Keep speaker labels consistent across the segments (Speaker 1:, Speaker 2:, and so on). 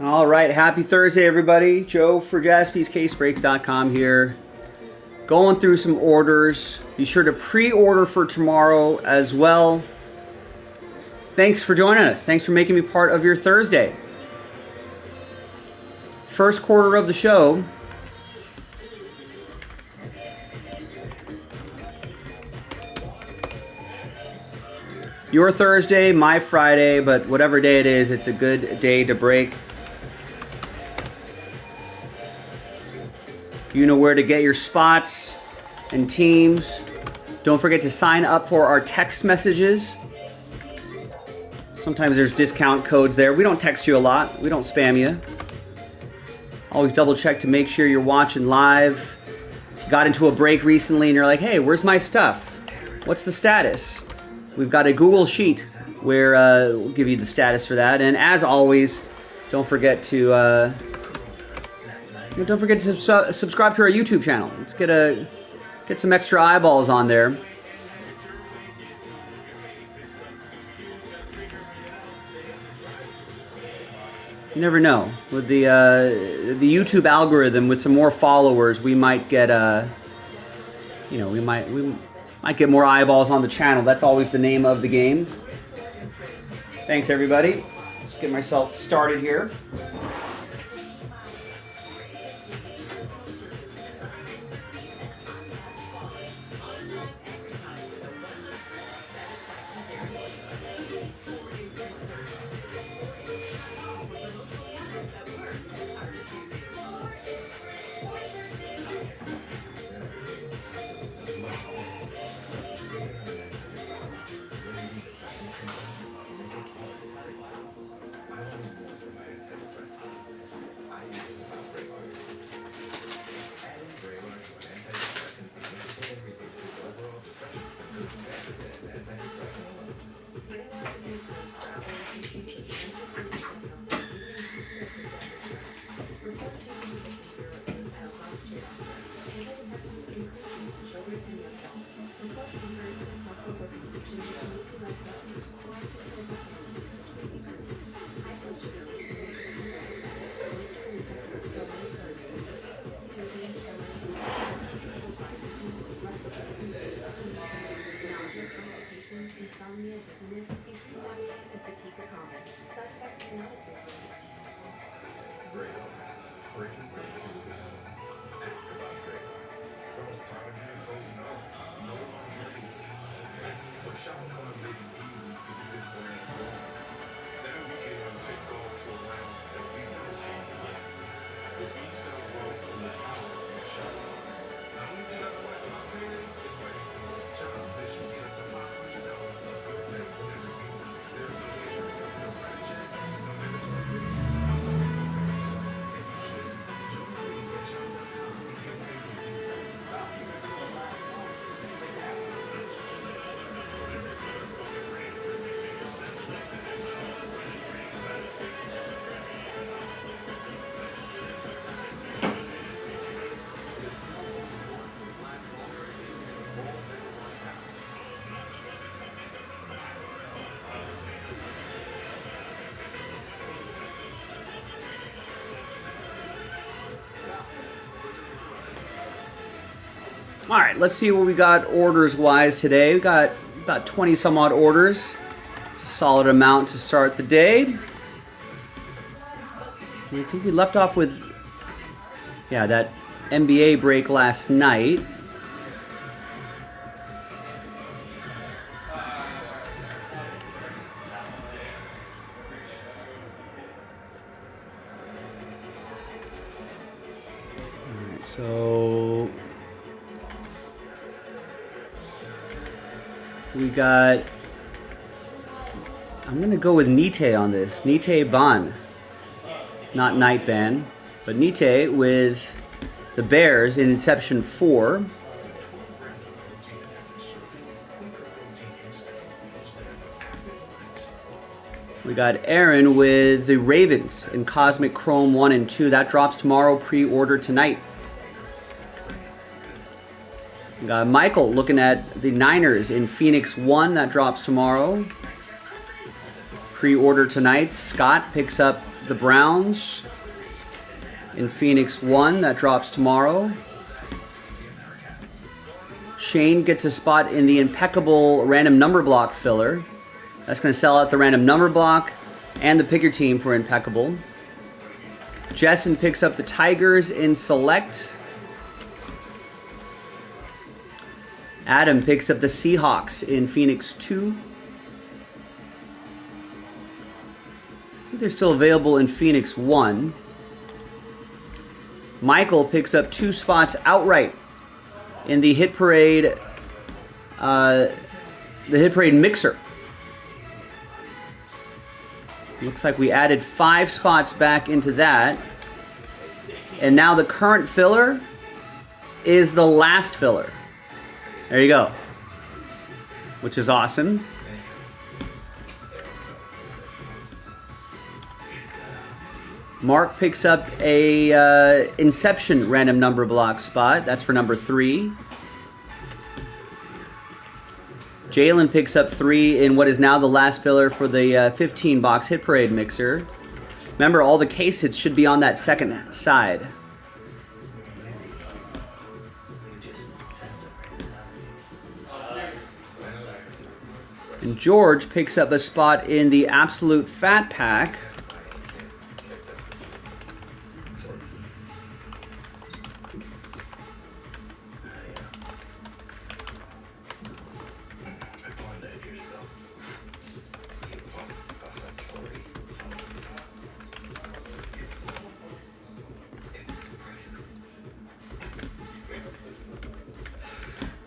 Speaker 1: All right, happy Thursday, everybody. Joe for JaspysCaseBreaks.com here. Going through some orders. Be sure to pre-order for tomorrow as well. Thanks for joining us. Thanks for making me part of your Thursday. First quarter of the show. Your Thursday, my Friday, but whatever day it is, it's a good day to break. You know where to get your spots and teams. Don't forget to sign up for our text messages. Sometimes there's discount codes there. We don't text you a lot. We don't spam you. Always double check to make sure you're watching live. Got into a break recently and you're like, hey, where's my stuff? What's the status? We've got a Google Sheet where we'll give you the status for that. And as always, don't forget to subscribe to our YouTube channel. Let's get some extra eyeballs on there. You never know. With the YouTube algorithm, with some more followers, we might get we might get more eyeballs on the channel. That's always the name of the game. Thanks, everybody. Just get myself started here.
Speaker 2: Insomnia, dizziness, increased appetite, and fatigue are common. Side effects are not appear for weeks.
Speaker 3: Drake. Breaking through to ask about Drake. Those tired hands told you no. No one's ready. But Sean gonna make it easy to do this brand growing. Then we can take off to a round that we never seen before. The B-cell growth from the power of Sean. The only thing I like about Brandon is when John Bishop get to $500 of good net for every game. There's no injuries, no red checks, no mandatory fees. If you should, Joe Green at John.com and get paid with B-cell.
Speaker 1: All right, let's see what we got orders-wise today. We got about 20 some odd orders. It's a solid amount to start the day. I think we left off with, that NBA break last night. All right, so we got, I'm going to go with Nite on this. Nite Ban. Not Night Ban, but Nite with the Bears in Inception 4. We got Aaron with the Ravens in Cosmic Chrome 1 and 2. That drops tomorrow, pre-order tonight. We got Michael looking at the Niners in Phoenix 1. That drops tomorrow. Pre-order tonight. Scott picks up the Browns in Phoenix 1. That drops tomorrow. Shane gets a spot in the Impeccable random number block filler. That's going to sell out the random number block and the pick your team for Impeccable. Jessen picks up the Tigers in Select. Adam picks up the Seahawks in Phoenix 2. I think they're still available in Phoenix 1. Michael picks up 2 spots outright in the Hit Parade mixer. Looks like we added 5 spots back into that. And now the current filler is the last filler. There you go. Which is awesome. Mark picks up a Inception random number block spot. That's for number 3. Jalen picks up 3 in what is now the last filler for the 15-box Hit Parade mixer. Remember, all the case hits should be on that second side. And George picks up a spot in the Absolute Fat Pack.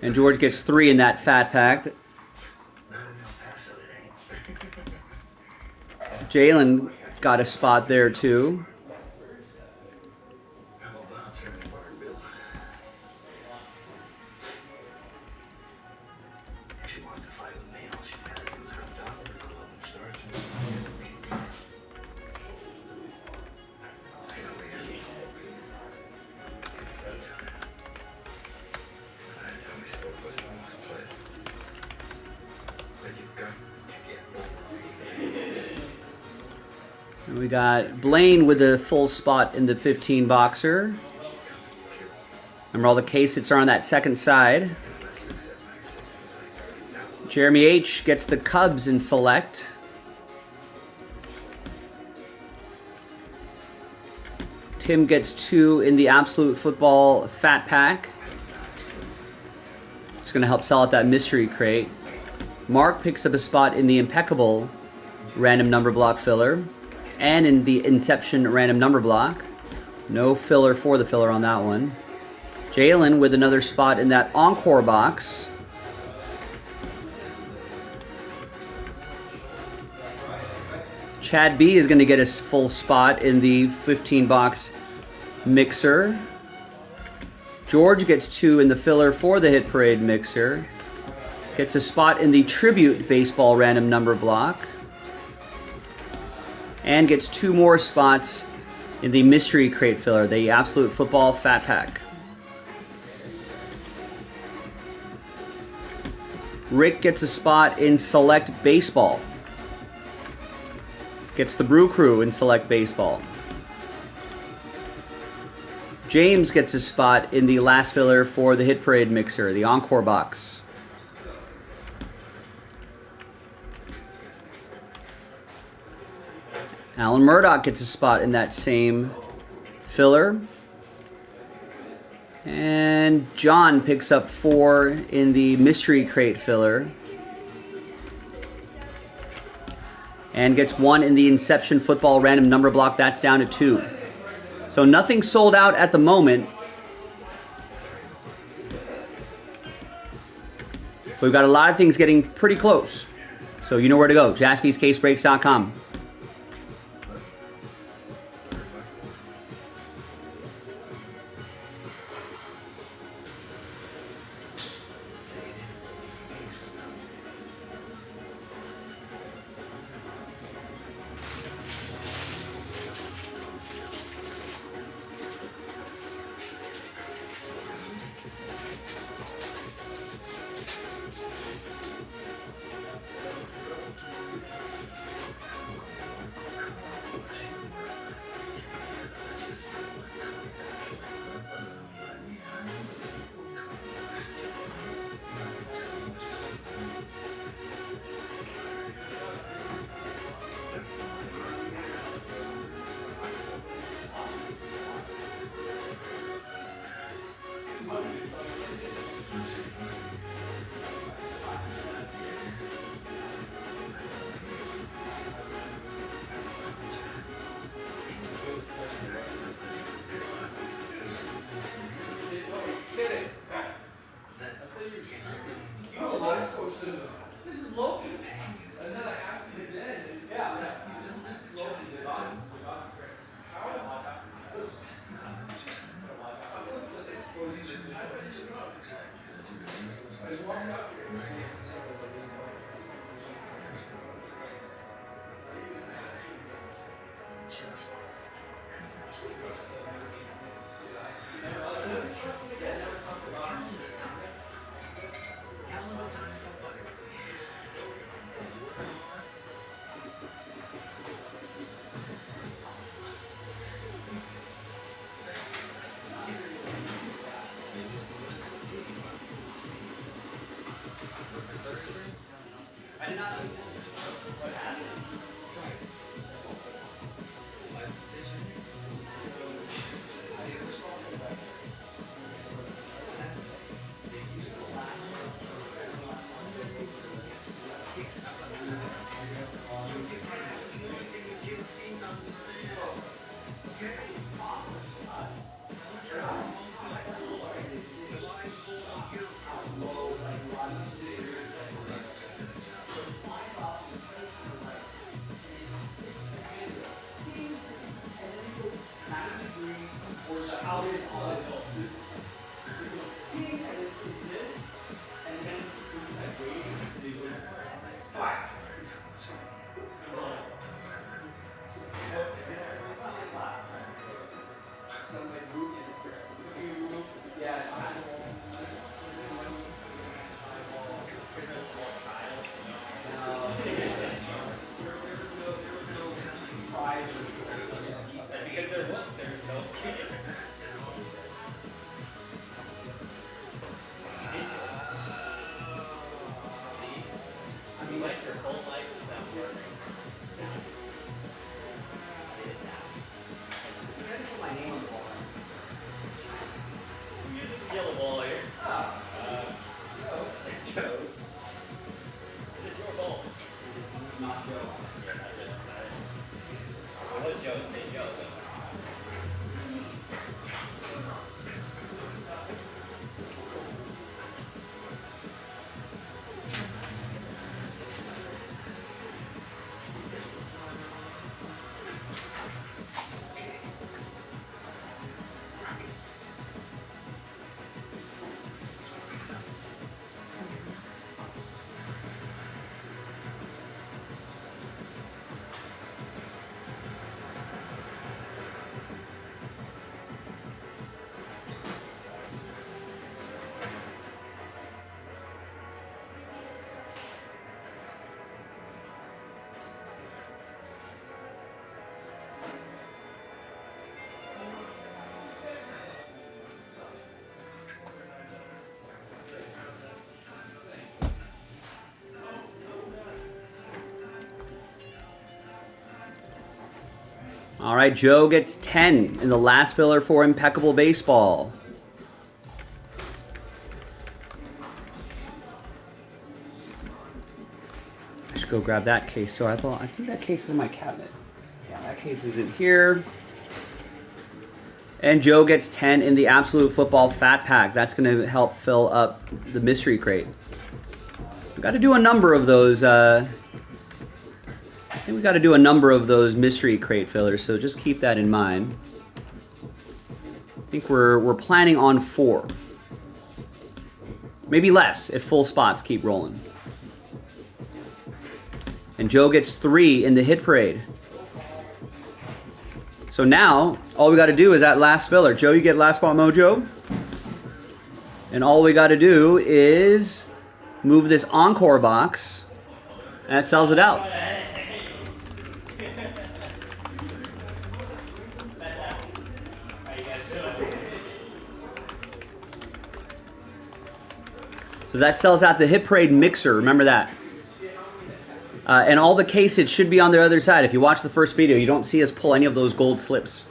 Speaker 1: And George gets 3 in that fat pack. Jalen got a spot there too. And we got Blaine with a full spot in the 15 boxer. Remember, all the case hits are on that second side. Jeremy H gets the Cubs in Select. Tim gets 2 in the Absolute Football Fat Pack. It's going to help sell out that mystery crate. Mark picks up a spot in the Impeccable random number block filler and in the Inception random number block. No filler for the filler on that one. Jalen with another spot in that Encore box. Chad B is going to get a full spot in the 15-box mixer. George gets 2 in the filler for the Hit Parade mixer. Gets a spot in the Tribute Baseball random number block. And gets 2 more spots in the Mystery Crate filler, the Absolute Football Fat Pack. Rick gets a spot in Select Baseball. Gets the Brew Crew in Select Baseball. James gets a spot in the last filler for the Hit Parade mixer, the Encore box. Alan Murdoch gets a spot in that same filler. And John picks up 4 in the Mystery Crate filler. And gets 1 in the Inception Football random number block. That's down to 2. So nothing sold out at the moment. But we've got a lot of things getting pretty close. So you know where to go. JaspysCaseBreaks.com. All right, Joe gets 10 in the last filler for Impeccable Baseball. I should go grab that case too. I think that case is in my cabinet. Yeah, that case is in here. And Joe gets 10 in the Absolute Football Fat Pack. That's going to help fill up the mystery crate. We've got to do a number of those. I think we got to do a number of those mystery crate fillers, so just keep that in mind. I think we're planning on 4. Maybe less if full spots keep rolling. And Joe gets 3 in the hit parade. So now, all we got to do is that last filler. Joe, you get last spot mojo. And all we got to do is move this Encore box, and that sells it out. So that sells out the Hit Parade mixer, remember that. And all the case hits should be on the other side. If you watch the first video, you don't see us pull any of those gold slips.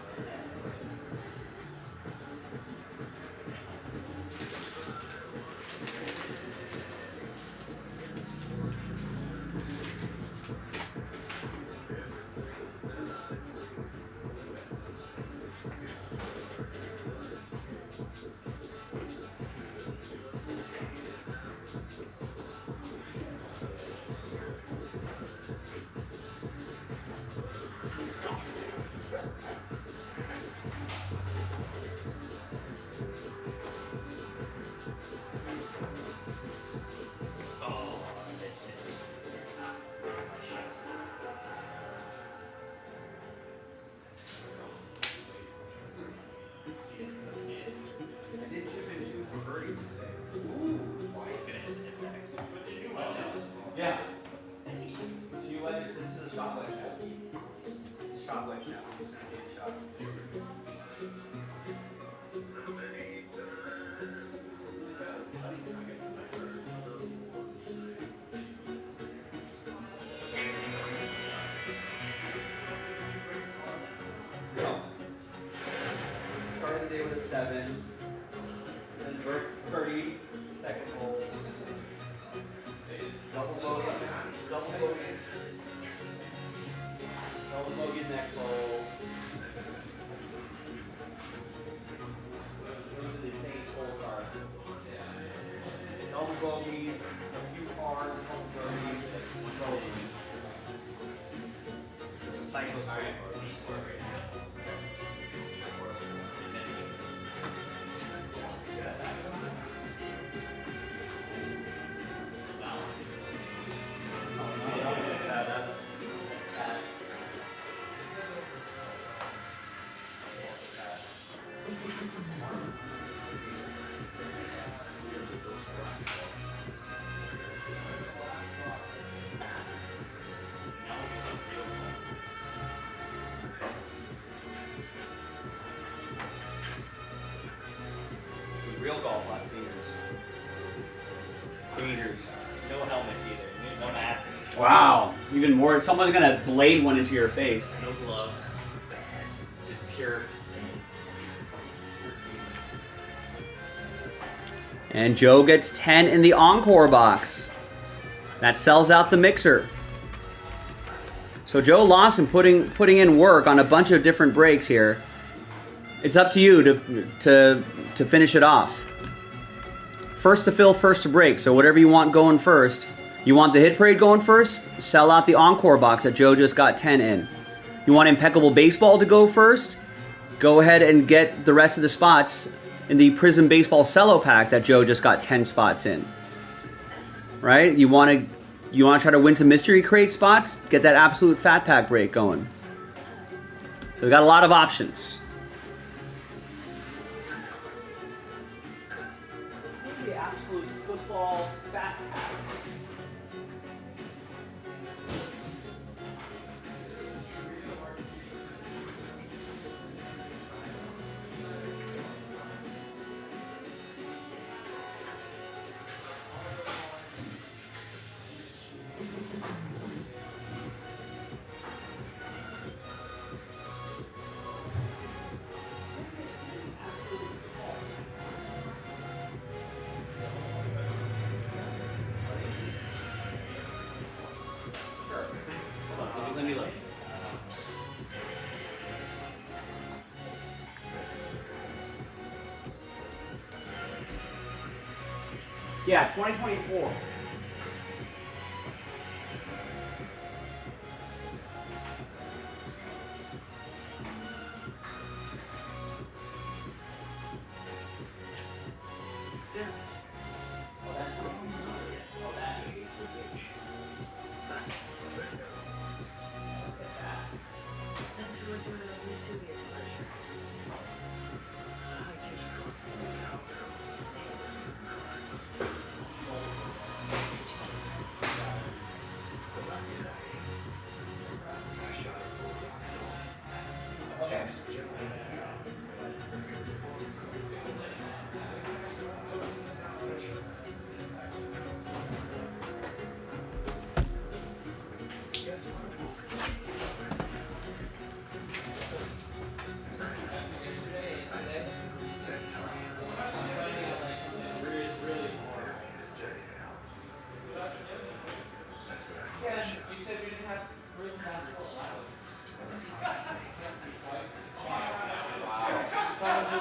Speaker 1: shot wedge now. It's a shot wedge now. Shot. Started the day with a 7. Then birdie, second hole. Double bogey. Double bogey. Double bogey next hole. Those are the Saints holes are. Double bogeys, a few pars, a couple birdies, bogeys. This is psycho sport. Real golf last years.
Speaker 4: No helmet either. No mask.
Speaker 1: Wow. Even more. Someone's gonna blade one into your face.
Speaker 4: No gloves. Just pure.
Speaker 1: And Joe gets 10 in the Encore box. That sells out the mixer. So Joe Lawson putting in work on a bunch of different breaks here. It's up to you to finish it off. First to fill, first to break. So whatever you want going first. You want the hit parade going first? Sell out the Encore box that Joe just got 10 in. You want Impeccable Baseball to go first? Go ahead and get the rest of the spots in the Prism Baseball Cello Pack that Joe just got 10 spots in. Right? You want to try to win some Mystery Crate spots? Get that Absolute Fat Pack break going. So we got a lot of options. The Absolute Football Fat Pack. Let me look. Yeah, 2024.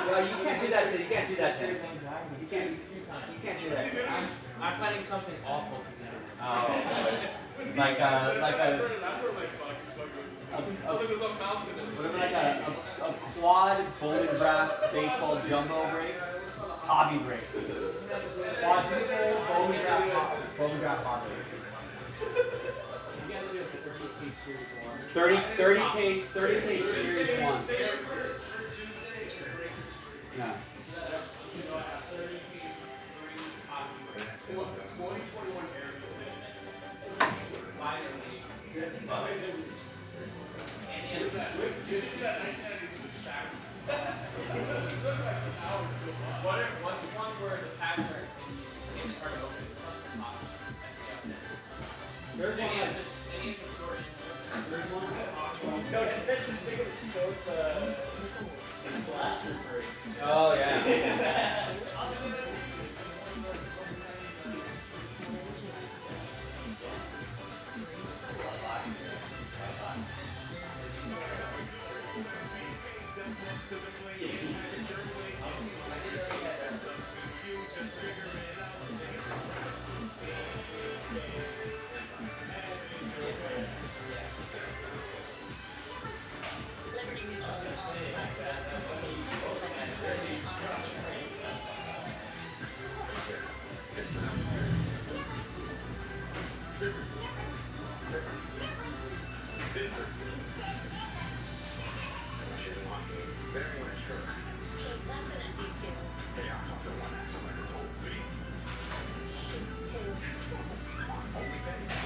Speaker 1: Well, you can't do that. You can't do that. You can't do that.
Speaker 4: I'm planning something awful to do.
Speaker 1: Like a quad bowling draft baseball jumbo break, hobby break. Quadruple bowling draft hobby. 30 case series 1. No.
Speaker 4: What's one where the packs are in hard to open? There's one. Any of the short There's one. No, just think of the scope, blaster first. Oh, yeah.
Speaker 2: Liberty Mutual all
Speaker 3: Very unsure.
Speaker 2: That's an FD2.
Speaker 3: Hey, I'm not the one acting like a total bitch.
Speaker 2: She's 2.
Speaker 3: Only Betty.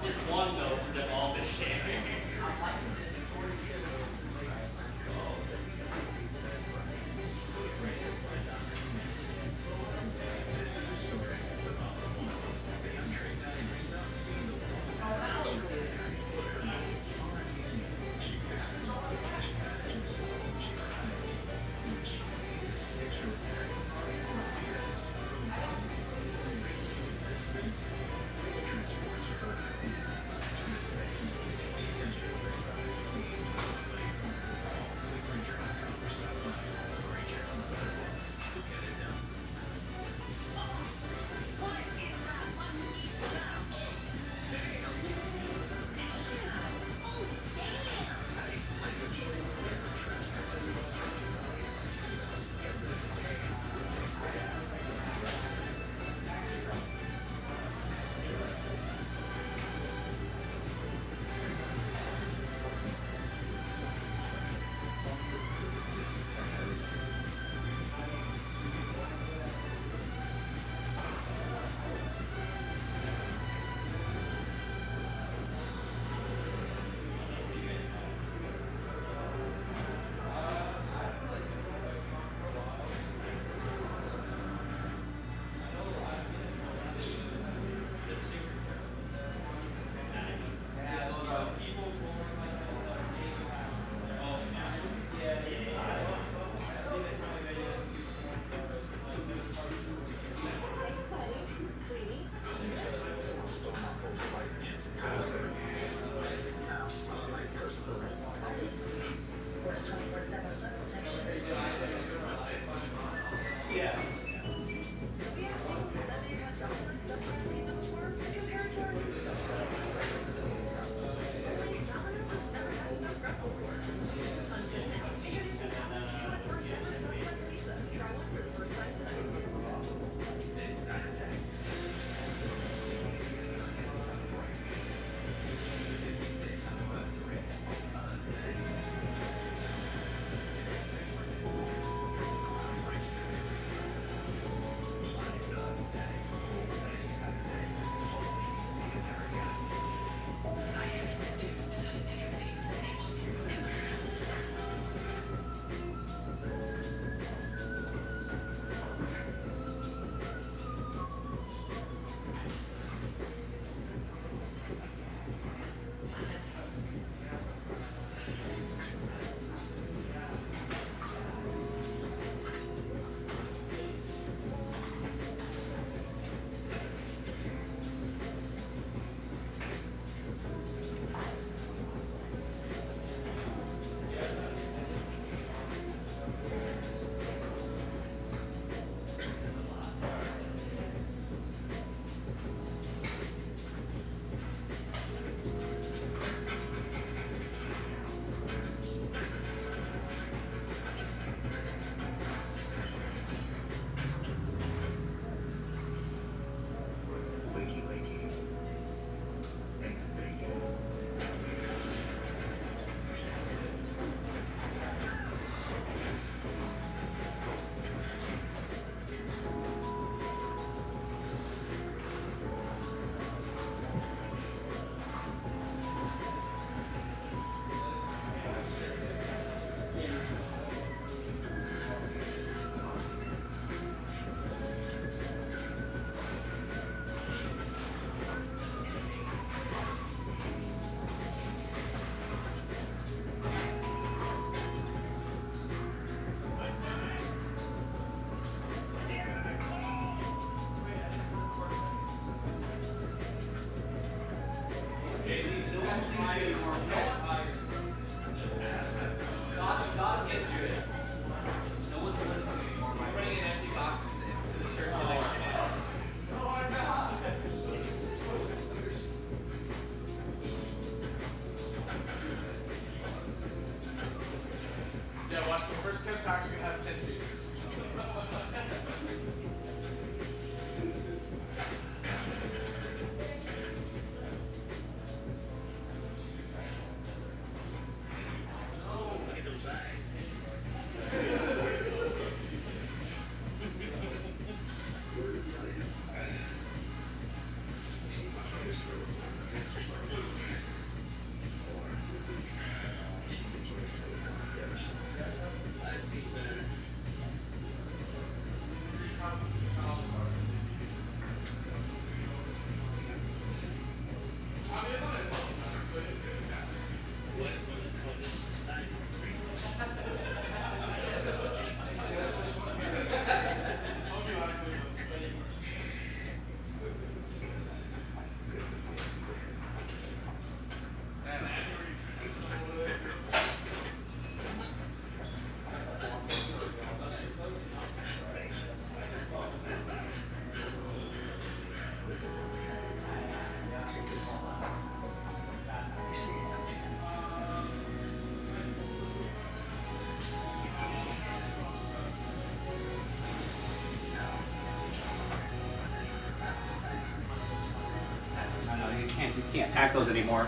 Speaker 4: Just one though, for them all to share. Yeah, watch the first 10 packs, you're gonna have 10 feet.
Speaker 1: I know you can't pack those anymore.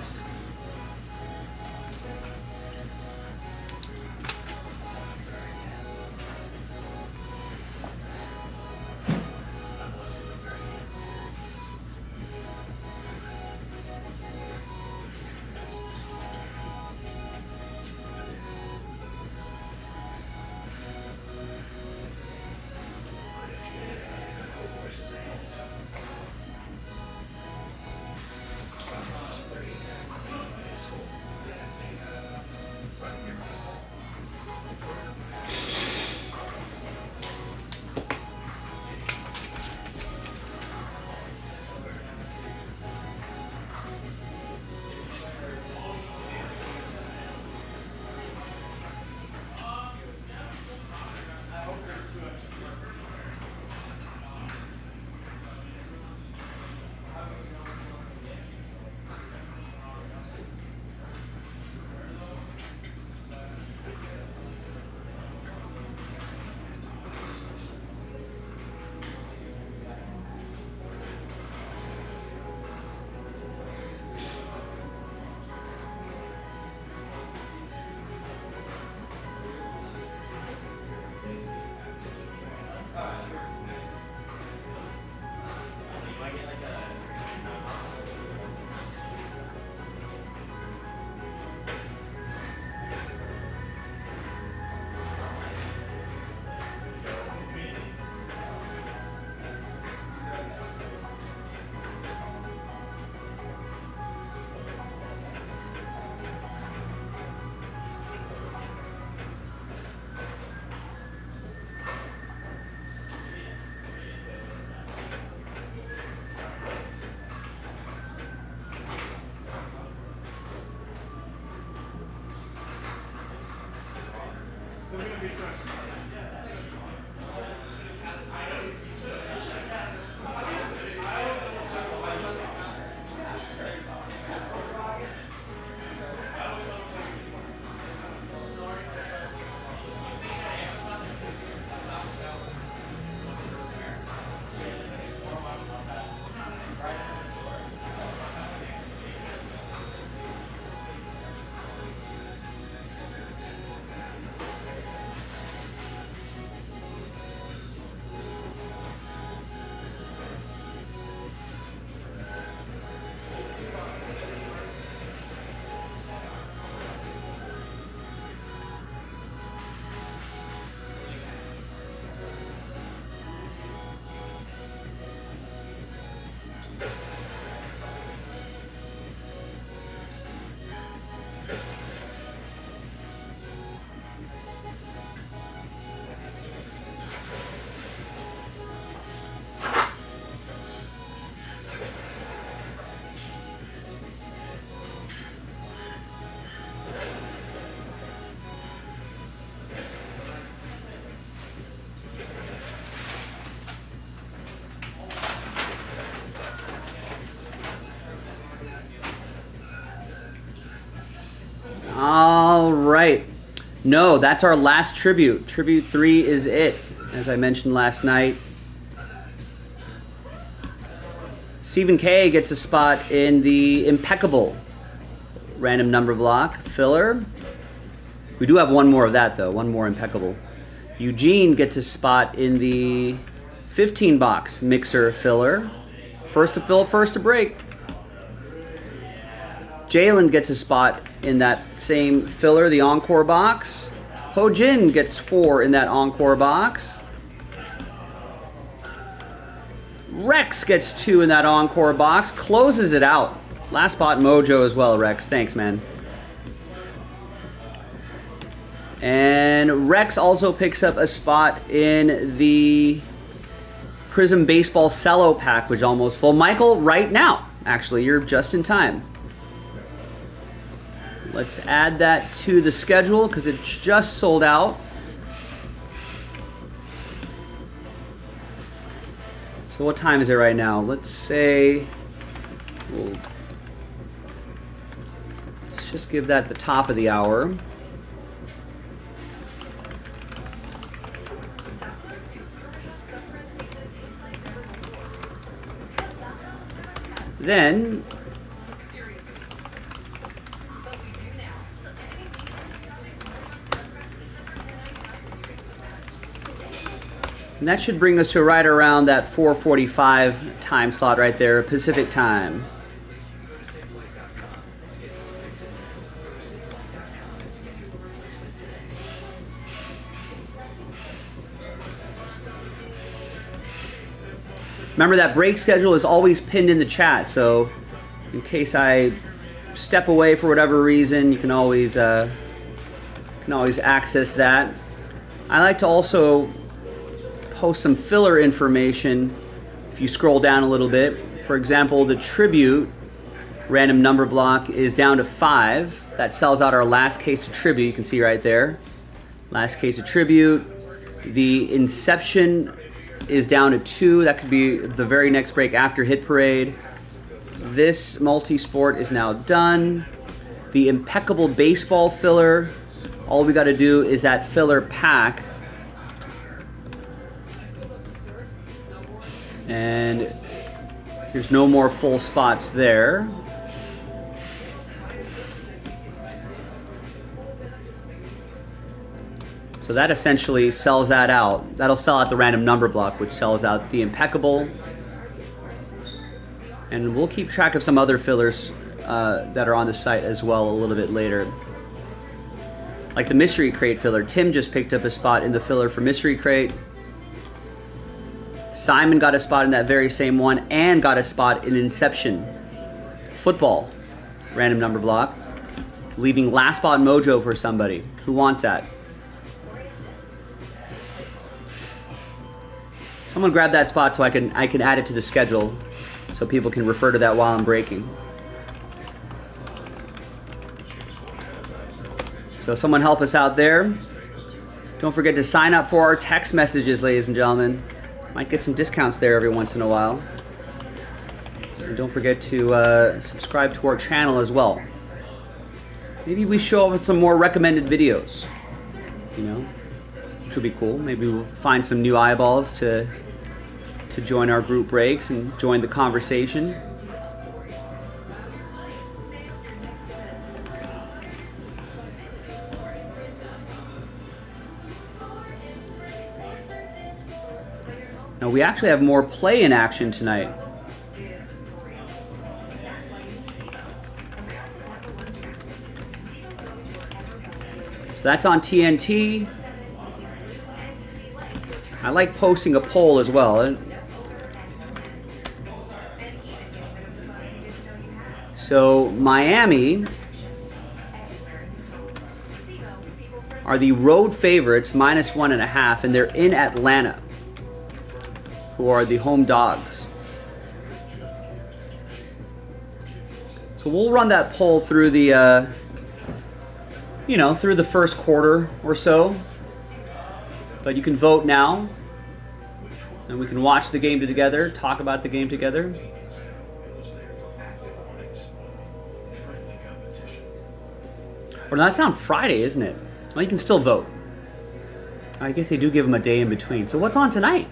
Speaker 1: No, that's our last tribute. Tribute 3 is it, as I mentioned last night. Stephen K gets a spot in the Impeccable random number block filler. We do have one more of that though, one more Impeccable. Eugene gets a spot in the 15 box mixer filler. First to fill, first to break. Jalen gets a spot in that same filler, the Encore box. Ho Jin gets 4 in that Encore box. Rex gets 2 in that Encore box, closes it out. Last spot Mojo as well, Rex. Thanks, man. And Rex also picks up a spot in the Prism Baseball Cello pack, which is almost full. Michael, right now. Actually, you're just in time. Let's add that to the schedule because it just sold out. So what time is it right now? Let's say, let's just give that the top of the hour. Then and that should bring us to right around that 4:45 time slot right there, Pacific time. Remember that break schedule is always pinned in the chat, so in case I step away for whatever reason, you can always access that. I like to also post some filler information if you scroll down a little bit. For example, the Tribute random number block is down to 5. That sells out our last case of Tribute, you can see right there. Last case of Tribute. The Inception is down to 2. That could be the very next break after Hit Parade. This Multisport is now done. The Impeccable Baseball filler, all we got to do is that filler pack. And there's no more full spots there. So that essentially sells that out. That'll sell out the random number block, which sells out the Impeccable. And we'll keep track of some other fillers that are on the site as well a little bit later. Like the Mystery Crate filler. Tim just picked up a spot in the filler for Mystery Crate. Simon got a spot in that very same one and got a spot in Inception football random number block, leaving last spot Mojo for somebody who wants that. Someone grab that spot so I can add it to the schedule so people can refer to that while I'm breaking. So someone help us out there. Don't forget to sign up for our text messages, ladies and gentlemen. Might get some discounts there every once in a while. And don't forget to subscribe to our channel as well. Maybe we show up with some more recommended videos, you know, which would be cool. Maybe we'll find some new eyeballs to join our group breaks and join the conversation. Now we actually have more play in action tonight. So that's on TNT. I like posting a poll as well. So Miami are the road favorites, -1.5, and they're in Atlanta, who are the home dogs. So we'll run that poll through the, through the first quarter or so. But you can vote now, and we can watch the game together, talk about the game together. Or no, that's on Friday, isn't it? Well, you can still vote. I guess they do give them a day in between. So what's on tonight?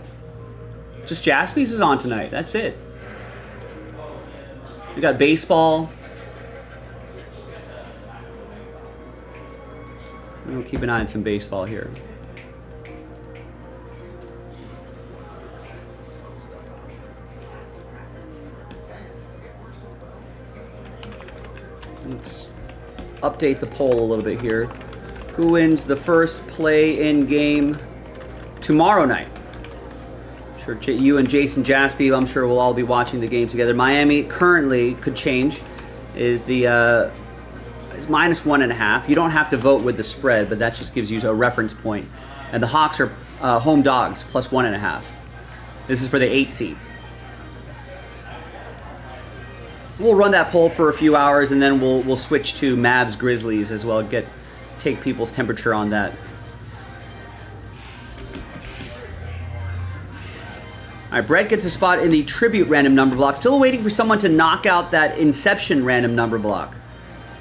Speaker 1: Just Jaspy's is on tonight. That's it. We got baseball. We'll keep an eye on some baseball here. Let's update the poll a little bit here. Who wins the first play-in game tomorrow night? I'm sure you and Jason Jaspy, I'm sure we'll all be watching the game together. Miami currently could change. Is the is -1.5. You don't have to vote with the spread, but that just gives you a reference point. And the Hawks are home dogs +1.5. This is for the 8 seed. We'll run that poll for a few hours, and then we'll switch to Mavs Grizzlies as well. Take people's temperature on that. All right, Brett gets a spot in the tribute random number block. Still waiting for someone to knock out that Inception random number block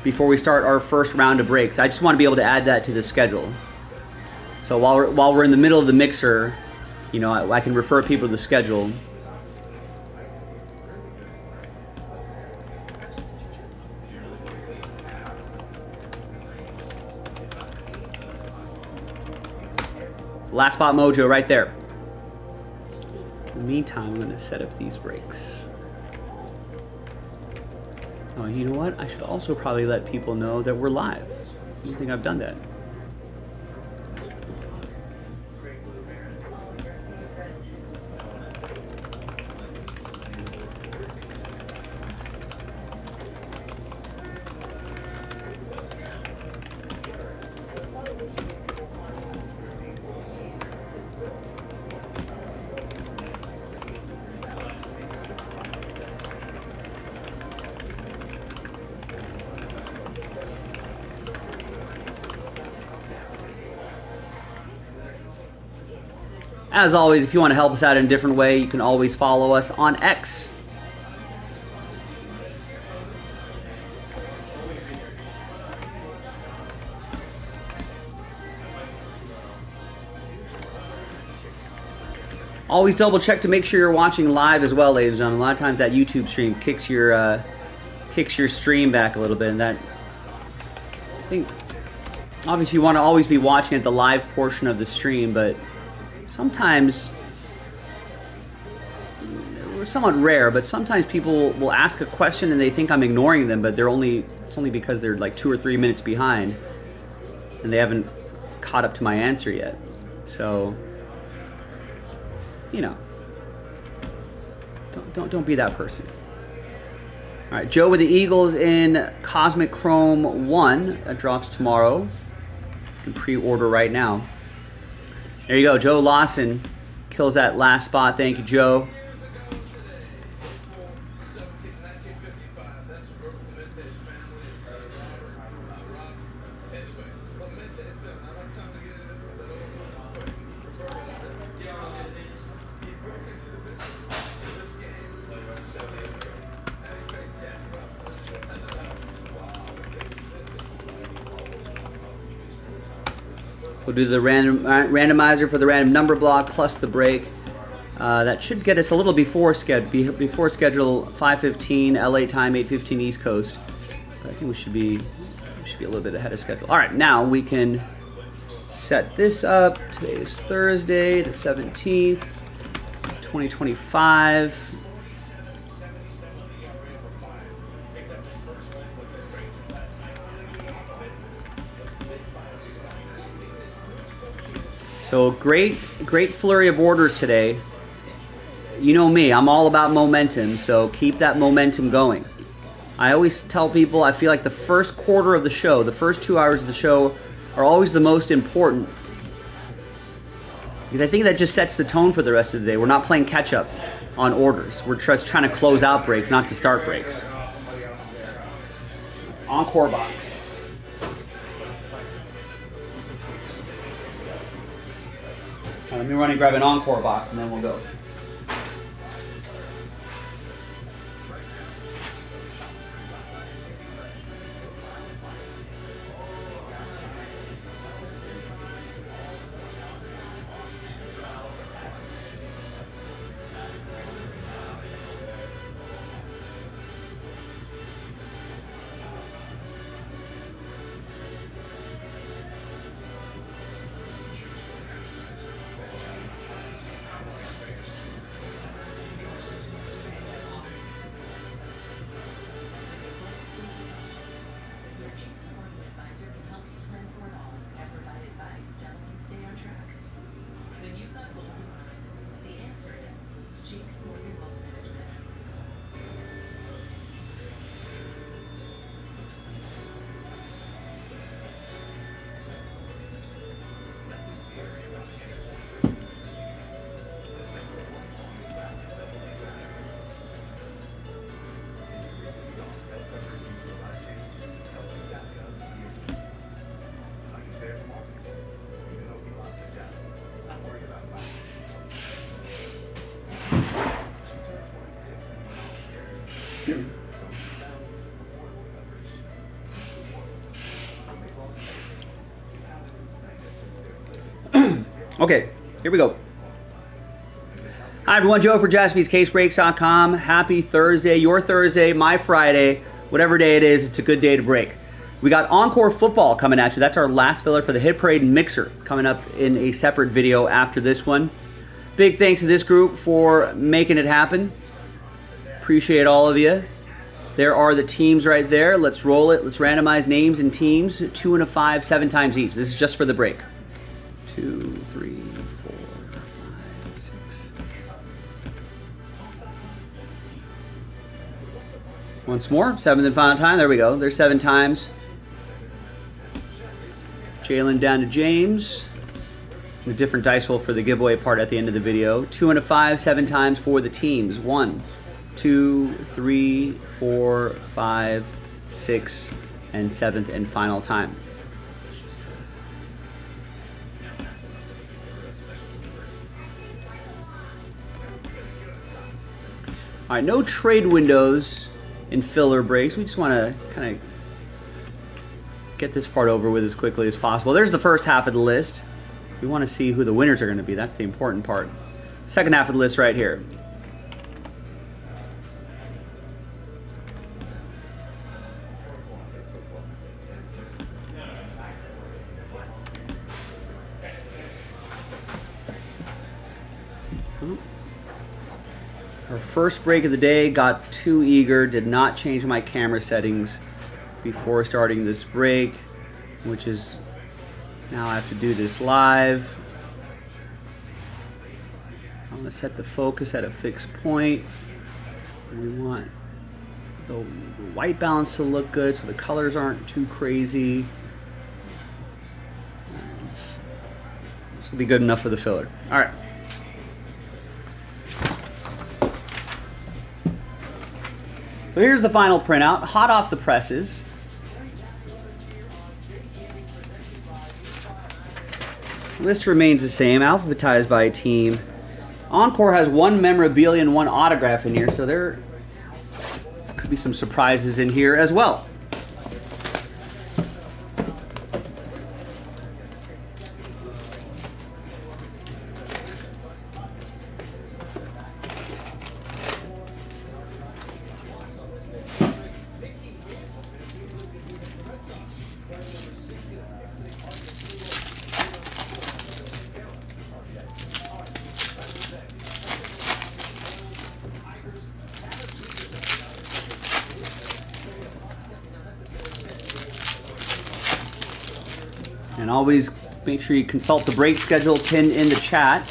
Speaker 1: before we start our first round of breaks. I just want to be able to add that to the schedule. So while we're in the middle of the mixer, you know, I can refer people to the schedule. Last spot mojo right there. In the meantime, I'm going to set up these breaks. Oh, you know what? I should also probably let people know that we're live. I don't think I've done that. As always, if you want to help us out in a different way, you can always follow us on X. Always double check to make sure you're watching live as well, ladies and gentlemen. A lot of times that YouTube stream kicks your stream back a little bit, and that, I think, obviously you want to always be watching at the live portion of the stream, but sometimes, we're somewhat rare, but sometimes people will ask a question and they think I'm ignoring them, but it's only because they're like 2 or 3 minutes behind and they haven't caught up to my answer yet. So, you know, don't be that person. All right, Joe with the Eagles in Cosmic Chrome 1. That drops tomorrow. You can pre-order right now. There you go. Joe Lawson kills that last spot. Thank you, Joe. We'll do the randomizer for the random number block plus the break. That should get us a little before schedule 5:15 LA time, 8:15 East Coast. But I think we should be a little bit ahead of schedule. All right, now we can set this up. Today is Thursday, the 17th, 2025. So great flurry of orders today. You know me, I'm all about momentum, so keep that momentum going. I always tell people I feel like the first quarter of the show, the first 2 hours of the show are always the most important. Because I think that just sets the tone for the rest of the day. We're not playing catch up on orders. We're just trying to close out breaks, not to start breaks. Encore box. Let me run and grab an Encore box and then we'll go. Okay, here we go. Hi everyone, Joe for JaspysCaseBreaks.com. Happy Thursday, your Thursday, my Friday, whatever day it is, it's a good day to break. We got Encore football coming at you. That's our last filler for the Hit Parade Mixer, coming up in a separate video after this one. Big thanks to this group for making it happen. Appreciate all of you. There are the teams right there. Let's roll it. Let's randomize names and teams. 2 and a 5, 7 times each. This is just for the break. 2, 3, 4, 5, 6. Once more, 7th and final time. There we go. There's 7 times. Jalen down to James. A different dice roll for the giveaway part at the end of the video. 2 and a 5, 7 times for the teams. 1, 2, 3, 4, 5, 6, and 7th and final time. All right, no trade windows in filler breaks. We just want to kind of get this part over with as quickly as possible. There's the first half of the list. We want to see who the winners are going to be. That's the important part. Second half of the list right here. Our first break of the day, got too eager, did not change my camera settings before starting this break, which is now I have to do this live. I'm going to set the focus at a fixed point. We want the white balance to look good so the colors aren't too crazy. This will be good enough for the filler. All right. So here's the final printout, hot off the presses. List remains the same, alphabetized by team. Encore has 1 memorabilia and 1 autograph in here, so there could be some surprises in here as well. And always make sure you consult the break schedule pinned in the chat.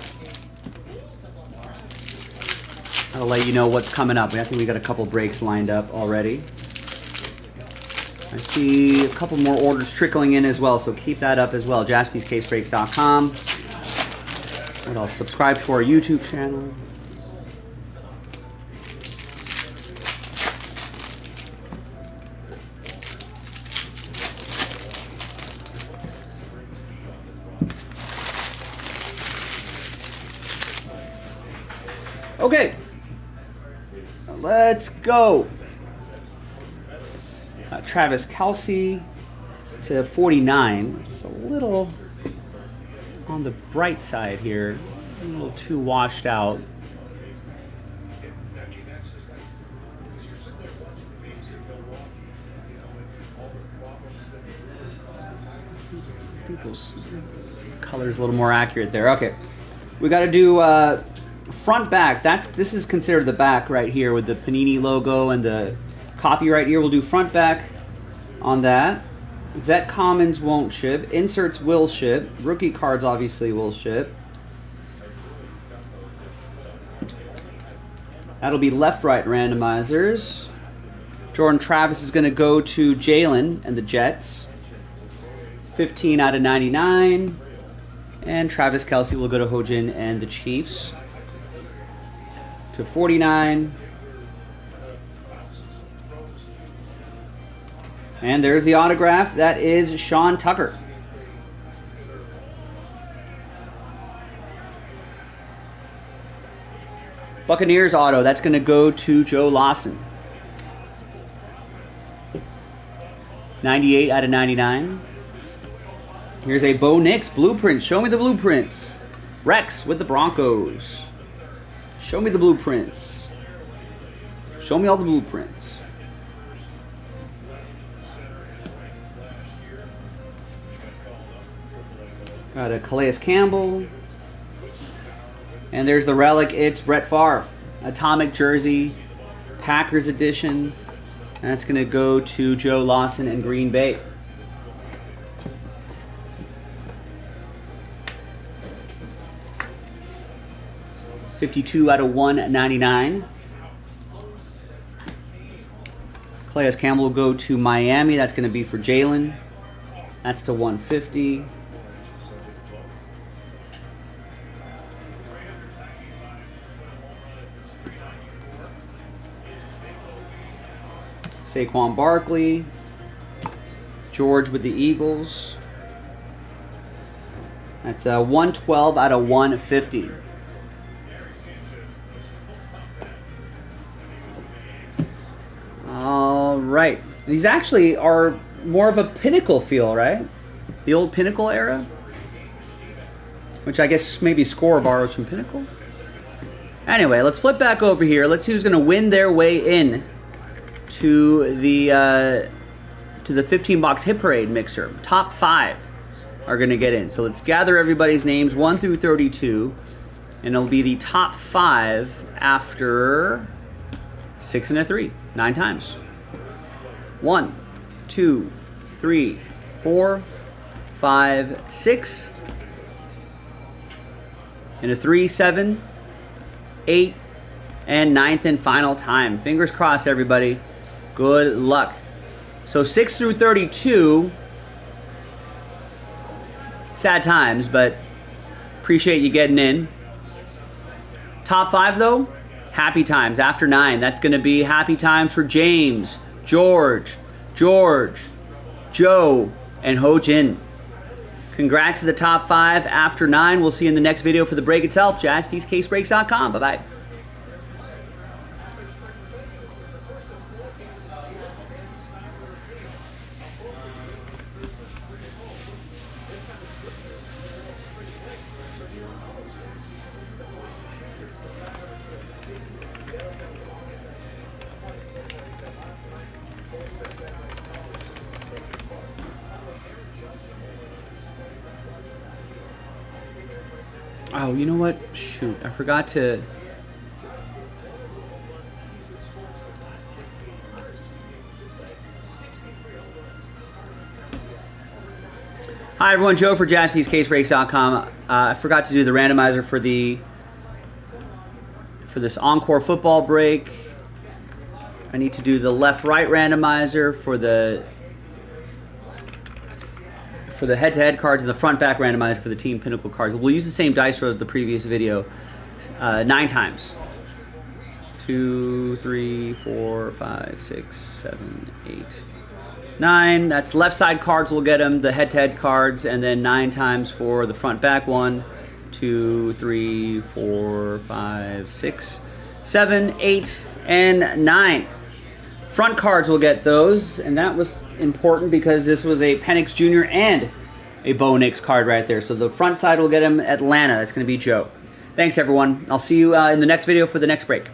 Speaker 1: That'll let you know what's coming up. I think we got a couple breaks lined up already. I see a couple more orders trickling in as well, so keep that up as well. JaspysCaseBreaks.com. What else? Subscribe to our YouTube channel. Okay, let's go. Travis Kelce to 49. It's a little on the bright side here, a little too washed out. I think those colors a little more accurate there. Okay, we got to do front back. This is considered the back right here with the Panini logo and the copy right here. We'll do front back on that. Vet Commons won't ship. Inserts will ship. Rookie cards obviously will ship. That'll be left-right randomizers. Jordan Travis is going to go to Jalen and the Jets. 15 out of 99. And Travis Kelce will go to Hojin and the Chiefs. To 49. And there's the autograph. That is Sean Tucker. Buccaneers auto. That's going to go to Joe Lawson. 98 out of 99. Here's a Bo Nix blueprint. Show me the blueprints. Rex with the Broncos. Show me the blueprints. Show me all the blueprints. Got a Calais Campbell. And there's the relic. It's Brett Favre. Atomic jersey. Packers edition. And that's going to go to Joe Lawson in Green Bay. $52 out of 199. Calais Campbell will go to Miami. That's going to be for Jalen. That's to 150. Saquon Barkley. George with the Eagles. That's 112 out of 150. All right. These actually are more of a Pinnacle feel, right? The old Pinnacle era? Which I guess maybe Score borrows from Pinnacle. Anyway, let's flip back over here. Let's see who's going to win their way in to the 15-box Hit Parade mixer. Top 5 are going to get in. So let's gather everybody's names 1 through 32, and it'll be the top 5 after 6 and a 3, 9 times. 1, 2, 3, 4, 5, 6, and a 3, 7, 8, and 9th and final time. Fingers crossed, everybody. Good luck. So 6 through 32, sad times, but appreciate you getting in. Top 5, though, happy times after 9. That's going to be happy times for James, George, Joe, and Ho Jin. Congrats to the top 5 after 9. We'll see you in the next video for the break itself. JaspysCaseBreaks.com. Bye-bye. Oh, you know what? Shoot, I forgot to... Hi everyone, Joe for JaspysCaseBreaks.com. I forgot to do the randomizer for this Encore football break. I need to do the left-right randomizer for the head-to-head cards and the front-back randomizer for the Team Pinnacle cards. We'll use the same dice roll as the previous video 9 times. 2, 3, 4, 5, 6, 7, 8, 9. That's left side cards. We'll get them, the head-to-head cards, and then 9 times for the front-back. 1, 2, 3, 4, 5, 6, 7, 8, and 9. Front cards will get those, and that was important because this was a Penix Jr. and a Bo Nix card right there. So the front side will get him Atlanta. That's going to be Joe. Thanks, everyone. I'll see you in the next video for the next break.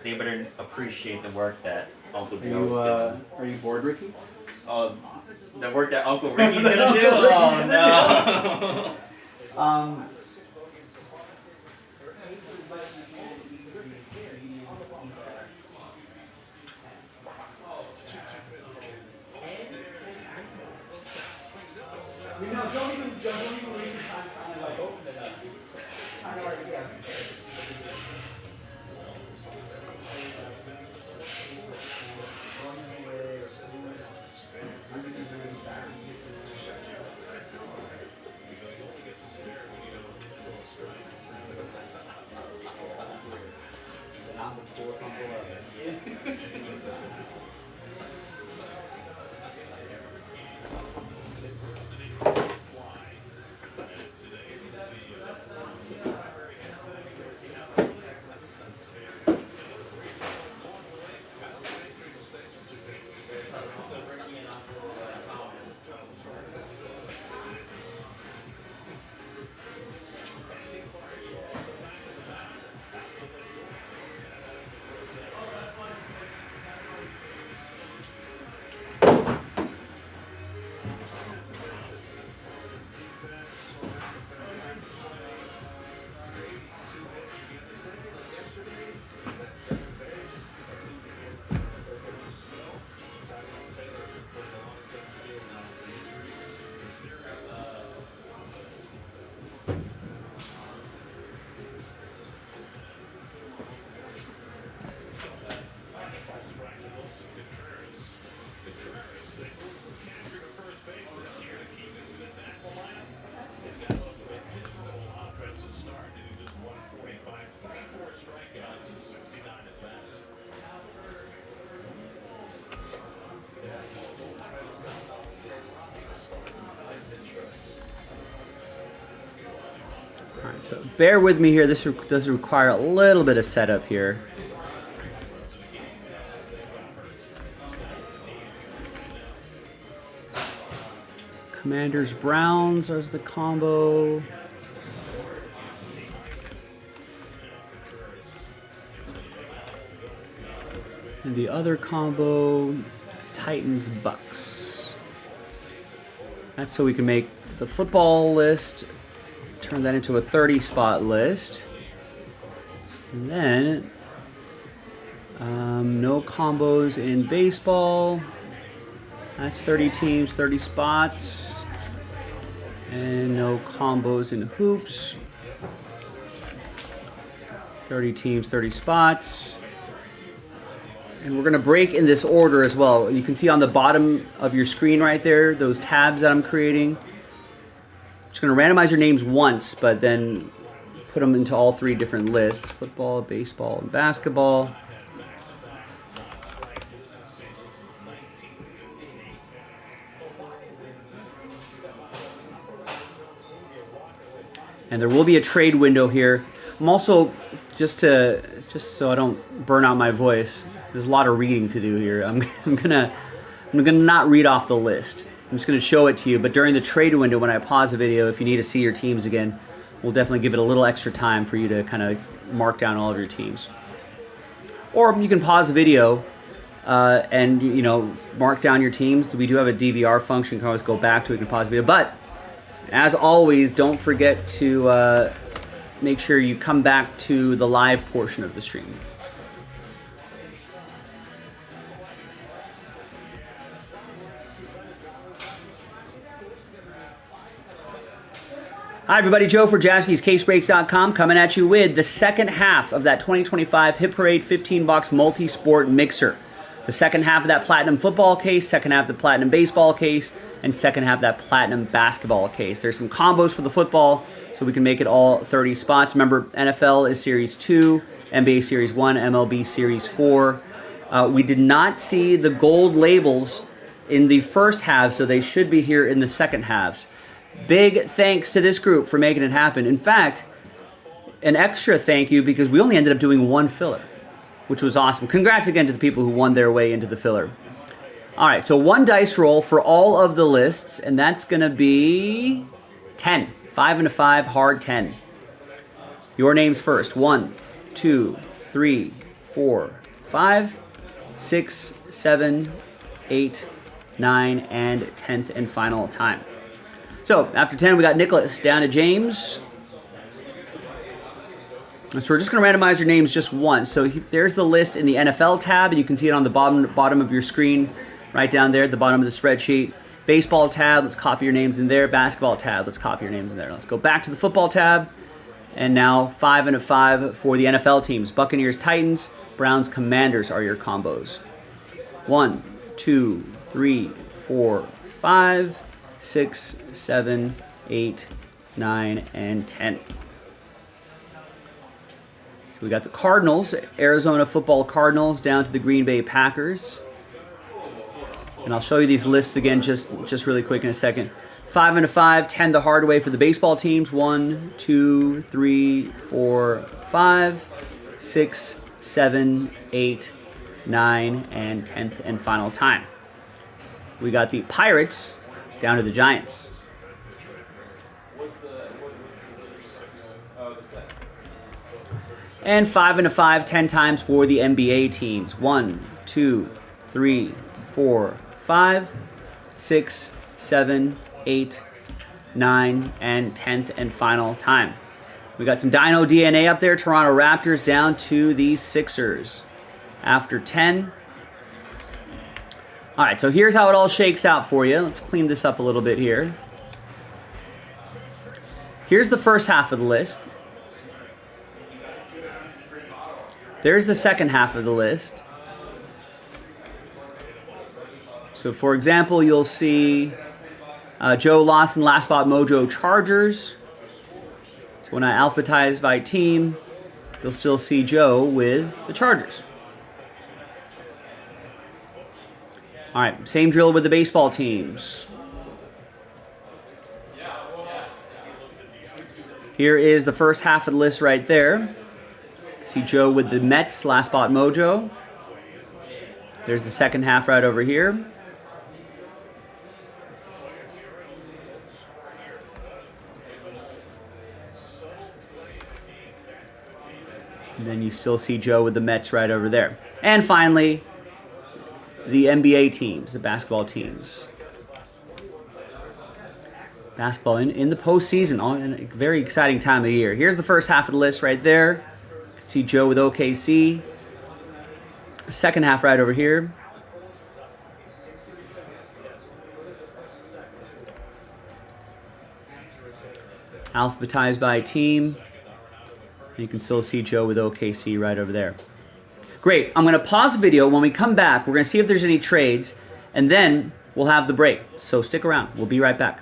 Speaker 5: They better appreciate the work that Uncle Joe's doing.
Speaker 1: Are you bored, Ricky?
Speaker 5: Oh, the work that Uncle Ricky's gonna do? Oh no.
Speaker 1: Alright, so bear with me here. This does require a little bit of setup here. Commanders Browns as the combo. And the other combo, Titans Bucks. That's so we can make the football list, turn that into a 30-spot list. And then no combos in baseball. That's 30 teams, 30 spots. And no combos in hoops. 30 teams, 30 spots. And we're going to break in this order as well. You can see on the bottom of your screen right there, those tabs that I'm creating. I'm just going to randomize your names once, but then put them into all three different lists. Football, baseball, and basketball. And there will be a trade window here. I'm also, just so I don't burn out my voice, there's a lot of reading to do here. I'm gonna not read off the list. I'm just gonna show it to you. But during the trade window, when I pause the video, if you need to see your teams again, we'll definitely give it a little extra time for you to kind of mark down all of your teams. Or you can pause the video and mark down your teams. We do have a DVR function. You can always go back to it and pause the video. But as always, don't forget to make sure you come back to the live portion of the stream. Hi everybody, Joe for JaspysCaseBreaks.com coming at you with the second half of that 2025 Hit Parade 15-box Multisport Mixer. The second half of that Platinum Football case, second half of the Platinum Baseball case, and second half of that Platinum Basketball case. There's some combos for the football, so we can make it all 30 spots. Remember, NFL is Series 2, NBA Series 1, MLB Series 4. We did not see the gold labels in the first half, so they should be here in the second halves. Big thanks to this group for making it happen. In fact, an extra thank you because we only ended up doing one filler, which was awesome. Congrats again to the people who won their way into the filler. All right, so one dice roll for all of the lists, and that's going to be 10. 5 and a 5, hard 10. Your names first. 1, 2, 3, 4, 5, 6, 7, 8, 9, and 10th and final time. So after 10, we got Nicholas down to James. And so we're just going to randomize your names just once. So there's the list in the NFL tab, and you can see it on the bottom of your screen, right down there at the bottom of the spreadsheet. Baseball tab, let's copy your names in there. Basketball tab, let's copy your names in there. Let's go back to the football tab. And now 5 and a 5 for the NFL teams. Buccaneers, Titans, Browns, Commanders are your combos. 1, 2, 3, 4, 5, 6, 7, 8, 9, and 10. So we got the Cardinals, Arizona Football Cardinals, down to the Green Bay Packers. And I'll show you these lists again just really quick in a second. 5 and a 5, 10 the hard way for the baseball teams. 1, 2, 3, 4, 5, 6, 7, 8, 9, and 10th and final time. We got the Pirates down to the Giants. And 5 and a 5, 10 times for the NBA teams. 1, 2, 3, 4, 5, 6, 7, 8, 9, and 10th and final time. We got some Dino DNA up there. Toronto Raptors down to the Sixers. After 10. All right, so here's how it all shakes out for you. Let's clean this up a little bit here. Here's the first half of the list. There's the second half of the list. So, for example, you'll see Joe Lawson, Last Spot Mojo Chargers. So when I alphabetize by team, you'll still see Joe with the Chargers. All right, same drill with the baseball teams. Here is the first half of the list right there. See Joe with the Mets, Last Spot Mojo. There's the second half right over here. And then you still see Joe with the Mets right over there. And finally, the NBA teams, the basketball teams. Basketball in the postseason, in a very exciting time of the year. Here's the first half of the list right there. You can see Joe with OKC. Second half right over here. Alphabetized by team. You can still see Joe with OKC right over there. Great. I'm going to pause the video. When we come back, we're going to see if there's any trades, and then we'll have the break. So stick around. We'll be right back.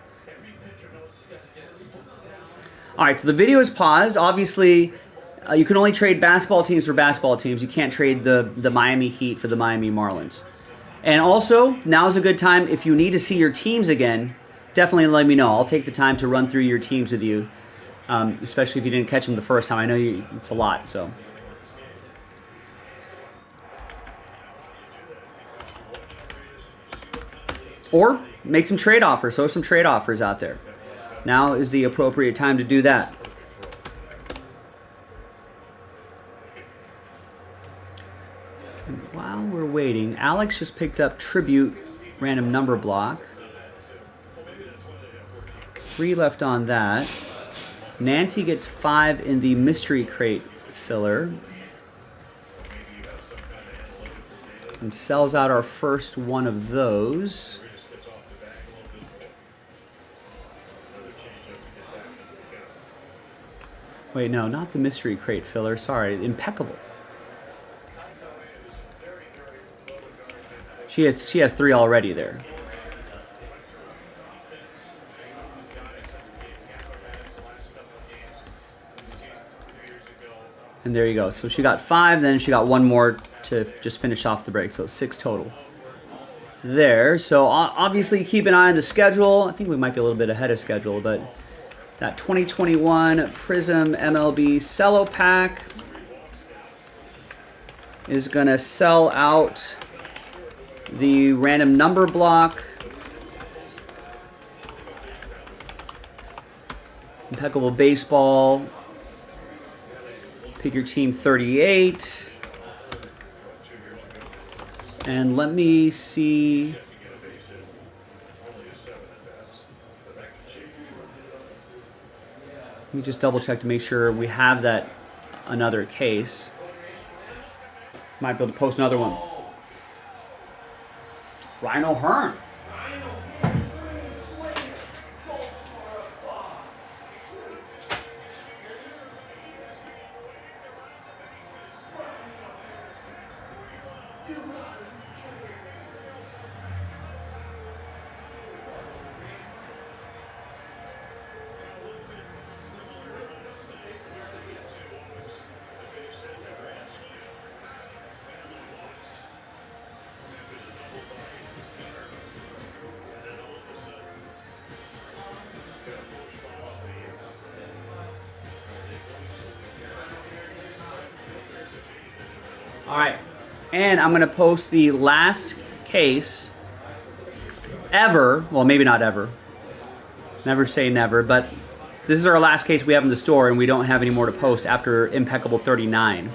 Speaker 1: All right, so the video is paused. Obviously, you can only trade basketball teams for basketball teams. You can't trade the Miami Heat for the Miami Marlins. And also, now's a good time. If you need to see your teams again, definitely let me know. I'll take the time to run through your teams with you. Especially if you didn't catch them the first time. I know it's a lot, so. Or make some trade offers. Throw some trade offers out there. Now is the appropriate time to do that. And while we're waiting, Alex just picked up Tribute random number block. 3 left on that. Nancy gets 5 in the mystery crate filler. And sells out our first one of those. Wait, no, not the mystery crate filler. Sorry, Impeccable. She has 3 already there. And there you go. So she got 5, then she got 1 more to just finish off the break. So 6 total. There. So obviously keep an eye on the schedule. I think we might be a little bit ahead of schedule, but that 2021 Prism MLB Cello Pack is going to sell out the random number block. Impeccable Baseball. Pick your team 38. And let me see. Let me just double check to make sure we have that another case. Might be able to post another one. Rhino Hearn. All right, and I'm gonna post the last case ever. Well, maybe not ever. Never say never, but this is our last case we have in the store, and we don't have any more to post after Impeccable 39.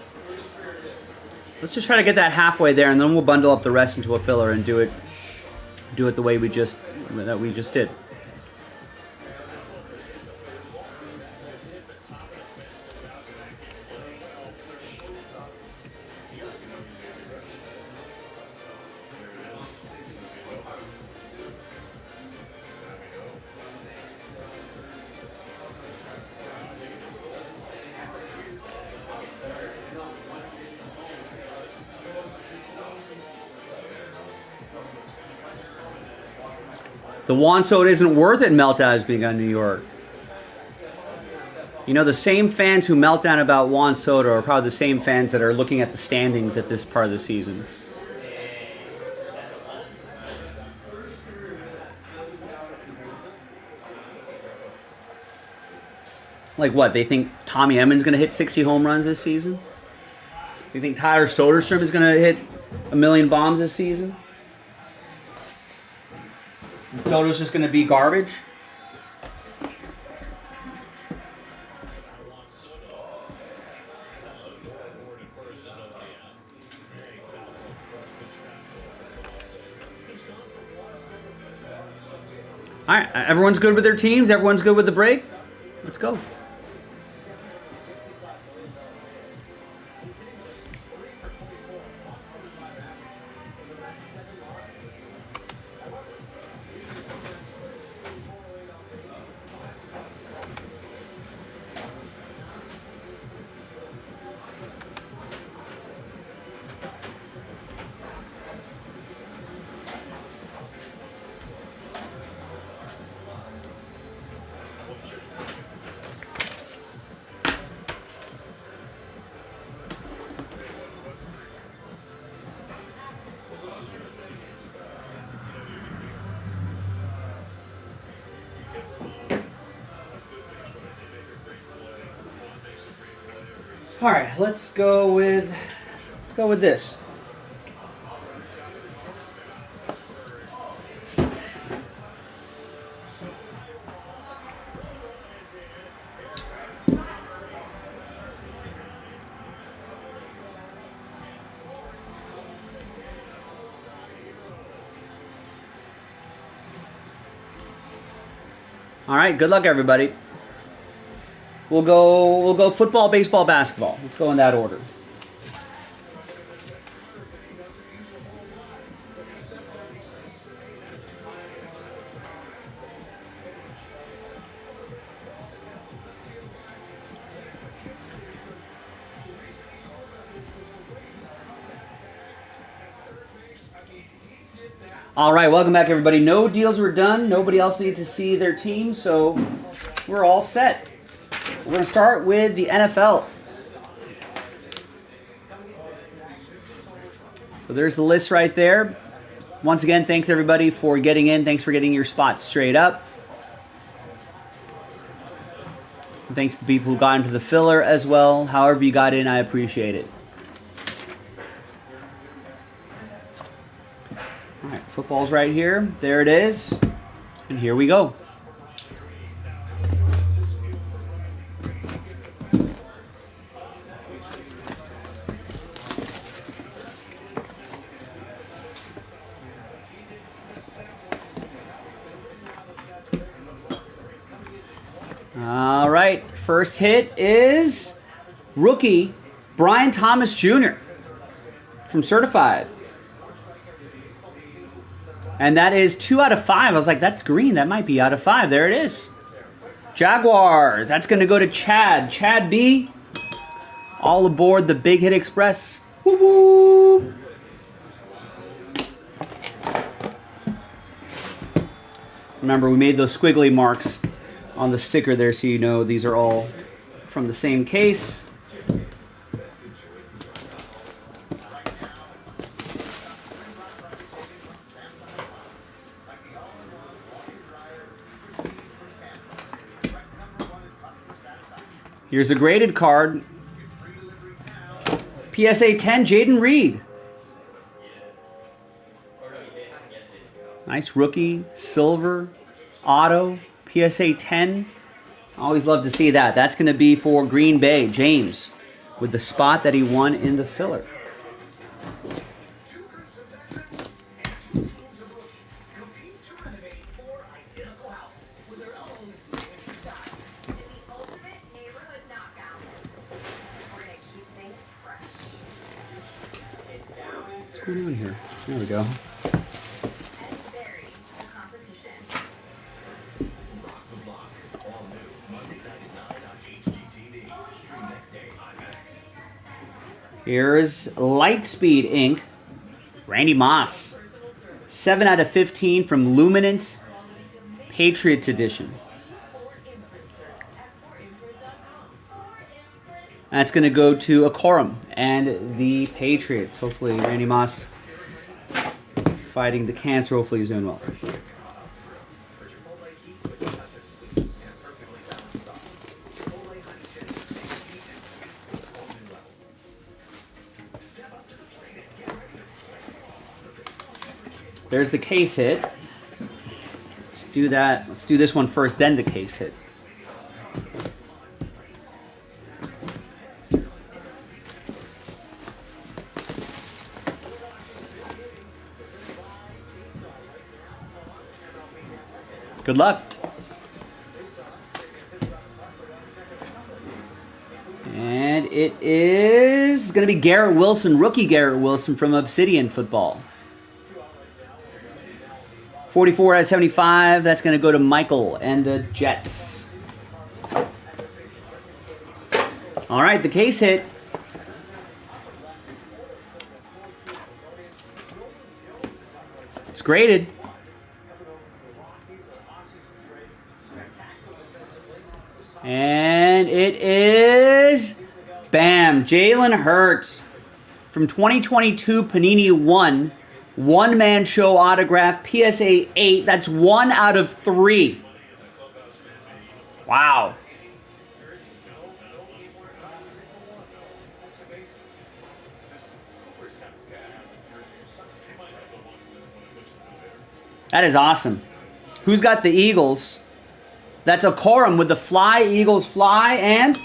Speaker 1: Let's just try to get that halfway there, and then we'll bundle up the rest into a filler and do it the way we just did. The Juan Soto isn't worth it, Meltdown is being on New York. You know, the same fans who melt down about Juan Soto are probably the same fans that are looking at the standings at this part of the season. Like what? They think Tommy Edmonds going to hit 60 home runs this season? Do you think Tyler Soderstrom is going to hit 1,000,000 bombs this season? And Soto's just going to be garbage? All right, everyone's good with their teams? Everyone's good with the break? Let's go. All right, let's go with this. All right, good luck, everybody. We'll go football, baseball, basketball. Let's go in that order. All right, welcome back, everybody. No deals were done. Nobody else needs to see their team, so we're all set. We're going to start with the NFL. So there's the list right there. Once again, thanks everybody for getting in. Thanks for getting your spots straight up. And thanks to the people who got into the filler as well. However you got in, I appreciate it. All right, football's right here. There it is. And here we go. All right, first hit is rookie Brian Thomas Jr. from Certified. And that is 2 out of 5. I was like, that's green. That might be out of 5. There it is. Jaguars. That's going to go to Chad. Chad B. All aboard the Big Hit Express. Woo woo. Remember, we made those squiggly marks on the sticker there so you know these are all from the same case. Here's a graded card. PSA 10, Jaden Reed. Nice rookie, silver, auto, PSA 10. Always love to see that. That's going to be for Green Bay, James, with the spot that he won in the filler. What's going on here? There we go. Here's Lightspeed Inc. Randy Moss. 7 out of 15 from Luminance Patriots Edition. That's going to go to Encore and the Patriots. Hopefully Randy Moss fighting the cancer. Hopefully he's doing well. There's the case hit. Let's do that. Let's do this one first, then the case hit. Good luck. And it is going to be Garrett Wilson, rookie Garrett Wilson from Obsidian Football. 44 out of 75. That's going to go to Michael and the Jets. All right, the case hit. It's graded. And it is, bam, Jalen Hurts from 2022 Panini 1. One-man show autograph, PSA 8. That's 1 out of 3. Wow. That is awesome. Who's got the Eagles? That's a Corum with the fly, Eagles fly, and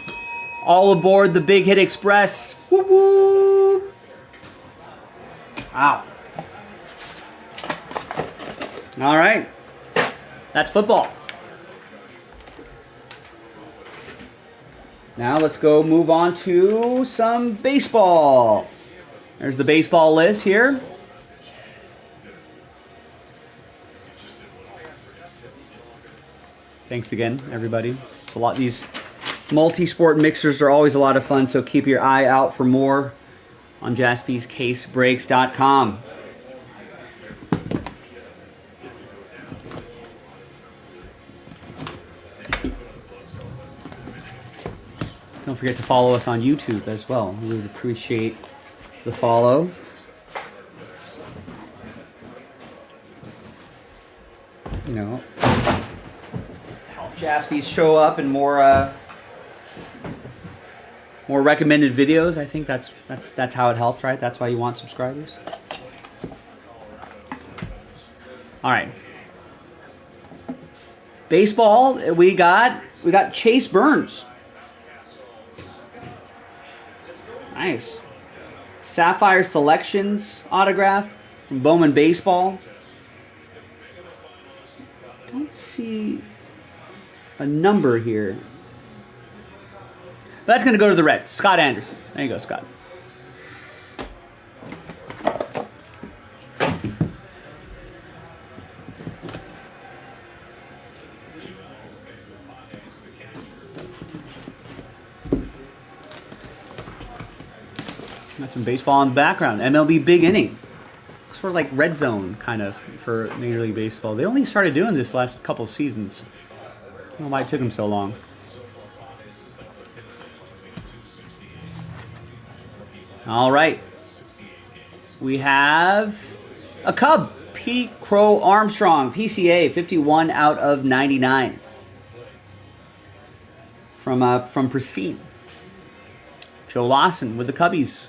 Speaker 1: all aboard the Big Hit Express. Woo woo. Wow. All right. That's football. Now let's go move on to some baseball. There's the baseball list here. Thanks again, everybody. It's a lot. These multi-sport mixers are always a lot of fun, so keep your eye out for more on JaspysCaseBreaks.com. Don't forget to follow us on YouTube as well. We would appreciate the follow. You know, help Jaspys show up in more recommended videos. I think that's how it helps, right? That's why you want subscribers. All right. Baseball, we got Chase Burns. Nice. Sapphire Selections autograph from Bowman Baseball. Don't see a number here. That's going to go to the Reds. Scott Anderson. There you go, Scott. Got some baseball in the background. MLB Big Inning. Sort of like red zone, kind of, for Major League Baseball. They only started doing this last couple of seasons. I don't know why it took them so long. All right. We have a Cub. P. Crow Armstrong. PCA, 51 out of 99. From Prism. Joe Lawson with the Cubbies.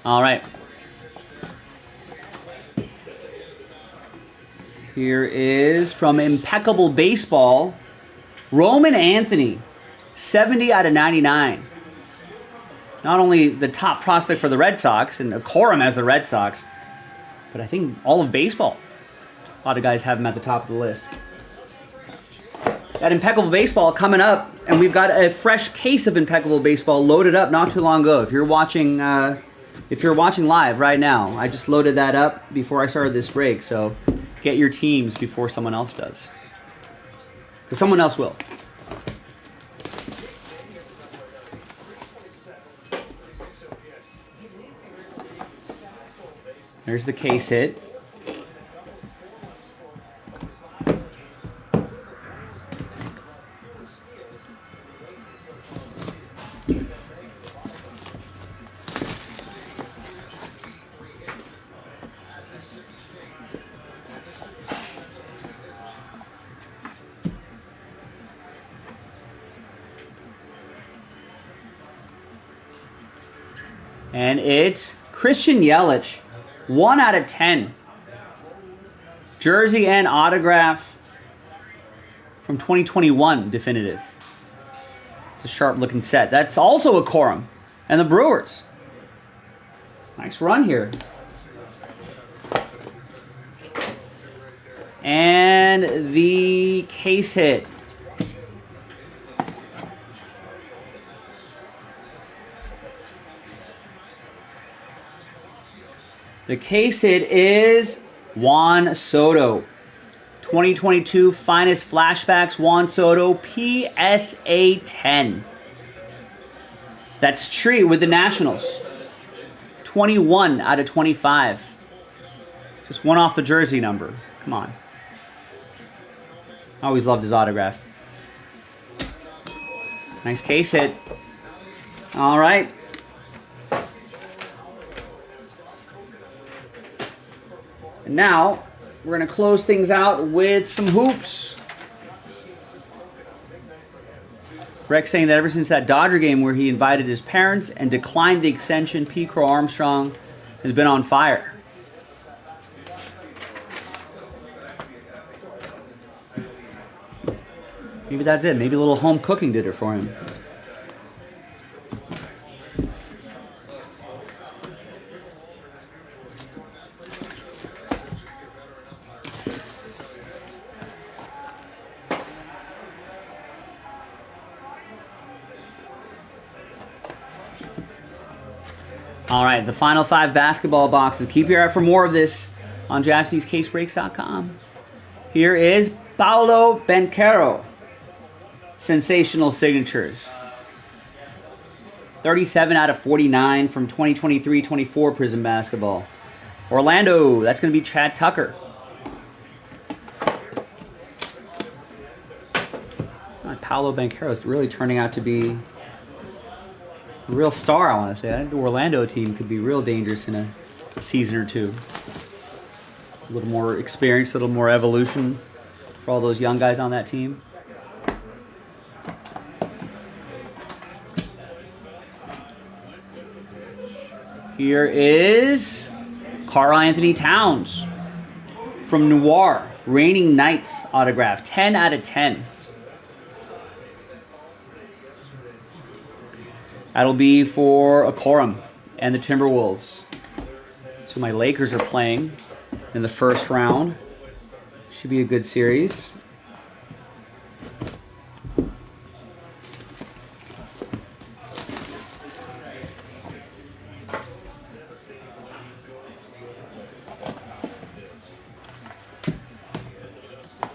Speaker 1: All right. Here is from Impeccable Baseball, Roman Anthony, 70 out of 99. Not only the top prospect for the Red Sox, and Encore as the Red Sox, but I think all of baseball. A lot of guys have him at the top of the list. That Impeccable Baseball coming up, and we've got a fresh case of Impeccable Baseball loaded up not too long ago. If you're watching live right now, I just loaded that up before I started this break, so get your teams before someone else does. Because someone else will. There's the case hit. And it's Christian Yelich, 1 out of 10. Jersey and autograph from 2021 definitive. It's a sharp looking set. That's also a Quorum. And the Brewers. Nice run here. And the case hit. The case hit is Juan Soto. 2022 Finest Flashbacks Juan Soto PSA 10. That's Tree with the Nationals. 21 out of 25. Just one off the jersey number. Come on. I always loved his autograph. Nice case hit. All right. And now, we're going to close things out with some hoops. Rex saying that ever since that Dodger game where he invited his parents and declined the extension, P. Crow Armstrong has been on fire. Maybe that's it. Maybe a little home cooking did it for him. All right, the final 5 basketball boxes. Keep your eye for more of this on JaspysCaseBreaks.com. Here is Paolo Banchero. Sensational signatures. 37 out of 49 from 2023-24 Prism basketball. Orlando, that's going to be Chad Tucker. Paolo Banchero is really turning out to be a real star, I want to say. I think the Orlando team could be real dangerous in a season or two. A little more experience, a little more evolution for all those young guys on that team. Here is Karl Anthony Towns from Noir, Reigning Knights autograph, 10 out of 10. That'll be for Encore and the Timberwolves. So my Lakers are playing in the first round. Should be a good series.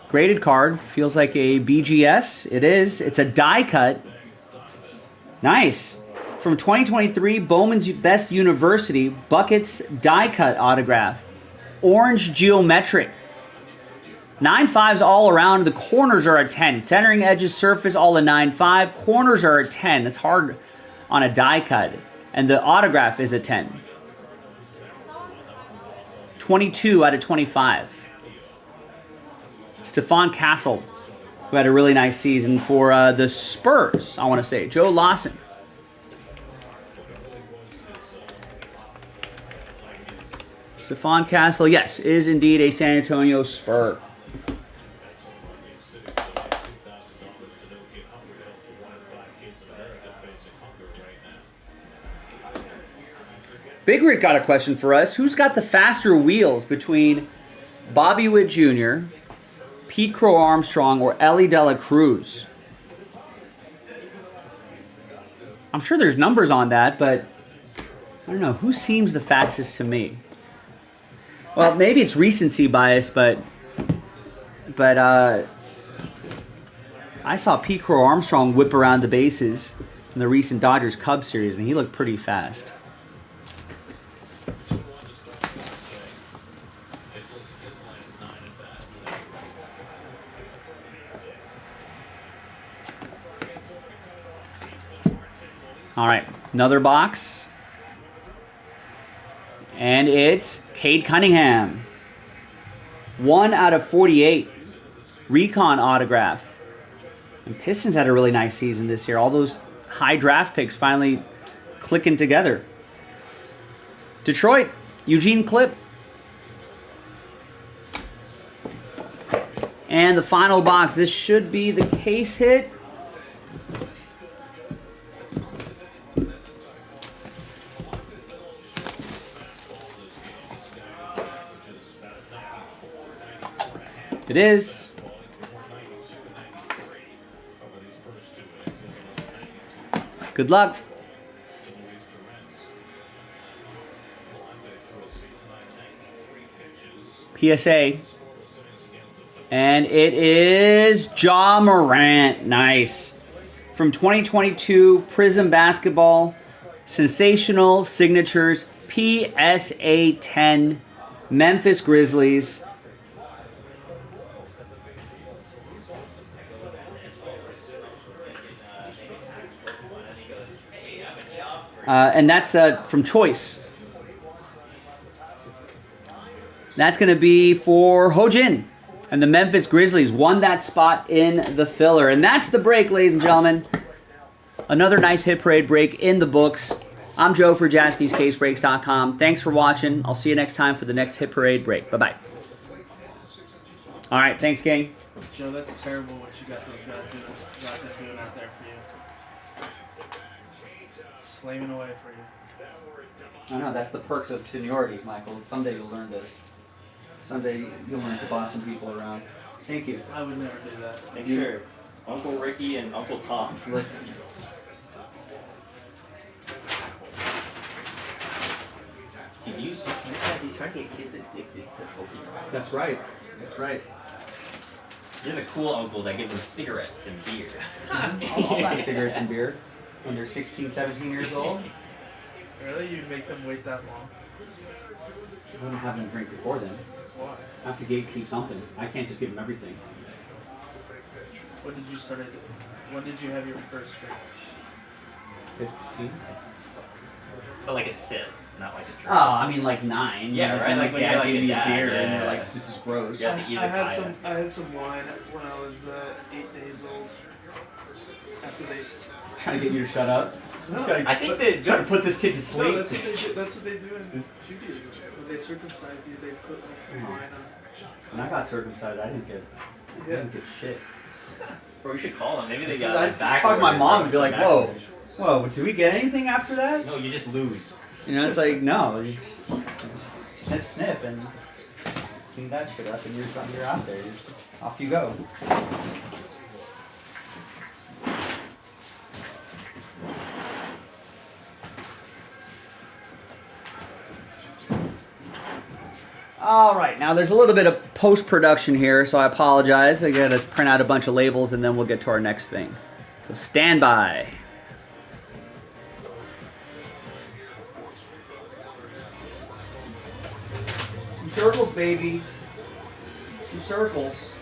Speaker 1: Graded card. Feels like a BGS. It is. It's a die cut. Nice. From 2023, Bowman's Best University, Buckets die cut autograph. Orange geometric. 9.5s all around. The corners are a 10. Centering edges, surface, all a 9.5. Corners are a 10. That's hard on a die cut. And the autograph is a 10. 22 out of 25. Stephon Castle, who had a really nice season for the Spurs, I want to say. Joe Lawson. Stephon Castle, yes, is indeed a San Antonio Spur. Big Rick got a question for us. Who's got the faster wheels between Bobby Witt Jr., Pete Crow Armstrong, or Ellie De La Cruz? I'm sure there's numbers on that, but I don't know. Who seems the fastest to me? Well, maybe it's recency bias, but I saw Pete Crow Armstrong whip around the bases in the recent Dodgers Cubs series, and he looked pretty fast. All right, another box. And it's Cade Cunningham. 1 out of 48. Recon autograph. And Pistons had a really nice season this year. All those high draft picks finally clicking together. Detroit, Eugene Clipp. And the final box. This should be the case hit. It is. Good luck. PSA. And it is Ja Morant. Nice. From 2022 Prism Basketball. Sensational Signatures. PSA 10. Memphis Grizzlies. And that's from Choice. That's going to be for Ho-Jin. And the Memphis Grizzlies won that spot in the filler. And that's the break, ladies and gentlemen. Another nice Hit Parade break in the books. I'm Joe for JaspysCaseBreaks.com. Thanks for watching. I'll see you next time for the next Hit Parade break. Bye-bye. All right, thanks, gang.
Speaker 6: Joe, that's terrible what you got those guys doing out there for you. Slaving away for you.
Speaker 1: I know, that's the perks of seniority, Michael. Someday you'll learn this. Someday you'll learn to boss some people around. Thank you.
Speaker 6: I would never do that.
Speaker 5: Make sure Uncle Ricky and Uncle Tom. Did you? He's trying to get kids addicted to Pokemon.
Speaker 1: That's right. That's right.
Speaker 5: You're the cool uncle that gives them cigarettes and beer.
Speaker 1: I'll buy cigarettes and beer when they're 16, 17 years old.
Speaker 6: Really? You'd make them wait that long?
Speaker 1: I wouldn't have them drink before then.
Speaker 6: Why?
Speaker 1: I have to gatekeep something. I can't just give them everything.
Speaker 6: When did you have your first drink?
Speaker 1: 15?
Speaker 5: But like a sip, not like a drink.
Speaker 1: Oh, I mean like 9.
Speaker 5: Yeah, right?
Speaker 1: And
Speaker 5: Like when
Speaker 1: Dad
Speaker 5: you're like
Speaker 1: gave
Speaker 5: a
Speaker 1: me
Speaker 5: dad,
Speaker 1: beer
Speaker 5: yeah,
Speaker 1: and
Speaker 5: yeah,
Speaker 1: you're
Speaker 5: yeah.
Speaker 1: like, this is gross.
Speaker 5: Yeah.
Speaker 6: I had some wine when I was 8 days old. After they
Speaker 1: Trying to get you to shut up.
Speaker 5: I think they
Speaker 1: try to put this kid to sleep.
Speaker 6: No, that's what they do in Judaism. When they circumcise you, they put like some wine on.
Speaker 1: When I got circumcised, I didn't get shit.
Speaker 5: Bro, we should call them. Maybe they got
Speaker 1: I'd
Speaker 5: like back.
Speaker 1: talk to my
Speaker 5: orders,
Speaker 1: mom
Speaker 5: bro,
Speaker 1: and be
Speaker 5: some
Speaker 1: like,
Speaker 5: back
Speaker 1: whoa,
Speaker 5: orders.
Speaker 1: whoa, do we get anything after that?
Speaker 5: No, you just lose.
Speaker 1: You know, it's like, no, you just snip, snip, and clean that shit up, and you're out there. Off you go. All right, now there's a little bit of post-production here, so I apologize. I gotta print out a bunch of labels, and then we'll get to our next thing. So stand by. Two circles, baby. Two circles.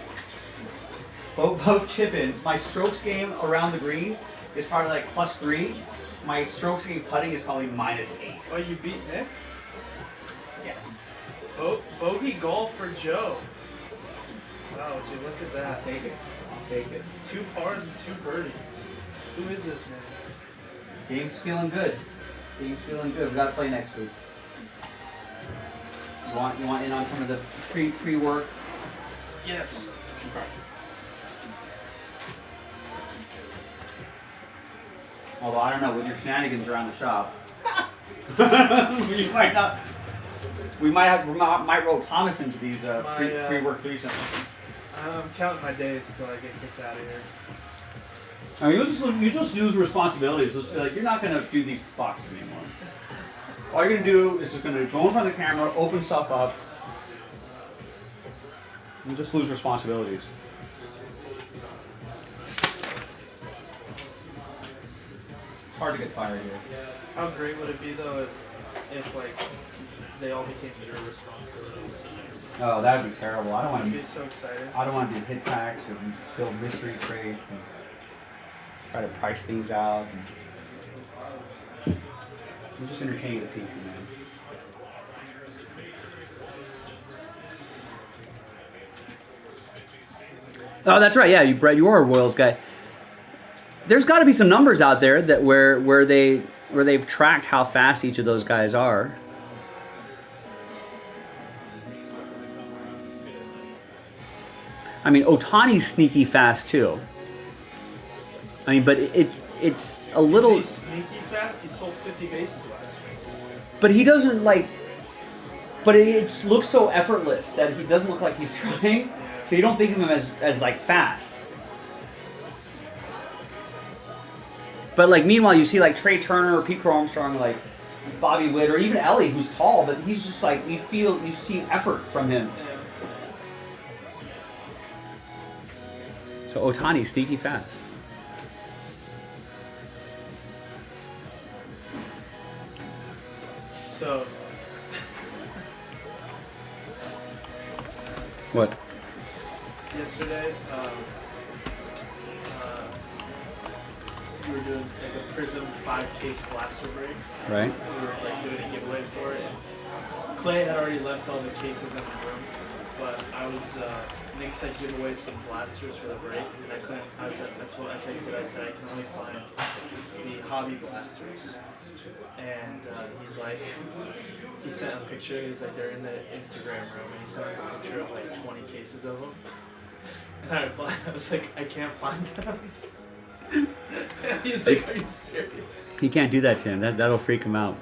Speaker 1: Both chip-ins. My strokes game around the green is probably like +3. My strokes game putting is probably -8.
Speaker 6: Oh, you beat Nick?
Speaker 1: Yeah.
Speaker 6: Bogey golf for Joe. Wow, would you look at that?
Speaker 1: I'll take it. I'll take it.
Speaker 6: 2 pars and 2 birdies. Who is this man?
Speaker 1: Game's feeling good. Game's feeling good. We gotta play next week. You want in on some of the pre-work?
Speaker 6: Yes.
Speaker 1: Although I don't know, with your shenanigans around the shop, you might not. We might roll Thomas into these pre-work threesomes.
Speaker 6: I'm counting my days till I get kicked out of here.
Speaker 1: I mean, you just use responsibilities. Just like you're not gonna do these boxes anymore. All you're gonna do is just gonna go in front of the camera, open stuff up, and just lose responsibilities. It's hard to get fired here.
Speaker 6: How great would it be though if like they all became your responsibilities?
Speaker 1: Oh, that would be terrible. I don't want
Speaker 6: I'd
Speaker 1: to.
Speaker 6: be so excited.
Speaker 1: I don't want to do hit packs or build mystery crates and try to price things out. I'm just entertaining the people, man. Oh, that's right. Yeah, Brett, you are a Royals guy. There's got to be some numbers out there that where they've tracked how fast each of those guys are. I mean, Ohtani's sneaky fast too. I mean, but it's a little.
Speaker 6: Is he sneaky fast? He stole 50 bases last week.
Speaker 1: But he doesn't like. But it looks so effortless that he doesn't look like he's trying. So you don't think of him as like fast. But like meanwhile, you see like Trey Turner or Pete Crow Armstrong, like Bobby Witt, or even Ellie, who's tall, but he's just like you see effort from him.
Speaker 6: Yeah.
Speaker 1: So Ohtani, sneaky fast.
Speaker 6: So
Speaker 1: What?
Speaker 6: yesterday, we were doing like a Prism 5-case blaster break.
Speaker 1: Right?
Speaker 6: We were like doing a giveaway for it. Clay had already left all the cases in the room, but I was Nick said give away some blasters for the break, and I couldn't. That's what I texted. I said I can only find the hobby blasters, and he's like, he sent a picture. He's like, they're in the Instagram room, and he sent a picture of like 20 cases of them. And I replied, I was like, I can't find them. And he was like, are you serious?
Speaker 1: He can't do that to him. That'll freak him out.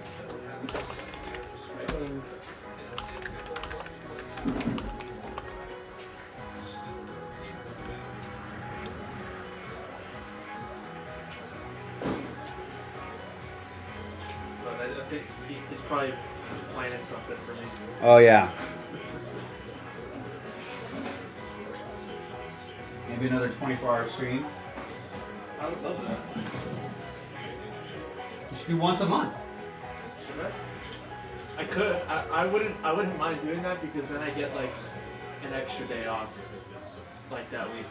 Speaker 6: But I think he's probably planning something for me.
Speaker 1: Oh yeah. Maybe another 24-hour stream.
Speaker 6: I would love that.
Speaker 1: You should do once a month.
Speaker 6: Should I? I could. I wouldn't mind doing that because then I get like an extra day off, like that week.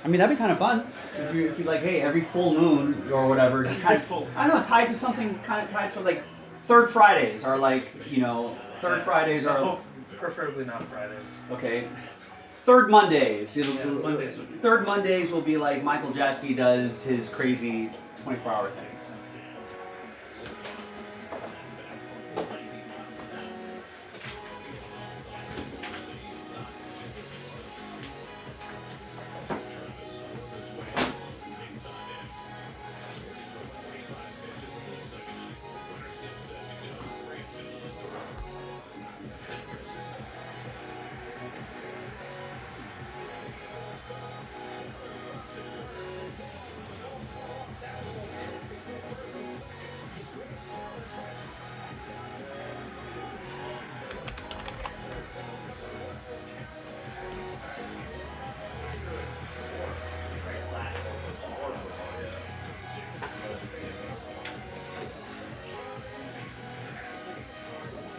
Speaker 1: I mean, that'd be kind of fun. If you like, hey, every full moon or whatever, just kind of,
Speaker 6: Full.
Speaker 1: I don't know, tied to something, kind of tied to like third Fridays are like, third Fridays are
Speaker 6: Oh, preferably not Fridays.
Speaker 1: okay. Third Mondays.
Speaker 6: Yeah, Mondays would be.
Speaker 1: Third Mondays will be like Michael Jaspy does his crazy 24-hour things.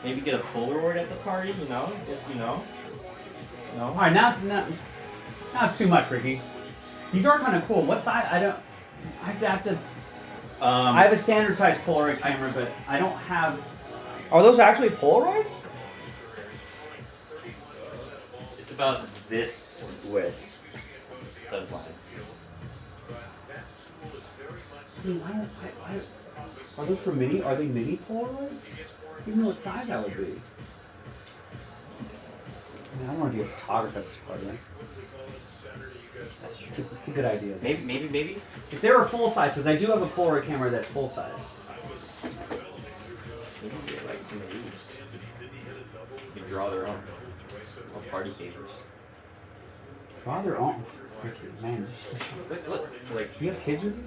Speaker 5: Maybe get a Polaroid at the party, you know? If you know. No?
Speaker 1: All right, now it's too much, Ricky. These are kind of cool. What size? I have to. I have a standard size Polaroid camera, but I don't have. Are those actually Polaroids?
Speaker 5: It's about this width. Those lines.
Speaker 1: I mean, are those for mini? Are they mini Polaroids? I don't know what size that would be. I mean, I don't want to be a photographer at this party. It's a good idea.
Speaker 5: Maybe.
Speaker 1: If they were full size, because I do have a Polaroid camera that's full size.
Speaker 5: Maybe get like some of these. You can draw their own. Or party favors.
Speaker 1: Draw their own. Man,
Speaker 5: Look. Like,
Speaker 1: do you have kids with you?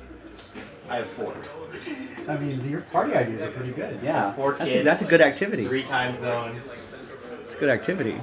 Speaker 5: I have 4.
Speaker 1: I mean, your party ideas are pretty good. Yeah,
Speaker 5: 4 kids.
Speaker 1: That's a good activity.
Speaker 5: 3 time zones.
Speaker 1: It's a good activity.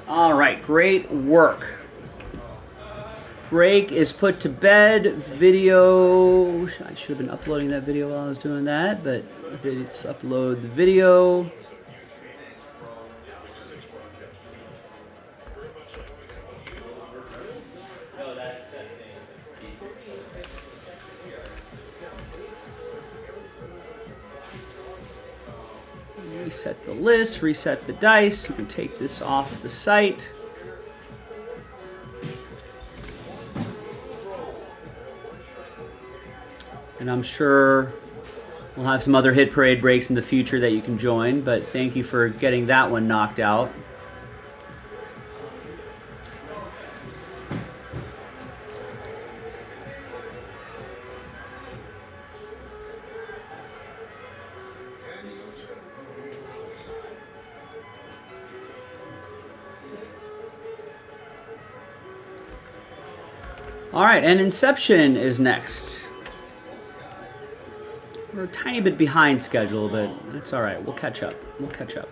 Speaker 1: All right, great work. Break is put to bed. Video, I should have been uploading that video while I was doing that, but let's upload the video. Reset the list, reset the dice. You can take this off the site. And I'm sure we'll have some other Hit Parade breaks in the future that you can join, but thank you for getting that one knocked out. All right, and Inception is next. We're a tiny bit behind schedule, but that's all right. We'll catch up. We'll catch up.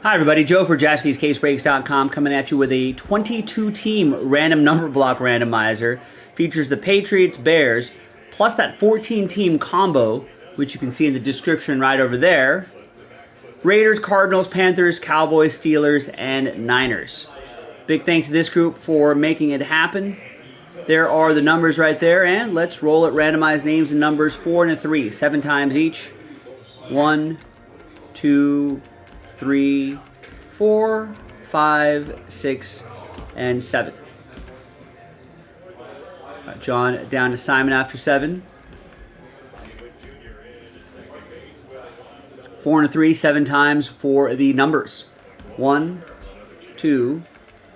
Speaker 1: Hi everybody, Joe for JaspysCaseBreaks.com coming at you with a 22-team random number block randomizer. Features the Patriots, Bears, plus that 14-team combo, which you can see in the description right over there. Raiders, Cardinals, Panthers, Cowboys, Steelers, and Niners. Big thanks to this group for making it happen. There are the numbers right there, and let's roll it. Randomized names and numbers 4 and a 3, 7 times each. 1, 2, 3, 4, 5, 6, and 7. Got John down to Simon after 7. 4 and a 3, 7 times for the numbers. 1, 2,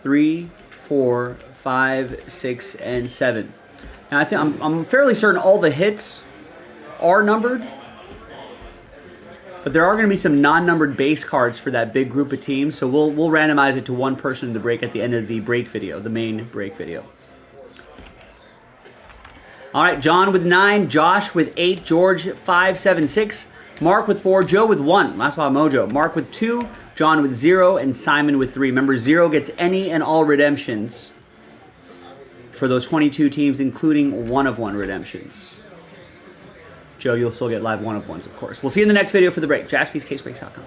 Speaker 1: 3, 4, 5, 6, and 7. Now I think I'm fairly certain all the hits are numbered. But there are going to be some non-numbered base cards for that big group of teams, so we'll randomize it to one person in the break at the end of the break video, the main break video. All right, John with 9, Josh with 8, George 5, 7, 6, Mark with 4, Joe with 1, last spot Mojo, Mark with 2, John with 0, and Simon with 3. Remember, 0 gets any and all redemptions for those 22 teams, including 1-of-1 redemptions. Joe, you'll still get live 1-of-1s, of course. We'll see you in the next video for the break. JaspysCaseBreaks.com.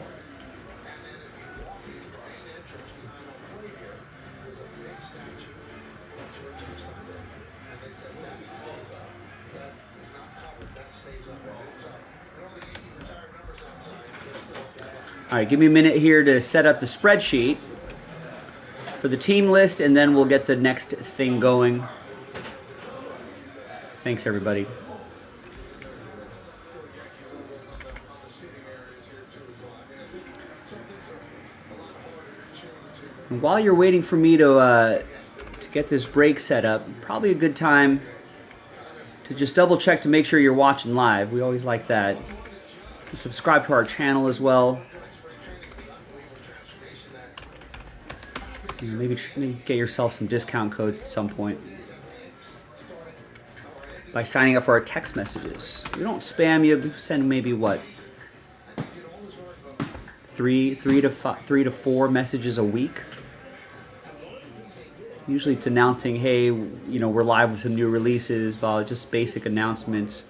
Speaker 1: All right, give me a minute here to set up the spreadsheet for the team list, and then we'll get the next thing going. Thanks, everybody. And while you're waiting for me to get this break set up, probably a good time to just double check to make sure you're watching live. We always like that. Subscribe to our channel as well. You know, maybe get yourself some discount codes at some point by signing up for our text messages. We don't spam you. Send maybe what, three to 4 messages a week. Usually it's announcing, hey, you know, we're live with some new releases, just basic announcements,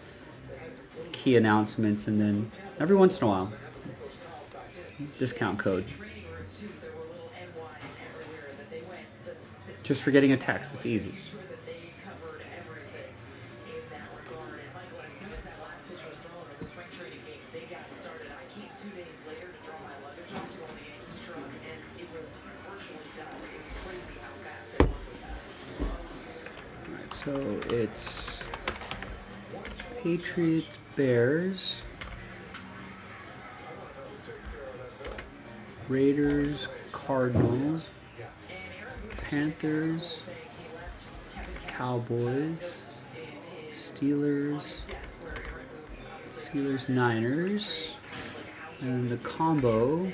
Speaker 1: key announcements, and then every once in a while, discount code. Just for getting a text, it's easy. So it's Patriots, Bears, Raiders, Cardinals, Panthers, Cowboys, Steelers, Niners, and the combo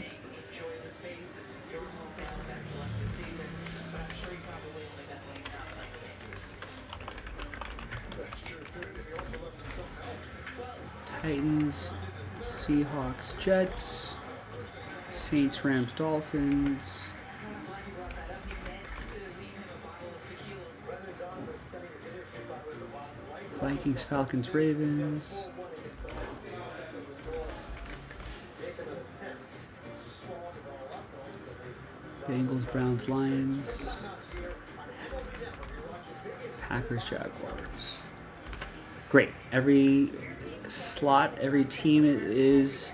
Speaker 1: Titans, Seahawks, Jets, Saints, Rams, Dolphins, Vikings, Falcons, Ravens, Bengals, Browns, Lions, Packers, Jaguars. Great. Every slot, every team is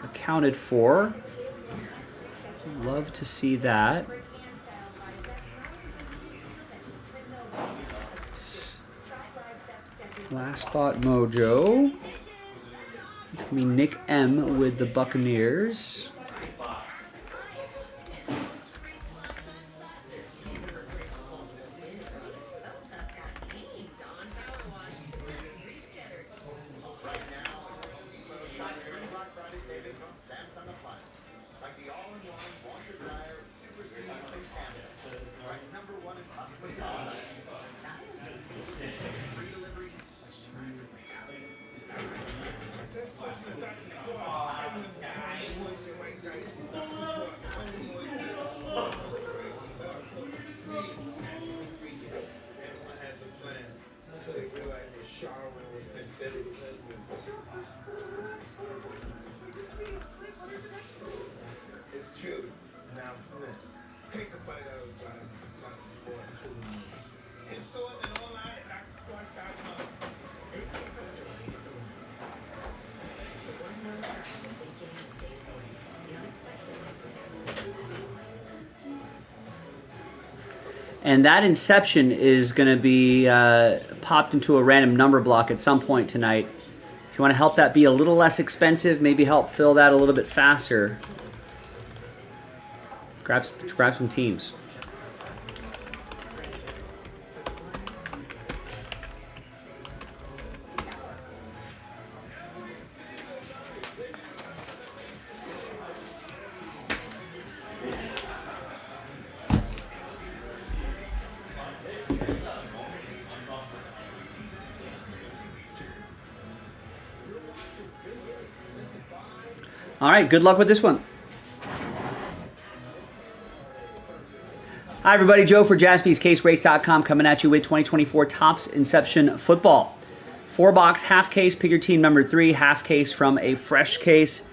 Speaker 1: accounted for. Love to see that. Last spot Mojo. It's going to be Nick M with the Buccaneers. And that Inception is going to be popped into a random number block at some point tonight. If you want to help that be a little less expensive, maybe help fill that a little bit faster, grab some teams. All right, good luck with this one. Hi, everybody. Joe for JaspysCaseBreaks.com coming at you with 2024 Topps Inception Football. 4-box, half case, pick your team number 3, half case from a fresh case.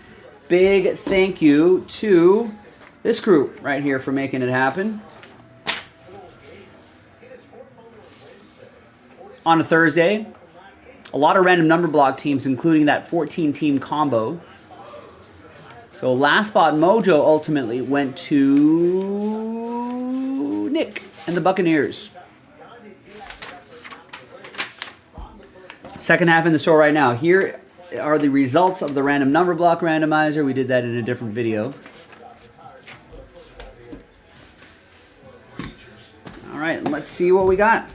Speaker 1: Big thank you to this group right here for making it happen. On a Thursday, a lot of random number block teams, including that 14-team combo. So last spot mojo ultimately went to Nick and the Buccaneers. Second half in the store right now. Here are the results of the random number block randomizer. We did that in a different video. All right, let's see what we got.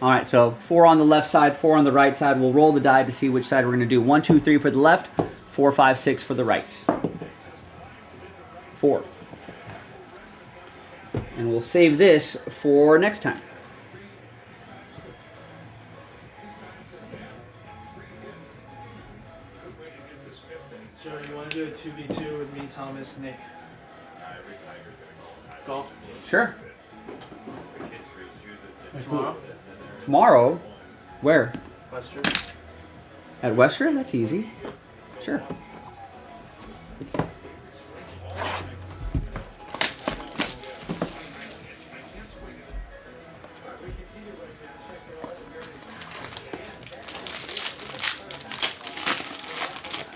Speaker 1: All right, so 4 on the left side, 4 on the right side. We'll roll the die to see which side we're going to do. 1, 2, 3 for the left, 4, 5, 6 for the right. 4. And we'll save this for next time.
Speaker 6: Joe, you want to do a 2v2 with me, Thomas, Nick? Golf?
Speaker 1: Sure.
Speaker 6: Tomorrow?
Speaker 1: Tomorrow? Where?
Speaker 6: Western?
Speaker 1: At Western? That's easy. Sure.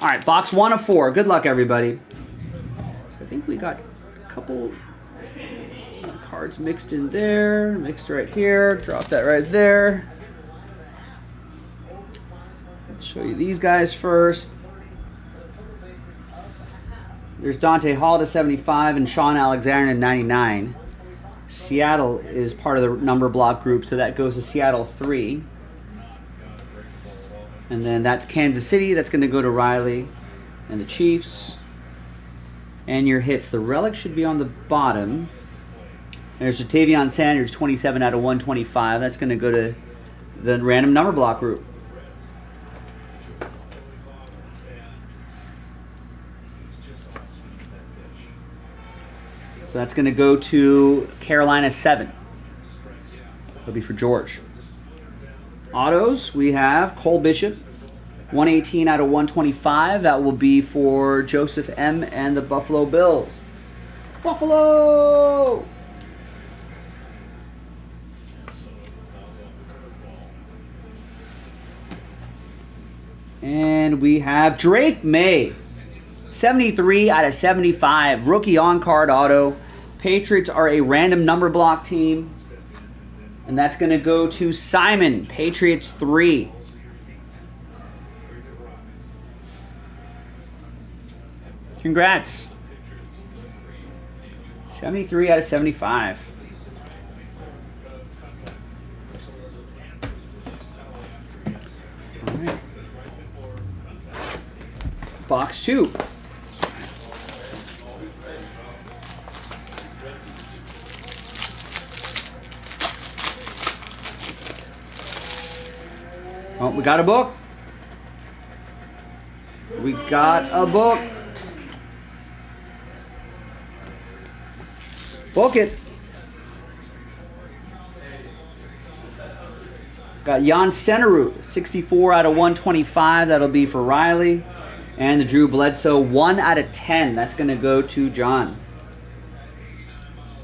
Speaker 1: All right, box 1 of 4. Good luck, everybody. So I think we got a couple cards mixed in there, mixed right here. Drop that right there. I'll show you these guys first. There's Dante Hall to 75 and Sean Alexander to 99. Seattle is part of the number block group, so that goes to Seattle 3. And then that's Kansas City. That's going to go to Riley and the Chiefs. And your hits. The relic should be on the bottom. There's Jatavion Sanders, 27 out of 125. That's going to go to the random number block group. So that's going to go to Carolina 7. That'll be for George. Autos, we have Cole Bishop, 118 out of 125. That will be for Joseph M. and the Buffalo Bills. Buffalo! And we have Drake May, 73 out of 75. Rookie on-card auto. Patriots are a random number block team. And that's going to go to Simon, Patriots 3. Congrats. 73 out of 75. All right. Box 2. Oh, we got a book. We got a book. Book it. Got Jan Stenerud, 64 out of 125. That'll be for Riley. And the Drew Bledsoe, 1 out of 10. That's going to go to John.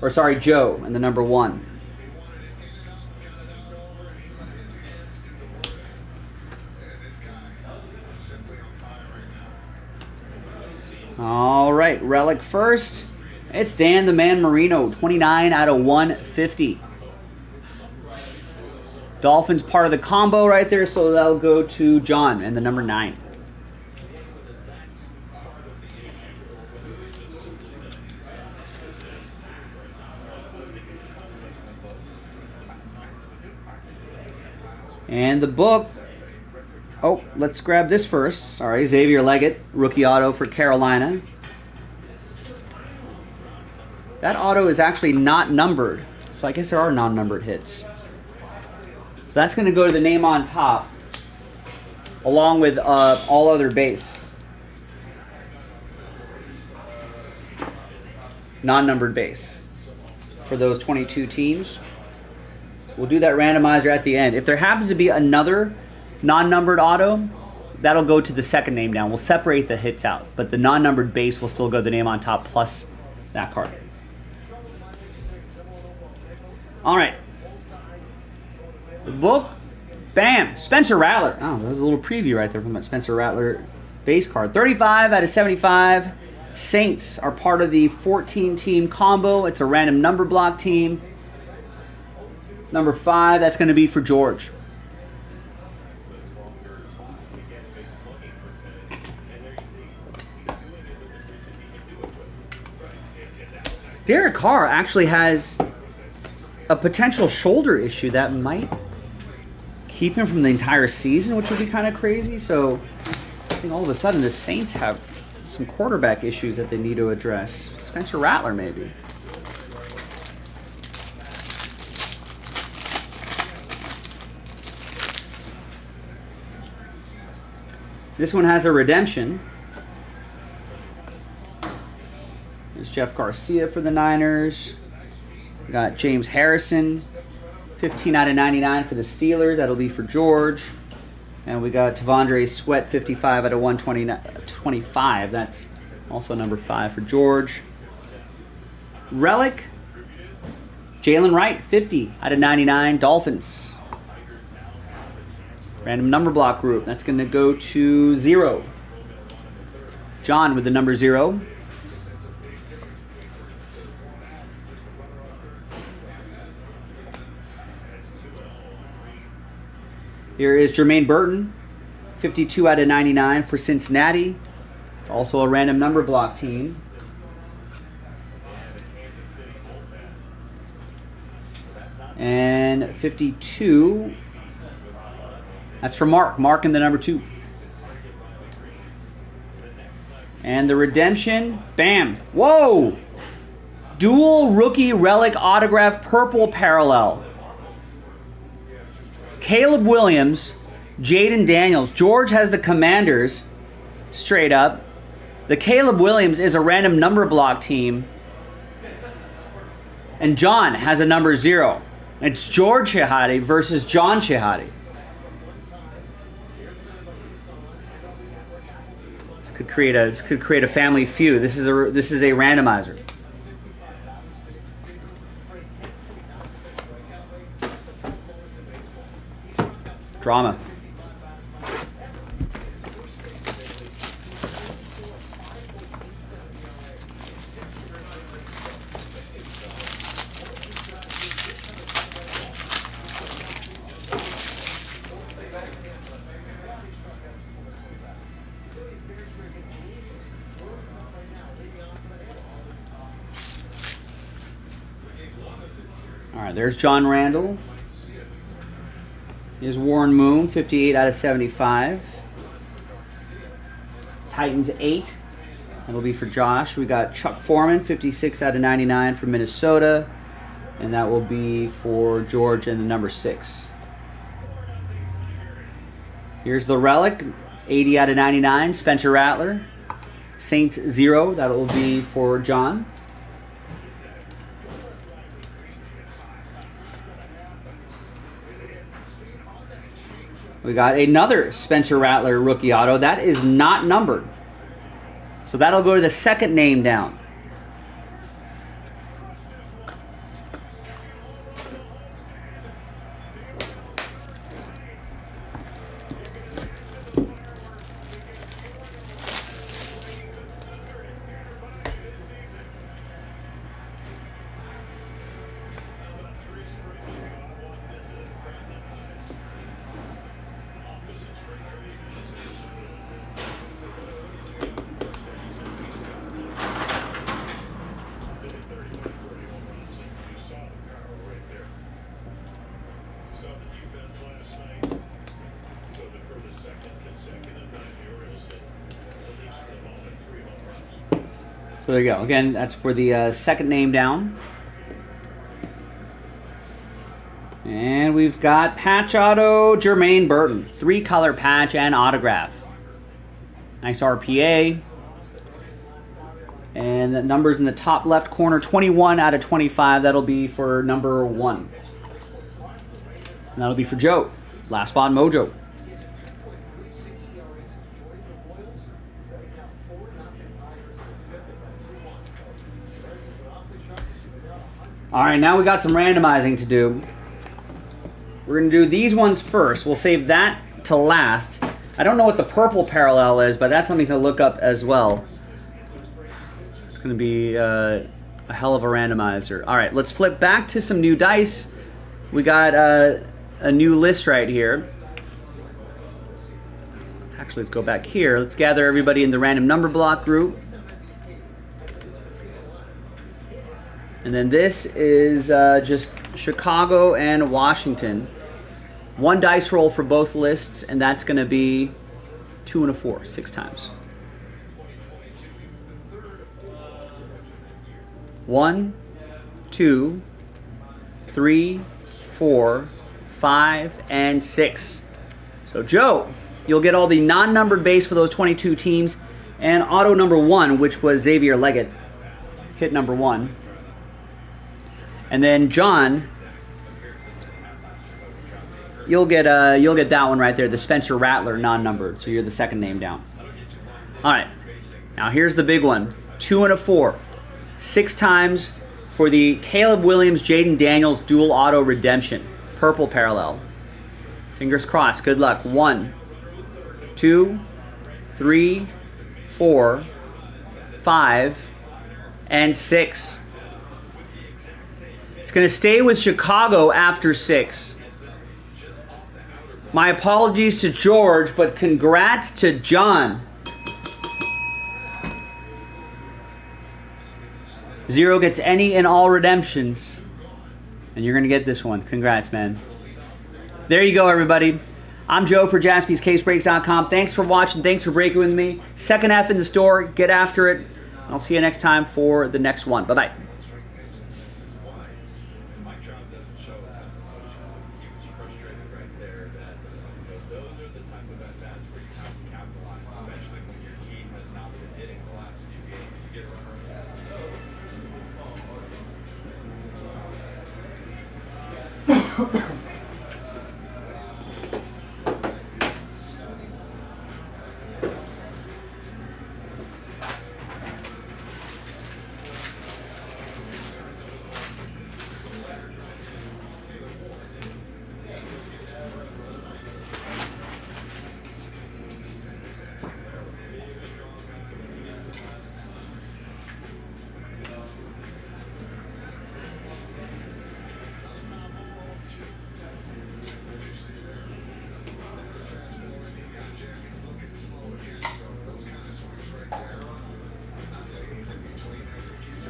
Speaker 1: Or sorry, Joe and the number 1. All right, relic first. It's Dan the Man Marino, 29 out of 150. Dolphins part of the combo right there, so that'll go to John and the number 9. And the book. Oh, let's grab this first. Sorry, Xavier Leggett, rookie auto for Carolina. That auto is actually not numbered, so I guess there are non-numbered hits. So that's going to go to the name on top, along with all other base. Non-numbered base for those 22 teams. So we'll do that randomizer at the end. If there happens to be another non-numbered auto, that'll go to the second name down. We'll separate the hits out, but the non-numbered base will still go the name on top plus that card. All right. The book, bam, Spencer Rattler. Oh, that was a little preview right there from that Spencer Rattler base card. 35 out of 75. Saints are part of the 14-team combo. It's a random number block team. Number 5, that's going to be for George. Derek Carr actually has a potential shoulder issue that might keep him from the entire season, which would be kind of crazy. So I think all of a sudden the Saints have some quarterback issues that they need to address. Spencer Rattler, maybe. This one has a redemption. There's Jeff Garcia for the Niners. We got James Harrison, 15 out of 99 for the Steelers. That'll be for George. And we got Tavondre Sweat, 55 out of 125. That's also number 5 for George. Relic, Jalen Wright, 50 out of 99, Dolphins. Random number block group. That's going to go to 0. John with the number 0. Here is Jermaine Burton, 52 out of 99 for Cincinnati. It's also a random number block team. And 52, that's for Mark. Mark in the number 2. And the redemption, bam. Whoa! Dual rookie relic autograph purple parallel. Caleb Williams, Jaden Daniels. George has the Commanders straight up. The Caleb Williams is a random number block team. And John has a number 0. It's George Shehadi versus John Shehadi. This could create a family feud. This is a randomizer. Drama. All right, there's John Randall. Here's Warren Moon, 58 out of 75. Titans 8. That'll be for Josh. We got Chuck Foreman, 56 out of 99 for Minnesota. And that will be for George and the number 6. Here's the relic, 80 out of 99, Spencer Rattler. Saints 0, that will be for John. We got another Spencer Rattler rookie auto. That is not numbered. So that'll go to the second name down. So there you go. Again, that's for the second name down. And we've got patch auto Jermaine Burton. 3-color patch and autograph. Nice RPA. And the numbers in the top left corner, 21 out of 25. That'll be for number 1. And that'll be for Joe. Last spot mojo. All right, now we got some randomizing to do. We're going to do these ones first. We'll save that to last. I don't know what the purple parallel is, but that's something to look up as well. It's going to be a hell of a randomizer. All right, let's flip back to some new dice. We got a new list right here. Actually, let's go back here. Let's gather everybody in the random number block group. And then this is just Chicago and Washington. 1 dice roll for both lists, and that's going to be 2 and a 4, 6 times. 1, 2, 3, 4, 5, and 6. So Joe, you'll get all the non-numbered base for those 22 teams, and auto number 1, which was Xavier Leggett, hit number 1. And then John, you'll get that one right there, the Spencer Rattler non-numbered. So you're the second name down. All right, now here's the big one: 2 and a 4, 6 times for the Caleb Williams, Jaden Daniels dual auto redemption, purple parallel. Fingers crossed. Good luck. 1, 2, 3, 4, 5, and 6. It's going to stay with Chicago after 6. My apologies to George, but congrats to John. 0 gets any and all redemptions. And you're going to get this one. Congrats, man. There you go, everybody. I'm Joe for JaspysCaseBreaks.com. Thanks for watching. Thanks for breaking with me. Second F in the store. Get after it. I'll see you next time for the next one. Bye-bye.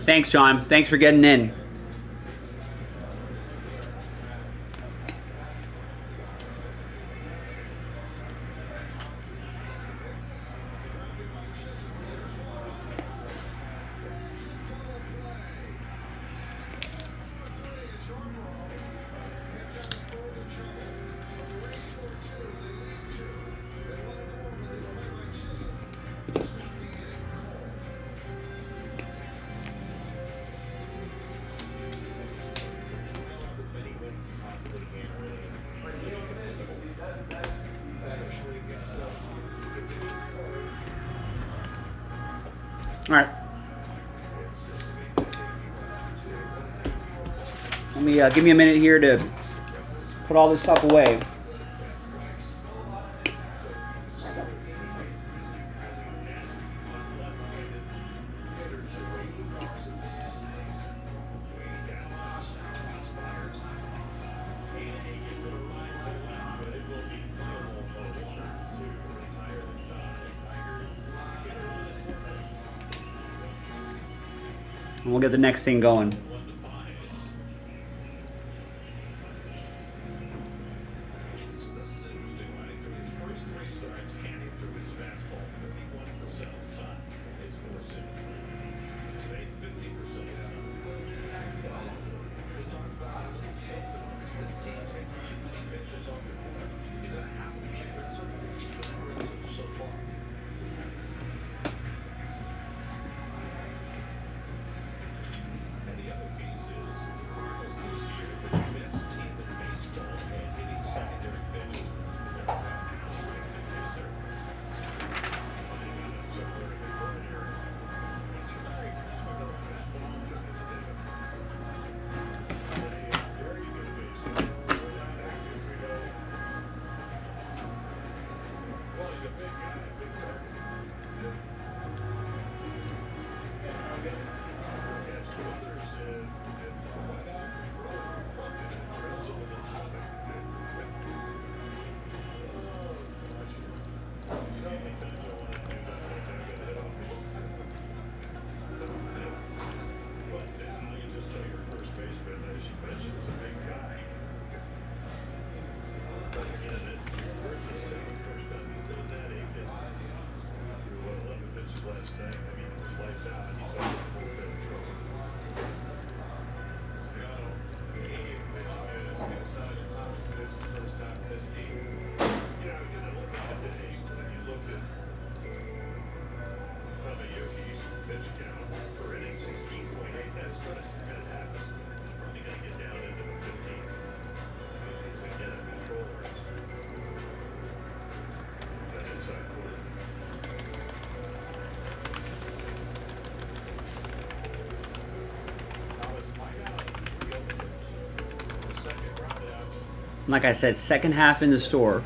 Speaker 1: Thanks, John. Thanks for getting in. All right. Let me give me a minute here to put all this stuff away. And we'll get the next thing going. Like I said, second half in the store.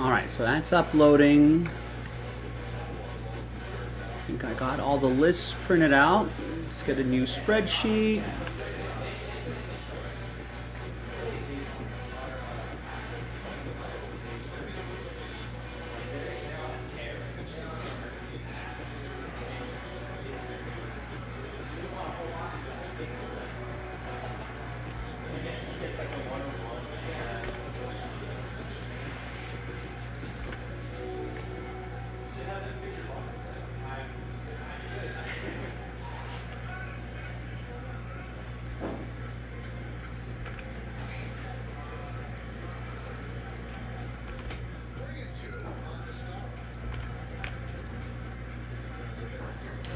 Speaker 1: Alright, so that's uploading. I think I got all the lists printed out. Let's get a new spreadsheet.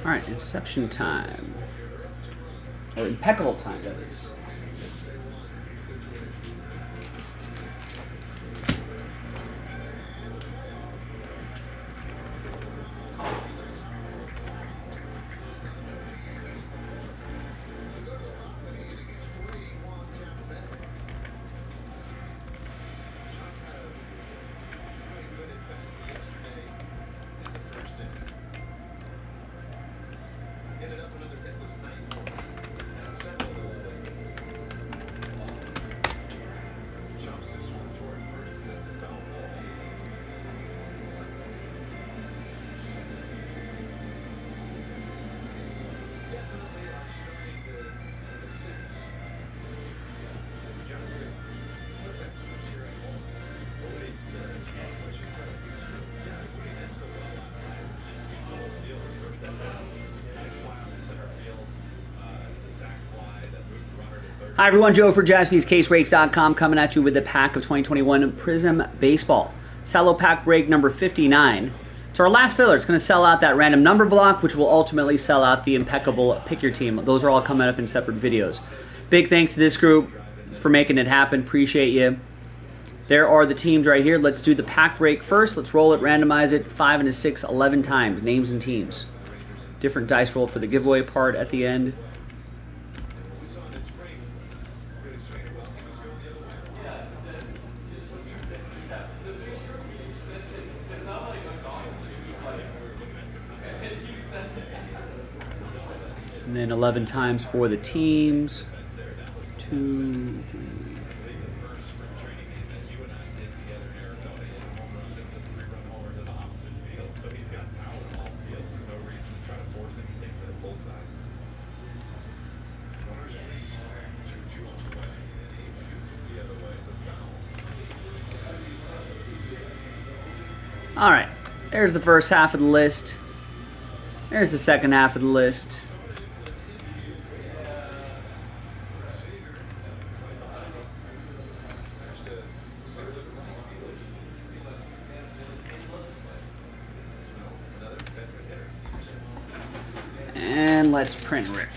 Speaker 1: All right, Inception time. Or Impeccable time, that is. Hi everyone, Joe for JaspysCaseBreaks.com coming at you with the pack of 2021 Prism Baseball. Cello pack break number 59. It's our last filler. It's going to sell out that random number block, which will ultimately sell out the Impeccable Pick Your Team. Those are all coming up in separate videos. Big thanks to this group for making it happen. Appreciate you. There are the teams right here. Let's do the pack break first. Let's roll it, randomize it, 5 and a 6, 11 times. Names and teams. Different dice roll for the giveaway part at the end. And then 11 times for the teams. 2, 3. All right, there's the first half of the list. There's the second half of the list. And let's print Rick.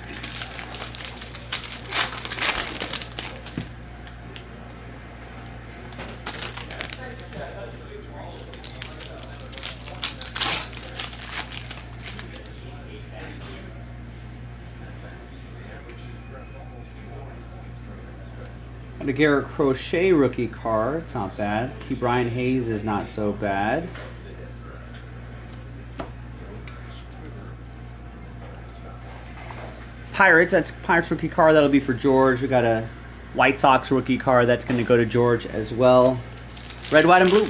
Speaker 1: Got a Garrett Crochet rookie card. It's not bad. Keep Brian Hayes is not so bad. Pirates, that's Pirates rookie card. That'll be for George. We got a White Sox rookie card. That's going to go to George as well. Red, white, and blue.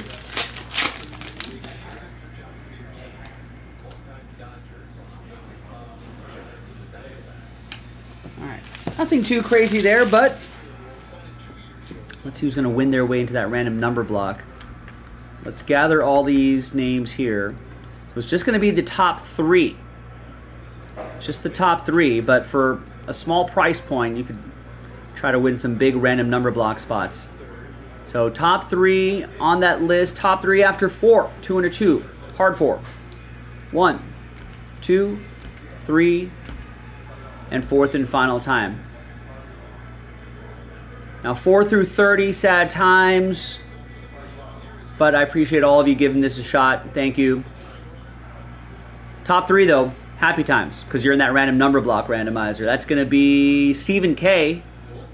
Speaker 1: All right. Nothing too crazy there, but let's see who's going to win their way into that random number block. Let's gather all these names here. So it's just going to be the top 3. Just the top 3, but for a small price point, you could try to win some big random number block spots. So top 3 on that list. Top 3 after 4. 2 and a 2. Hard 4. 1, 2, 3, and 4th and final time. Now 4 through 30, sad times, but I appreciate all of you giving this a shot. Thank you. Top 3 though. Happy times, because you're in that random number block randomizer. That's going to be Stephen K,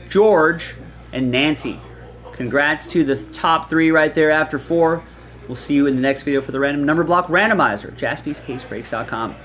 Speaker 1: George, and Nancy. Congrats to the top 3 right there after 4. We'll see you in the next video for the random number block randomizer. JaspysCaseBreaks.com.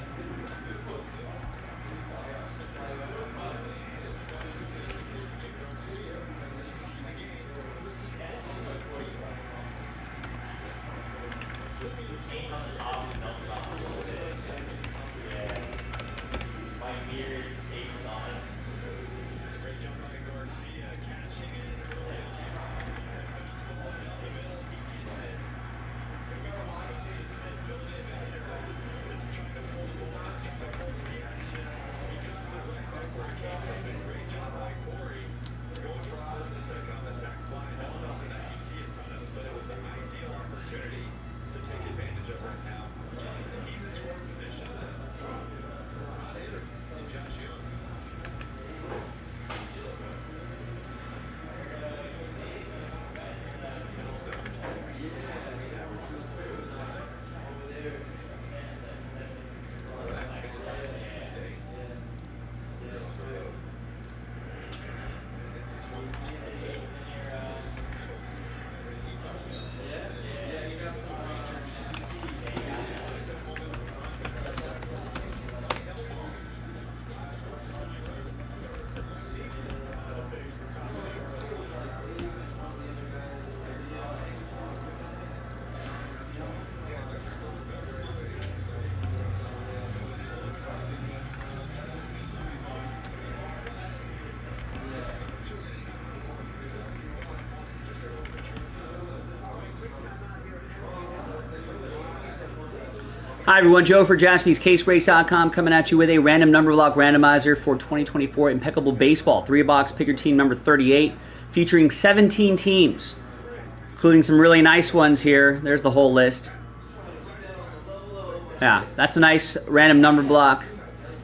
Speaker 1: Hi everyone, Joe for JaspysCaseBreaks.com coming at you with a random number block randomizer for 2024 Impeccable Baseball. 3-box, pick your team number 38, featuring 17 teams, including some really nice ones here. There's the whole list. Yeah, that's a nice random number block.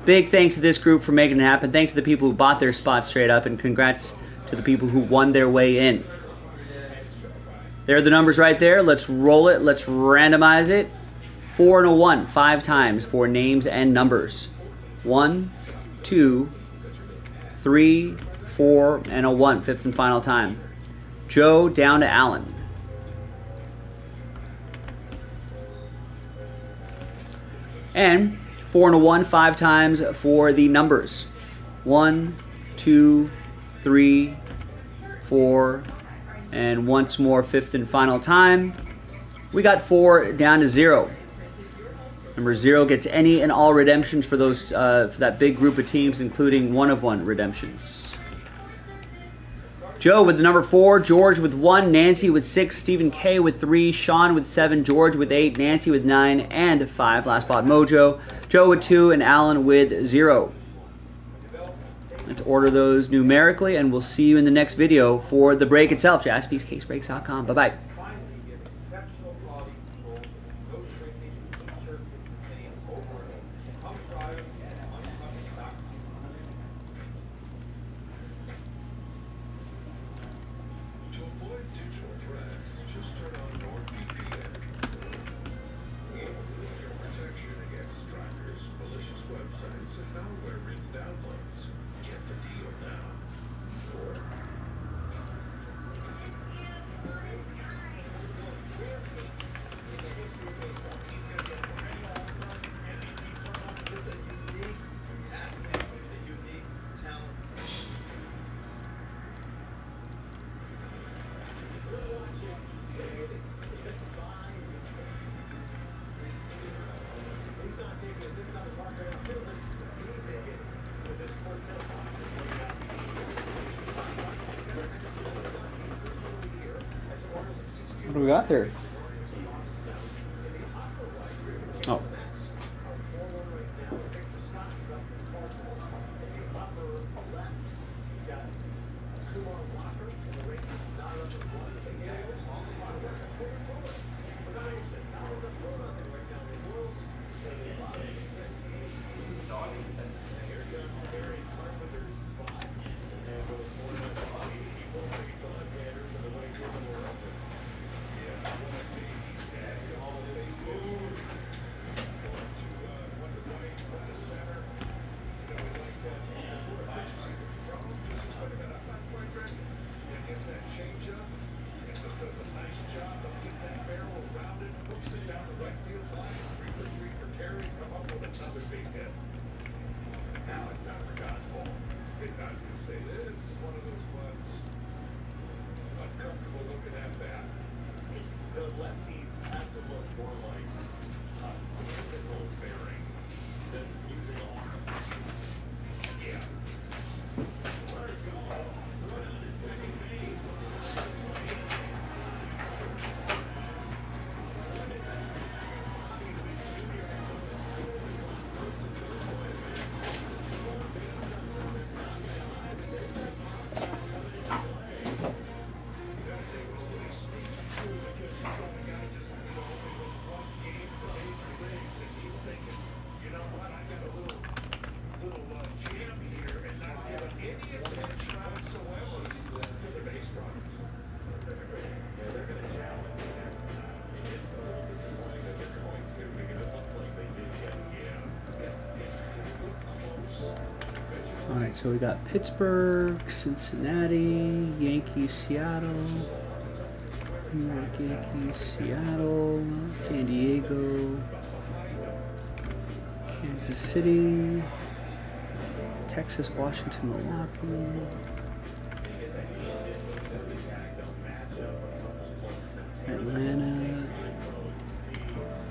Speaker 1: Big thanks to this group for making it happen. Thanks to the people who bought their spots straight up, and congrats to the people who won their way in. There are the numbers right there. Let's roll it. Let's randomize it. 4 and a 1, 5 times for names and numbers. 1, 2, 3, 4, and a 1. 5th and final time. Joe down to Alan. And 4 and a 1, 5 times for the numbers. 1, 2, 3, 4, and once more, 5th and final time. We got 4 down to 0. Number 0 gets any and all redemptions for those for that big group of teams, including 1-of-1 redemptions. Joe with the number 4, George with 1, Nancy with 6, Stephen K with 3, Sean with 7, George with 8, Nancy with 9, and 5. Last spot Mojo. Joe with 2, and Alan with 0. Let's order those numerically, and we'll see you in the next video for the break itself. JaspysCaseBreaks.com. Bye-bye.
Speaker 3: Finally, you get exceptional quality controls with no shrinkage, t-shirts, it's the same over and over. Come try us at untouched stock. To avoid digital threats, just turn on NordVPN. Your protection against trackers, malicious websites, and malware-ridden downloads. Get the deal now. It's a unique athlete with a unique talent.
Speaker 1: What do we got there? Oh. Now it's time for dodgeball. I was gonna say, this is one of those ones uncomfortable looking at that. The lefty has to look more like a tentacle bearing than using an arm. Yeah. Let's go. Throw down to second base. All right, so we got Pittsburgh, Cincinnati, Yankees, Seattle, New York Yankees, Seattle, San Diego, Kansas City, Texas, Washington, Milwaukee, Atlanta,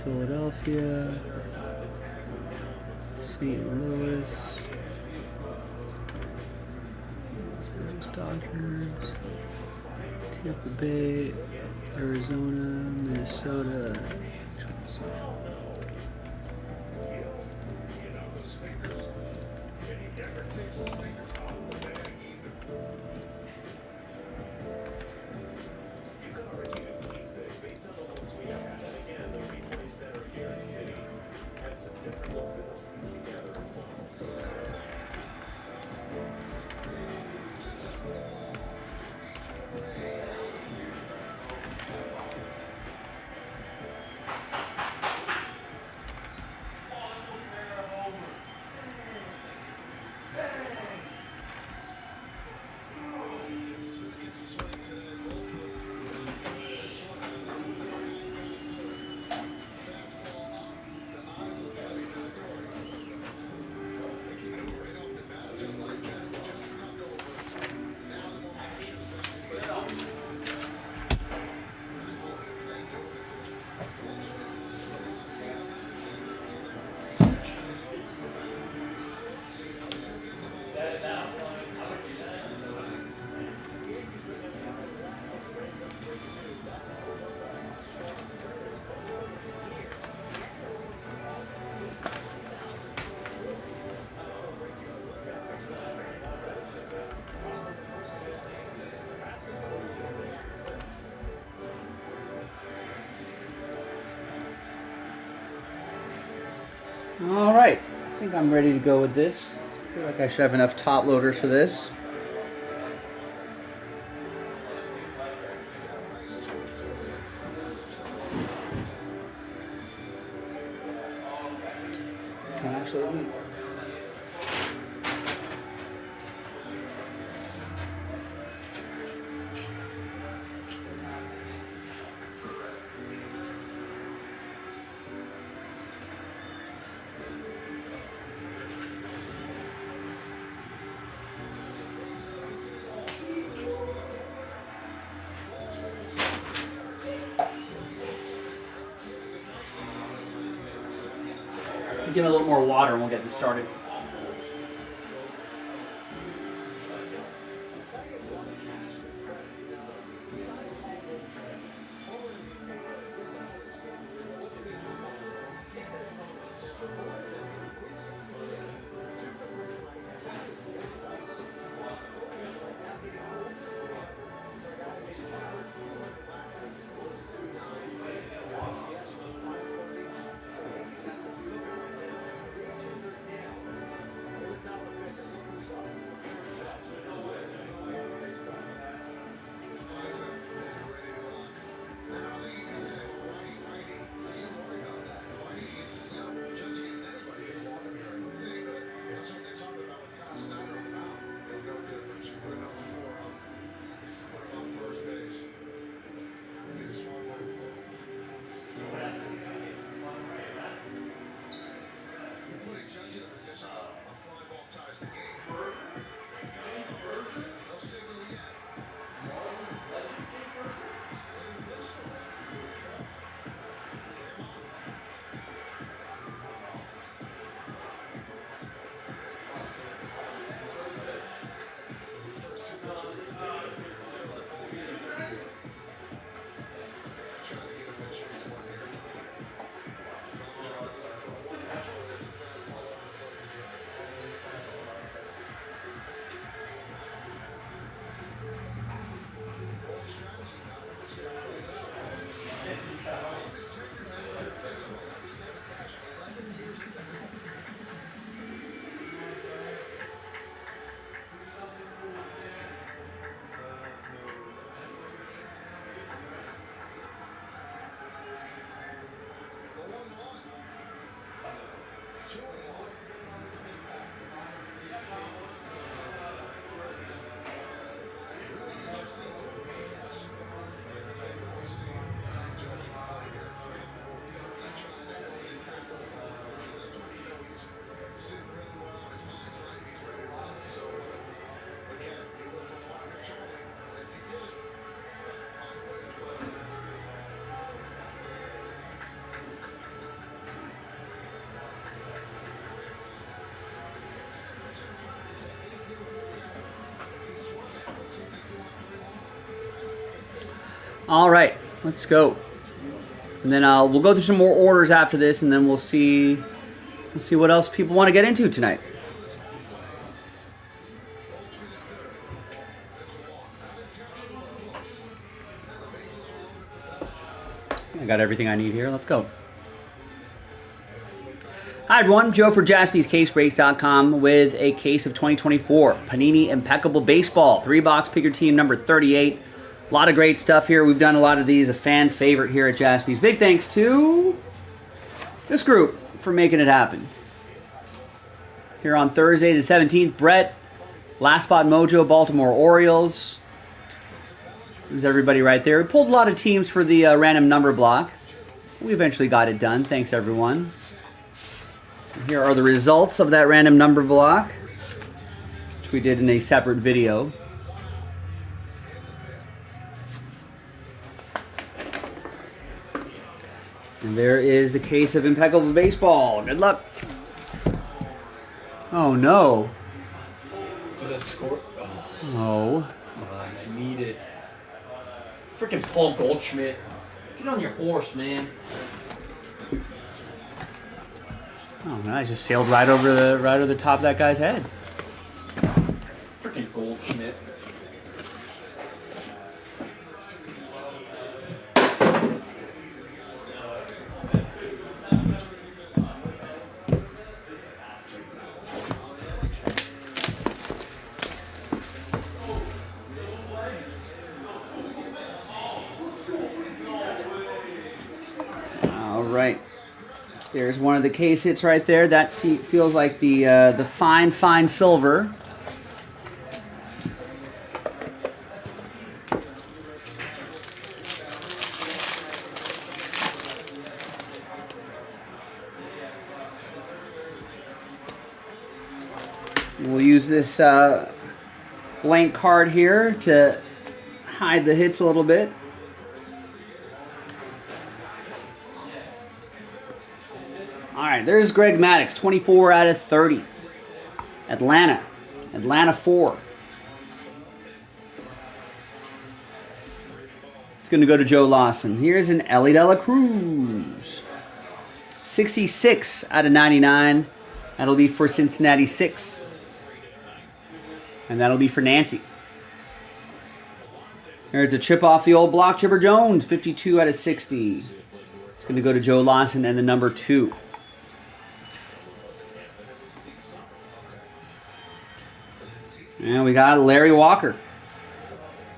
Speaker 1: Philadelphia, St. Louis, Dodgers, Tampa Bay, Arizona, Minnesota. All right, I think I'm ready to go with this. I feel like I should have enough top loaders for this. Actually, give it a little more water and we'll get this started. All right, let's go. And then we'll go through some more orders after this, and then we'll see what else people want to get into tonight. I got everything I need here. Let's go. Hi everyone, Joe for JaspysCaseBreaks.com with a case of 2024 Panini Impeccable Baseball. 3-box, pick your team number 38. A lot of great stuff here. We've done a lot of these. A fan favorite here at Jaspy's. Big thanks to this group for making it happen. Here on Thursday the 17th, Brett, Last Spot Mojo, Baltimore Orioles. There's everybody right there. We pulled a lot of teams for the random number block. We eventually got it done. Thanks, everyone. And here are the results of that random number block, which we did in a separate video. And there is the case of Impeccable Baseball. Good luck. Oh, no.
Speaker 5: Dude, that score.
Speaker 1: Oh.
Speaker 5: Come on, I need it. Freaking Paul Goldschmidt. Get on your horse, man.
Speaker 1: Oh, man, I just sailed right over the top of that guy's head.
Speaker 5: Freaking Goldschmidt.
Speaker 1: right. There's one of the case hits right there. That feels like the fine silver. We'll use this blank card here to hide the hits a little bit. All right, there's Greg Maddux, 24 out of 30. Atlanta 4. It's going to go to Joe Lawson. Here's an Ellie De La Cruz. 66 out of 99. That'll be for Cincinnati 6. And that'll be for Nancy. Here's a chip off the old block. Chipper Jones, 52 out of 60. It's going to go to Joe Lawson and the number 2. And we got Larry Walker.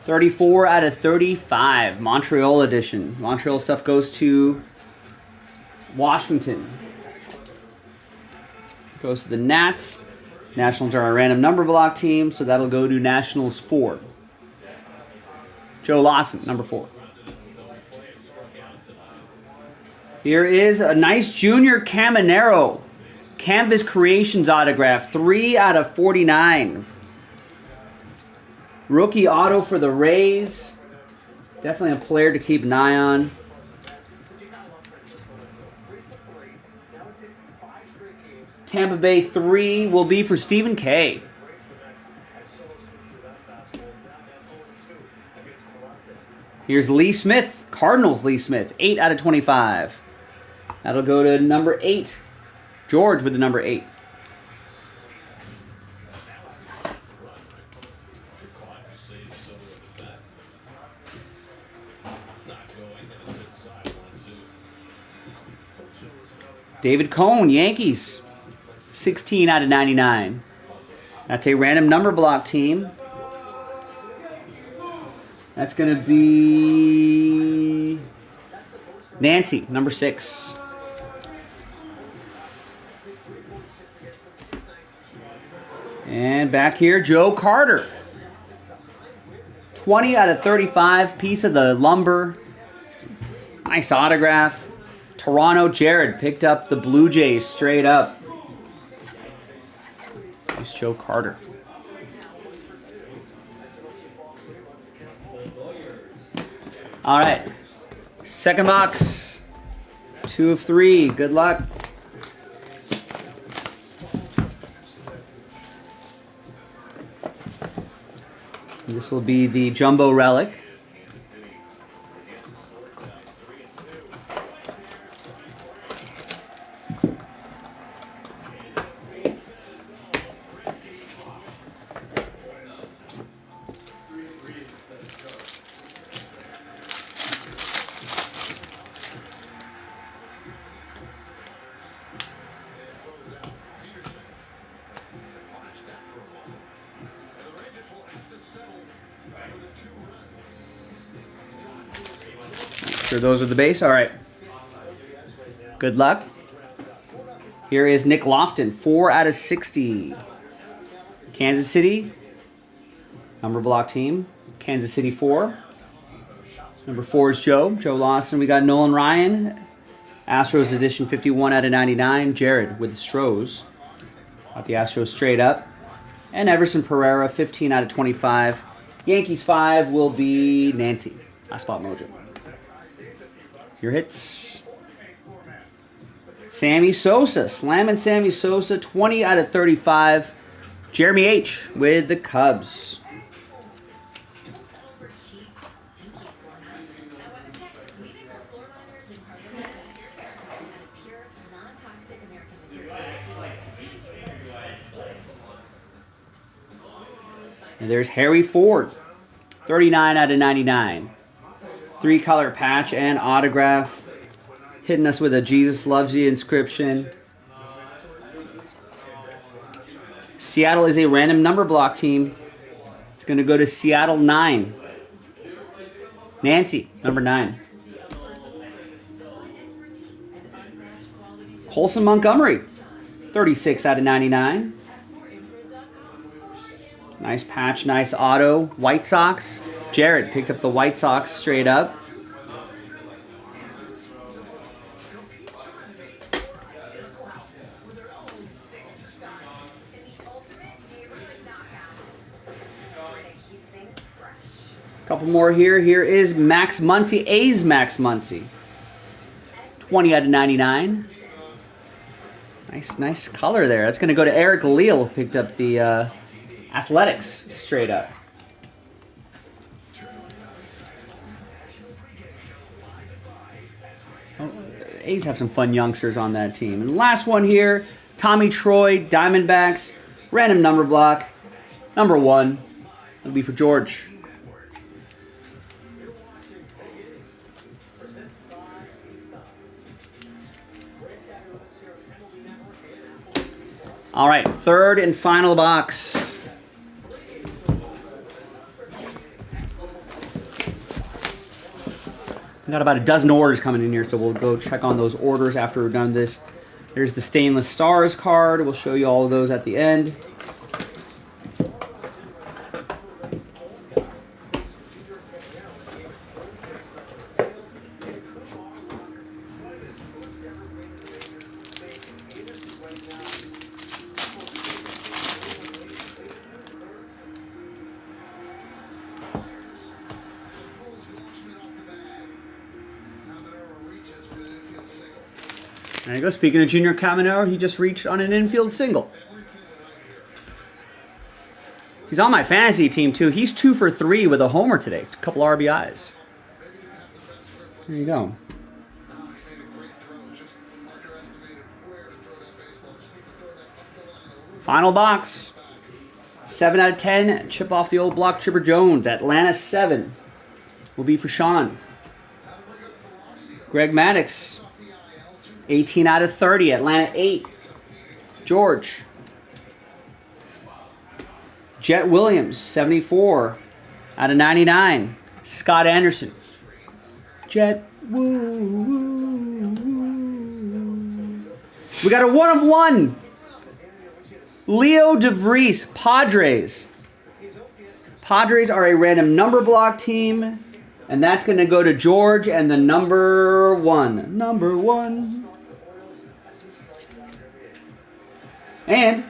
Speaker 1: 34 out of 35. Montreal edition. Montreal stuff goes to Washington. Goes to the Nats. Nationals are our random number block team, so that'll go to Nationals 4. Joe Lawson, number 4. Here is a nice Junior Caminero. Canvas Creations autograph. 3 out of 49. Rookie auto for the Rays. Definitely a player to keep an eye on. Tampa Bay 3 will be for Stephen K. Here's Lee Smith, Cardinals Lee Smith, 8 out of 25. That'll go to number 8. George with the number 8. David Cone, Yankees. 16 out of 99. That's a random number block team. That's going to be Nancy, number 6. And back here, Joe Carter. 20 out of 35. Piece of the lumber. Nice autograph. Toronto, Jared picked up the Blue Jays straight up. Nice Joe Carter. All right. Second box. 2 of 3. Good luck. This will be the Jumbo Relic. Sure, those are the base. All right. Good luck. Here is Nick Lofton, 4 out of 60. Kansas City, number block team. Kansas City 4. Number 4 is Joe Lawson. We got Nolan Ryan, Astros edition, 51 out of 99. Jared with the Stros. Got the Astros straight up. And Everson Pereira, 15 out of 25. Yankees 5 will be Nancy. Last spot mojo. Your hits. Sammy Sosa. Slamming Sammy Sosa. 20 out of 35. Jeremy H. with the Cubs. And there's Harry Ford. 39 out of 99. 3-color patch and autograph. Hitting us with a Jesus Loves You inscription. Seattle is a random number block team. It's going to go to Seattle 9. Nancy, number 9. Colson Montgomery, 36 out of 99. Nice patch, nice auto. White Sox. Jared picked up the White Sox straight up. Couple more here. Here is Max Muncy, A's Max Muncy. 20 out of 99. Nice color there. That's going to go to Eric Leal, who picked up the Athletics straight up. Oh, A's have some fun youngsters on that team. And the last one here, Tommy Troy, Diamondbacks, random number block, number 1. It'll be for George. All right, third and final box. We got about a dozen orders coming in here, so we'll go check on those orders after we're done this. There's the Stainless Stars card. We'll show you all of those at the end. There you go. Speaking of Junior Caminero, he just reached on an infield single. He's on my fantasy team, too. He's 2 for 3 with a homer today. A couple RBIs. There you go. Final box. 7 out of 10. Chip off the old block. Chipper Jones. Atlanta 7 will be for Sean. Greg Maddux. 18 out of 30. Atlanta 8. George. Jet Williams. 74 out of 99. Scott Anderson. Jet. Woo, woo, woo. We got a 1 of 1. Leo DeVries. Padres. Padres are a random number block team. And that's going to go to George and the number 1. Number 1. And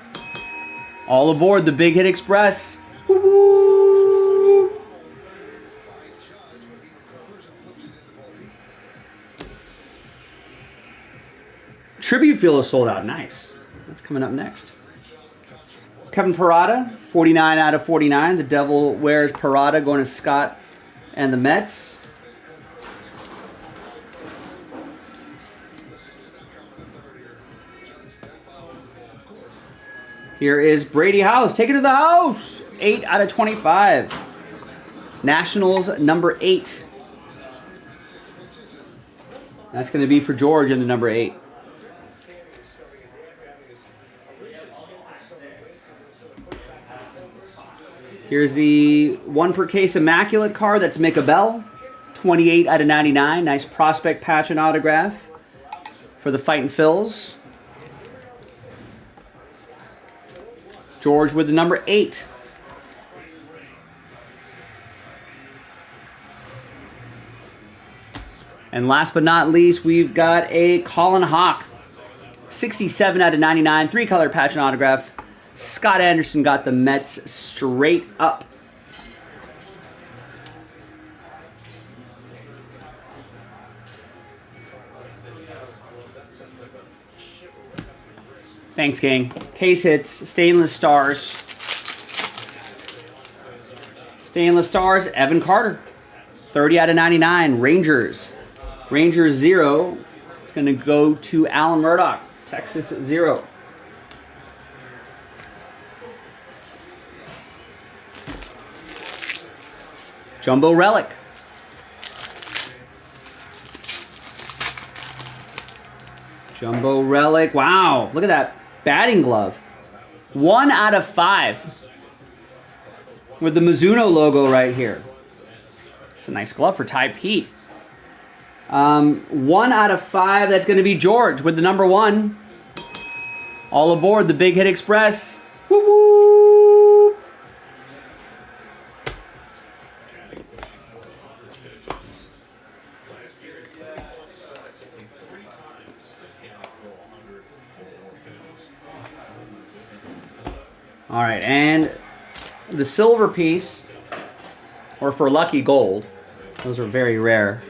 Speaker 1: all aboard the Big Hit Express. Woo-hoo! Tribute Field is sold out. Nice. That's coming up next. Kevin Parada, 49 out of 49. The Devil wears Parada, going to Scott and the Mets. Here is Brady House. Take it to the house. 8 out of 25. Nationals number 8. That's going to be for George in the number 8. Here's the 1 per case Immaculate card. That's Impeccable. 28 out of 99. Nice prospect patch and autograph for the Fightin' Phils. George with the number 8. And last but not least, we've got a Colin Hawk. 67 out of 99. 3-color patch and autograph. Scott Anderson got the Mets straight up. Thanks, gang. Case hits, Stainless Stars. Stainless Stars, Evan Carter. 30 out of 99, Rangers. Rangers 0. It's going to go to Alan Murdoch, Texas 0. Jumbo Relic. Jumbo Relic. Wow, look at that batting glove. 1 out of 5. With the Mizuno logo right here. It's a nice glove for Ty Pete. 1 out of 5. That's going to be George with the number 1. All aboard the Big Hit Express. Woo woo! All right, and the silver piece, or for lucky gold, those are very rare.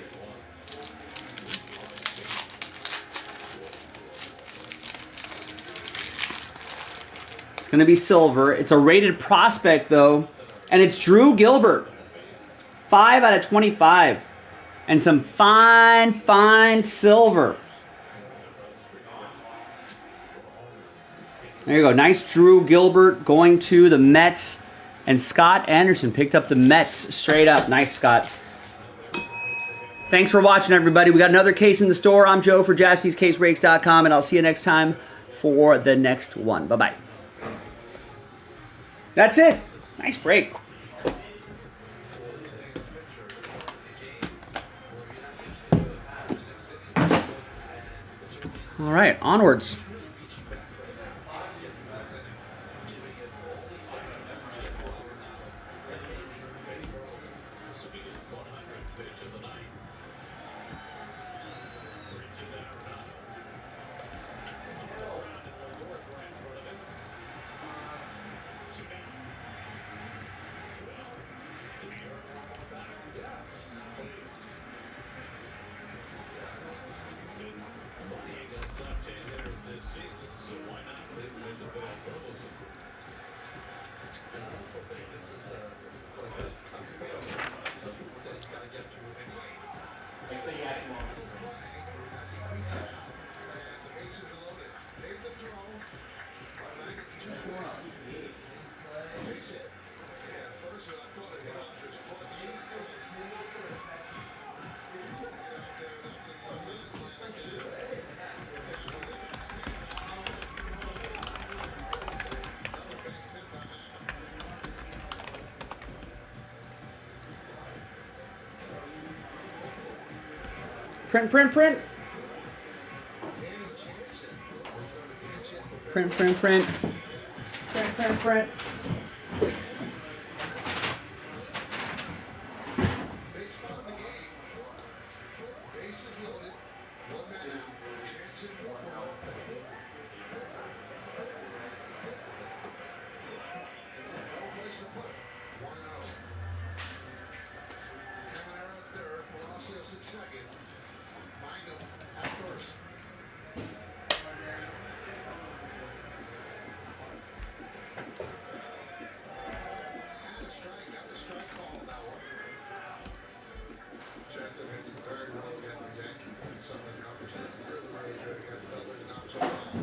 Speaker 1: It's going to be silver. It's a rated prospect, though, and it's Drew Gilbert. 5 out of 25. And some fine, fine silver. There you go. Nice Drew Gilbert going to the Mets. And Scott Anderson picked up the Mets straight up. Nice, Scott. Thanks for watching, everybody. We got another case in the store. I'm Joe for JaspysCaseBreaks.com, and I'll see you next time for the next one. Bye-bye. That's it. Nice break. All right, onwards. Print, print, print. Print, print, print. Print, print, print.
Speaker 3: Jackson hits very well against the Yankees. Some of his numbers are really, really good against others, not so well.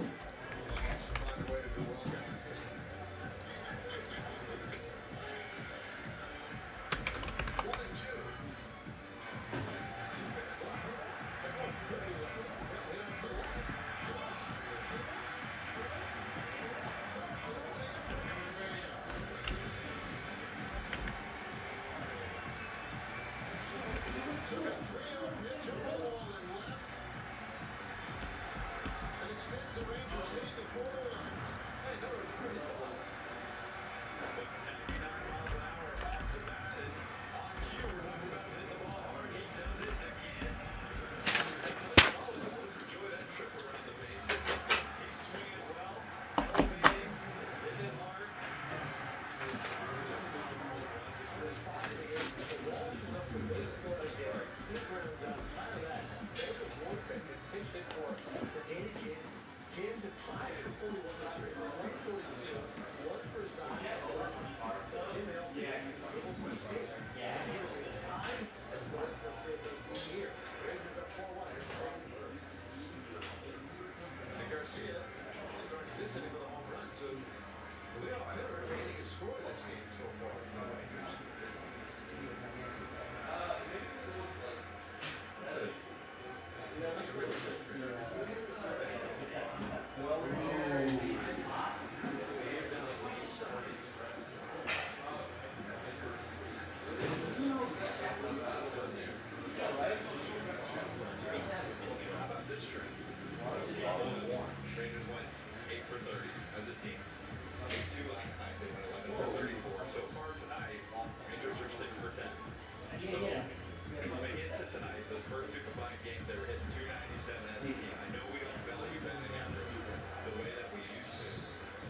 Speaker 3: first two combined games, they were hitting 297 at the game. I know we don't value that together the way that we used to,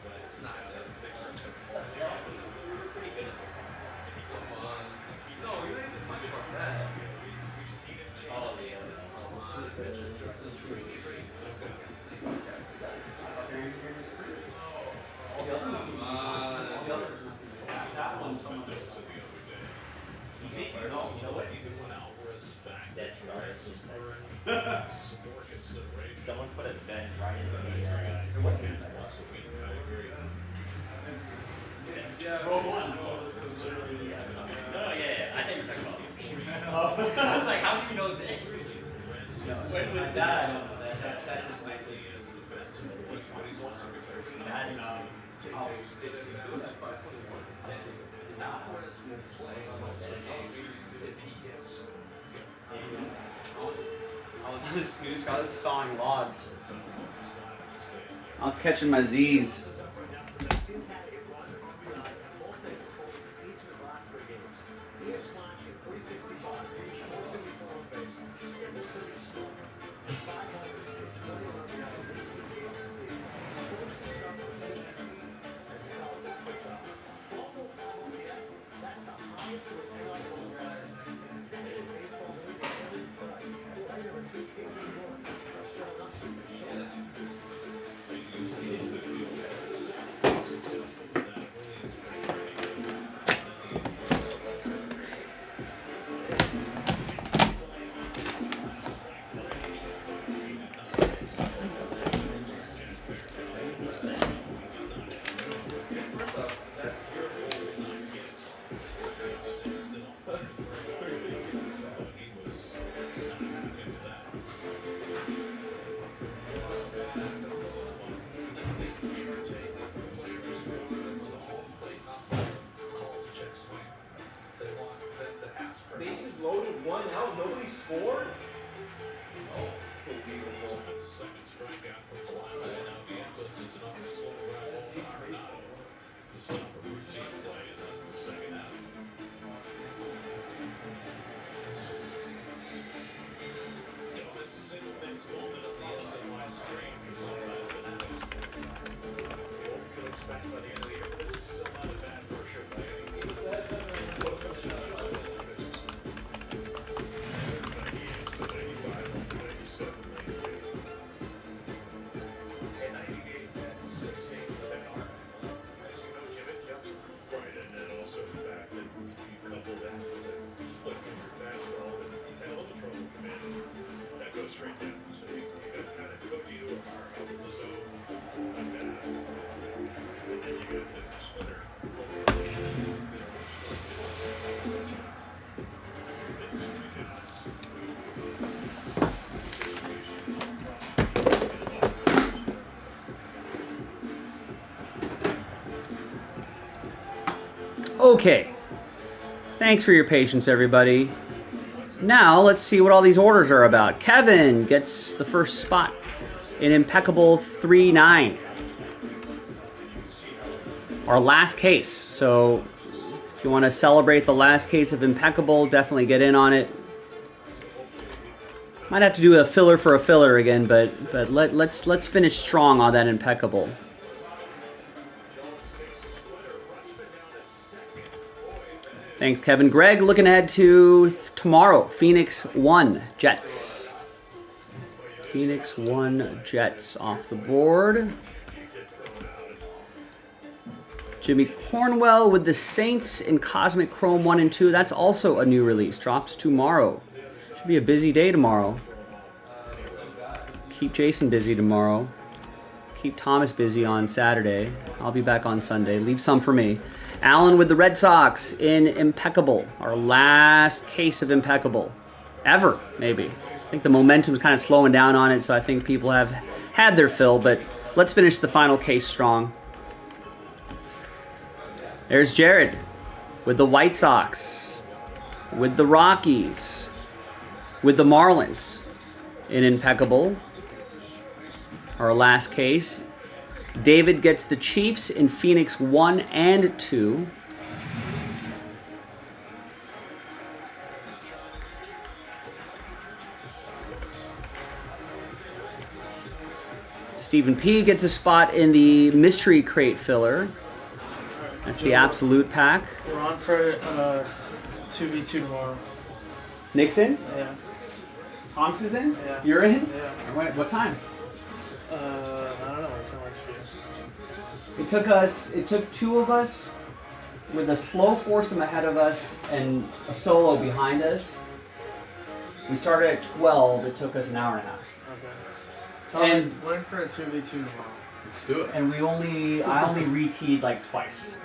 Speaker 3: but it's not that 6 or 7.
Speaker 5: We were pretty good at this.
Speaker 3: Come on.
Speaker 5: No, we didn't have much about that.
Speaker 3: We've seen him change.
Speaker 5: Oh, yeah. Come on. This is pretty great. That's right. Someone put a vent right in the No, yeah. I think we're talking about. I was like, how do you know this? When was that? I don't know that. That's just my
Speaker 1: I was on the snooze, I was sawing logs. I was catching my Z's.
Speaker 4: Bases loaded, 1 out, nobody scored?
Speaker 1: Okay. Thanks for your patience, everybody. Now, let's see what all these orders are about. Kevin gets the first spot in Impeccable 3-9. Our last case. So, if you want to celebrate the last case of Impeccable, definitely get in on it. Might have to do a filler for a filler again, but let's finish strong on that Impeccable. Thanks, Kevin. Greg, looking ahead to tomorrow. Phoenix 1 Jets. Phoenix 1 Jets off the board. Jimmy Cornwell with the Saints in Cosmic Chrome 1 and 2. That's also a new release. Drops tomorrow. Should be a busy day tomorrow. Keep Jason busy tomorrow. Keep Thomas busy on Saturday. I'll be back on Sunday. Leave some for me. Allen with the Red Sox in Impeccable. Our last case of Impeccable. Ever, maybe. I think the momentum's kind of slowing down on it, so I think people have had their fill, but let's finish the final case strong. There's Jared with the White Sox, with the Rockies, with the Marlins in Impeccable. Our last case. David gets the Chiefs in Phoenix 1 and 2. Stephen P gets a spot in the mystery crate filler. That's the absolute pack.
Speaker 6: We're on for 2v2 tomorrow.
Speaker 1: Nick's in?
Speaker 6: Yeah.
Speaker 1: Thompson's in?
Speaker 6: Yeah.
Speaker 1: You're in?
Speaker 6: Yeah.
Speaker 1: What time?
Speaker 6: I don't know what time works for you.
Speaker 1: It took two of us with a slow foursome ahead of us and a solo behind us. We started at 12. It took us an hour and a half.
Speaker 6: Okay.
Speaker 1: And-
Speaker 6: We're in for a 2v2 tomorrow.
Speaker 7: Let's do it.
Speaker 1: And I only re-teed like twice.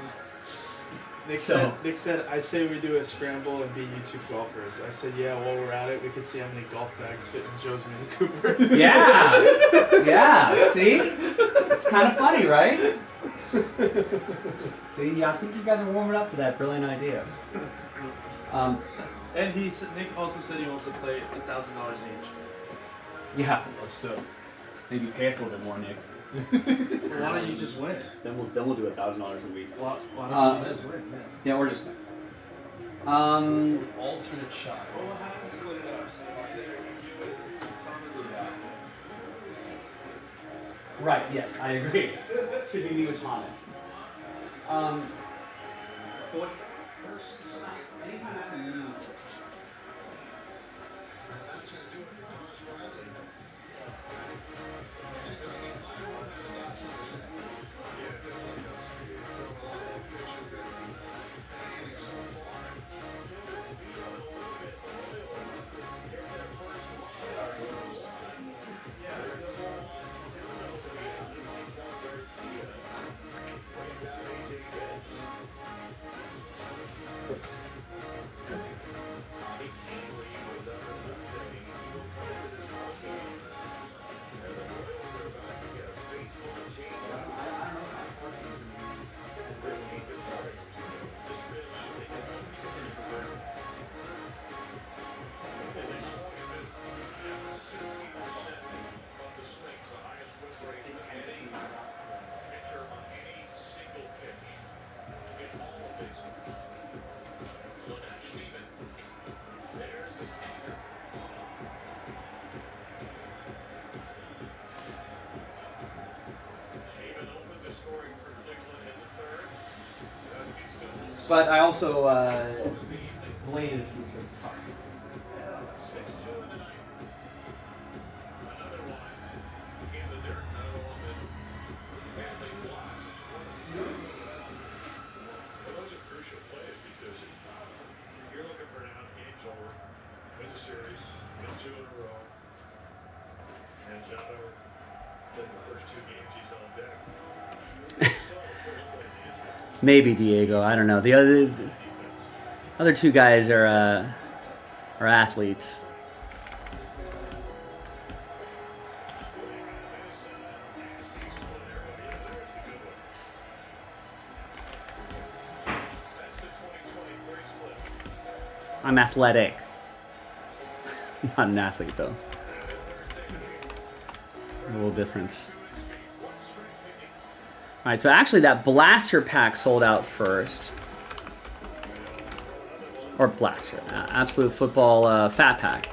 Speaker 6: Nick said, I say we do a scramble and be YouTube golfers. I said, yeah, while we're at it, we can see how many golf bags fit in Joe's Mini Cooper.
Speaker 1: Yeah. Yeah. See? It's kind of funny, right? See, yeah, I think you guys are warming up to that brilliant idea.
Speaker 6: And Nick also said he wants to play $1,000 each.
Speaker 1: Yeah.
Speaker 7: Let's do it.
Speaker 1: Maybe pay us a little bit more, Nick.
Speaker 6: Why don't you just win?
Speaker 1: Then we'll do $1,000 a week.
Speaker 6: Why don't you just win?
Speaker 1: Yeah, we're just.
Speaker 7: Alternate shot.
Speaker 6: We'll have to split it up. So it's either you and Thomas or
Speaker 1: Right. Yes, I agree. Should be me with Thomas. Anytime after you. But I also bladed.
Speaker 3: Those are crucial plays because you're looking for now the game's over, win the series, win 2 in a row, and John over played the first 2 games he's on deck.
Speaker 1: Maybe Diego. I don't know. The other two guys are athletes. I'm athletic. Not an athlete though. A little difference. Alright, so actually that blaster pack sold out first. Or blaster. Absolute Football fat pack.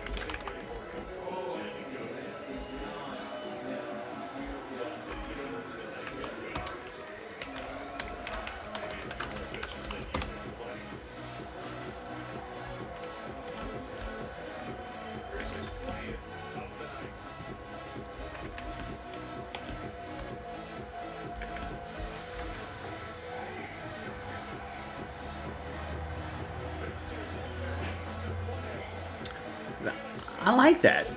Speaker 1: I like that.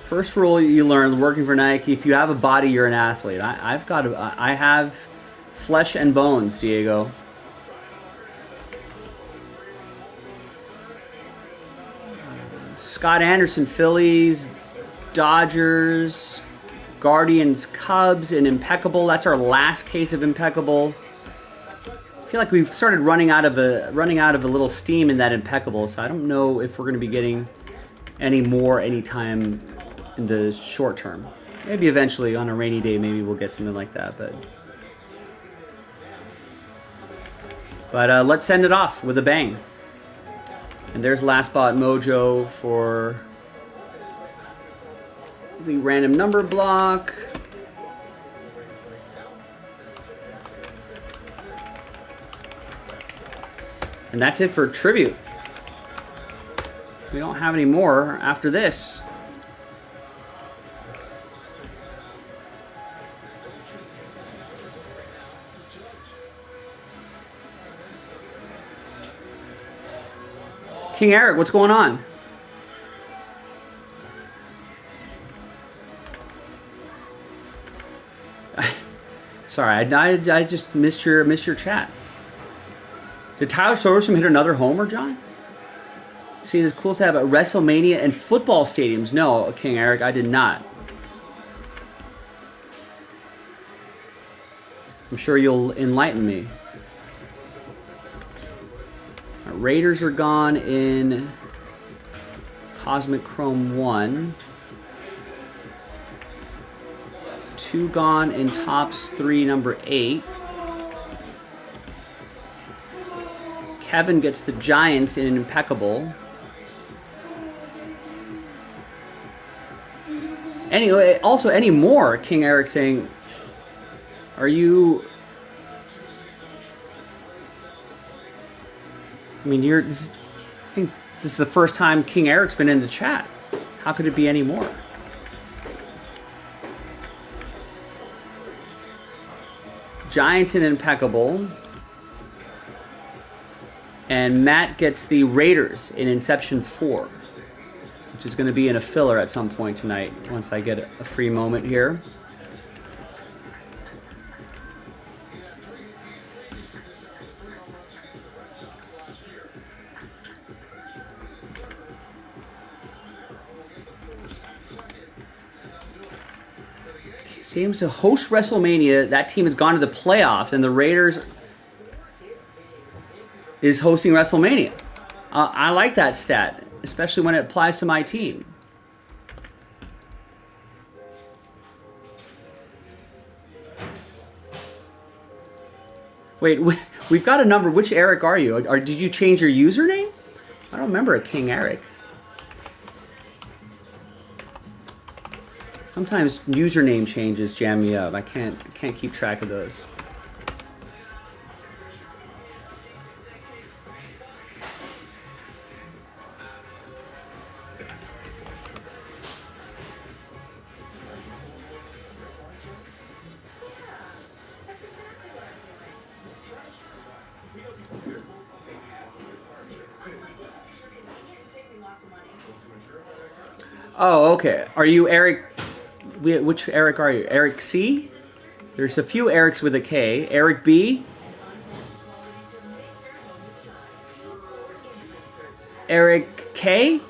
Speaker 1: First rule you learn working for Nike: if you have a body, you're an athlete. I have flesh and bones, Diego. Scott Anderson, Phillies, Dodgers, Guardians, Cubs, and Impeccable. That's our last case of Impeccable. I feel like we've started running out of a little steam in that Impeccable, so I don't know if we're going to be getting any more anytime in the short term. Maybe eventually on a rainy day, maybe we'll get something like that. But let's send it off with a bang. And there's Last Spot Mojo for the random number block. And that's it for tribute. We don't have any more after this. King Eric, what's going on? Sorry, I just missed your chat. Did Tyler Soderstrom hit another homer, John? See, it's cool to have a WrestleMania and football stadiums. No, King Eric, I did not. I'm sure you'll enlighten me. Raiders are gone in Cosmic Chrome 1. 2 gone in Topps 3, number 8. Kevin gets the Giants in an Impeccable. Anyway, also any more, King Eric saying, are you... I mean, I think this is the first time King Eric's been in the chat. How could it be any more? Giants in Impeccable. And Matt gets the Raiders in Inception 4, which is going to be in a filler at some point tonight once I get a free moment here. Seems to host WrestleMania. That team has gone to the playoffs, and the Raiders is hosting WrestleMania. I like that stat, especially when it applies to my team. Wait, we've got a number. Which Eric are you? Or did you change your username? I don't remember a King Eric. Sometimes username changes jam me up. I can't keep track of those. Oh, okay. Are you Eric? Which Eric are you? Eric C? There's a few Erics with a K. Eric B? Eric K?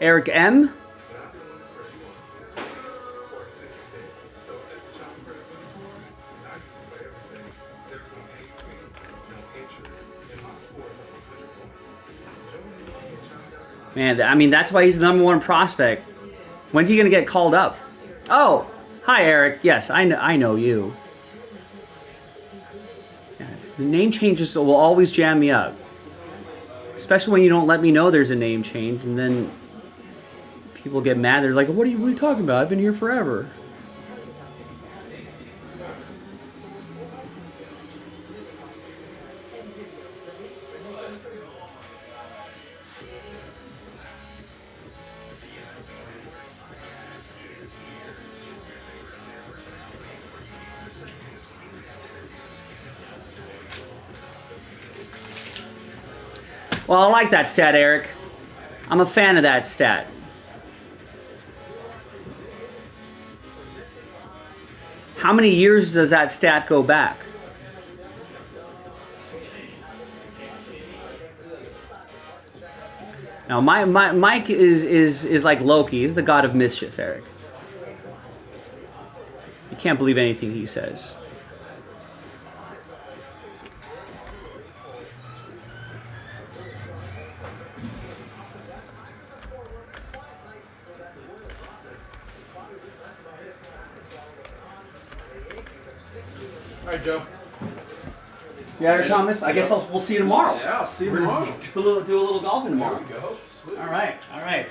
Speaker 1: Eric M? Man, I mean, that's why he's the #1 prospect. When's he going to get called up? Oh, hi, Eric. Yes, I know you. Yeah, the name changes will always jam me up. Especially when you don't let me know there's a name change, and then people get mad. They're like, what are you talking about? I've been here forever. Well, I like that stat, Eric. I'm a fan of that stat. How many years does that stat go back? Now, Mike is like Loki. He's the god of mischief, Eric. You can't believe anything he says.
Speaker 7: All right, Joe.
Speaker 1: Yeah, Eric Thomas. I guess we'll see you tomorrow.
Speaker 7: Yeah, I'll see you tomorrow.
Speaker 1: Do a little golfing tomorrow.
Speaker 7: There we go. Sweet.
Speaker 1: All right.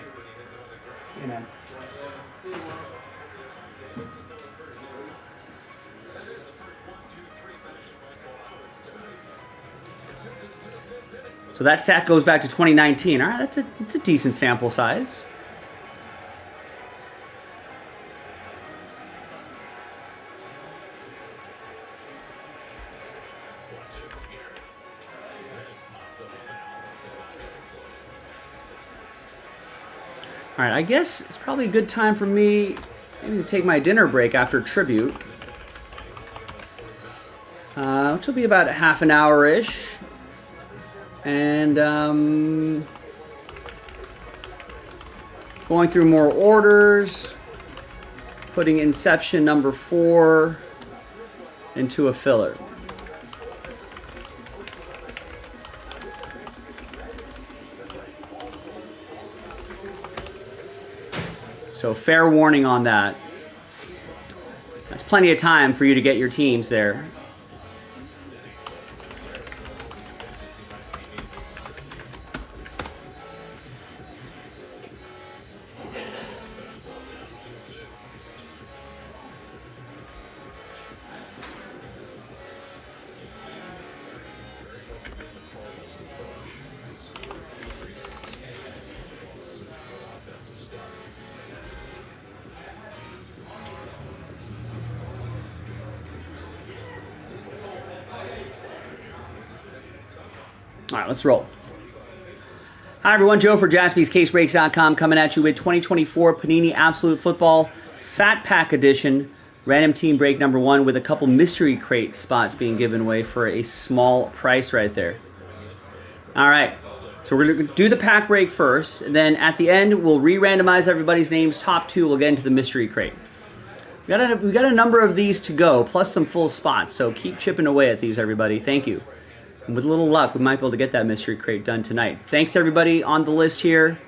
Speaker 1: See you, man. So that stat goes back to 2019. All right, that's a decent sample size. All right, I guess it's probably a good time for me maybe to take my dinner break after Tribute. Which will be about a half an hour-ish. And going through more orders, putting Inception number 4 into a filler. So fair warning on that. That's plenty of time for you to get your teams there. All right, let's roll. Hi, everyone. Joe for JaspysCaseBreaks.com coming at you with 2024 Panini Absolute Football Fat Pack Edition random team break number 1 with a couple mystery crate spots being given away for a small price right there. All right, so we're going to do the pack break first, and then at the end, we'll re-randomize everybody's names. Top 2 will get into the mystery crate. We got a number of these to go, plus some full spots, so keep chipping away at these, everybody. Thank you. And with a little luck, we might be able to get that mystery crate done tonight. Thanks to everybody on the list here.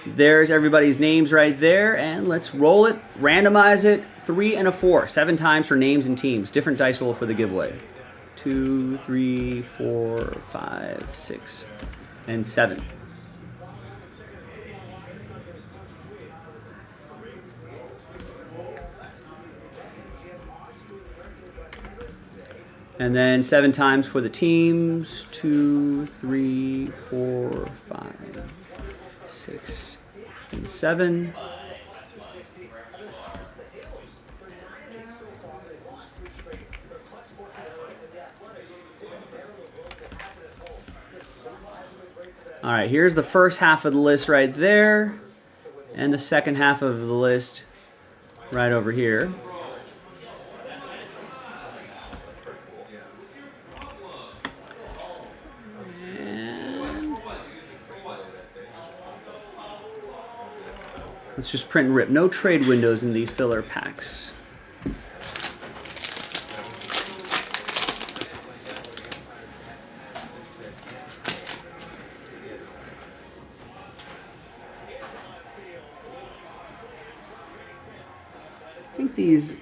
Speaker 1: There's everybody's names right there. And let's roll it, randomize it. 3 and a 4. 7 times for names and teams. Different dice roll for the giveaway. 2, 3, 4, 5, 6, and 7. And then 7 times for the teams. 2, 3, 4, 5, 6, and 7. All right, here's the first half of the list right there, and the second half of the list right over here. Let's just print and rip. No trade windows in these filler packs. I think these...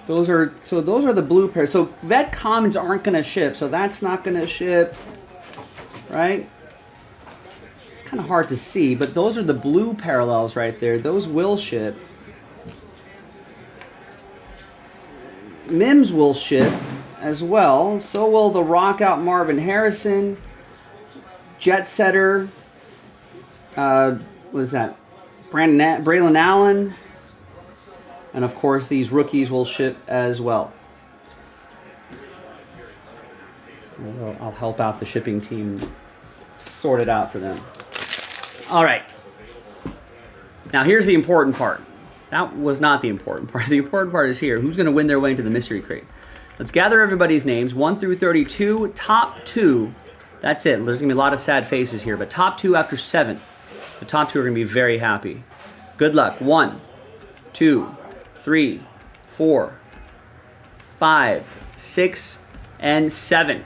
Speaker 1: Those are the blue pairs. So vet commons aren't going to ship, so that's not going to ship, right? Kind of hard to see, but those are the blue parallels right there. Those will ship. Mims will ship as well. So will the Rockout Marvin Harrison, Jet Setter, what is that? Braylon Allen, and of course these rookies will ship as well. I'll help out the shipping team sort it out for them. All right. Now here's the important part. That was not the important part. The important part is here. Who's going to win their way into the mystery crate? Let's gather everybody's names. 1 through 32. Top 2. That's it. There's going to be a lot of sad faces here, but top 2 after 7. The top 2 are going to be very happy. Good luck. 1, 2, 3, 4, 5, 6, and 7.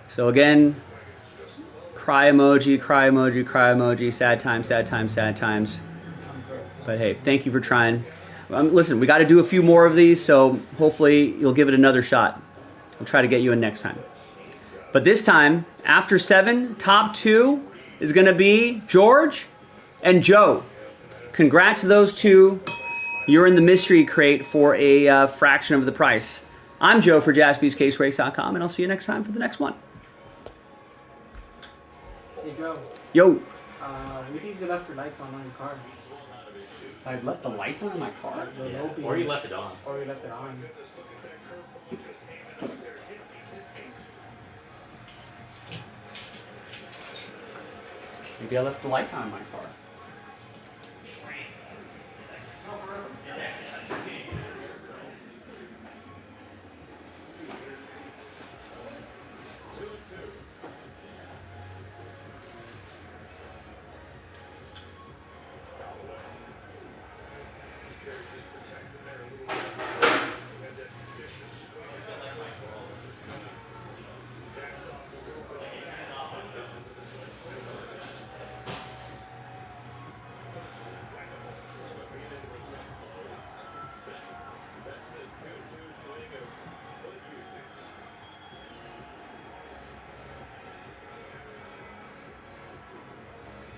Speaker 1: So again, cry emoji, cry emoji, cry emoji, sad times, sad times, sad times. But hey, thank you for trying. Listen, we got to do a few more of these, so hopefully you'll give it another shot. We'll try to get you in next time. But this time, after 7, top 2 is going to be George and Joe. Congrats to those two. You're in the mystery crate for a fraction of the price. I'm Joe for JaspysCaseRace.com, and I'll see you next time for the next one.
Speaker 8: Hey Joe,
Speaker 1: Yo.
Speaker 8: we think you left your lights on your car.
Speaker 1: I left the lights on in my car.
Speaker 5: Or you left it on.
Speaker 8: Or you left it on.
Speaker 1: Maybe I left the lights on in my car.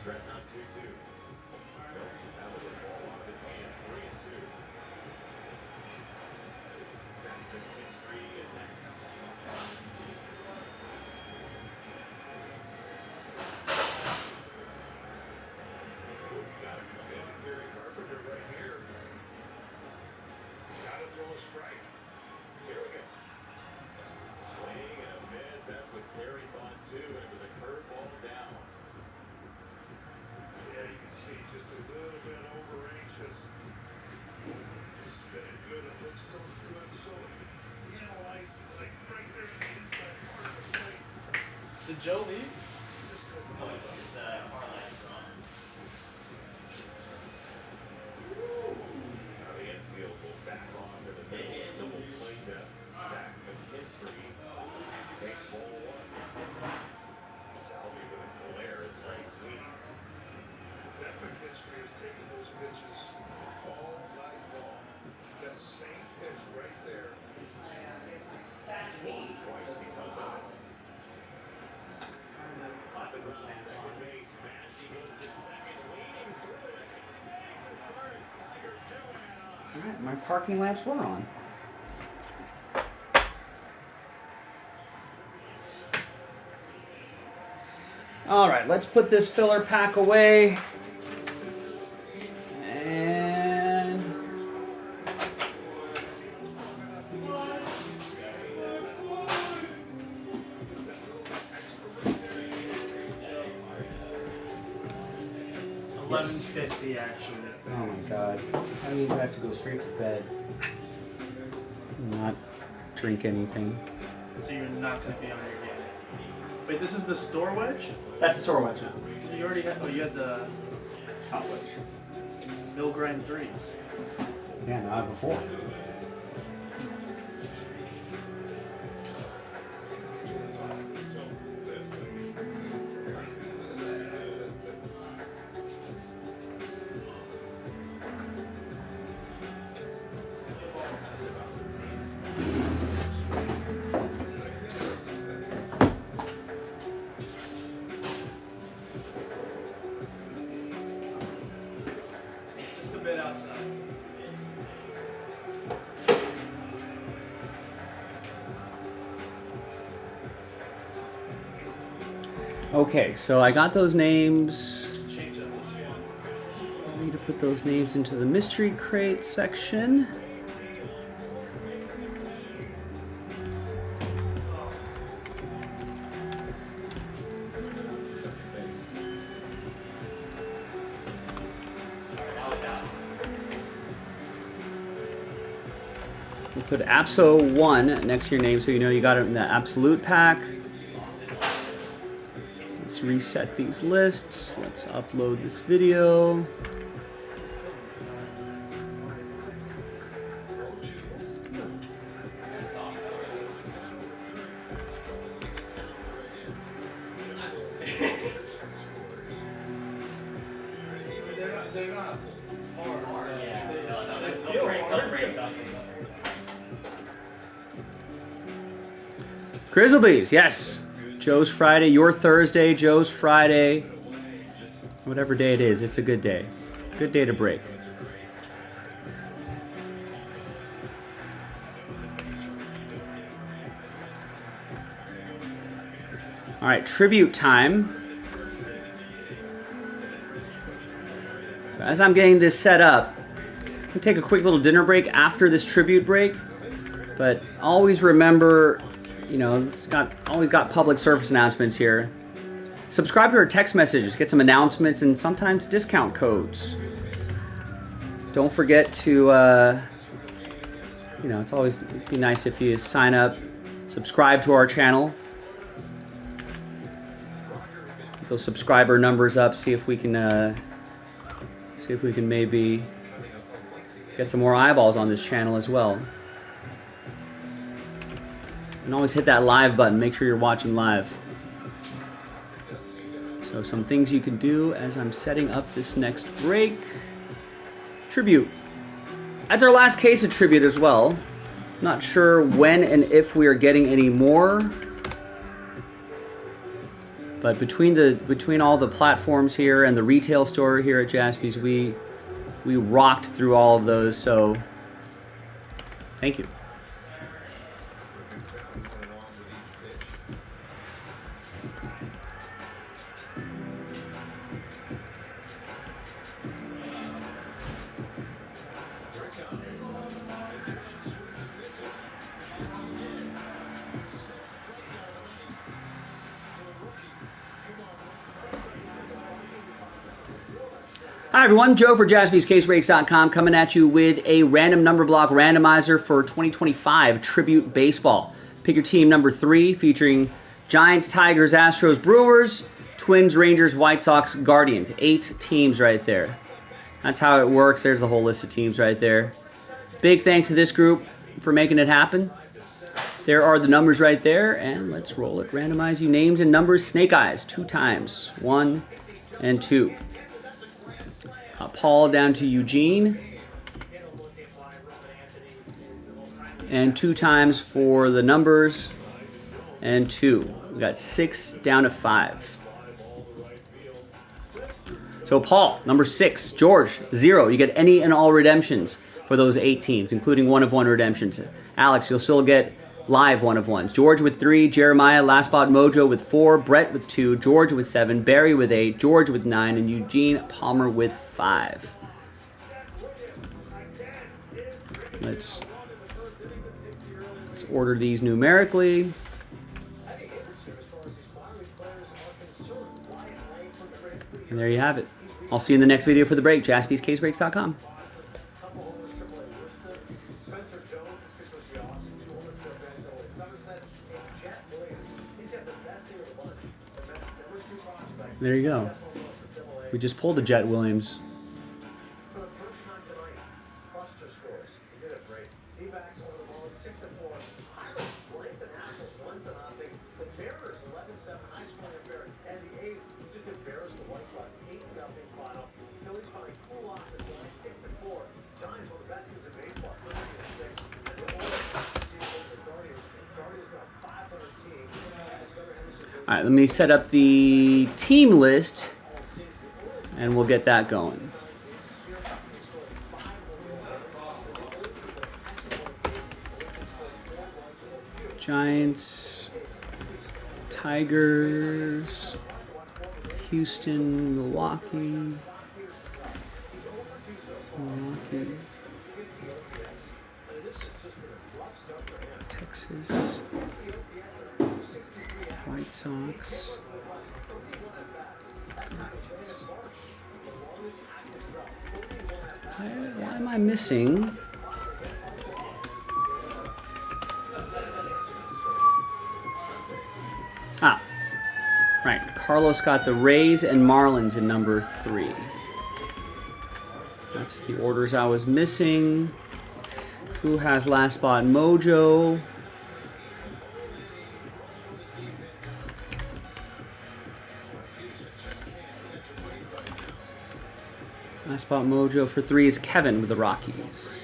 Speaker 3: Threat not 2-2. Nope, that was a ball off his hand. 3-2. Zachman history is next. Gotta come in, Gary Carpenter right here. Gotta throw a strike. Here we go. Swing and a miss. That's what Gary thought too. And it was a curveball down. Yeah, you can see just a little bit over anxious. It's spinning good. It looks so good. So it's analyzing like right there in the inside part of the plate.
Speaker 6: Did Joe leave?
Speaker 3: Just go. Now the infield will back on to the middle. Double play to Zach McKinstry. Takes ball one. Salvi with a glare at Trey Sweeney. Zach McKinstry has taken those pitches all night long. That same pitch right there. He's walked twice because of it. On the ground, second base. Massey goes to second, leading through it. Save for first. Tigers doing it on.
Speaker 1: All right, my parking lamps were on. All right, let's put this filler pack away. And
Speaker 6: $11.50 actually.
Speaker 1: oh my god, that means I have to go straight to bed. Not drink anything.
Speaker 6: So you're not going to be on your game. Wait, this is the store wedge?
Speaker 1: That's the store wedge now.
Speaker 6: So you already had. Oh, you had the
Speaker 1: Shot wedge.
Speaker 6: mill grind threes.
Speaker 1: Yeah, now I have a 4.
Speaker 6: Just a bit outside.
Speaker 1: Okay, so I got those names.
Speaker 6: Change up this one.
Speaker 1: I need to put those names into the mystery crate section. We'll put Abso 1 next to your name so you know you got it in the absolute pack. Let's reset these lists. Let's upload this video.
Speaker 6: They're not hard.
Speaker 1: Grizzlebees, yes. Joe's Friday, your Thursday, Joe's Friday. Whatever day it is, it's a good day. Good day to break. All right, tribute time. So as I'm getting this set up, I'm gonna take a quick little dinner break after this tribute break. But always remember, you know, it's always got public service announcements here. Subscribe to our text messages, get some announcements, and sometimes discount codes. Don't forget to, you know, it's always be nice if you sign up, subscribe to our channel. Get those subscriber numbers up. See if we can maybe get some more eyeballs on this channel as well. And always hit that live button. Make sure you're watching live. So some things you can do as I'm setting up this next break. Tribute. That's our last case of tribute as well. Not sure when and if we are getting any more. But between all the platforms here and the retail store here at Jaspy's, we rocked through all of those, so thank you. Hi everyone, Joe for JaspysCaseBreaks.com coming at you with a random number block randomizer for 2025 Tribute Baseball. Pick your team number 3 featuring Giants, Tigers, Astros, Brewers, Twins, Rangers, White Sox, Guardians. 8 teams right there. That's how it works. There's the whole list of teams right there. Big thanks to this group for making it happen. There are the numbers right there, and let's roll it. Randomize you names and numbers. Snake Eyes 2 times. 1 and 2. Paul down to Eugene. And 2 times for the numbers. And 2. We got 6 down to 5. So Paul, number 6. George, 0. You get any and all redemptions for those 8 teams, including 1 of 1 redemptions. Alex, you'll still get live 1 of 1s. George with 3, Jeremiah, Last Spot Mojo with 4, Brett with 2, George with 7, Barry with 8, George with 9, and Eugene Palmer with 5. Let's order these numerically. And there you have it. I'll see you in the next video for the break. JaspysCaseBreaks.com. There you go. We just pulled a Jet Williams.
Speaker 3: For the first time tonight, cluster scores. He did it great. D-backs over the ball, 6-4. Pirates blanked the Nationals 1-0. The Mariners 11-7, high scoring affair. And the A's just embarrassed the White Sox 8-0 final. Phillies finally cool off the Giants 6-4. Giants were the best teams in baseball, 13-6. And the Orioles team over the Guardians. Guardians got a 500 team.
Speaker 1: All right, let me set up the team list, and we'll get that going. Giants, Tigers, Houston, Milwaukee, Texas, White Sox. Why am I missing? Ah, right. Carlos got the Rays and Marlins in number 3. That's the orders I was missing. Who has Last Spot Mojo? Last Spot Mojo for 3 is Kevin with the Rockies.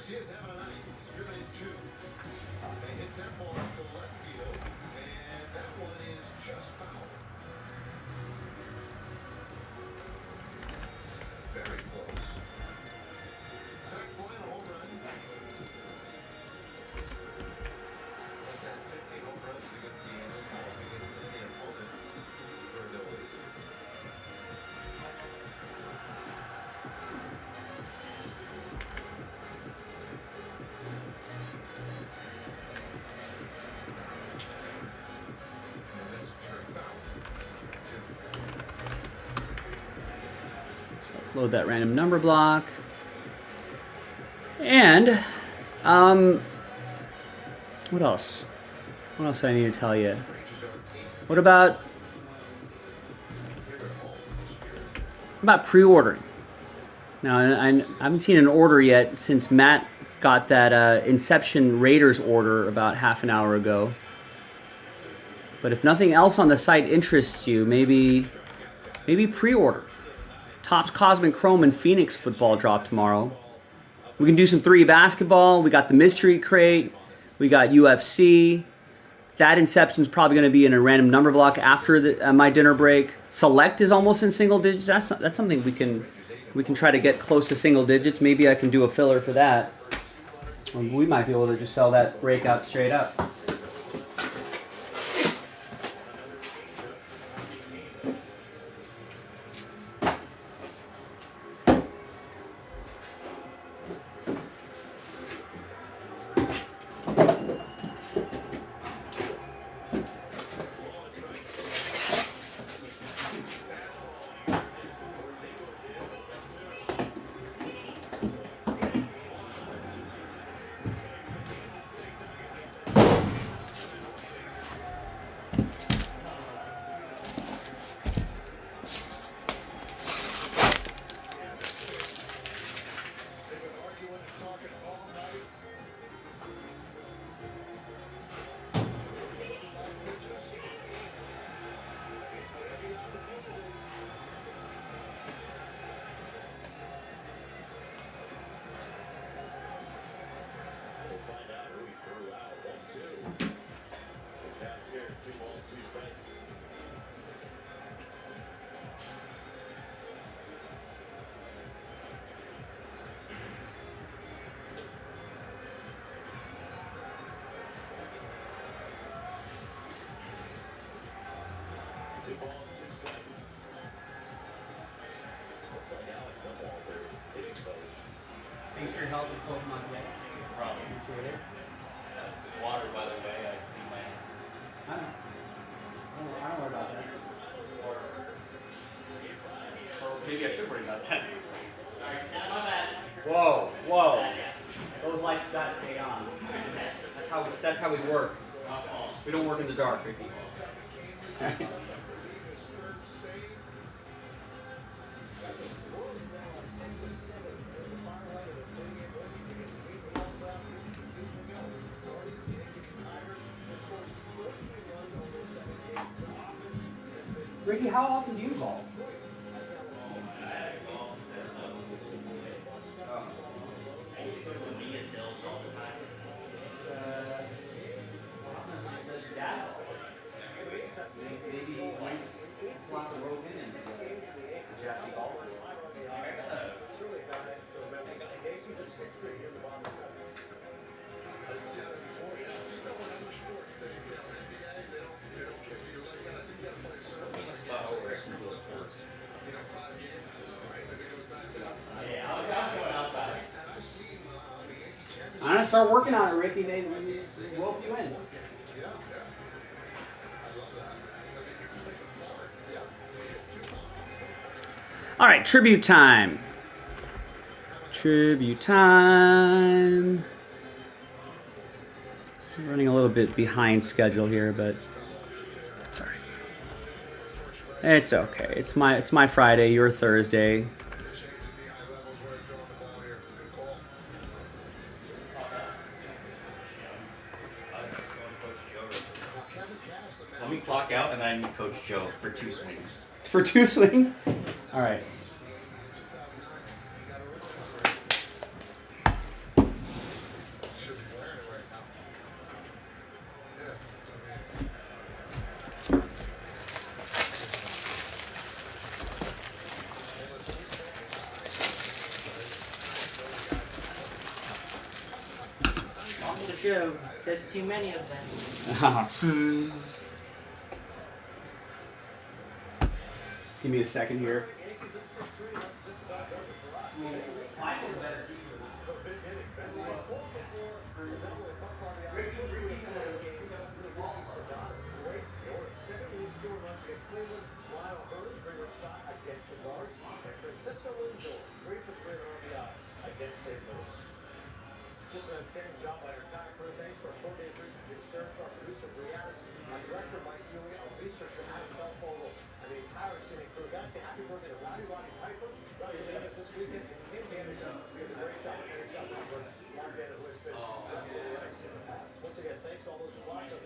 Speaker 3: Garcia's having a night. He's driven in 2. They hit that ball up to left field, and that one is just foul. Very close. Sack fly and a home run. Like that 15 home runs against the Animals, against the opponent for no reason.
Speaker 1: So load that random number block. And what else? What else do I need to tell you? What about pre-ordering? Now I haven't seen an order yet since Matt got that Inception Raiders order about half an hour ago. But if nothing else on the site interests you, maybe pre-order. Topps Cosmic Chrome and Phoenix football drop tomorrow. We can do some 3 basketball. We got the mystery crate. We got UFC. That Inception's probably going to be in a random number block after my dinner break. Select is almost in single digits. That's something we can try to get close to single digits. Maybe I can do a filler for that. We might be able to just sell that breakout straight up. Thanks for your help with Pokemon today.
Speaker 5: Problem.
Speaker 1: Appreciate it.
Speaker 5: Water, by the way, I clean my
Speaker 1: I don't worry about that.
Speaker 5: Or maybe I should worry about that. Sorry, my bad.
Speaker 1: Whoa. Those lights gotta stay on. That's how we work. We don't work in the dark, Ricky. Ricky, how often do you golf? I'm gonna start working on it, Ricky. They rope you in. All right, tribute time. Tribute time. I'm running a little bit behind schedule here, but it's all right. It's okay. It's my Friday. Your Thursday.
Speaker 5: Let me clock out and then I need Coach Joe for 2 swings.
Speaker 1: For 2 swings? All right.
Speaker 5: Also true. There's too many of them.
Speaker 1: Give me a second here.
Speaker 3: Just an outstanding job by our entire crew. Thanks for a 4-day research research, our producer, Brianna, our director, Mike Healy, our researcher, Adam Belfogle, and the entire city crew. Guys, say happy birthday to Roddy Piper. Russell Davis this weekend. Kim Anderson, he does a great job. Great job, Robert. Mark Vanna, who has been Russell Davis in the past. Once again, thanks to all those who watch us.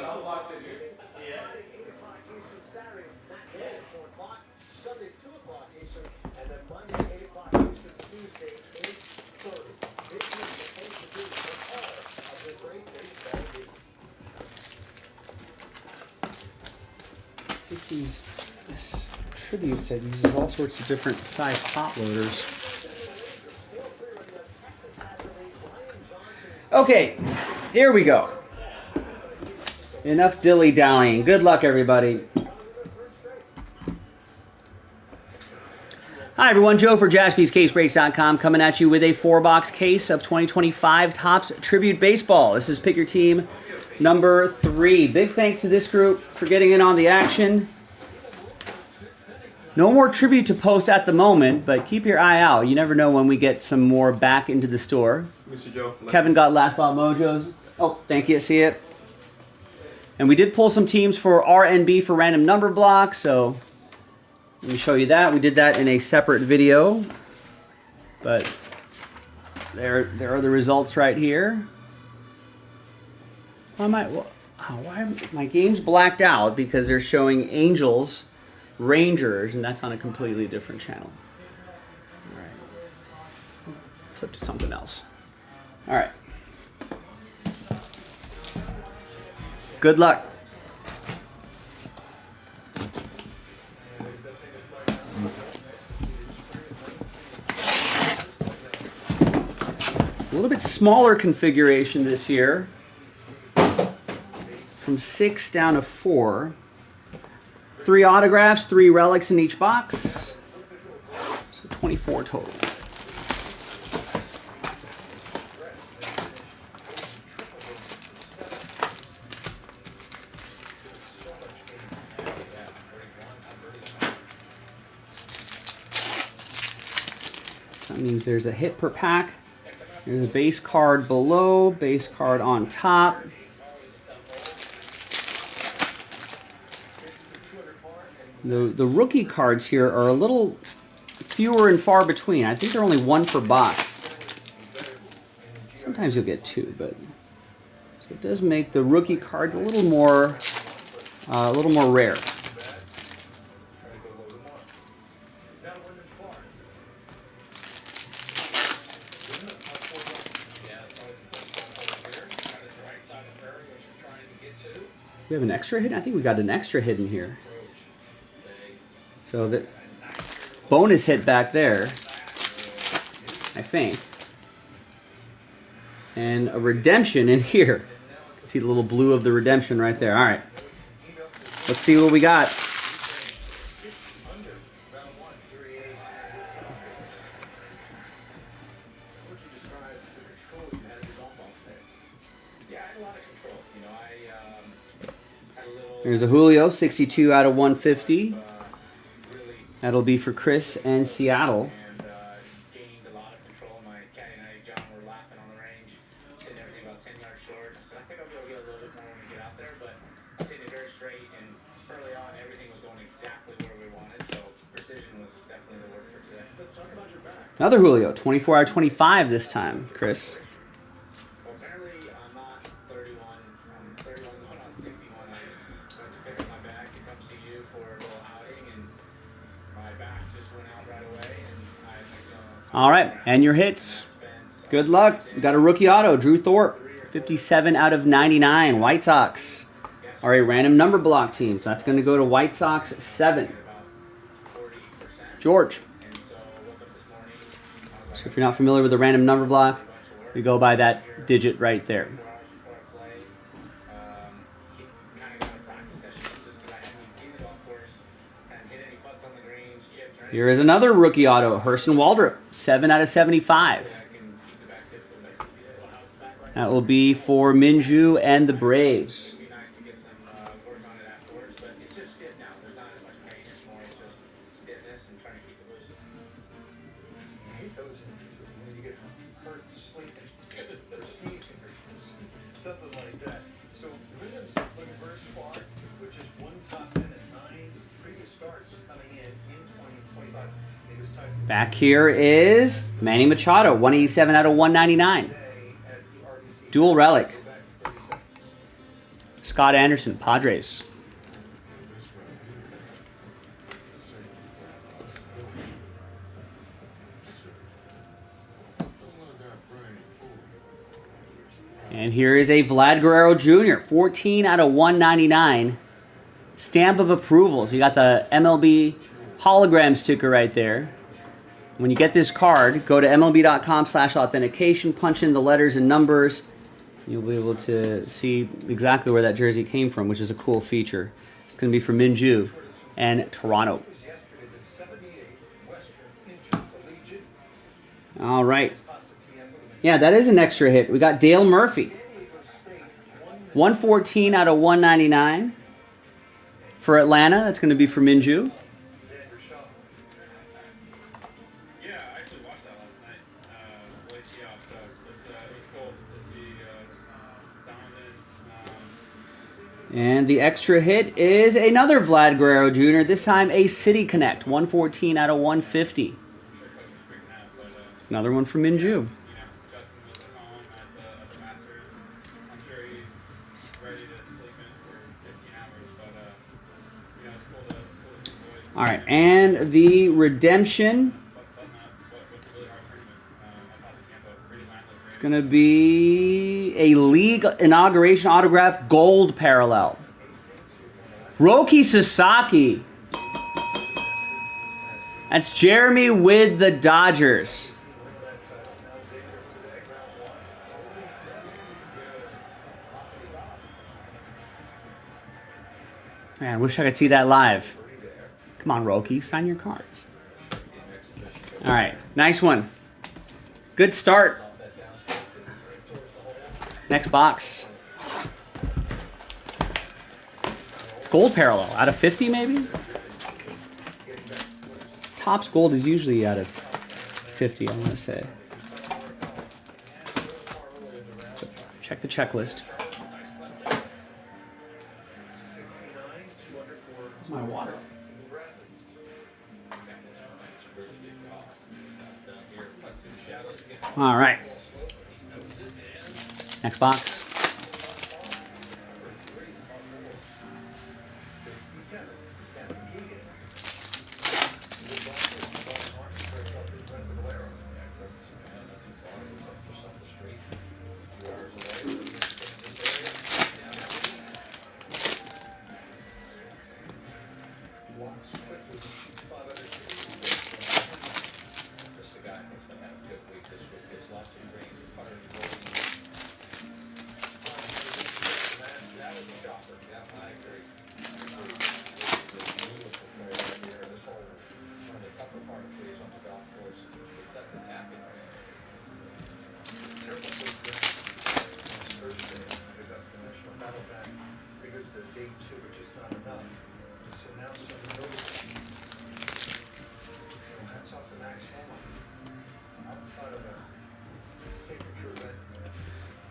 Speaker 7: I'll lock it here.
Speaker 3: Friday, 8 o'clock Eastern, Saturday, 4 o'clock, Sunday, 2 o'clock Eastern, and then Monday, 8 o'clock Eastern, Tuesday, 8:30. This is the place to be for all of the great baseball news.
Speaker 1: I think this tribute set uses all sorts of different size top loaders. Okay, here we go. Enough dilly-dallying. Good luck, everybody. Hi, everyone. Joe for JaspysCaseBreaks.com coming at you with a 4-box case of 2025 Topps Tribute Baseball. This is Pick Your Team number 3. Big thanks to this group for getting in on the action. No more tribute to post at the moment, but keep your eye out. You never know when we get some more back into the store.
Speaker 7: Mr. Joe.
Speaker 1: Kevin got Last Ball Mojos. Oh, thank you. See it. And we did pull some teams for RNB for random number blocks, so let me show you that. We did that in a separate video, but there are the results right here. Why am my game's blacked out because they're showing Angels, Rangers, and that's on a completely different channel. All right, let's flip to something else. All right. Good luck. A little bit smaller configuration this year. From 6 down to 4. 3 autographs, 3 relics in each box. So 24 total. That means there's a hit per pack. There's a base card below, base card on top. The rookie cards here are a little fewer and far between. I think they're only 1 per box. Sometimes you'll get 2, but so it does make the rookie cards a little more rare. We have an extra hit? I think we got an extra hit in here. So the bonus hit back there, I think. And a redemption in here. See the little blue of the redemption right there. All right. Let's see what we got. There's a Julio, 62 out of 150. That'll be for Chris and Seattle.
Speaker 9: Gained a lot of control. My caddy and I, John, were laughing on the range, hitting everything about 10 yards short. So I think I'll be able to get a little bit more when we get out there, but I was hitting it very straight, and early on, everything was going exactly where we wanted, so precision was definitely the word for today. Let's talk about your back.
Speaker 1: Another Julio, 24 out of 25 this time, Chris.
Speaker 9: Well, apparently I'm not 31. I'm 31 going on 61. I went to pick up my bag to come see you for a little outing, and my back just went out right away, and I
Speaker 1: All right, and your hits.
Speaker 9: spent
Speaker 1: Good luck. We got a rookie auto, Drew Thorpe. 57 out of 99, White Sox. All right, random number block team. So that's going to go to White Sox 7. George. So if you're not familiar with the random number block, we go by that digit right there. Here is another rookie auto, Hurston Waldrop, 7 out of 75. That will be for Minju and the Braves.
Speaker 3: I hate those injuries when you get hurt sleeping or sneezing or something like that. So Rhythm's looking for a spark, which is 1 top 10 and 9 previous starts coming in 2025. It was time for
Speaker 1: Back here is Manny Machado, 187 out of 199. Dual relic. Scott Anderson, Padres. And here is a Vlad Guerrero Jr., 14 out of 199. Stamp of approval. So you got the MLB hologram sticker right there. When you get this card, go to MLB.com/authentication, punch in the letters and numbers. You'll be able to see exactly where that jersey came from, which is a cool feature. It's going to be for Minju and Toronto. All right. Yeah, that is an extra hit. We got Dale Murphy. 114 out of 199 for Atlanta. That's going to be for Minju.
Speaker 7: Yeah, I actually watched that last night. Late Seahawks, so it was cool to see Donovan.
Speaker 1: And the extra hit is another Vlad Guerrero Jr., this time a City Connect. 114 out of 150. It's another one for Minju. All right, and the redemption. It's going to be a league inauguration autograph gold parallel. Roki Sasaki. That's Jeremy with the Dodgers. Man, I wish I could see that live. Come on, Roki, sign your cards. All right, nice one. Good start. Next box. It's gold parallel. Out of 50, maybe? Topps gold is usually out of 50, I want to say. Check the checklist. Where's my water? All right. Next box.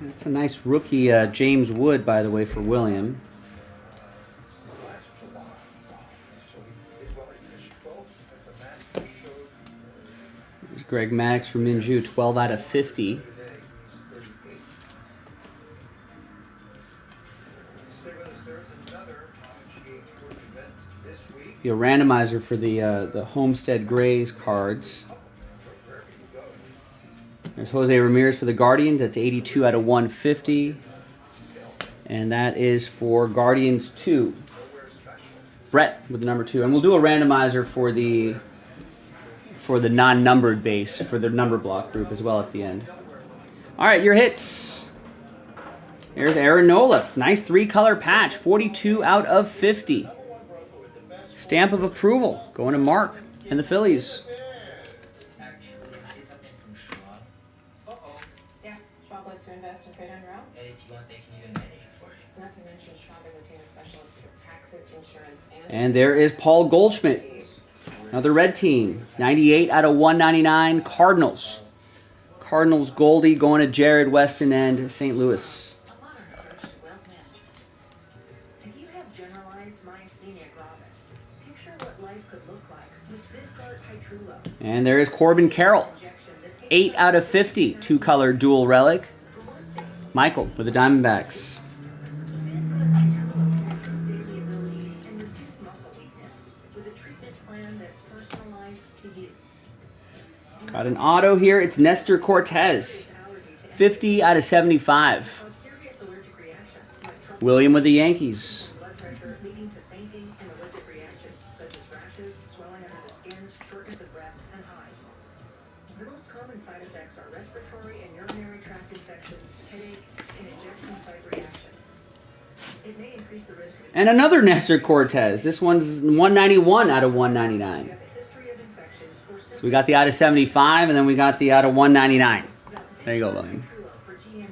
Speaker 1: That's a nice rookie James Wood, by the way, for William. There's Greg Maddox for Minju, 12 out of 50. The randomizer for the Homestead Grays cards. There's Jose Ramirez for the Guardians. That's 82 out of 150. And that is for Guardians 2. Brett with the number 2. And we'll do a randomizer for the non-numbered base, for the number block group as well at the end. All right, your hits. There's Aaron Nola. Nice 3-color patch. 42 out of 50. Stamp of approval going to Mark and the Phillies.
Speaker 2: Yeah, Schwab lets you invest in trade on your own.
Speaker 10: And if you want, they can even manage it for you.
Speaker 2: Not to mention Schwab is a team of specialists for taxes, insurance,
Speaker 1: And there is Paul Goldschmidt. Another red team. 98 out of 199. Cardinals. Cardinals Goldie going to Jared Weston and St. Louis.
Speaker 2: A modern approach to wealth management. If you have generalized myasthenia gravis, picture what life could look like with Vyvgart Hytrulo.
Speaker 1: And there is Corbin Carroll. 8 out of 50. 2-color dual relic. Michael with the Diamondbacks.
Speaker 2: Vyvgart Hytrulo can improve daily abilities and reduce muscle weakness with a treatment plan that's personalized to you.
Speaker 1: Got an auto here. It's Nestor Cortez. 50 out of 75.
Speaker 2: Cause serious allergic reactions like trouble
Speaker 1: William with the Yankees.
Speaker 2: blood pressure leading to fainting and allergic reactions such as rashes, swelling under the skin, shortness of breath, and hives. The most common side effects are respiratory and urinary tract infections, headache, and injection site reactions. It may increase the risk of
Speaker 1: And another Nestor Cortez. This one's 191 out of 199.
Speaker 2: have a history of infections or
Speaker 1: So we got the out of 75, and then we got the out of 199. There you go, William.
Speaker 2: for GMG and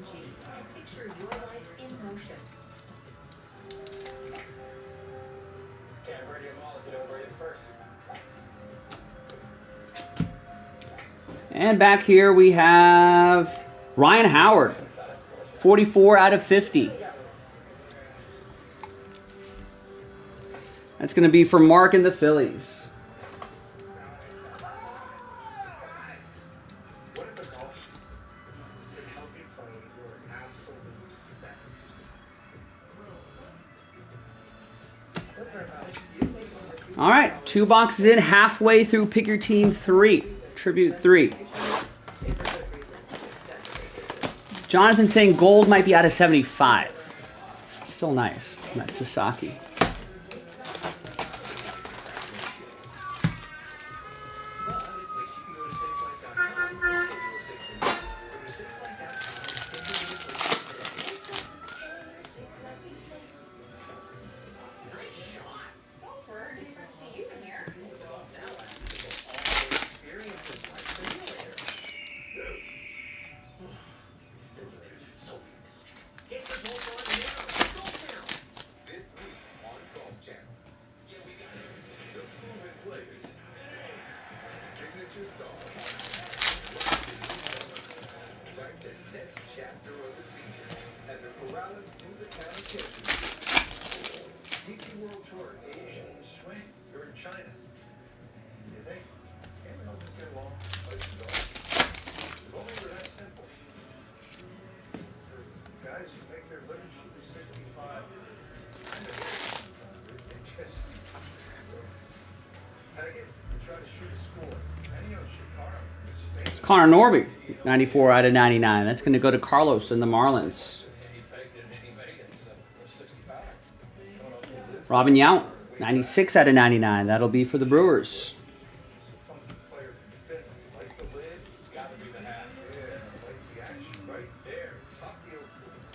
Speaker 2: picture your life in motion.
Speaker 9: Can't ready them all if you don't ready them first.
Speaker 1: And back here we have Ryan Howard. 44 out of 50. That's going to be for Mark and the Phillies.
Speaker 3: What if a golf could help you play your absolute best?
Speaker 1: All right, 2 boxes in, halfway through Pick Your Team 3, Tribute 3. Jonathan saying gold might be out of 75. Still nice. That's Sasaki.
Speaker 3: This week on Golf Channel. The proven players. Signature stars. Write the next chapter of the season at the Corrales Through-the-Town Championship. DP World Tour Asia Swing. You're in China. You think? Can't we help us get along? Place to go. If only we're that simple. For guys who make their living shooting 65, they just peg it and try to shoot a score. Any of Shikara from Spain.
Speaker 1: Connor Norby, 94 out of 99. That's going to go to Carlos and the Marlins. Robin Yount, 96 out of 99. That'll be for the Brewers.
Speaker 3: It's a funky player from Finland. Like the lid, gotta be the hat. Yeah, like the action right there. Takio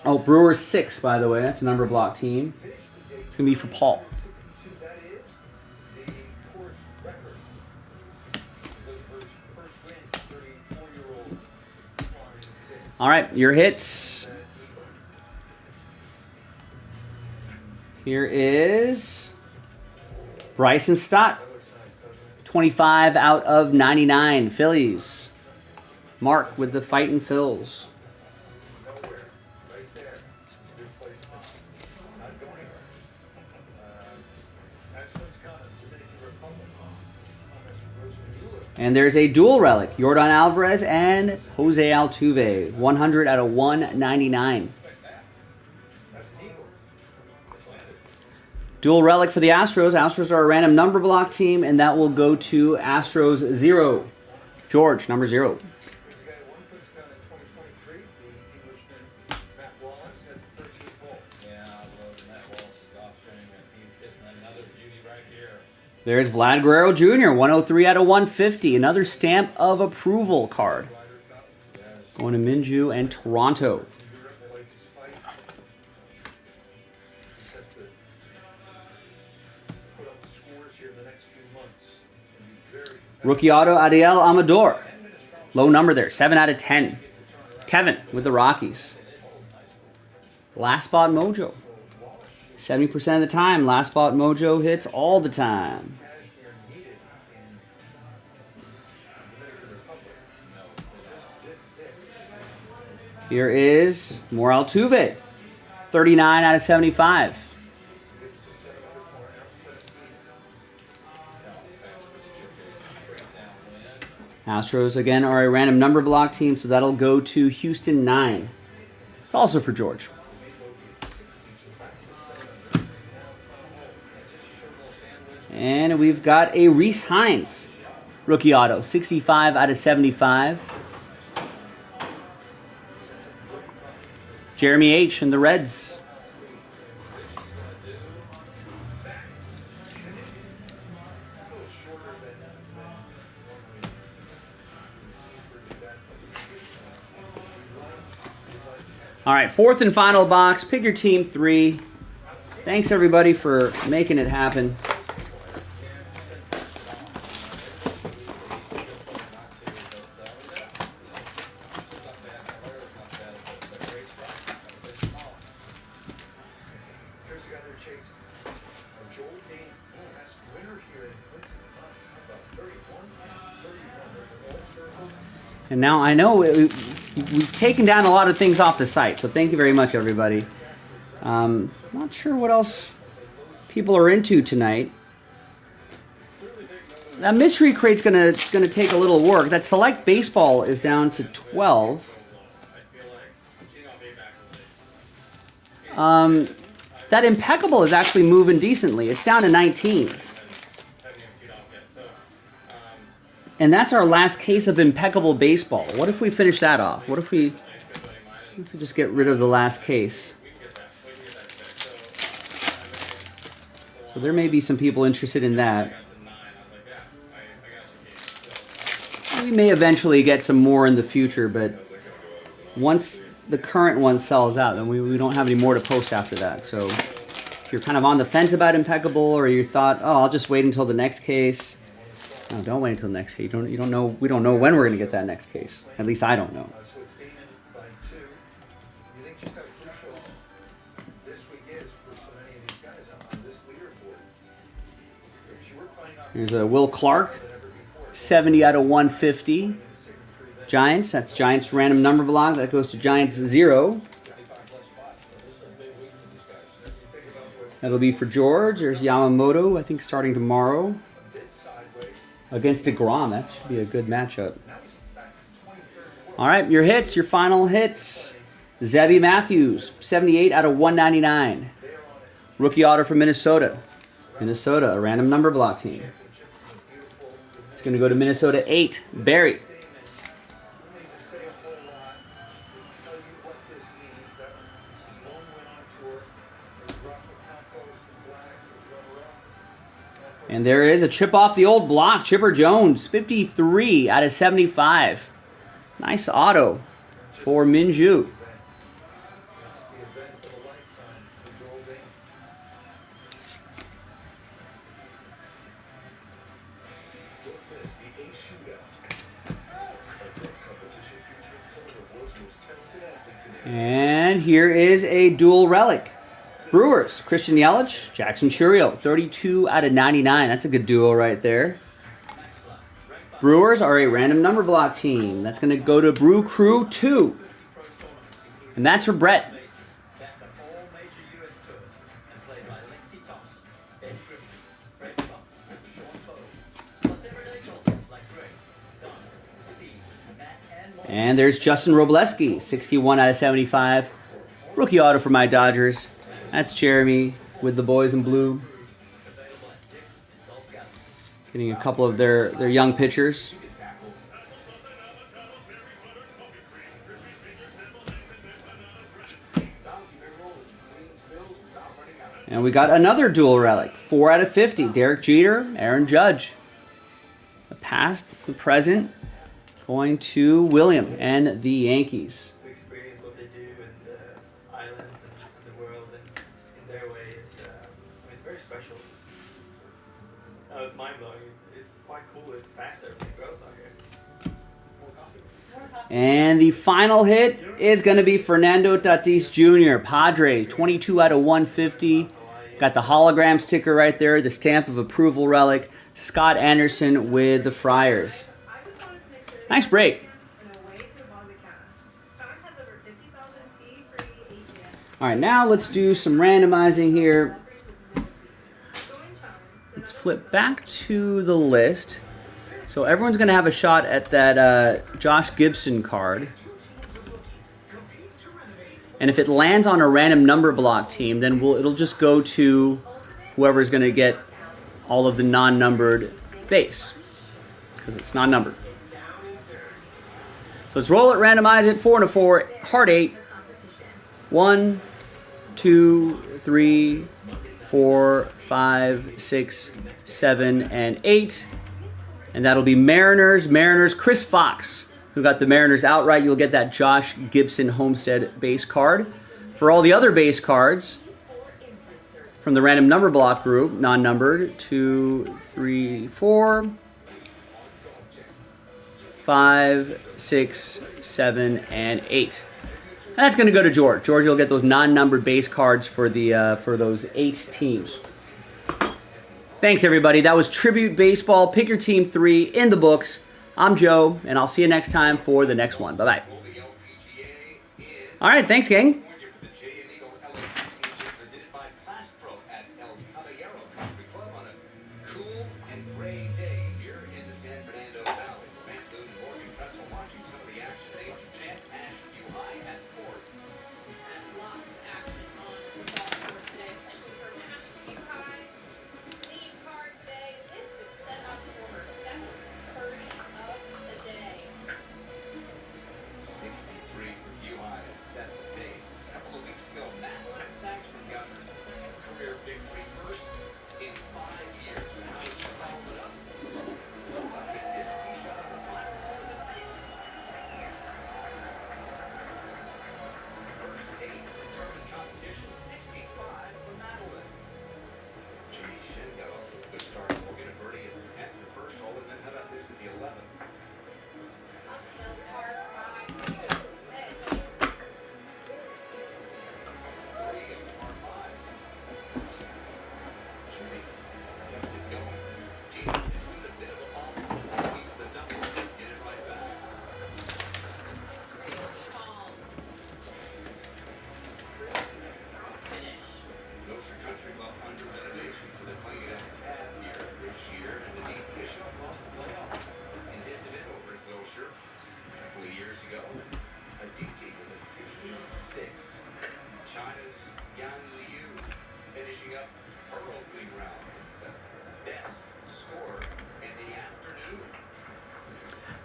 Speaker 1: Oh, Brewers 6, by the way. That's a number block team.
Speaker 3: finished the day
Speaker 1: It's going to be for Paul.
Speaker 3: 62. That is the course record. His first win, 34-year-old.
Speaker 1: All right, your hits. Here is Bryson Stott. 25 out of 99. Phillies. Mark with the Fightin' Phils.
Speaker 3: Nowhere, right there. Good place to not go anywhere. That's what's coming. Dominican Republic.
Speaker 1: And there's a dual relic. Yordan Alvarez and Jose Altuve. 100 out of 199.
Speaker 3: That's an eagle.
Speaker 1: Dual relic for the Astros. Astros are a random number block team, and that will go to Astros 0. George, number 0.
Speaker 3: This guy, one puts down 93, the Englishman Matt Wallace at the 13th hole.
Speaker 11: Yeah, I love Matt Wallace's golf swing, and he's hitting another beauty right here.
Speaker 1: There's Vlad Guerrero Jr., 103 out of 150. Another stamp of approval card. Going to Minju and Toronto. Rookie auto, Adiel Amador. Low number there, 7 out of 10. Kevin with the Rockies. Last spot mojo. 70% of the time, last spot mojo hits all the time. Here is more Altuve. 39 out of 75. Astros, again, are a random number block team, so that'll go to Houston 9. It's also for George. And we've got a Reese Hines. Rookie auto, 65 out of 75. Jeremy H. and the Reds. All right, fourth and final box. Pick your team 3. Thanks, everybody, for making it happen. And now I know we've taken down a lot of things off the site, so thank you very much, everybody. Not sure what else people are into tonight. That mystery crate's gonna take a little work. That select baseball is down to 12. That Impeccable is actually moving decently. It's down to 19. And that's our last case of Impeccable baseball. What if we finish that off? What if we just get rid of the last case? So there may be some people interested in that. We may eventually get some more in the future, but once the current one sells out, then we don't have any more to post after that. So if you're kind of on the fence about Impeccable, or you thought, oh, I'll just wait until the next case. No, don't wait until the next case. You don't know. We don't know when we're going to get that next case. At least I don't know.
Speaker 3: So it's Damon by 2. You think just how crucial this week is for so many of these guys on this leaderboard? If you were playing on
Speaker 1: Here's a Will Clark, 70 out of 150. Giants. That's Giants random number block. That goes to Giants 0. That'll be for George. There's Yamamoto, I think, starting tomorrow. Against DeGrom, that should be a good matchup. All right, your hits, your final hits. Zebby Matthews, 78 out of 199. Rookie auto from Minnesota. Minnesota, a random number block team. It's going to go to Minnesota 8, Barry. And there is a chip off the old block. Chipper Jones, 53 out of 75. Nice auto for Minju. And here is a dual relic. Brewers, Christian Yelich, Jackson Churio, 32 out of 99. That's a good duo right there. Brewers are a random number block team. That's going to go to Brew Crew 2. And that's for Brett. And there's Justin Robleski, 61 out of 75. Rookie auto for my Dodgers. That's Jeremy with the boys in blue. Getting a couple of their young pitchers. And we got another dual relic. 4 out of 50. Derek Jeter, Aaron Judge. The past, the present, going to William and the Yankees.
Speaker 12: To experience what they do in the islands and the world and in their ways. It's very special. No, it's mind-blowing. It's quite cool. It's fast everything grows out here. More coffee.
Speaker 1: And the final hit is going to be Fernando Tatis Jr., Padres, 22 out of 150. Got the hologram sticker right there, the stamp of approval relic. Scott Anderson with the Friars. Nice break. All right, now let's do some randomizing here. Let's flip back to the list. So everyone's going to have a shot at that Josh Gibson card. And if it lands on a random number block team, then it'll just go to whoever's going to get all of the non-numbered base, because it's not numbered. So let's roll it, randomize it. 4 and a 4, heart 8. 1, 2, 3, 4, 5, 6, 7, and 8. And that'll be Mariners, Chris Fox, who got the Mariners outright. You'll get that Josh Gibson Homestead base card. For all the other base cards from the random number block group, non-numbered, 2, 3, 4, 5, 6, 7, and 8. That's going to go to George. George, you'll get those non-numbered base cards for the for those 8 teams. Thanks, everybody. That was Tribute Baseball. Pick your team 3 in the books. I'm Joe, and I'll see you next time for the next one. Bye-bye. All right, thanks, gang.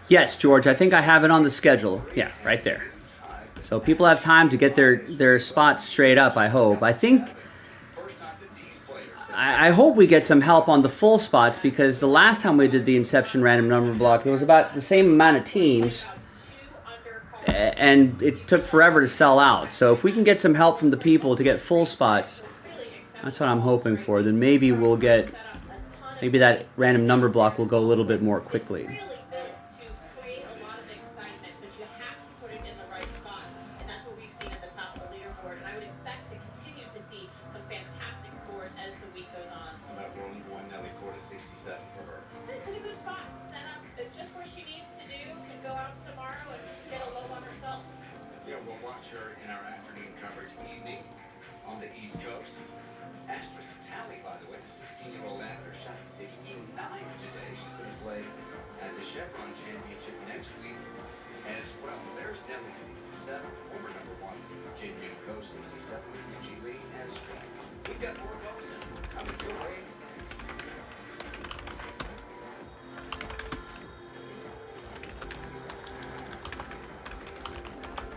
Speaker 1: Yes, George, I think I have it on the schedule. Yeah, right there. So people have time to get their spots straight up, I hope. I hope we get some help on the full spots, because the last time we did the Inception random number block, it was about the same amount of teams, and it took forever to sell out. So if we can get some help from the people to get full spots, that's what I'm hoping for. Then maybe we'll get, maybe that random number block will go a little bit more quickly.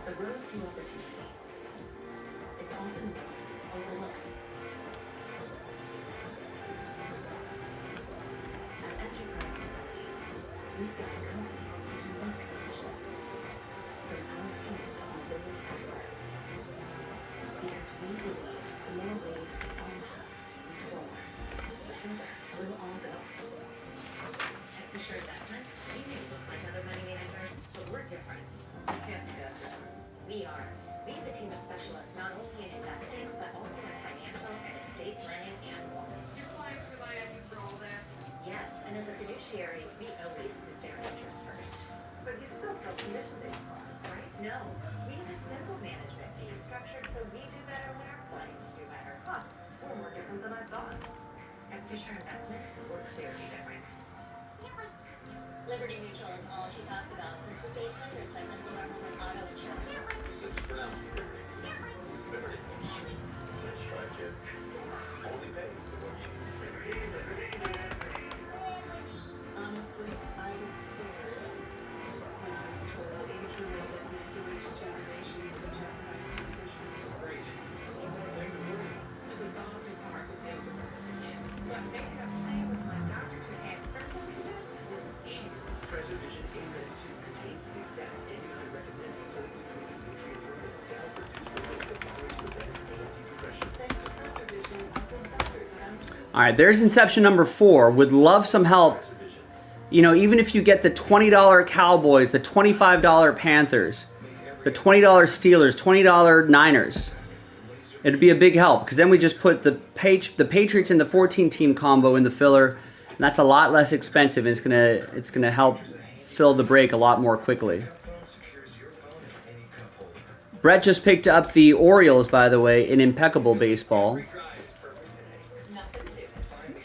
Speaker 2: The road to opportunity is often overlooked. enterprise mobility, we guide companies to unique solutions. From our team of mobility experts. Because we believe the more ways we all have to move forward, the further we'll all go.
Speaker 13: At Fisher Investments, we may look like other money managers, but we're different. You can't be that different.
Speaker 2: We are. We have a team of specialists not only in investing, but also in financial and estate planning and more.
Speaker 13: Your clients rely on you for all that.
Speaker 2: Yes, and as a fiduciary, we always put their interests first.
Speaker 13: But you still sell commission-based products, right?
Speaker 2: No, we have a simple management fee structured so we do better when our clients do better.
Speaker 13: Huh. We're more different than I thought.
Speaker 2: At Fisher Investments, we're clearly different.
Speaker 14: Liberty Mutual is all she talks about since we saved hundreds by sending our home with auto insurance.
Speaker 3: It's pronounced Liberty. Liberty. Nice try, kid. Only pay for what you need.
Speaker 2: Honestly, I was scared when I was told that age-related macular degeneration would jeopardize my vision.
Speaker 3: Great. One more thing to worry about.
Speaker 13: It was all too hard to deal with. But making a plan with my doctor to add Prism vision is easy.
Speaker 3: Preservision A-Res 2 contains the exact antibiotic recommended clinically proven nutrient formula to help reduce the risk of moderate to advanced AMD progression.
Speaker 2: Thanks to preservation, I feel better that I'm doing.
Speaker 1: All right, there's Inception number 4. Would love some help. You know, even if you get the $20 Cowboys, the $25 Panthers, the $20 Steelers, $20 Niners, it'd be a big help because then we just put the Patriots in the 14-team combo in the filler, and that's a lot less expensive. And it's gonna help fill the break a lot more quickly. Brett just picked up the Orioles, by the way, in Impeccable baseball.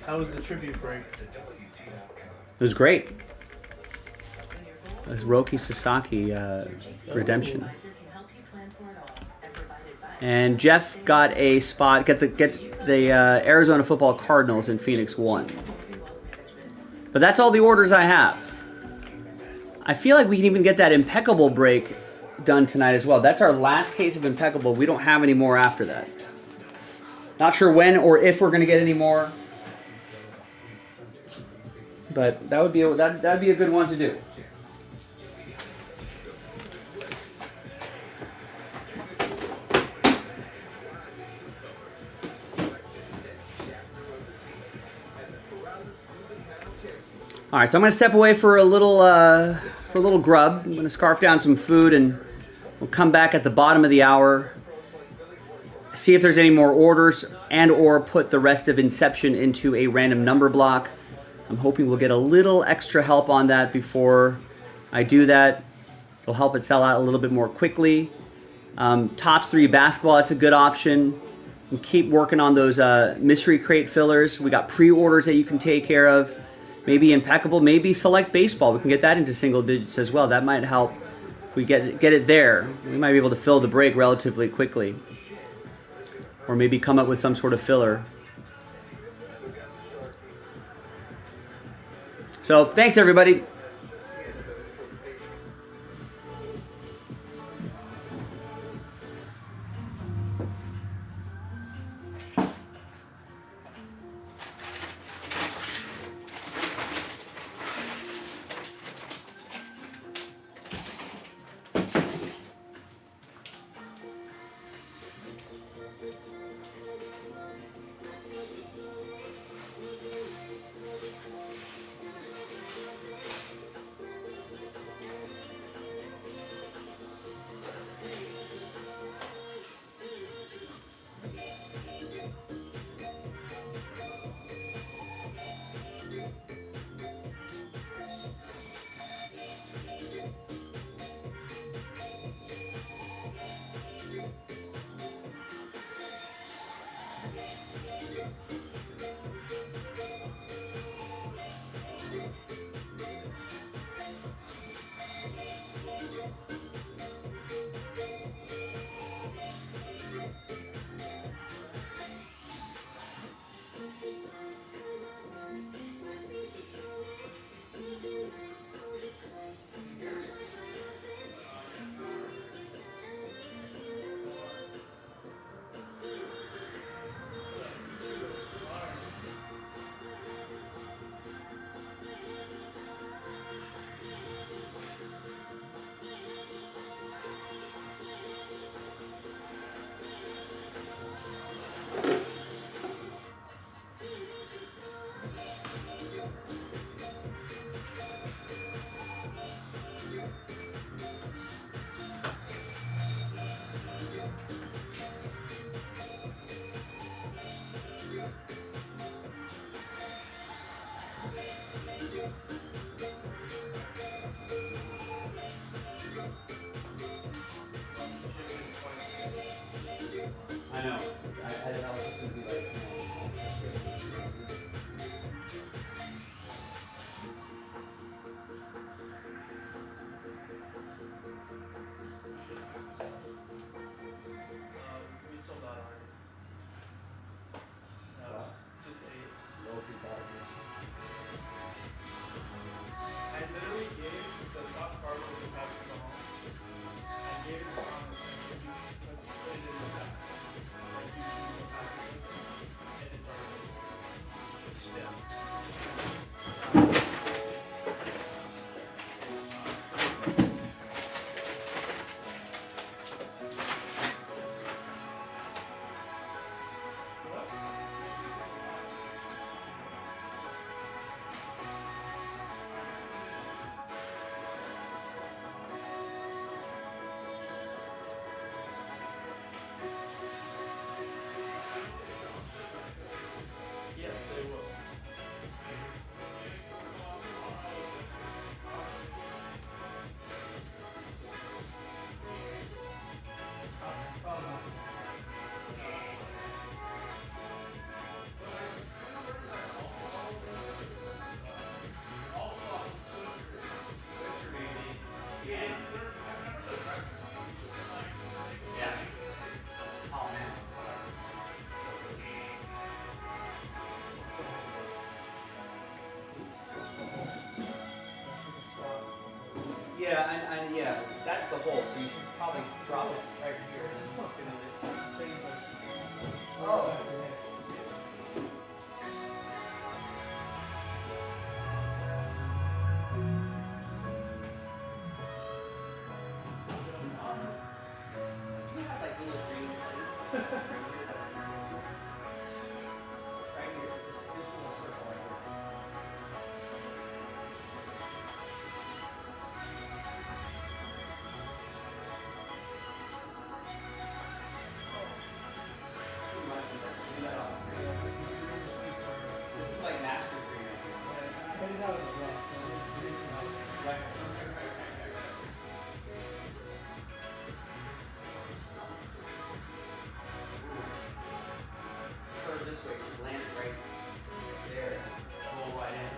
Speaker 6: How was the tribute break?
Speaker 1: It was great. It was Roki Sasaki redemption. And Jeff got a spot, gets the Arizona Football Cardinals in Phoenix 1. But that's all the orders I have. I feel like we can even get that Impeccable break done tonight as well. That's our last case of Impeccable. We don't have any more after that. Not sure when or if we're going to get any more. But that'd be a good one to do. All right, so I'm gonna step away for a little grub. I'm gonna scarf down some food, and we'll come back at the bottom of the hour. See if there's any more orders, and/or put the rest of Inception into a random number block. I'm hoping we'll get a little extra help on that before I do that. It'll help it sell out a little bit more quickly. Tops 3 basketball, that's a good option. And keep working on those mystery crate fillers. We got pre-orders that you can take care of. Maybe Impeccable, maybe Select Baseball. We can get that into single digits as well. That might help. If we get it there, we might be able to fill the break relatively quickly. Or maybe come up with some sort of filler. So, thanks everybody. I know. I was just gonna be like,
Speaker 6: We sold out already. No, just 8. I literally gave the top card with the Patrick Mahomes. I gave it to Thomas and said, you put it in the back. Like, you do the Patrick and it's already. Yeah. Yes, they will.
Speaker 1: yeah, and yeah, that's the hole. So you should probably drop it right here and then hook it in it. Same like. Oh. Do you have like little green things? Right here, this little circle right here. This is like master's green.
Speaker 8: I put it out as well, so it's green from
Speaker 1: Right. Curve this way, just land it right there. Roll right in.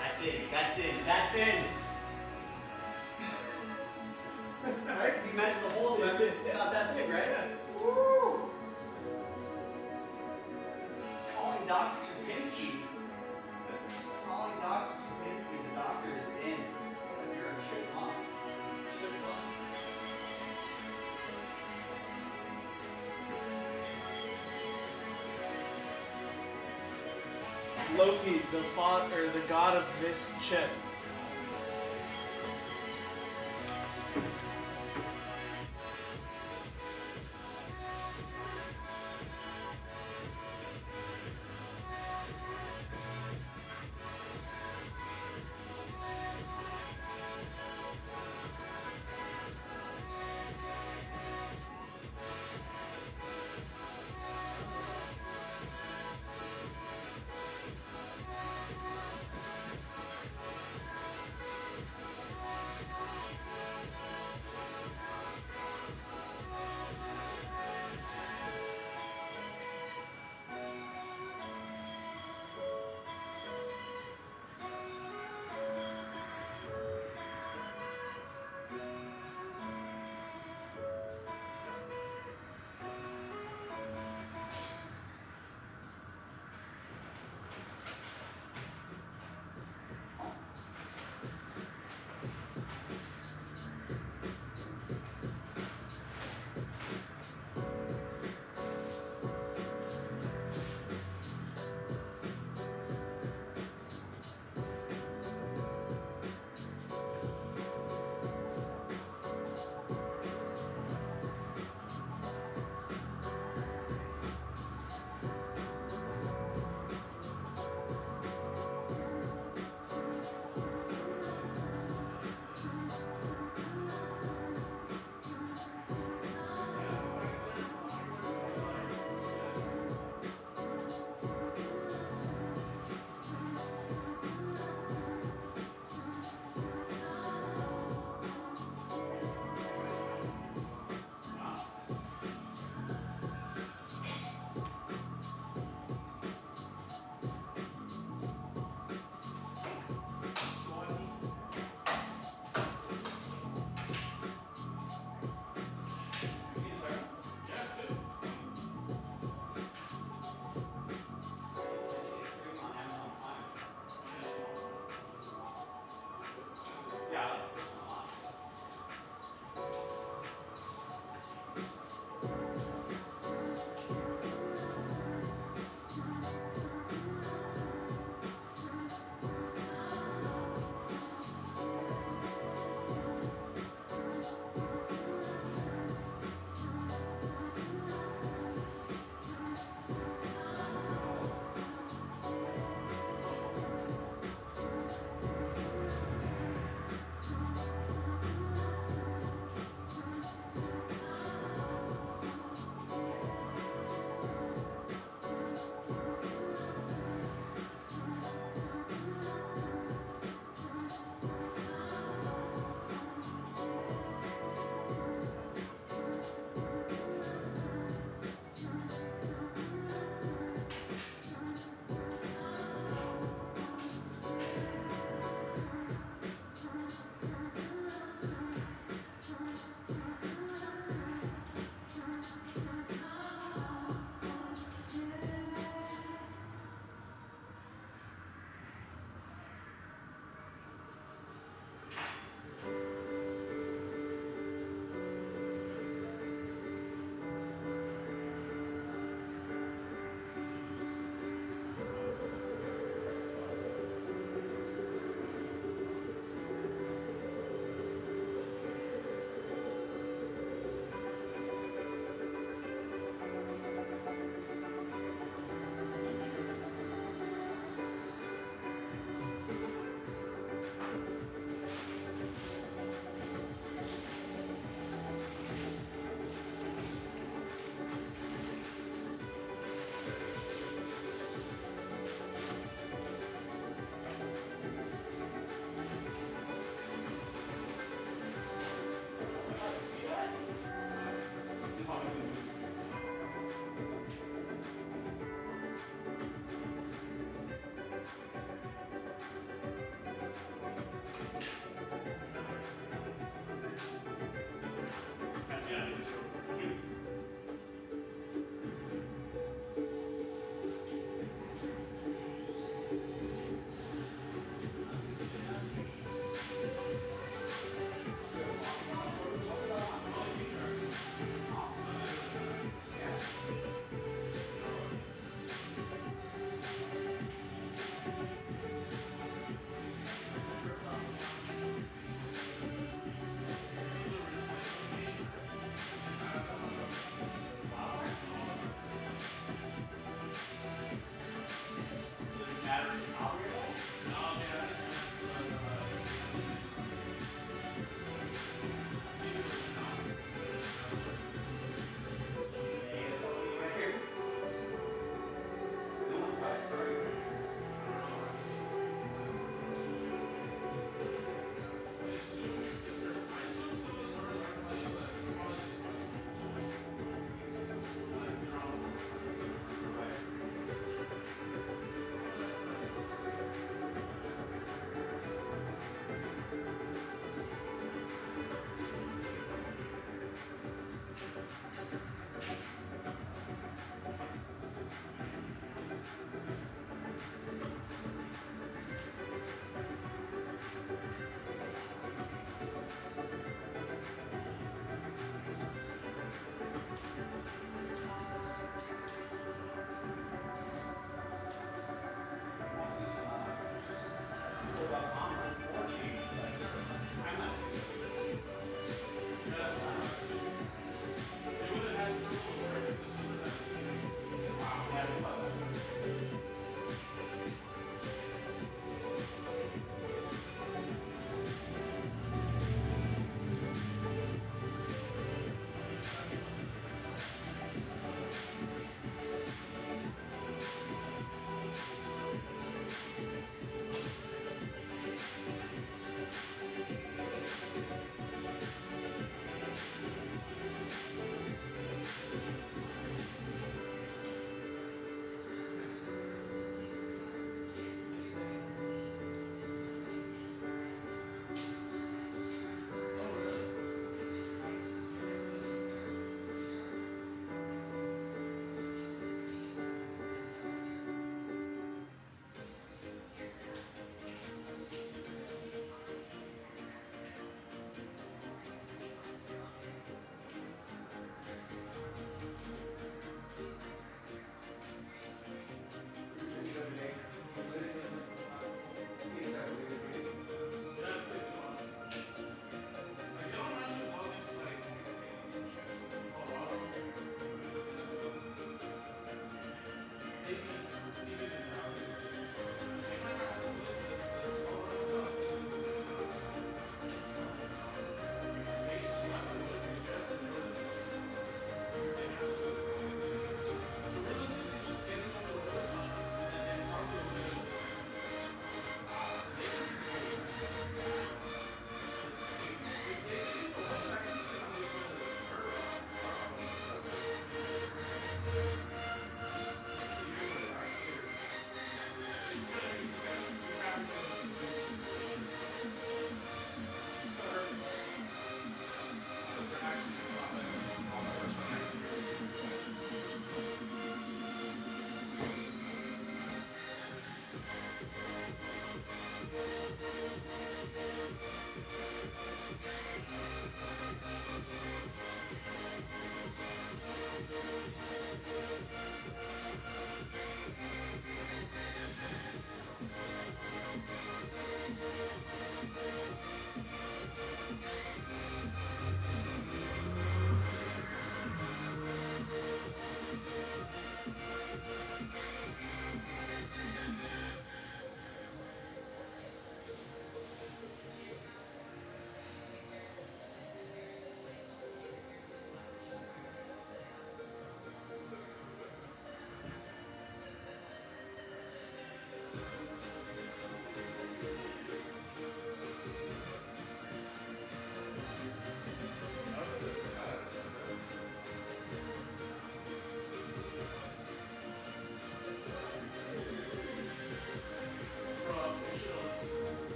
Speaker 1: That's in, that's in, that's in! Right? Because you imagine the holes not that big, right? Woo! Calling Dr. Chapinsky. Calling Dr. Chapinsky, the doctor is in. You're a chipmunk. Chipmunk.
Speaker 6: Loki, the father, or the god of mischief.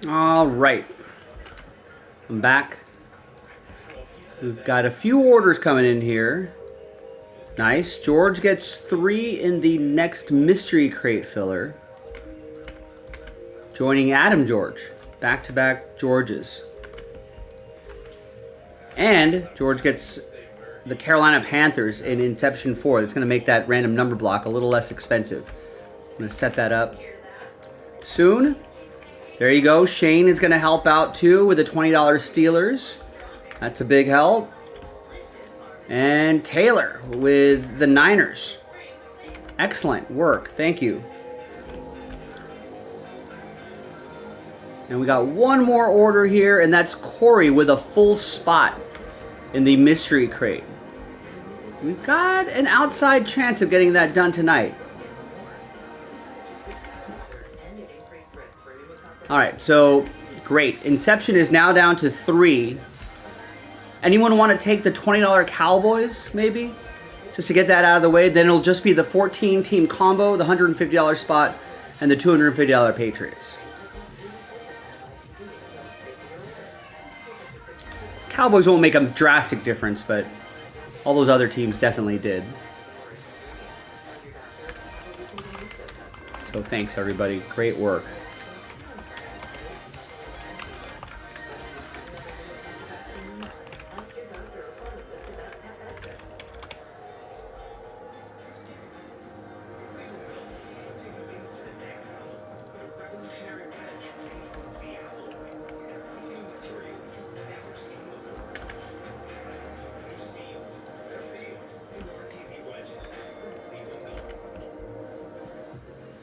Speaker 1: All right. I'm back. We've got a few orders coming in here. Nice. George gets 3 in the next mystery crate filler. Joining Adam George. Back-to-back Georges. And George gets the Carolina Panthers in Inception 4. That's going to make that random number block a little less expensive. I'm going to set that up soon. There you go. Shane is going to help out too with the $20 Steelers. That's a big help. And Taylor with the Niners. Excellent work. Thank you. And we got one more order here, and that's Corey with a full spot in the mystery crate. We've got an outside chance of getting that done tonight. All right, so great. Inception is now down to 3. Anyone want to take the $20 Cowboys, maybe? Just to get that out of the way. Then it'll just be the 14-team combo, the $150 spot, and the $250 Patriots. Cowboys won't make a drastic difference, but all those other teams definitely did. So thanks, everybody. Great work.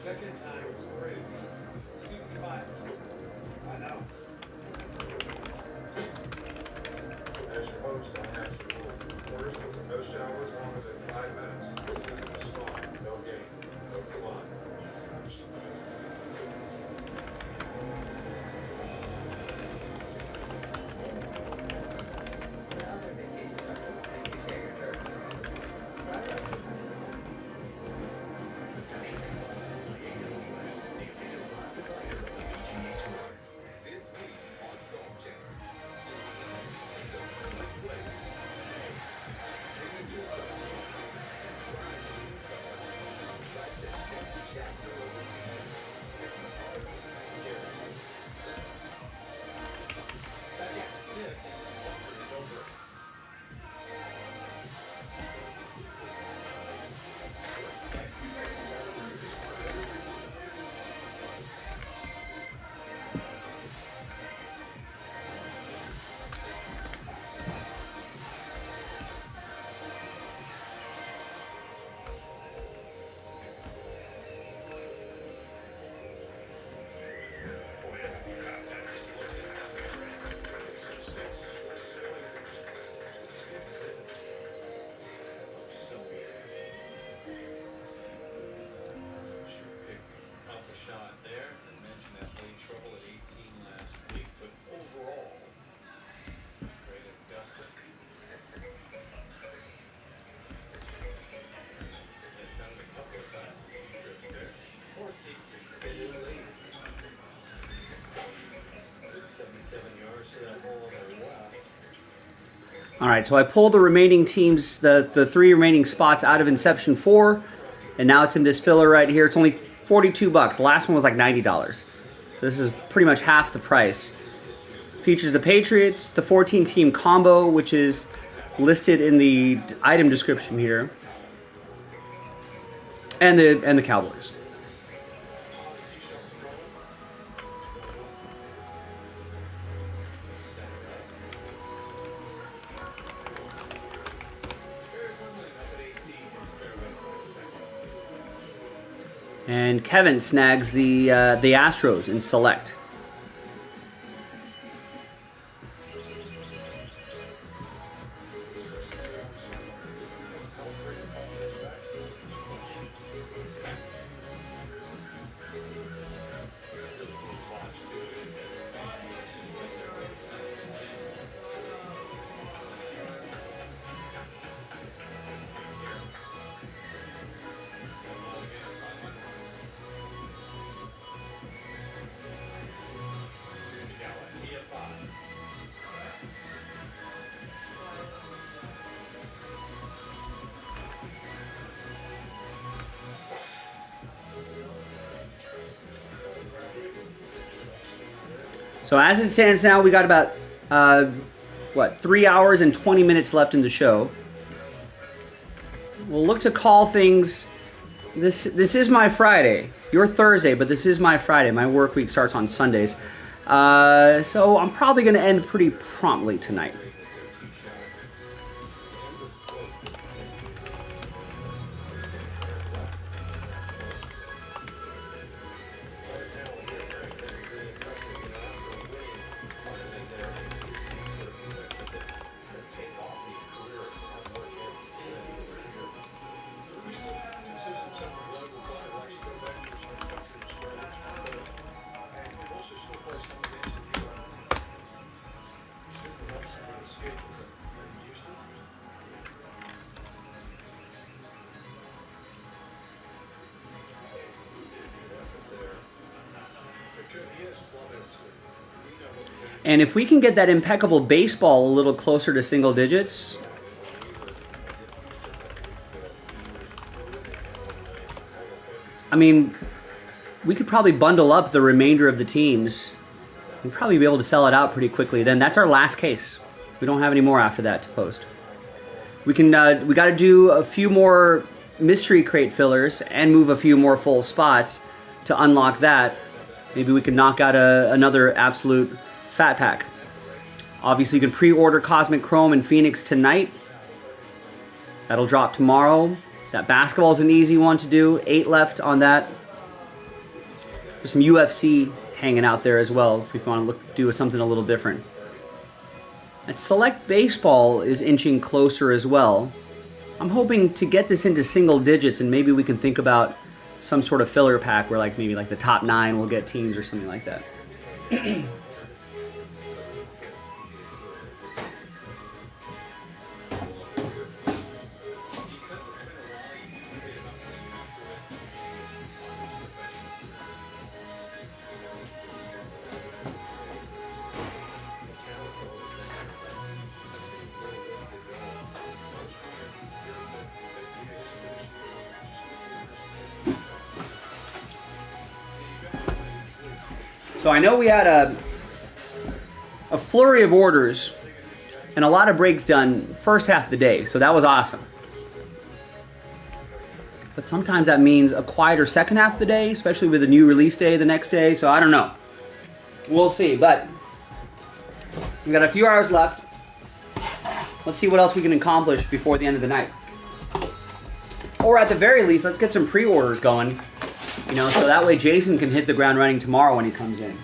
Speaker 3: Check-in time is great. It's 2:55. I know. As your host, I have some rule. First, no showers longer than 5 minutes. This isn't a spa. No game. No fun.
Speaker 1: All right, so I pulled the remaining teams, the 3 remaining spots out of Inception 4, and now it's in this filler right here. It's only $42. The last one was like $90. So this is pretty much half the price. Features the Patriots, the 14-team combo, which is listed in the item description here, and the Cowboys. And Kevin snags the Astros in Select. So as it stands now, we got about, 3 hours and 20 minutes left in the show. We'll look to call things. This is my Friday. Your Thursday, but this is my Friday. My work week starts on Sundays. So I'm probably going to end pretty promptly tonight. And if we can get that Impeccable baseball a little closer to single digits, I mean, we could probably bundle up the remainder of the teams and probably be able to sell it out pretty quickly. Then that's our last case. We don't have any more after that to post. We can we got to do a few more mystery crate fillers and move a few more full spots to unlock that. Maybe we can knock out another absolute fat pack. Obviously, you can pre-order Cosmic Chrome and Phoenix tonight. That'll drop tomorrow. That basketball is an easy one to do. 8 left on that. There's some UFC hanging out there as well if we want to do something a little different. That Select Baseball is inching closer as well. I'm hoping to get this into single digits, and maybe we can think about some sort of filler pack where maybe the top 9 will get teams or something like that. So I know we had a flurry of orders and a lot of breaks done first half of the day, so that was awesome. But sometimes that means a quieter second half of the day, especially with a new release day the next day, so I don't know. We'll see, but we got a few hours left. Let's see what else we can accomplish before the end of the night. Or at the very least, let's get some pre-orders going. So that way Jason can hit the ground running tomorrow when he comes in.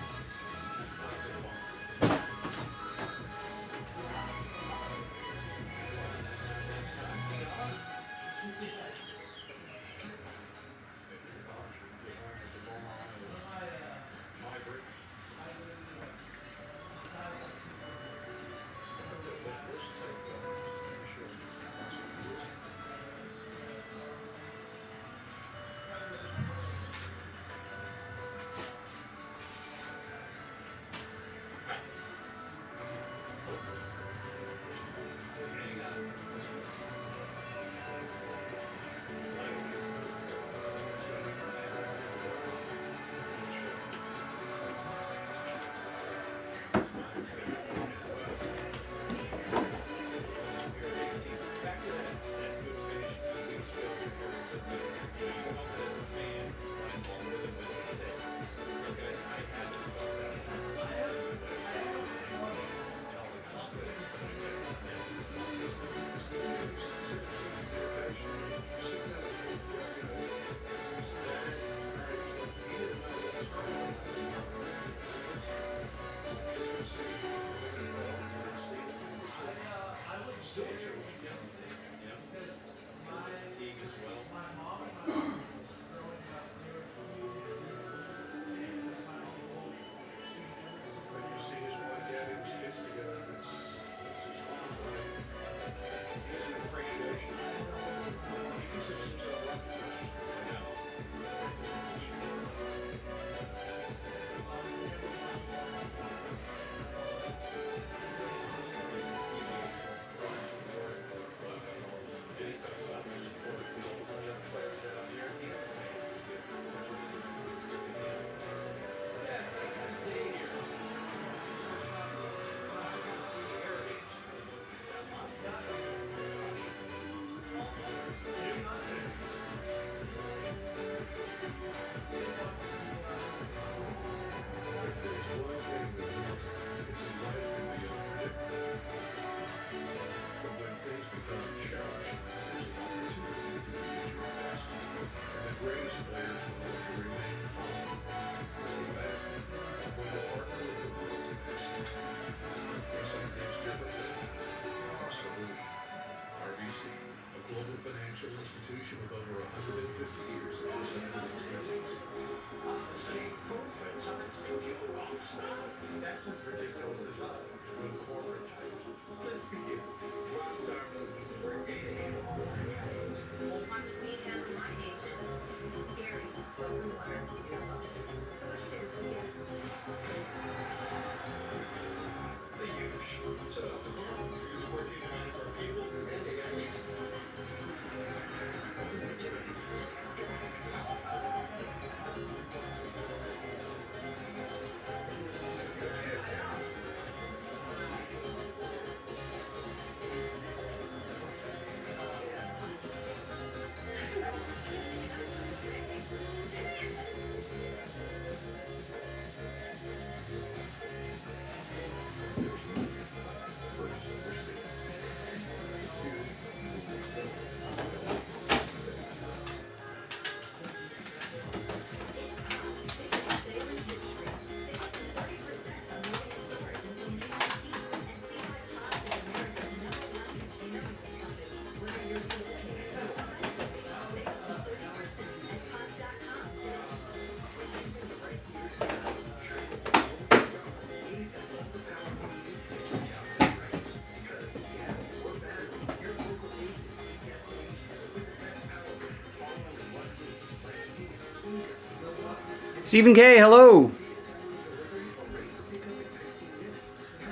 Speaker 1: Stephen K, hello.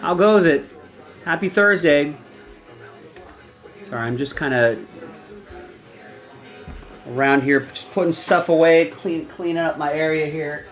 Speaker 1: How goes it? Happy Thursday. Sorry, I'm just kind of around here, just putting stuff away, cleaning up my area here.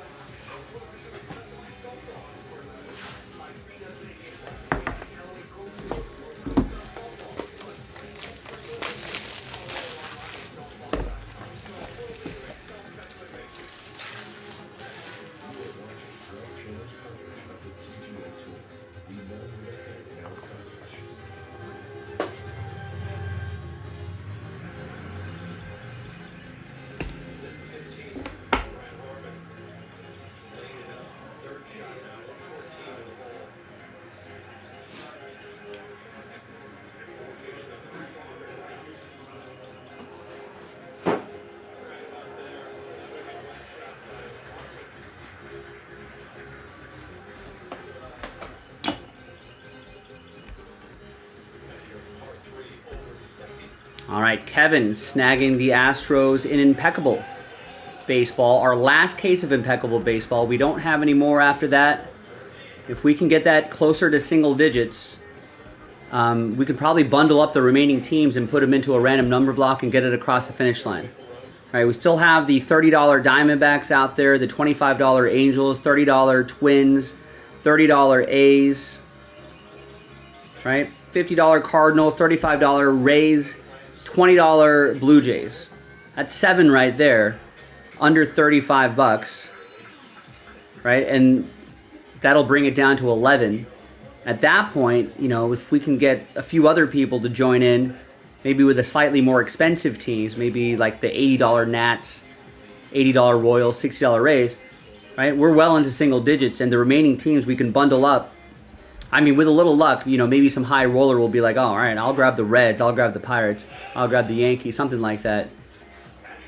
Speaker 1: All right, Kevin snagging the Astros in Impeccable Baseball. Our last case of Impeccable Baseball. We don't have any more after that. If we can get that closer to single digits, we could probably bundle up the remaining teams and put them into a random number block and get it across the finish line. All right, we still have the $30 Diamondbacks out there, the $25 Angels, $30 Twins, $30 A's, right? $50 Cardinals, $35 Rays, $20 Blue Jays. That's 7 right there, under 35 bucks, right? And that'll bring it down to 11. At that point, you know, if we can get a few other people to join in, maybe with a slightly more expensive teams, maybe like the $80 Nats, $80 Royals, $60 Rays, right? We're well into single digits, and the remaining teams we can bundle up. I mean, with a little luck, you know, maybe some high roller will be like, oh, all right, I'll grab the Reds, I'll grab the Pirates, I'll grab the Yankees, something like that.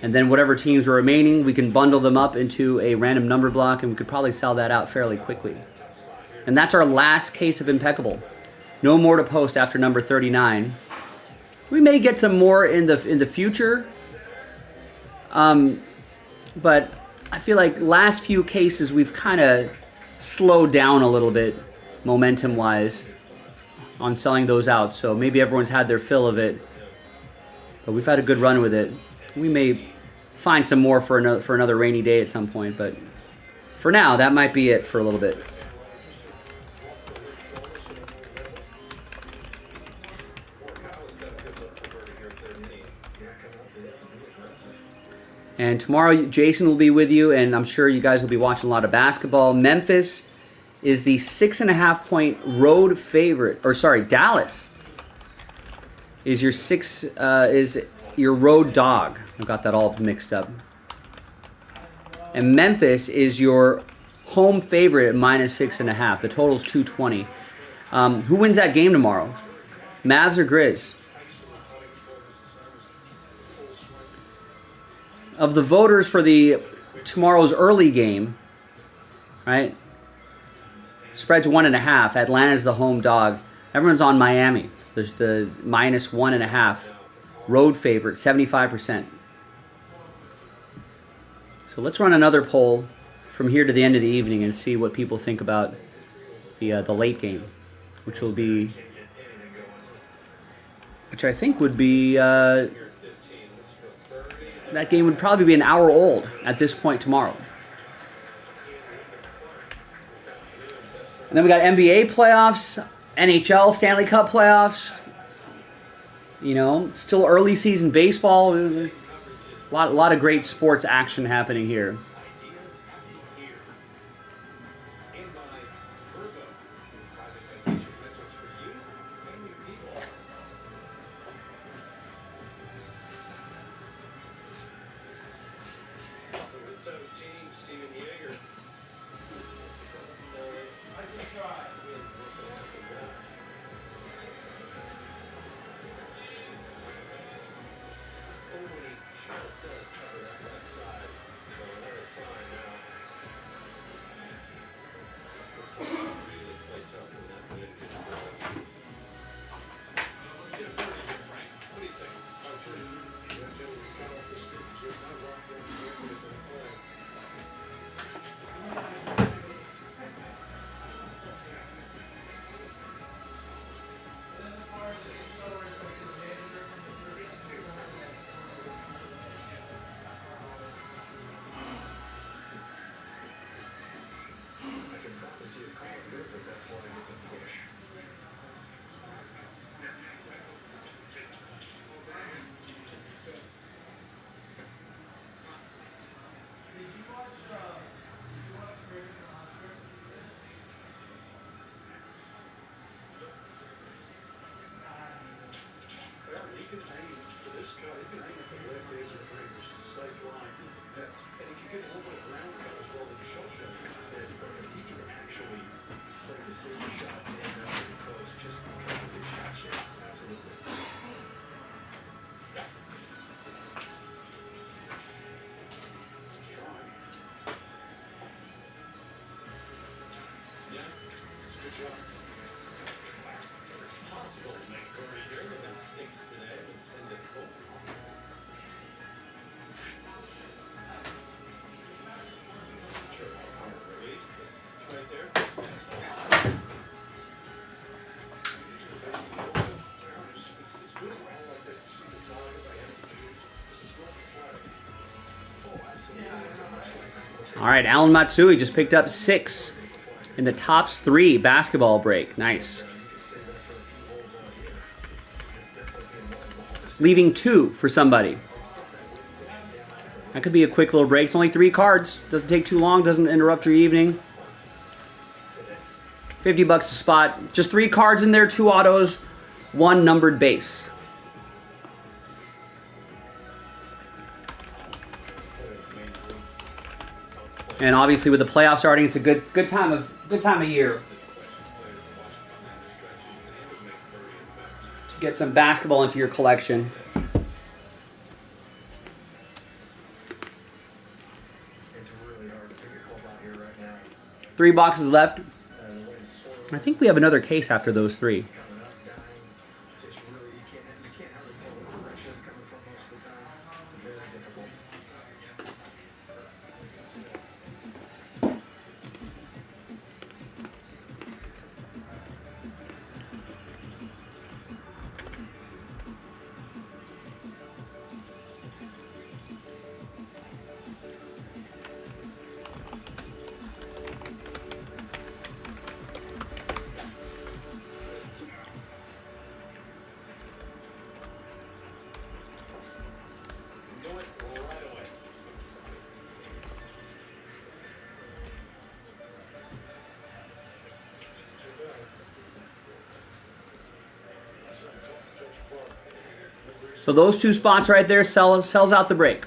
Speaker 1: And then whatever teams are remaining, we can bundle them up into a random number block, and we could probably sell that out fairly quickly. And that's our last case of Impeccable. No more to post after number 39. We may get some more in the future, but I feel like last few cases we've kind of slowed down a little bit, momentum-wise, on selling those out. So maybe everyone's had their fill of it, but we've had a good run with it. We may find some more for another rainy day at some point, but for now, that might be it for a little bit. And tomorrow, Jason will be with you, and I'm sure you guys will be watching a lot of basketball. Memphis is the 6.5-point road favorite, or sorry, Dallas is your road dog. I've got that all mixed up. And Memphis is your home favorite at -6.5. The total's 220. Who wins that game tomorrow? Mavs or Grizz? Of the voters for tomorrow's early game, right? Spread's 1.5. Atlanta's the home dog. Everyone's on Miami. There's the -1.5. Road favorite, 75%. So let's run another poll from here to the end of the evening and see what people think about the late game, which I think would be that game would probably be an hour old at this point tomorrow. And then we got NBA playoffs, NHL Stanley Cup playoffs. You know, still early season baseball. A lot of great sports action happening here. All right, Alan Matsui just picked up 6 in the tops 3 basketball break. Nice. Leaving 2 for somebody. That could be a quick little break. It's only 3 cards. Doesn't take too long. Doesn't interrupt your evening. $50 a spot. Just 3 cards in there, 2 autos, 1 numbered base. And obviously, with the playoffs starting, it's a good time of year to get some basketball into your collection.
Speaker 3: It's really hard to pick a club out here right now.
Speaker 1: 3 boxes left. I think we have another case after those 3.
Speaker 3: Coming up, dying. Just really, you can't hardly tell where the direction it's coming from most of the time. Very difficult.
Speaker 1: So those 2 spots right there sells out the break.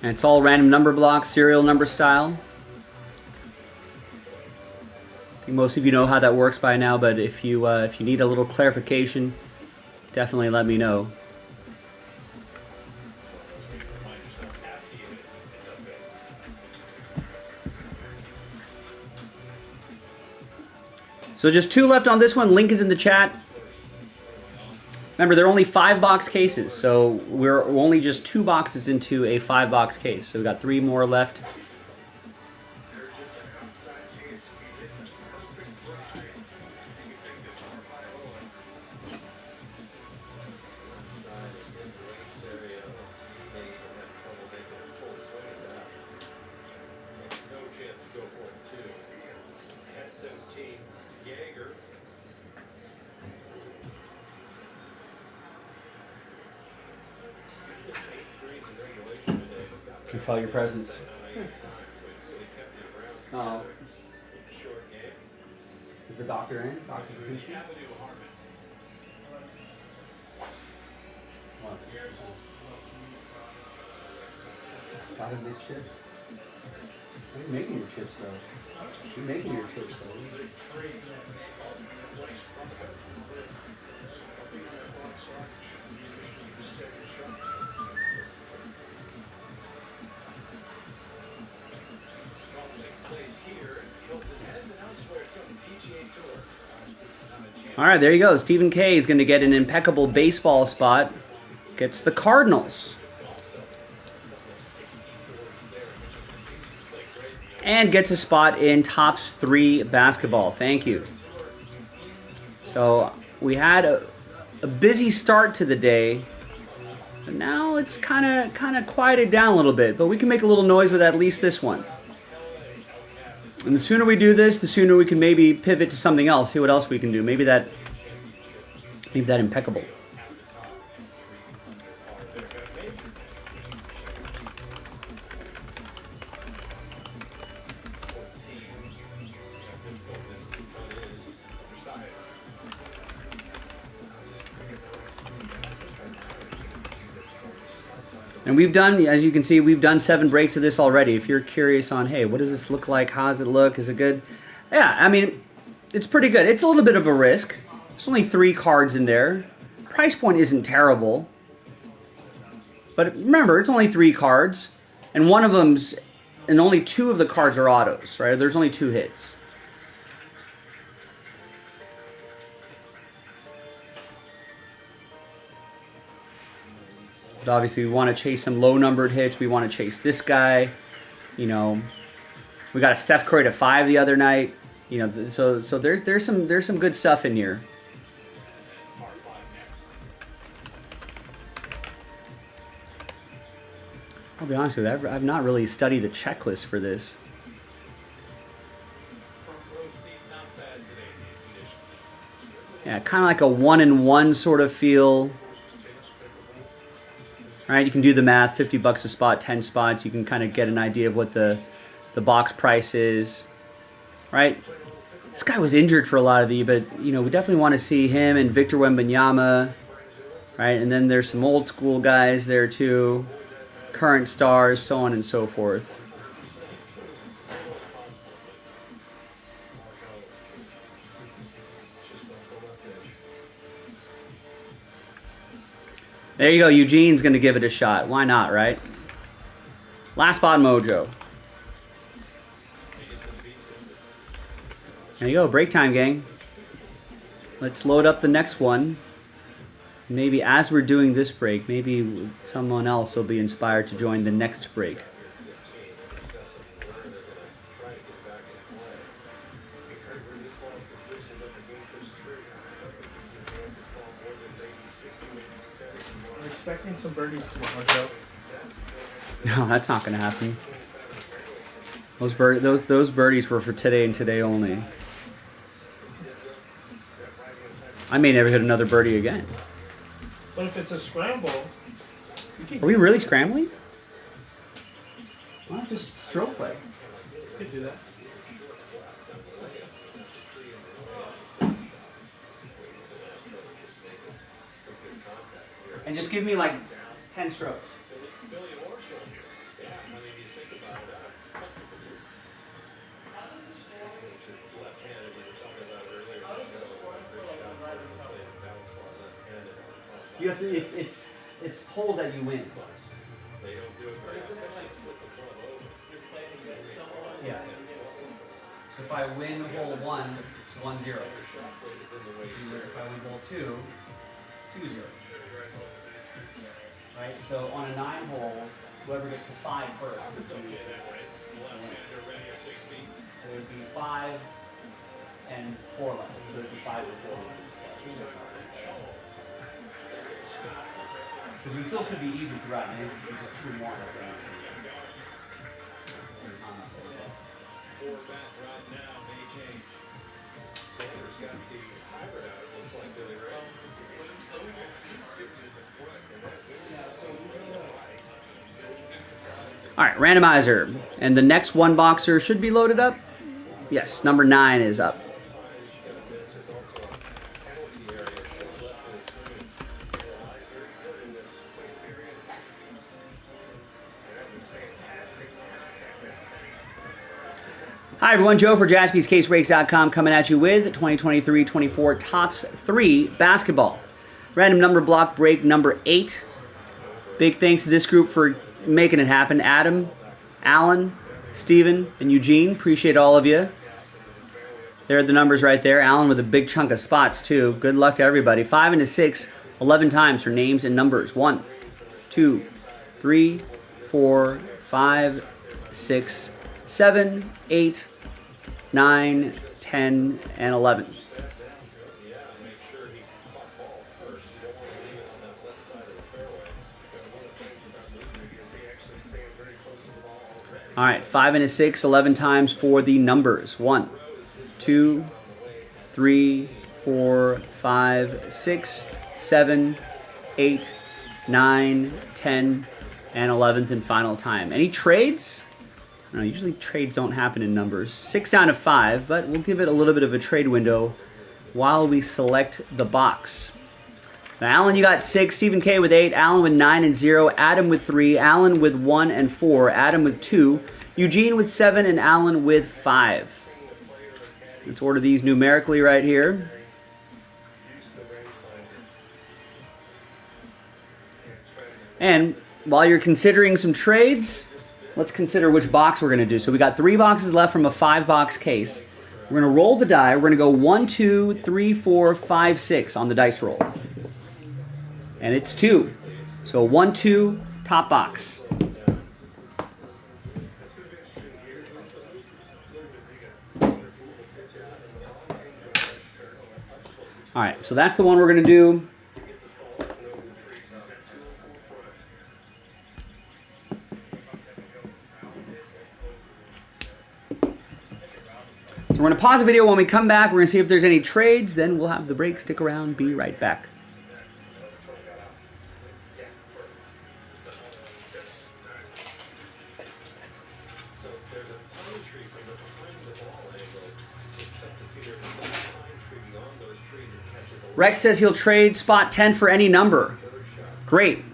Speaker 1: And it's all random number blocks, serial number style. I think most of you know how that works by now, but if you need a little clarification, definitely let me know. So just 2 left on this one. Link is in the chat. Remember, they're only 5-box cases, so we're only just 2 boxes into a 5-box case. So we've got 3 more left. I can feel your presence. Oh. Is the doctor in? Dr. Kukuchi? What? Got him this chip? How are you making your chips though? You're making your chips though. All right, there you go. Stephen K is going to get an Impeccable baseball spot. Gets the Cardinals. And gets a spot in Topps 3 basketball. Thank you. So we had a busy start to the day. But now it's kind of quieted down a little bit. But we can make a little noise with at least this one. And the sooner we do this, the sooner we can maybe pivot to something else, see what else we can do. Maybe that Impeccable. And we've done, as you can see, we've done 7 breaks of this already. If you're curious on, hey, what does this look like? How does it look? Is it good? Yeah, I mean, it's pretty good. It's a little bit of a risk. There's only 3 cards in there. Price point isn't terrible. But remember, it's only 3 cards. And one of them's, and only 2 of the cards are autos, right? There's only 2 hits. But obviously we want to chase some low-numbered hits. We want to chase this guy, you know. We got a Steph Curry to 5 the other night. You know, so there's some good stuff in here. I'll be honest with you, I've not really studied the checklist for this. Yeah, kind of like a 1-in-1 sort of feel. All right, you can do the math. $50 a spot, 10 spots. You can kind of get an idea of what the box price is. Right? This guy was injured for a lot of the, but you know we definitely want to see him and Victor Wembanyama. Right, and then there's some old school guys there too. Current stars, so on and so forth. There you go. Eugene's going to give it a shot. Why not, right? Last spot mojo. There you go. Break time, gang. Let's load up the next one. Maybe as we're doing this break, maybe someone else will be inspired to join the next break.
Speaker 6: I'm expecting some birdies tomorrow, Joe.
Speaker 1: No, that's not going to happen. Those birdies were for today and today only. I may never hit another birdie again.
Speaker 6: But if it's a scramble,
Speaker 1: Are we really scrambling? Why not just stroke play?
Speaker 6: you could do that.
Speaker 1: And just give me like 10 strokes. You have to. It's holes that you win. Yeah. So if I win hole 1, it's 1-0. If I win hole 2, 2-0. Right. So on a 9 hole, whoever gets to 5 first would be. It would be 5 and 4 left. So it'd be 5 and 4 left. Because we still could be easy throughout, and it's just 2 more. All right, randomizer. And the next one boxer should be loaded up. Yes, number 9 is up. Hi everyone, Joe for JaspysCaseBreaks.com coming at you with 2023-24 Topps 3 Basketball. Random number block break number 8. Big thanks to this group for making it happen. Adam, Alan, Steven, and Eugene. Appreciate all of you. There are the numbers right there. Alan with a big chunk of spots too. Good luck to everybody. 5 and a 6, 11 times for names and numbers. 1, 2, 3, 4, 5, 6, 7, 8, 9, 10, and 11. All right, 5 and a 6, 11 times for the numbers. 1, 2, 3, 4, 5, 6, 7, 8, 9, 10, and 11th and final time. Any trades? No, usually trades don't happen in numbers. 6 down to 5, but we'll give it a little bit of a trade window while we select the box. Now, Alan, you got 6, Stephen K with 8, Alan with 9 and 0, Adam with 3, Alan with 1 and 4, Adam with 2, Eugene with 7, and Alan with 5. Let's order these numerically right here. And while you're considering some trades, let's consider which box we're going to do. So we got 3 boxes left from a 5-box case. We're going to roll the die. We're going to go 1, 2, 3, 4, 5, 6 on the dice roll. And it's 2. So 1, 2, top box. All right, so that's the one we're going to do. So we're going to pause the video. When we come back, we're going to see if there's any trades. Then we'll have the break. Stick around. Be right back. Rex says he'll trade spot 10 for any number. Great.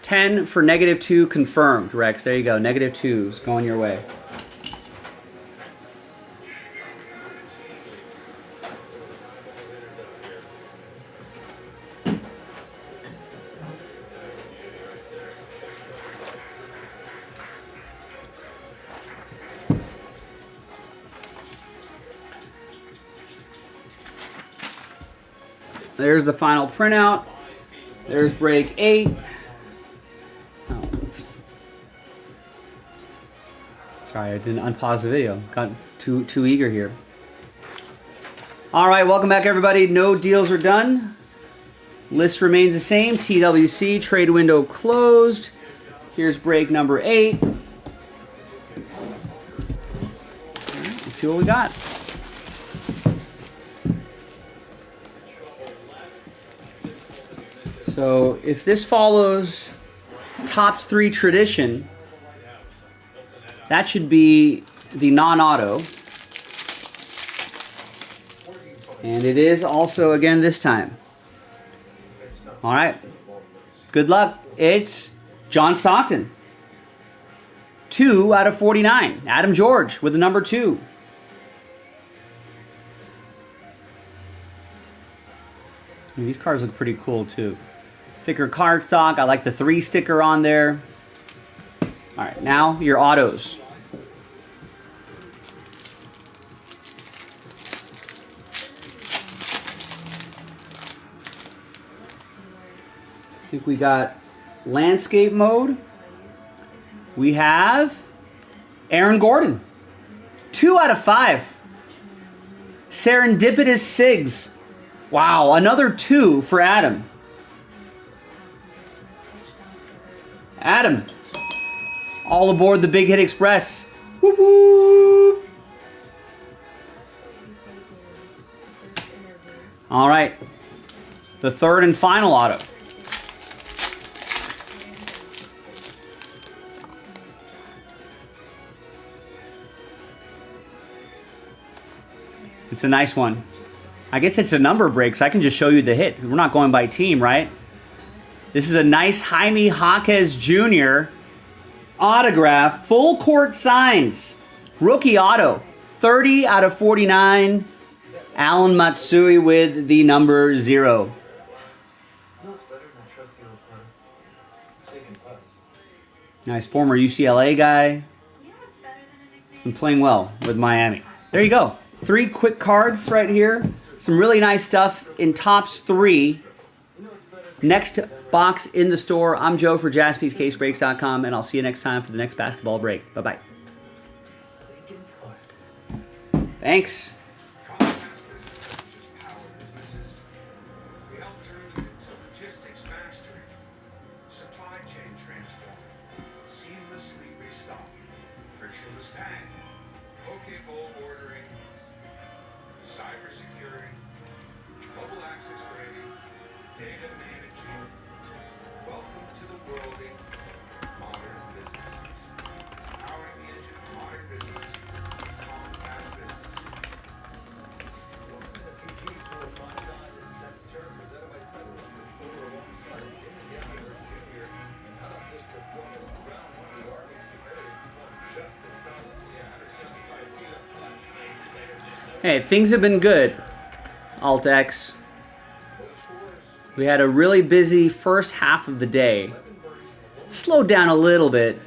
Speaker 1: $10 for -2 confirmed, Rex. There you go. -2s going your way. There's the final printout. There's break 8. Oh, sorry, I didn't unpause the video. Got too eager here. All right, welcome back, everybody. No deals are done. List remains the same. TWC trade window closed. Here's break number 8. Let's see what we got. So if this follows Topps 3 tradition, that should be the non-auto. And it is also again this time. All right. Good luck. It's John Stockton. 2 out of 49. Adam George with the number 2. These cards look pretty cool too. Thicker cardstock. I like the 3 sticker on there. All right, now your autos. I think we got landscape mode. We have Aaron Gordon. 2 out of 5. Serendipitous Sigs. Wow, another 2 for Adam. Adam, all aboard the Big Hit Express. Woo woo! All right, the 3rd and final auto. It's a nice one. I guess it's a number break, so I can just show you the hit. We're not going by team, right? This is a nice Jaime Jaquez Jr. autograph, full court signs. Rookie auto, 30 out of 49. Alan Matsui with the number 0. Nice former UCLA guy. And playing well with Miami. There you go. 3 quick cards right here. Some really nice stuff in Topps 3. Next box in the store. I'm Joe for JaspysCaseBreaks.com, and I'll see you next time for the next basketball break. Bye-bye. Thanks.
Speaker 3: We help turn you into logistics mastery, supply chain transformer, seamlessly restocking, frictionless paying, Poke-Bowl ordering, cybersecurity, mobile access grading, data managing. Welcome to the world of modern businesses. Powering the engine of modern business, Comcast Business. Welcome to the PG Tour of My Time. This is Epic Turn presented by Titleist, which over alongside Jimmy Jr. And how about this performance round 1 of the Artist Heritage from Justin Thomas. Yeah, 165 feet up last night.
Speaker 1: Hey, things have been good, Alt-X. We had a really busy first half of the day. Slowed down a little bit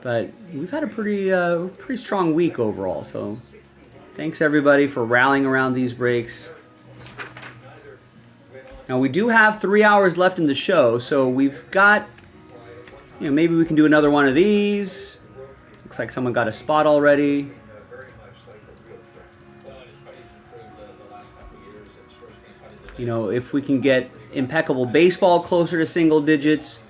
Speaker 1: But we've had a pretty strong week overall. So thanks everybody for rallying around these breaks. Now we do have 3 hours left in the show, so we've got, maybe we can do another one of these. Looks like someone got a spot already. If we can get Impeccable Baseball closer to single digits,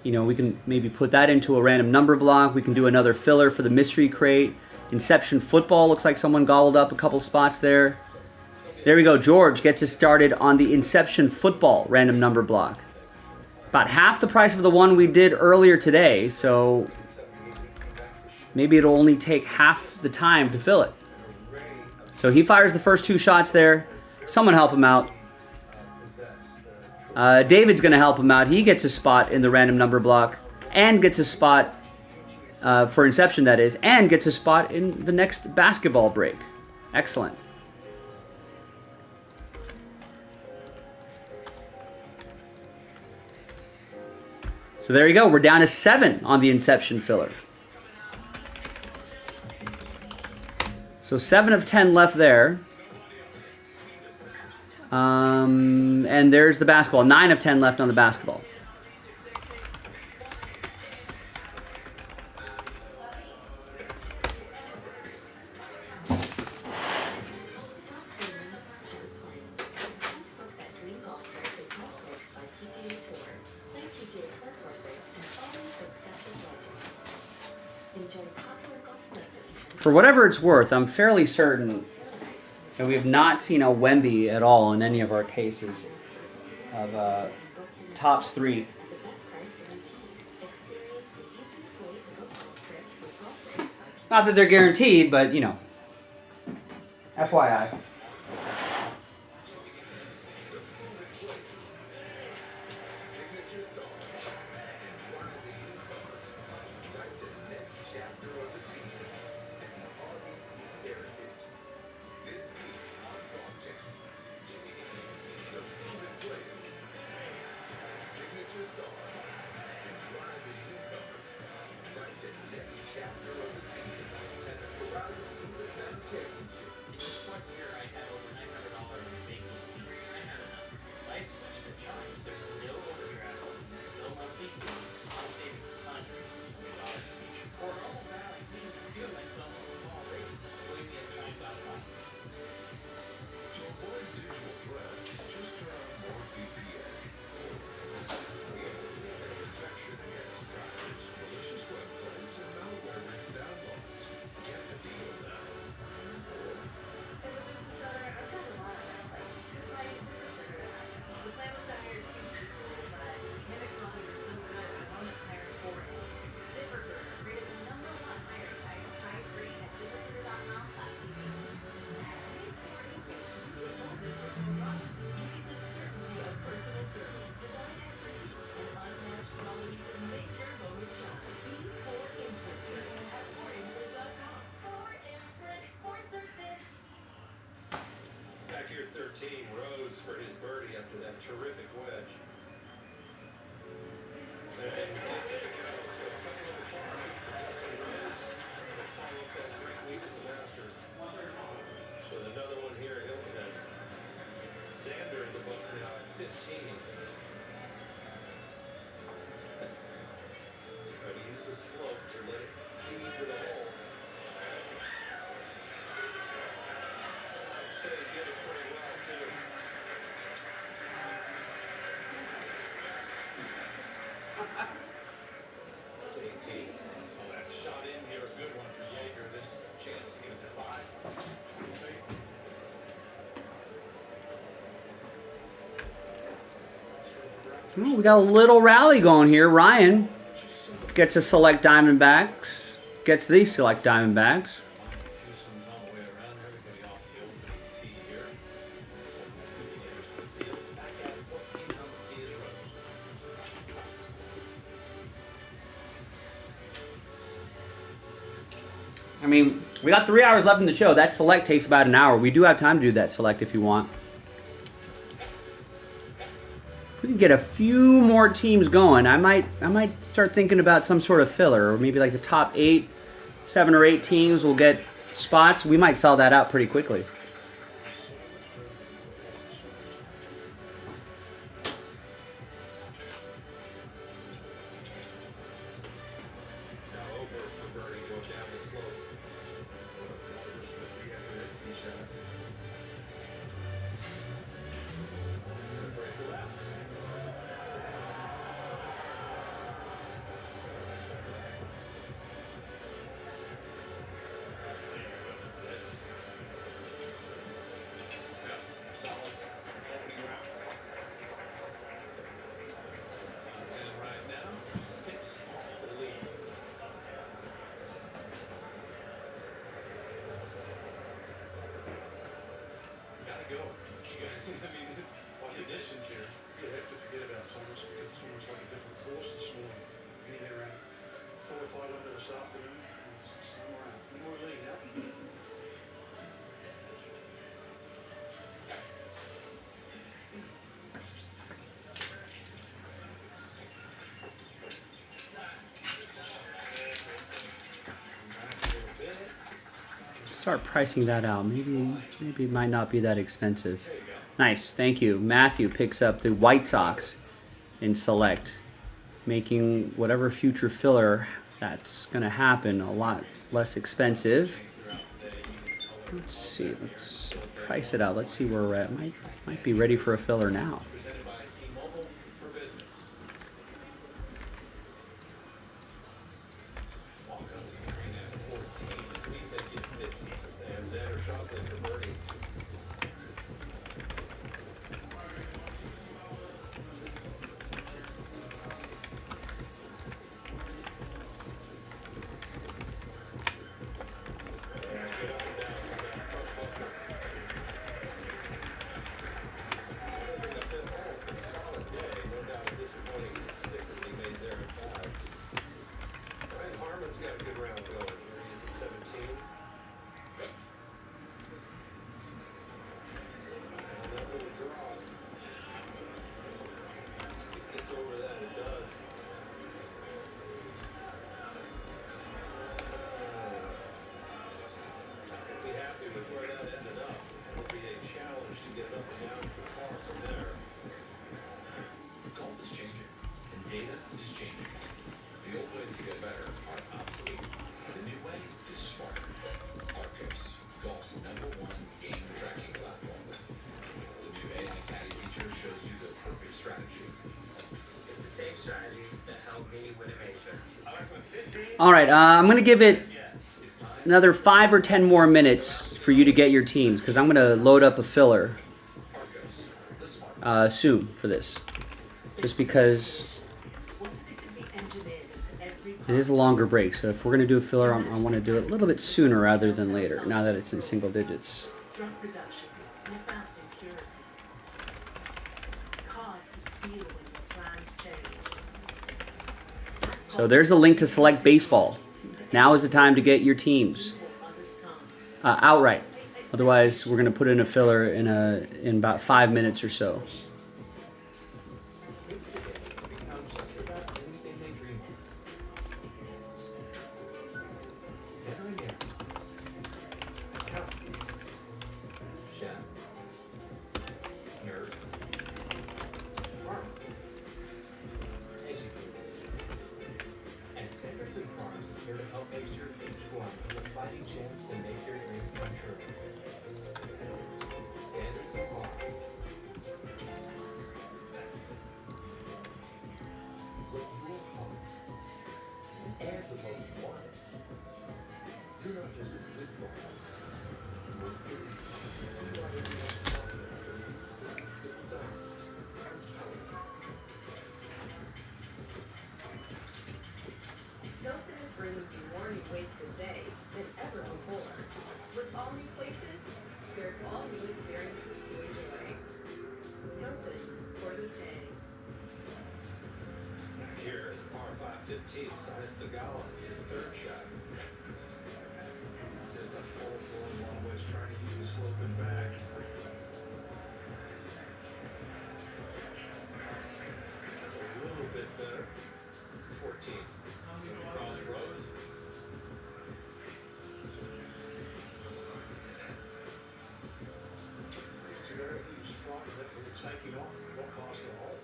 Speaker 1: we can maybe put that into a random number block. We can do another filler for the mystery crate. Inception Football, looks like someone gobbled up a couple spots there. There we go. George gets us started on the Inception Football random number block. About half the price of the one we did earlier today, so maybe it'll only take half the time to fill it. So he fires the first 2 shots there. Someone help him out. David's going to help him out. He gets a spot in the random number block and gets a spot for Inception, that is, and gets a spot in the next basketball break. Excellent. So there you go. We're down to 7 on the Inception filler. So 7 of 10 left there. And there's the basketball. 9 of 10 left on the basketball. For whatever it's worth, I'm fairly certain that we have not seen a Wemby at all in any of our cases of tops 3. Not that they're guaranteed, but FYI.
Speaker 3: Rose for his birdie after that terrific wedge. With another one here at Hilton Head. Xander in the book now at 15. Try to use the slope to let it feed to the hole. So he did it pretty well too. So that shot in here, a good one for Yeager. This chance to get it to 5.
Speaker 1: Ooh, we got a little rally going here. Ryan gets to select Diamondbacks. Gets the select Diamondbacks. I mean, we got 3 hours left in the show. That select takes about an hour. We do have time to do that select if you want. If we can get a few more teams going, I might start thinking about some sort of filler, or maybe like the top 7 or 8 teams will get spots. We might sell that out pretty quickly. Start pricing that out. Maybe it might not be that expensive. Nice, thank you. Matthew picks up the White Sox in select, making whatever future filler that's going to happen a lot less expensive. Let's see, let's price it out. Let's see where we're at. Might be ready for a filler now. All right, I'm going to give it another 5 or 10 more minutes for you to get your teams, because I'm going to load up a filler soon for this, just because it is a longer break. So if we're going to do a filler, I want to do it a little bit sooner rather than later, now that it's in single digits. So there's the link to select baseball. Now is the time to get your teams outright. Otherwise, we're going to put in a filler in about 5 minutes or so.
Speaker 11: better. 14. Crossroads.
Speaker 3: Together, he was flying that was taking off. What cost the hole?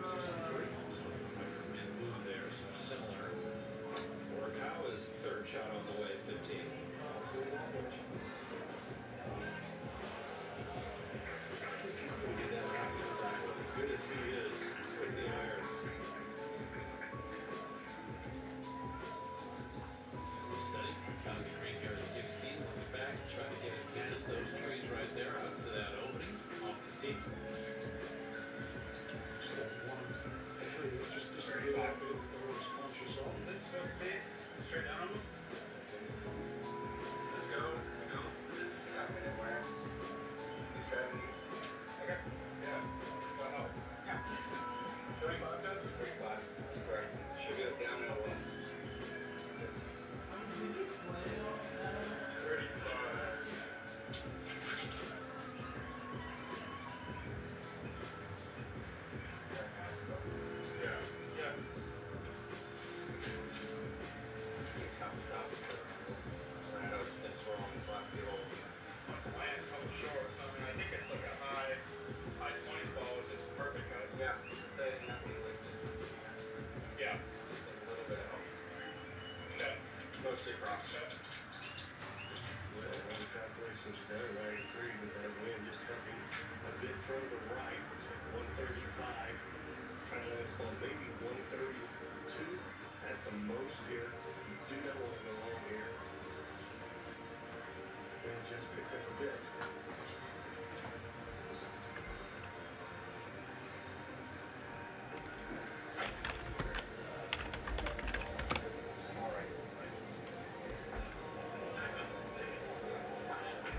Speaker 3: 63.
Speaker 11: So went from in blue there, so similar. Morikawa's third shot on the way, 15.
Speaker 3: I'll see that much.
Speaker 11: He's going to get that happy with that one. As good as he is with the irons. As the setting for County Creek here at 16, looking back, trying to get it past those trees right there, up to that opening off the tee.
Speaker 3: So that one, three, just to get out there, the was conscious of.
Speaker 7: This is supposed to be straight down on them. Let's go. Let's go. Got me anywhere. He's driving. Okay. Yeah. What help? Yeah. 35 does? 35. Right. Should get downhill one. 35. Yeah. Yeah. Land comes short. I mean, I think it's like a high 20 ball, which is perfect cut. Yeah. Yeah. A little bit of help. Okay. Mostly cross. Okay.
Speaker 3: Well, one calculations there, I agree with that wind just having a bit further right, it's like 135. Trying to last ball, maybe 132 at the most here. You do not want to go long here. And just pick up a bit.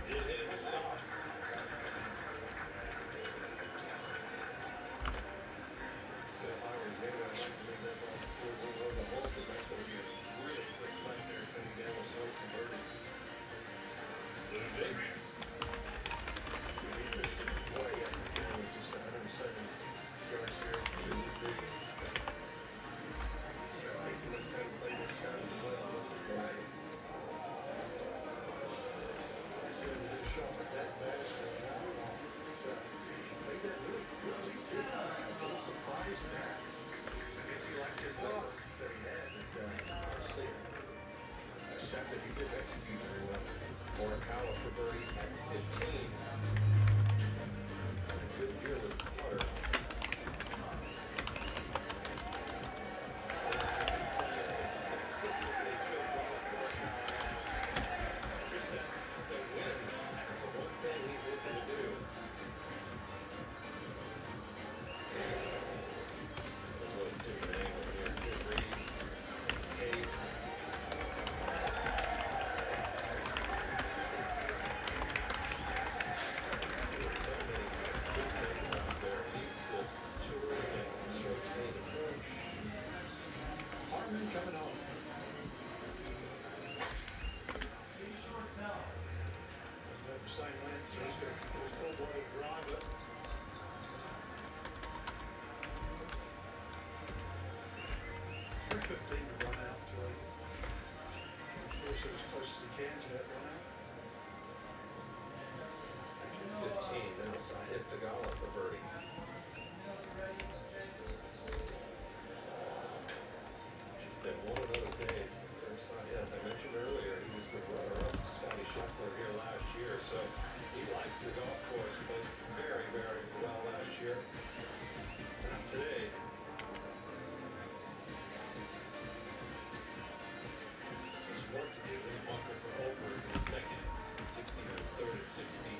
Speaker 11: Did hit it stop.
Speaker 3: So if I was in, I'd like to leave that ball still going over the hole, because that's going to be a really quick putt there coming down with so converted.
Speaker 11: Little big.
Speaker 3: Way up down with just 107 yards here. Really big. I think he must have played this shot as well. Must have played. He's going to do a shot like that fast. Played that really quickly too. I'm a little surprised there. I guess he liked his number that he had. But honestly, a shot that he did execute very well.
Speaker 11: Morikawa for birdie at 15. Good year with the putter. Consistently choked off Morikawa. Just that the win. That's the one thing he's looking to do. A little different angle here. Good breeze. Pace. Harmon coming home.
Speaker 3: Doesn't have the same length, so he's got a full-blooded driver. .315 to run out to it. Force it as close as he can to that run out.
Speaker 11: 15. That's I hit the gala for birdie. Been one of those days. Yeah, I mentioned earlier he was the runner-up to Scotty Scheffler here last year, so he likes the golf course. Played very, very well last year. Not today. There's work to do in the bunker for Over in the second. 16 is third at 16.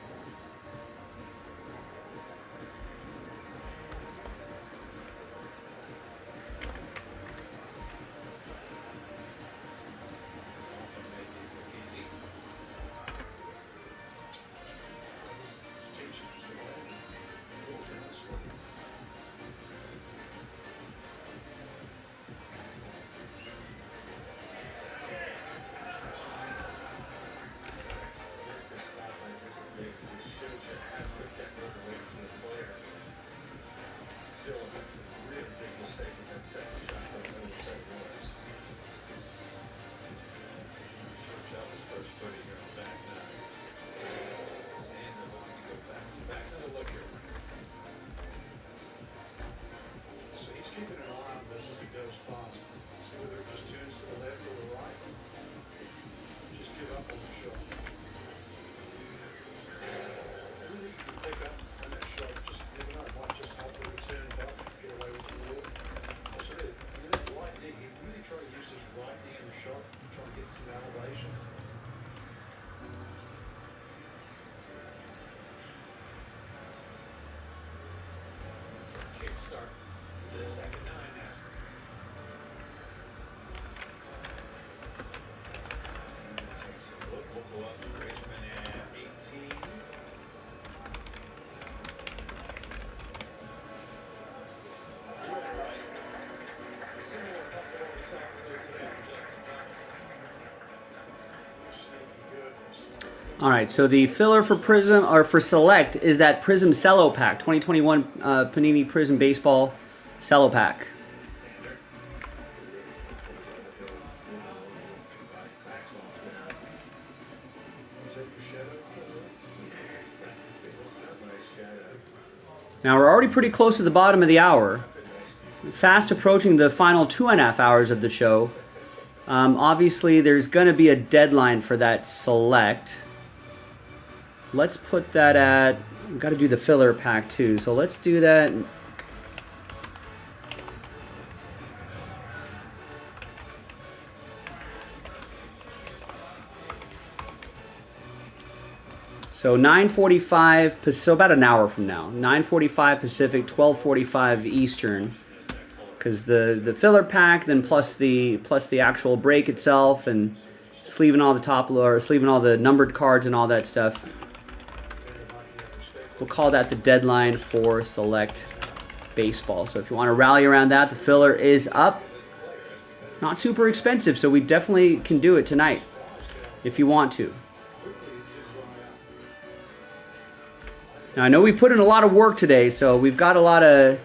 Speaker 1: All right, so the filler for Prism or for Select is that Prism Cello Pack, 2021 Panini Prism Baseball Cello Pack. Now we're already pretty close to the bottom of the hour. Fast approaching the final 2.5 hours of the show. Obviously, there's going to be a deadline for that Select. Let's put that at... We've got to do the filler pack too, so let's do that. So 9:45, so about an hour from now. 9:45 Pacific, 12:45 Eastern. Because the filler pack, then plus the actual break itself, and sleeving all the top or sleeving all the numbered cards and all that stuff. We'll call that the deadline for Select Baseball. So if you want to rally around that, the filler is up. Not super expensive, so we definitely can do it tonight if you want to. Now I know we put in a lot of work today, so we've got a lot of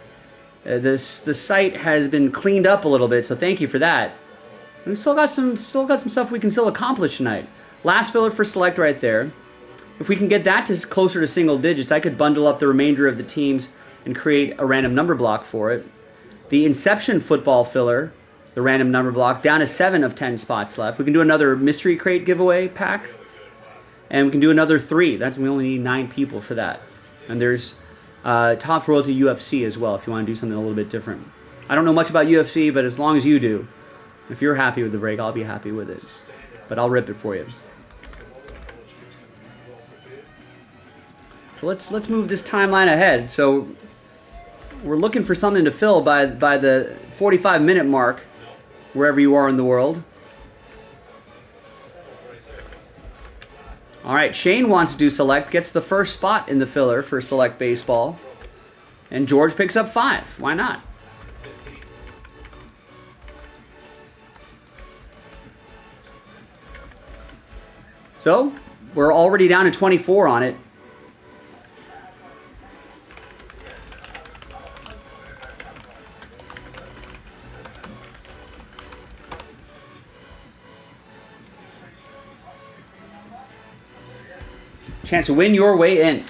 Speaker 1: the site has been cleaned up a little bit, so thank you for that. We've still got some stuff we can still accomplish tonight. Last filler for Select right there. If we can get that to closer to single digits, I could bundle up the remainder of the teams and create a random number block for it. The Inception football filler, the random number block, down to 7 of 10 spots left. We can do another mystery crate giveaway pack, and we can do another 3. We only need 9 people for that. And there's Top Royalty UFC as well if you want to do something a little bit different. I don't know much about UFC, but as long as you do, if you're happy with the break, I'll be happy with it. But I'll rip it for you. So let's move this timeline ahead. So we're looking for something to fill by the 45-minute mark, wherever you are in the world. All right, Shane wants to do Select, gets the first spot in the filler for Select Baseball. And George picks up 5. Why not? So, we're already down to 24 on it. Chance to win your way in.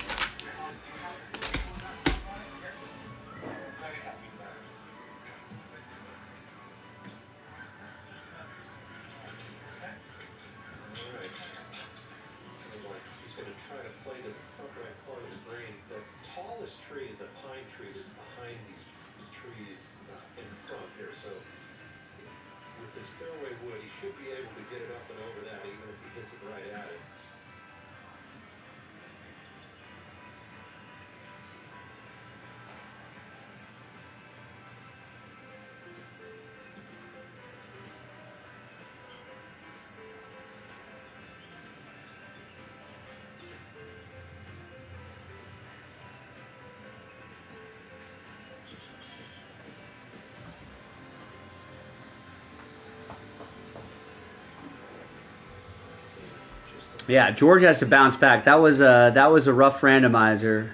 Speaker 1: Yeah, George has to bounce back. That was a rough randomizer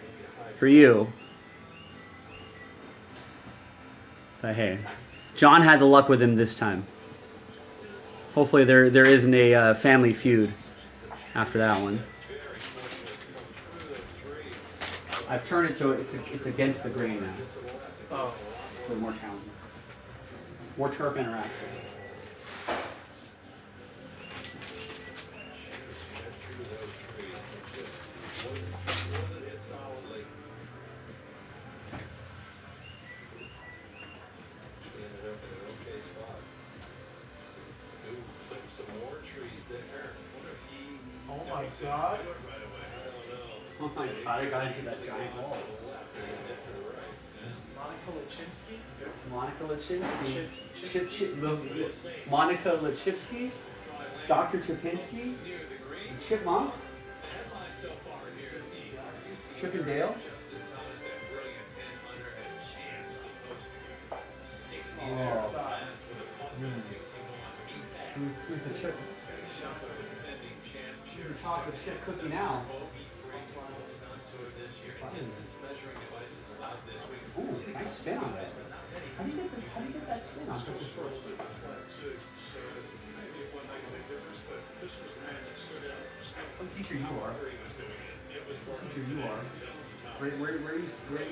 Speaker 1: for you. But hey, John had the luck with him this time. Hopefully there isn't a family feud after that one. I've turned it so it's against the grain now.
Speaker 6: Oh,
Speaker 1: For more challenging, more turf interaction.
Speaker 6: God.
Speaker 1: Oh my god, I got into that giant hole. Monica Lachitsky. Monica Lachitsky. Dr. Chapinski. Chipmunk. Chip and Dale. Oh. Who's the chip? You're talking chip cookie now. Ooh, nice spin on that. How do you get that spin on such a short spin? Some teacher you are. Some teacher you are. Where you sit?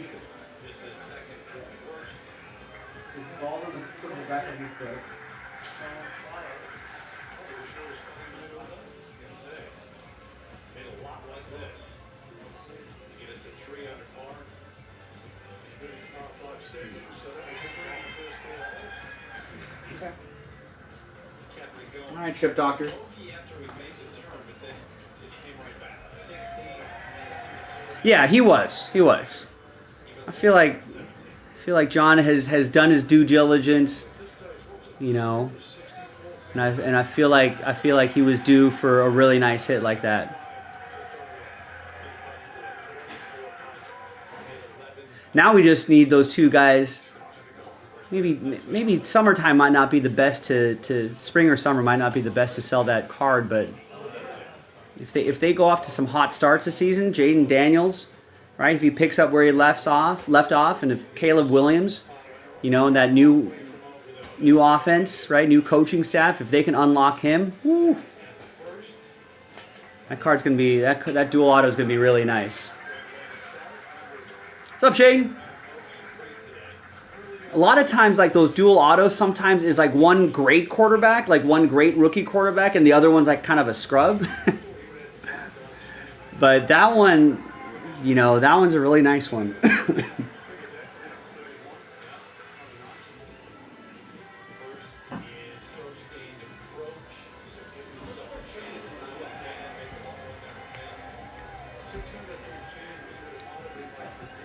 Speaker 1: Is the ball on the back of your foot?
Speaker 11: Made a lot like this. Get it to 3 under par.
Speaker 1: Okay. All right, Chip Doctor. Yeah, he was. He was. I feel like John has done his due diligence, you know, and I feel like he was due for a really nice hit like that. Now we just need those two guys. Maybe summertime might not be the best to spring or summer might not be the best to sell that card, but if they go off to some hot starts this season, Jaden Daniels, right? If he picks up where he left off, and if Caleb Williams, you know, and that new offense, right, new coaching staff, if they can unlock him, woo, that card's gonna be that dual auto is gonna be really nice. What's up, Shane? A lot of times, like those dual autos, sometimes is like one great quarterback, like one great rookie quarterback, and the other one's like kind of a scrub. But that one, you know, that one's a really nice one.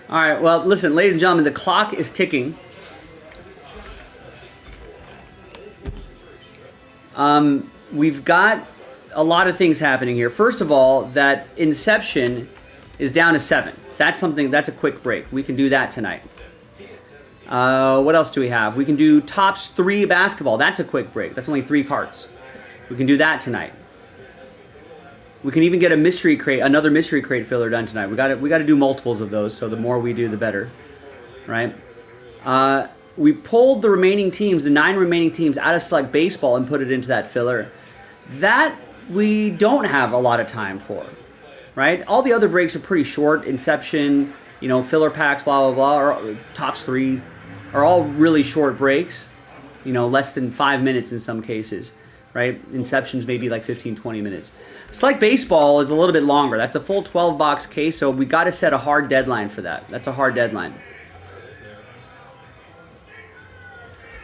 Speaker 1: All right, well, listen, ladies and gentlemen, the clock is ticking. We've got a lot of things happening here. First of all, that Inception is down to 7. That's a quick break. We can do that tonight. What else do we have? We can do Tops 3 basketball. That's a quick break. That's only 3 cards. We can do that tonight. We can even get a mystery crate, another mystery crate filler done tonight. We got to do multiples of those, so the more we do, the better, right? We pulled the remaining teams, the 9 remaining teams, out of Select Baseball and put it into that filler. That we don't have a lot of time for, right? All the other breaks are pretty short. Inception, you know, filler packs, blah, blah, blah, or Tops 3 are all really short breaks, you know, less than 5 minutes in some cases, right? Inception's maybe like 15, 20 minutes. Select Baseball is a little bit longer. That's a full 12-box case, so we got to set a hard deadline for that. That's a hard deadline.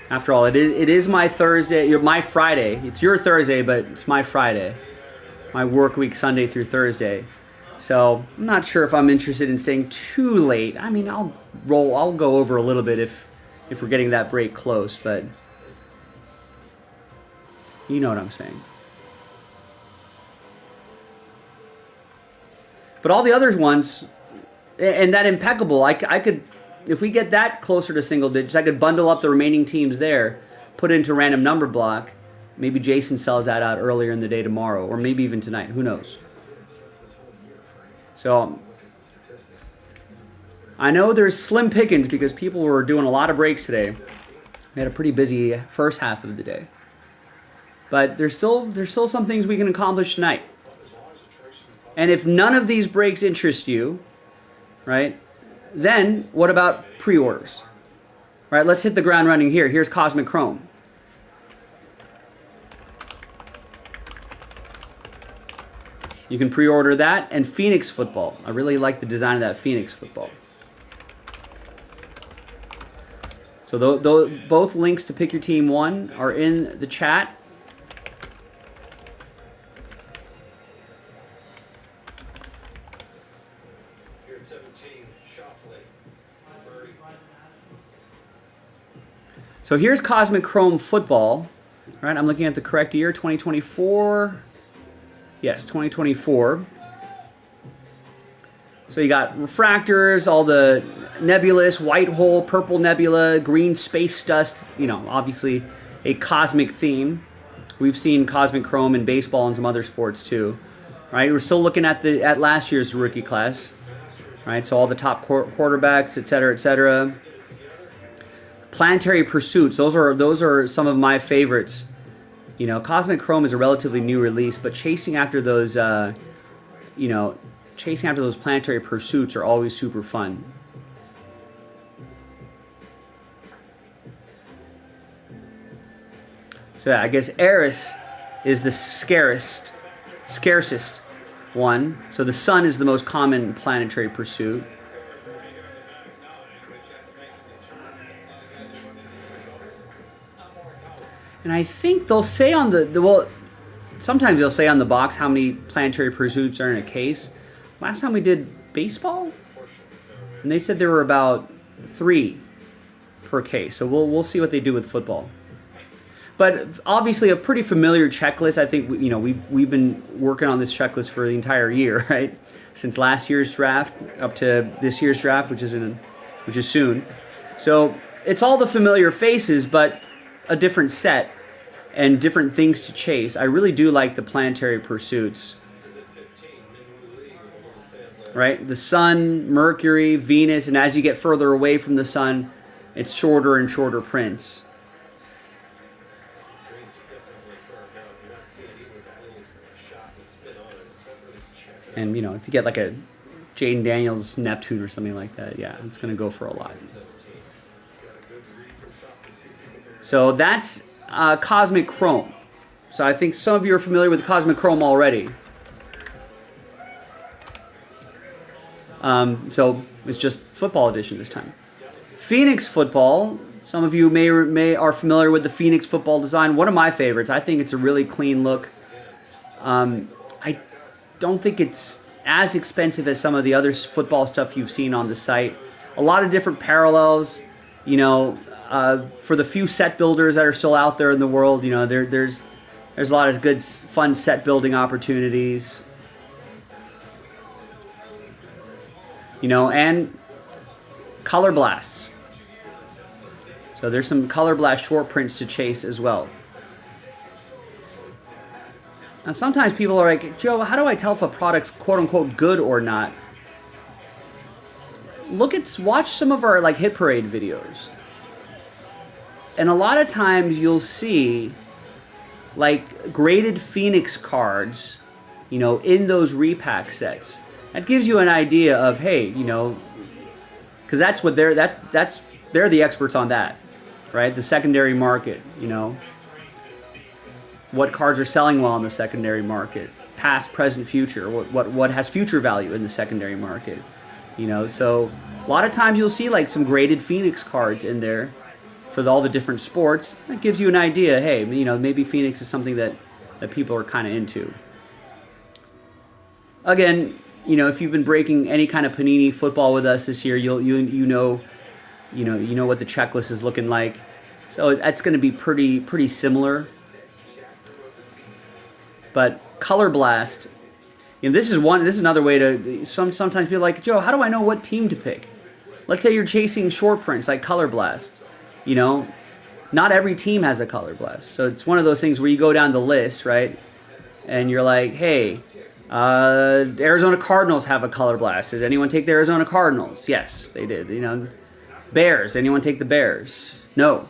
Speaker 1: After all, it is my Thursday, my Friday. It's your Thursday, but it's my Friday. My work week, Sunday through Thursday. So I'm not sure if I'm interested in staying too late. I mean, I'll go over a little bit if we're getting that break close, but you know what I'm saying. But all the other ones, and that Impeccable, I could, if we get that closer to single digits, I could bundle up the remaining teams there, put it into random number block. Maybe Jason sells that out earlier in the day tomorrow, or maybe even tonight. Who knows? So I know there's slim pickings because people were doing a lot of breaks today. We had a pretty busy first half of the day. But there's still some things we can accomplish tonight. And if none of these breaks interest you, right, then what about pre-orders? Right, let's hit the ground running here. Here's Cosmic Chrome. You can pre-order that and Phoenix Football. I really like the design of that Phoenix Football. So both links to Pick Your Team 1 are in the chat.
Speaker 11: Here at 17, Shoffley. Birdie.
Speaker 1: So here's Cosmic Chrome Football. Right, I'm looking at the correct year, 2024. Yes, 2024. So you got refractors, all the nebulous, white hole, purple nebula, green space dust, you know, obviously a cosmic theme. We've seen Cosmic Chrome in baseball and some other sports too. Right? We're still looking at last year's rookie class. Right? So all the top quarterbacks, et cetera, et cetera. Planetary Pursuits. Those are some of my favorites. You know, Cosmic Chrome is a relatively new release, but chasing after those, chasing after those planetary pursuits are always super fun. So yeah, I guess Eris is the scarcest one. So the sun is the most common planetary pursuit. And I think they'll say on well, sometimes they'll say on the box how many planetary pursuits are in a case. Last time we did baseball, and they said there were about 3 per case. So we'll see what they do with football. But obviously a pretty familiar checklist. I think we've been working on this checklist for the entire year, right? Since last year's draft up to this year's draft, which is soon. So it's all the familiar faces, but a different set and different things to chase. I really do like the planetary pursuits. Right? The sun, Mercury, Venus, and as you get further away from the sun, it's shorter and shorter prints. And, if you get like a Jaden Daniels Neptune or something like that, yeah, it's going to go for a lot. So that's Cosmic Chrome. So I think some of you are familiar with Cosmic Chrome already. So it's just football edition this time. Phoenix football. Some of you may are familiar with the Phoenix football design. One of my favorites. I think it's a really clean look. I don't think it's as expensive as some of the other football stuff you've seen on the site. A lot of different parallels. For the few set builders that are still out there in the world, there's a lot of good, fun set building opportunities. And color blasts. So there's some color blast short prints to chase as well. Now sometimes people are like, Joe, how do I tell if a product's quote unquote good or not? Watch some of our hit parade videos. And a lot of times you'll see graded Phoenix cards, in those repack sets. That gives you an idea of, hey, because that's what they're the experts on that, right? The secondary market, what cards are selling well in the secondary market, past, present, future, what has future value in the secondary market, So a lot of times you'll see some graded Phoenix cards in there for all the different sports. That gives you an idea. Hey, maybe Phoenix is something that people are kind of into. Again, if you've been breaking any kind of Panini football with us this year, you know what the checklist is looking like. So that's going to be pretty similar. But Color Blast, this is another way to. Sometimes people are like, Joe, how do I know what team to pick? Let's say you're chasing short prints like Color Blast. Not every team has a Color Blast. So it's one of those things where you go down the list, right? And you're like, hey, Arizona Cardinals have a Color Blast. Does anyone take the Arizona Cardinals? Yes, they did. Bears. Anyone take the Bears? No.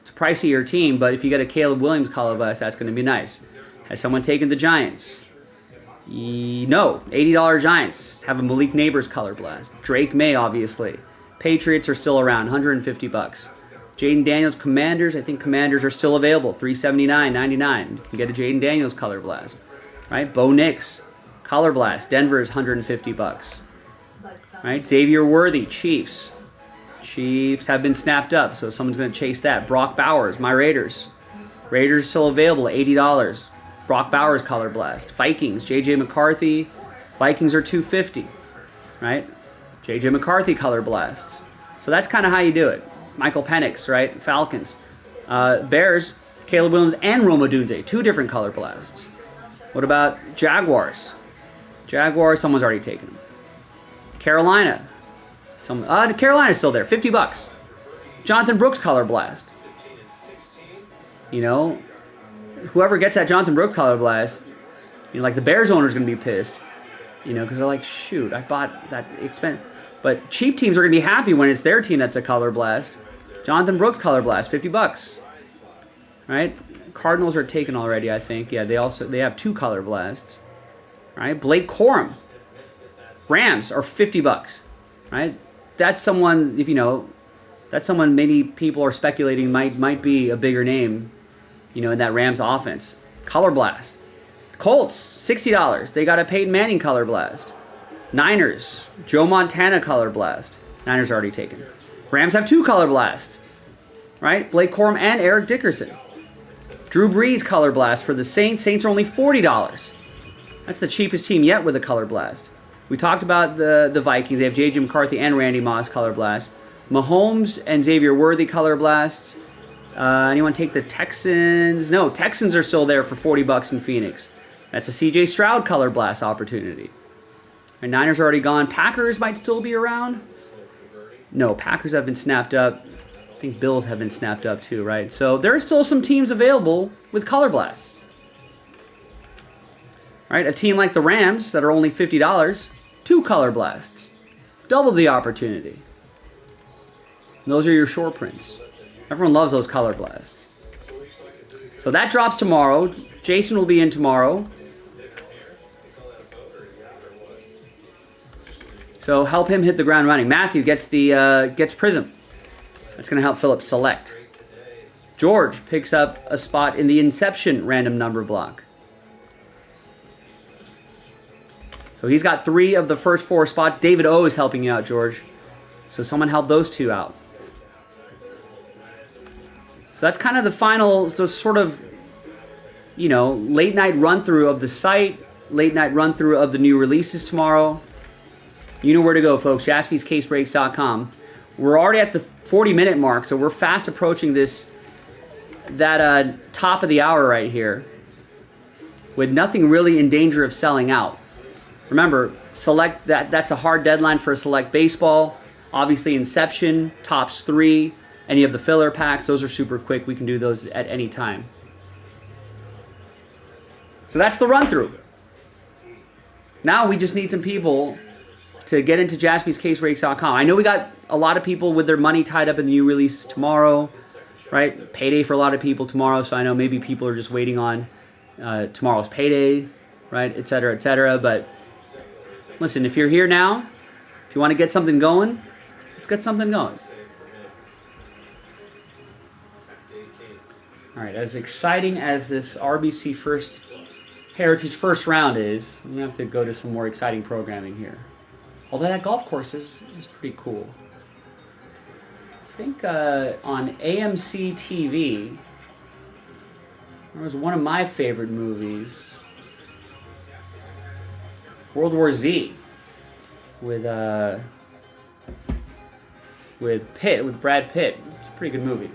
Speaker 1: It's a pricier team, but if you get a Caleb Williams Color Blast, that's going to be nice. Has someone taken the Giants? No. $80 Giants have a Malik Neighbors Color Blast. Drake May, obviously. Patriots are still around, $150. Jaden Daniels Commanders, I think Commanders are still available, $379.99. You can get a Jaden Daniels Color Blast. Right? Bo Nix, Color Blast. Denver is $150. Right? Xavier Worthy, Chiefs. Chiefs have been snapped up, so someone's going to chase that. Brock Bowers, my Raiders. Raiders still available, $80. Brock Bowers Color Blast. Vikings, J.J. McCarthy. Vikings are $250. Right? J.J. McCarthy Color Blasts. So that's kind of how you do it. Michael Penix, right? Falcons. Bears, Caleb Williams and Rome Odunze. 2 different Color Blasts. What about Jaguars? Jaguars, someone's already taken them. Carolina. Carolina's still there. $50. Jonathan Brooks Color Blast. whoever gets that Jonathan Brooks Color Blast, you know, like the Bears owner is going to be pissed, you know, because they're like, shoot, I bought that expense. But cheap teams are going to be happy when it's their team that's a Color Blast. Jonathan Brooks Color Blast, $50, right? Cardinals are taken already, I think. Yeah, they have 2 Color Blasts, right? Blake Corum, Rams are $50, right? That's someone, if you know, that's someone many people are speculating might be a bigger name, you know, in that Rams offense. Color Blast. Colts, $60. They got a Peyton Manning Color Blast. Niners, Joe Montana Color Blast. Niners are already taken. Rams have 2 Color Blasts, right? Blake Corum and Eric Dickerson. Drew Brees Color Blast for the Saints. Saints are only $40. That's the cheapest team yet with a Color Blast. We talked about the Vikings. They have J.J. McCarthy and Randy Moss Color Blast. Mahomes and Xavier Worthy Color Blast. Anyone take the Texans? No, Texans are still there for $40 in Phoenix. That's a C.J. Stroud Color Blast opportunity. And Niners are already gone. Packers might still be around. No, Packers have been snapped up. I think Bills have been snapped up too, right? So there are still some teams available with Color Blasts. Right? A team like the Rams that are only $50, 2 Color Blasts. Double the opportunity. And those are your short prints. Everyone loves those Color Blasts. So that drops tomorrow. Jason will be in tomorrow. So help him hit the ground running. Matthew gets Prism. That's going to help Philip select. George picks up a spot in the Inception random number block. So he's got 3 of the first 4 spots. David O is helping you out, George. So someone help those 2 out. So that's kind of the final, so sort of, you know, late night run through of the site, late night run through of the new releases tomorrow. You know where to go, folks. JaspysCaseBreaks.com. We're already at the 40-minute mark, so we're fast approaching that top of the hour right here, with nothing really in danger of selling out. Remember, select that's a hard deadline for a select baseball. Obviously, Inception, Tops 3, any of the filler packs, those are super quick. We can do those at any time. So that's the run through. Now we just need some people to get into JaspysCaseBreaks.com. I know we got a lot of people with their money tied up in the new releases tomorrow, right? Payday for a lot of people tomorrow, so I know maybe people are just waiting on tomorrow's payday, right, et cetera, et cetera. But listen, if you're here now, if you want to get something going, let's get something going. All right, as exciting as this RBC Heritage first round is, we're going to have to go to some more exciting programming here. Although that golf course is pretty cool. I think on AMC TV, there was one of my favorite movies, World War Z, with Brad Pitt. It's a pretty good movie.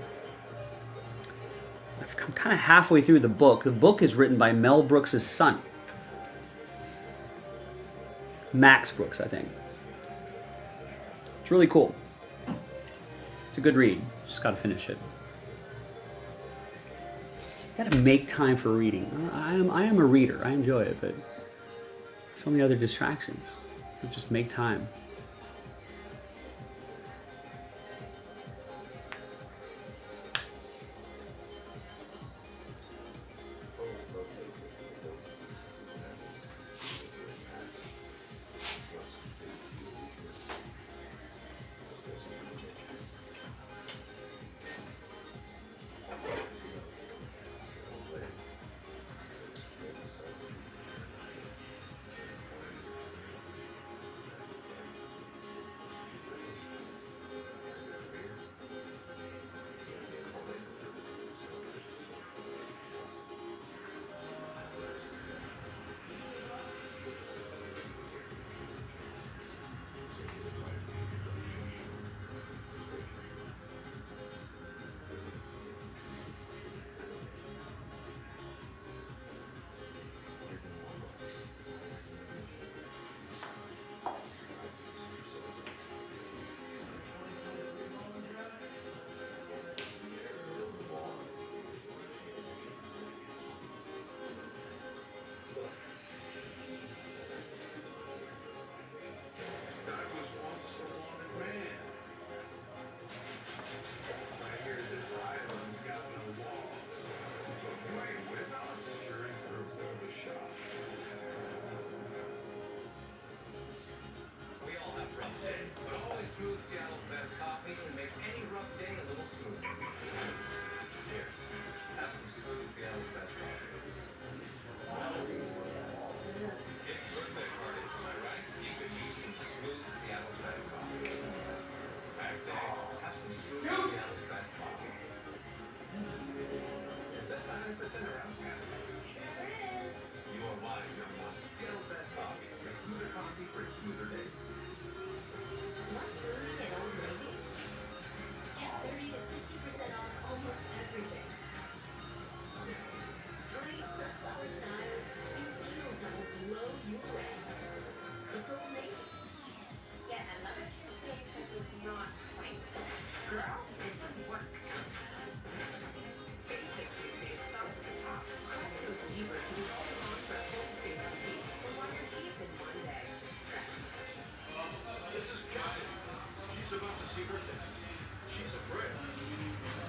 Speaker 1: I'm kind of halfway through the book. The book is written by Mel Brooks' son. Max Brooks, I think. It's really cool. It's a good read. Just got to finish it. You got to make time for reading. I am a reader. I enjoy it, but so many other distractions. Just make time.
Speaker 3: around town.
Speaker 14: Sure is.
Speaker 3: You are wise, young one. Seattle's best coffee. For smoother coffee for smoother days.
Speaker 14: What's Louis at Old Navy? Get 30 to 50% off almost everything. Great sunflower styles and deals that will blow you away. It's Old Navy. Get another toothpaste that does not quite fit.
Speaker 2: Girl, this one works. Basic toothpaste stops at the top. Crest goes deeper to dissolve the bond for home-stays teeth. For one your teeth in one day. Crest.
Speaker 11: This is Captain. She's about to see her dentist. She's afraid.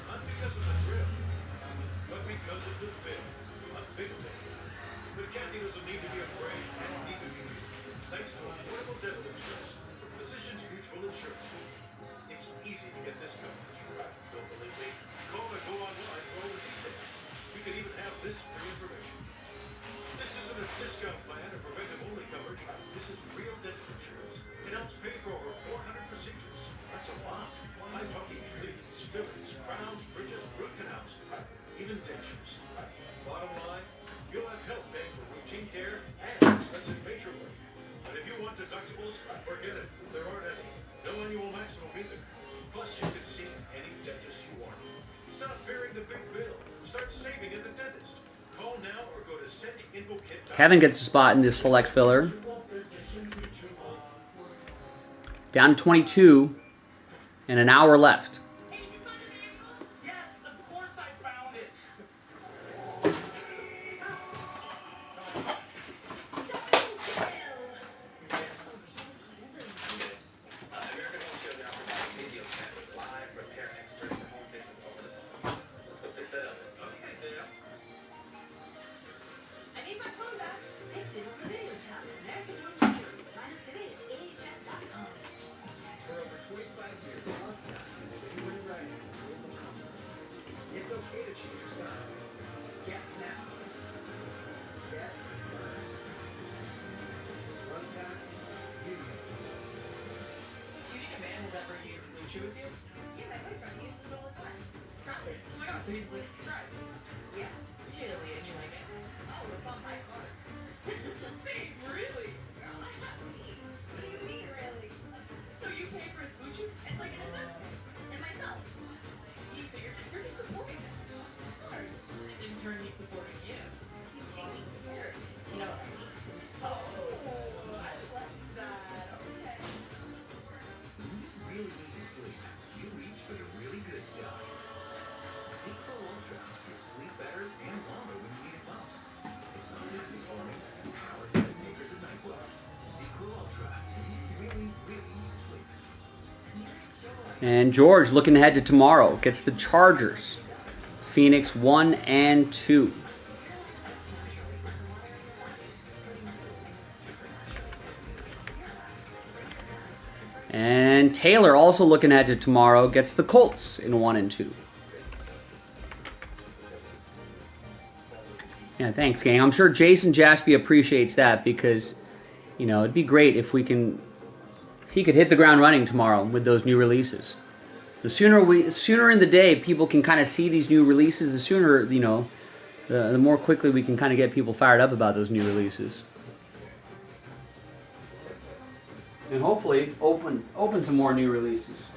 Speaker 11: Not because of the drill, but because of the bill. A big bill. But Kathy doesn't need to be afraid, and neither do you. Thanks to affordable dental insurance from Physicians Mutual Insurance. It's easy to get this coverage. Don't believe me? Call or go online for all the details. You can even have this free information. This isn't a discount plan or preventive-only coverage. This is real dental insurance. It helps pay for over 400 procedures. That's a lot. I'm talking cleanings, fillings, crowns, bridges, root canals, even dentures. Bottom line, you'll have help paying for routine care and expensive major work. But if you want deductibles, forget it. There aren't any. No annual maximum either. Plus, you can see any dentist you want. Stop fearing the big bill. Start saving at the dentist. Call now or go to sendinfokit.com.
Speaker 1: Kevin gets a spot in this select filler. Down 22 and an hour left.
Speaker 6: Yes, of course I found it.
Speaker 9: American Home Show now provides video chat with live repair experts for home fixes over the phone. Let's go fix that up. Okay, Dale.
Speaker 2: I need my phone back. Fix it over video chat with American Home Show. Sign up today at ahs.com.
Speaker 3: For over 25 years, OnStyle has been your writing with confidence. It's okay to change your style. Get messy. Get first. OnStyle, you know the rules.
Speaker 2: Do you think a man has ever used Blue Chew with you?
Speaker 14: Yeah, my boyfriend uses it all the time. Probably.
Speaker 2: Oh my god, so he's like subscribed.
Speaker 14: Yeah.
Speaker 2: Really? And you like it?
Speaker 14: Oh, it's on my card.
Speaker 2: Babe, really?
Speaker 14: Girl, I have needs. What do you mean, really?
Speaker 2: So you pay for his Blue Chew?
Speaker 14: It's like an investment in myself.
Speaker 2: So you're just supporting him.
Speaker 14: Of course.
Speaker 2: In turn, he's supporting you.
Speaker 14: He's taking care of me. You know what I mean?
Speaker 2: Oh, I like that. Okay.
Speaker 3: When you really need to sleep, you reach for the really good stuff. Sequel Ultra helps you sleep better and longer when you need it most. It's not conforming and powered by the makers of NightGlow. Sequel Ultra, when you really, really need to sleep.
Speaker 1: And George looking ahead to tomorrow. Gets the Chargers. Phoenix 1 and 2. And Taylor also looking ahead to tomorrow. Gets the Colts in 1 and 2. Yeah, thanks, gang. I'm sure Jason Jaspy appreciates that because, you know, it'd be great if we can, if he could hit the ground running tomorrow with those new releases. The sooner in the day people can kind of see these new releases, the sooner, you know, the more quickly we can kind of get people fired up about those new releases. And hopefully open to more new releases.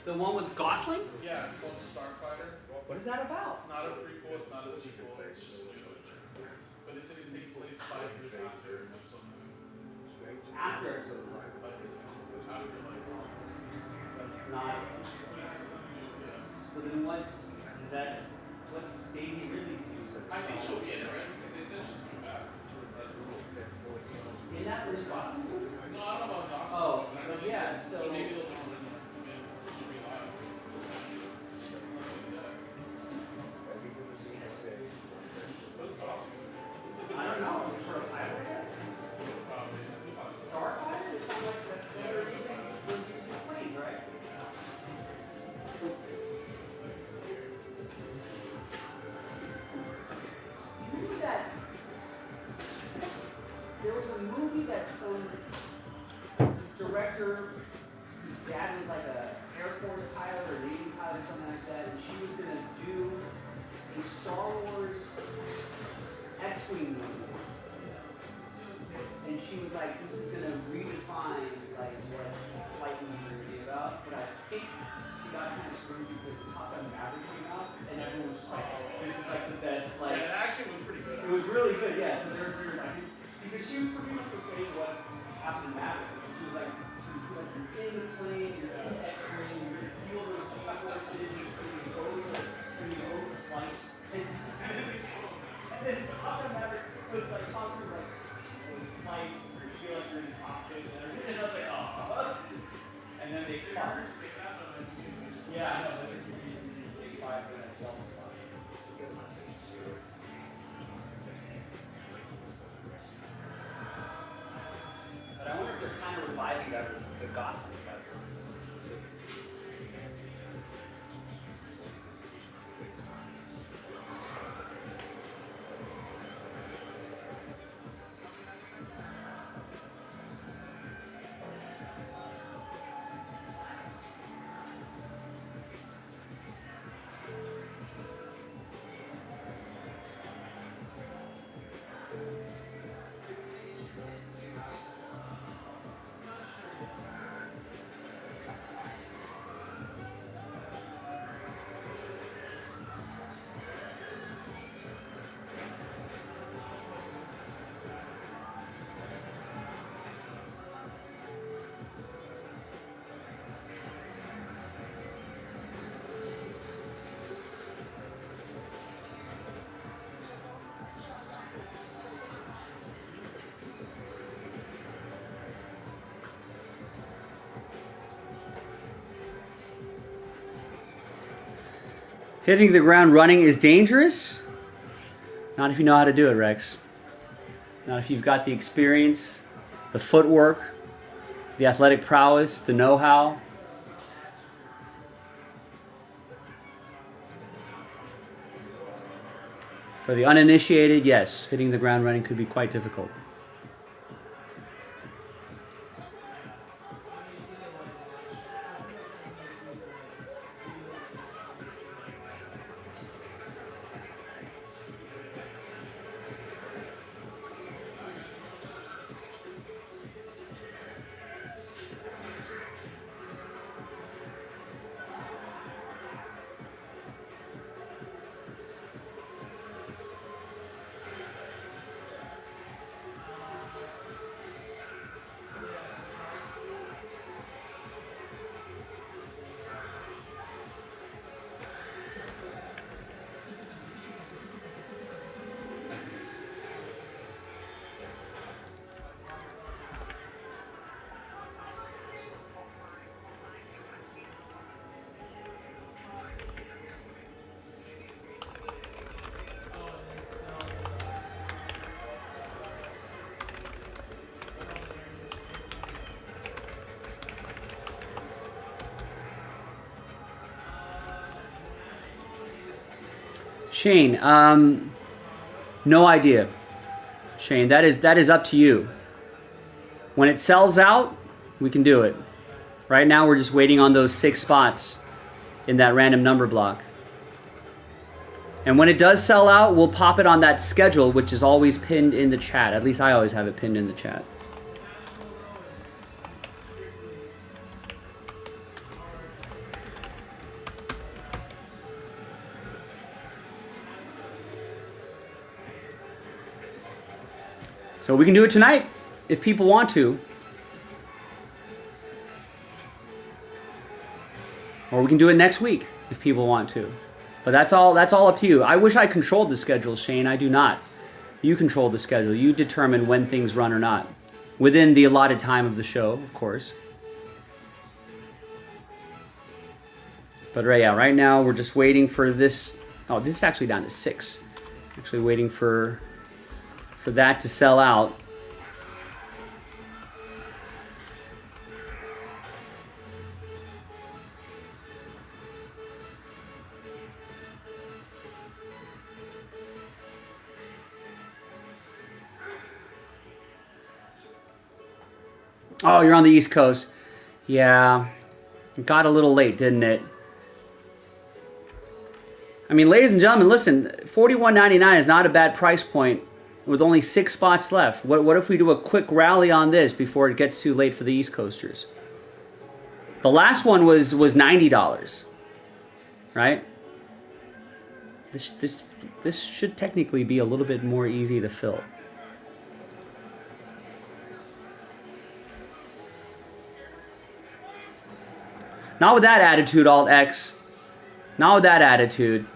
Speaker 1: The one with Gosling?
Speaker 6: Yeah, called Starfighter.
Speaker 1: What is that about?
Speaker 6: It's not a prequel, it's not a sequel, it's just a new version. But they said it takes place 5 years after episode 9.
Speaker 1: After episode 9.
Speaker 6: After like
Speaker 1: But it's not. So then what's Daisy Ridley's news?
Speaker 6: I think she'll be in it, right? Because they said she's coming back.
Speaker 1: In that was Gosling?
Speaker 6: No, I don't know about Dawson.
Speaker 1: Oh, but yeah, so
Speaker 6: maybe they'll just bring her in.
Speaker 1: that some this director, whose dad was like a Air Force pilot or Navy pilot or something like that, and she was gonna do a Star Wars X-Wing movie. And she was like, this is gonna redefine like what flight movies are gonna be about. But I think she got kind of screwed because Top Gun Maverick came out, and everyone was just like, this is like the best. Like,
Speaker 6: Yeah, it actually was pretty good.
Speaker 1: it was really good, yeah. So there was like, because she was pretty much the same what happened in Maverick. She was like, so you feel like you're in the plane, you're in the X-wing, you're gonna feel those G-forces, when you go to flight. And then Top Gun Maverick was like, Tom Cruise like, flight, you feel like you're in the cockpit, and everything. And I was like, oh. And then they parked. Yeah, I know. They 5 minutes. But I wonder if they're kind of reviving that with the Gosling better. Hitting the ground running is dangerous. Not if you know how to do it, Rex. Not if you've got the experience, the footwork, the athletic prowess, the know-how. For the uninitiated, yes, hitting the ground running could be quite difficult. Shane, no idea. Shane, that is up to you. When it sells out, we can do it. Right now, we're just waiting on those 6 spots in that random number block. And when it does sell out, we'll pop it on that schedule, which is always pinned in the chat. At least I always have it pinned in the chat. So we can do it tonight if people want to. Or we can do it next week if people want to. But that's all up to you. I wish I controlled the schedule, Shane. I do not. You control the schedule. You determine when things run or not. Within the allotted time of the show, of course. But right now we're just waiting for this. Oh, this is actually down to 6. Actually waiting for that to sell out. Oh, you're on the East Coast. Yeah. It got a little late, didn't it? I mean, ladies and gentlemen, listen, $41.99 is not a bad price point with only 6 spots left. What if we do a quick rally on this before it gets too late for the East Coasters? The last one was $90, right? This should technically be a little bit more easy to fill. Not with that attitude, Alt X. Not with that attitude.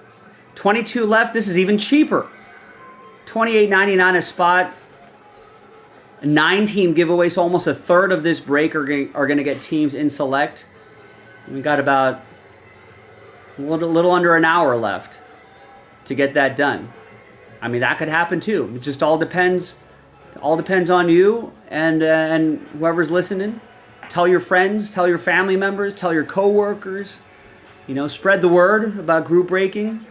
Speaker 1: 22 left. This is even cheaper. $28.99 a spot. A 9-team giveaway, so almost a third of this break are going to get teams in select. We got about a little under an hour left to get that done. I mean, that could happen too. It just all depends. All depends on you and whoever's listening. Tell your friends, tell your family members, tell your coworkers. You know, spread the word about group breaking.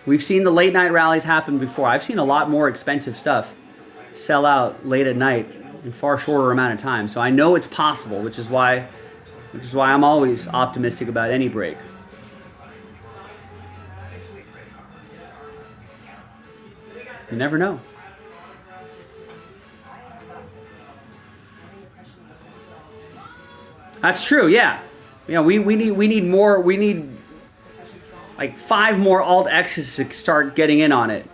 Speaker 1: We've seen the late night rallies happen before. I've seen a lot more expensive stuff sell out late at night in far shorter amount of time. So I know it's possible, which is why I'm always optimistic about any break. You never know. That's true, yeah. Yeah, we need more. We need like 5 more Alt X's to start getting in on it.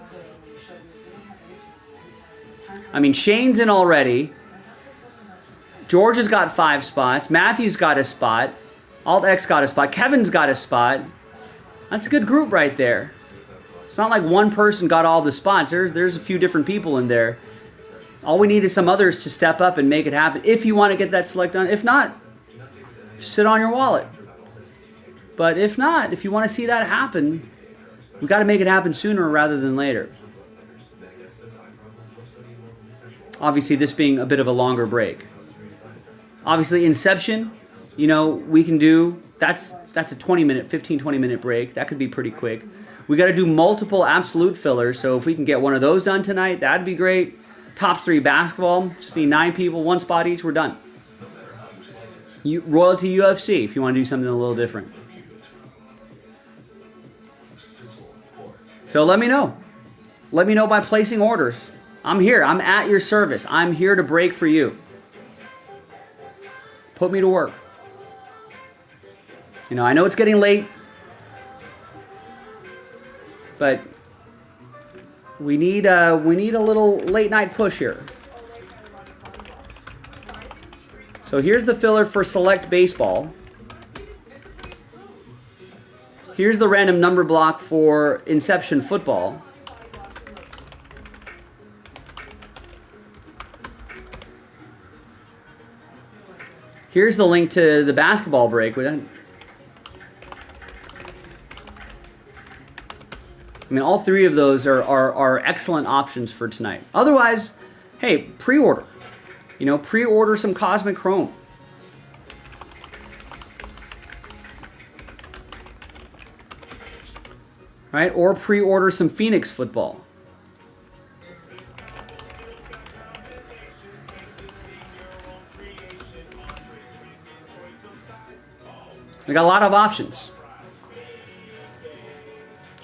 Speaker 1: I mean, Shane's in already. George has got 5 spots. Matthew's got a spot. Alt X got a spot. Kevin's got a spot. That's a good group right there. It's not like one person got all the spots. There's a few different people in there. All we need is some others to step up and make it happen. If you want to get that select done. If not, just sit on your wallet. But if not, if you want to see that happen, we've got to make it happen sooner rather than later. Obviously, this being a bit of a longer break. Obviously, Inception, you know, we can do, that's a 15-20 minute break. That could be pretty quick. We got to do multiple absolute fillers, so if we can get one of those done tonight, that'd be great. Top 3 basketball, just need 9 people, 1 spot each, we're done. Royalty UFC, if you want to do something a little different. So let me know. Let me know by placing orders. I'm here. I'm at your service. I'm here to break for you. Put me to work. You know, I know it's getting late, but we need a little late night push here. So here's the filler for Select Baseball. Here's the random number block for Inception Football. Here's the link to the basketball break. I mean, all 3 of those are excellent options for tonight. Otherwise, hey, pre-order. You know, pre-order some Cosmic Chrome. Right? Or pre-order some Phoenix football. We got a lot of options.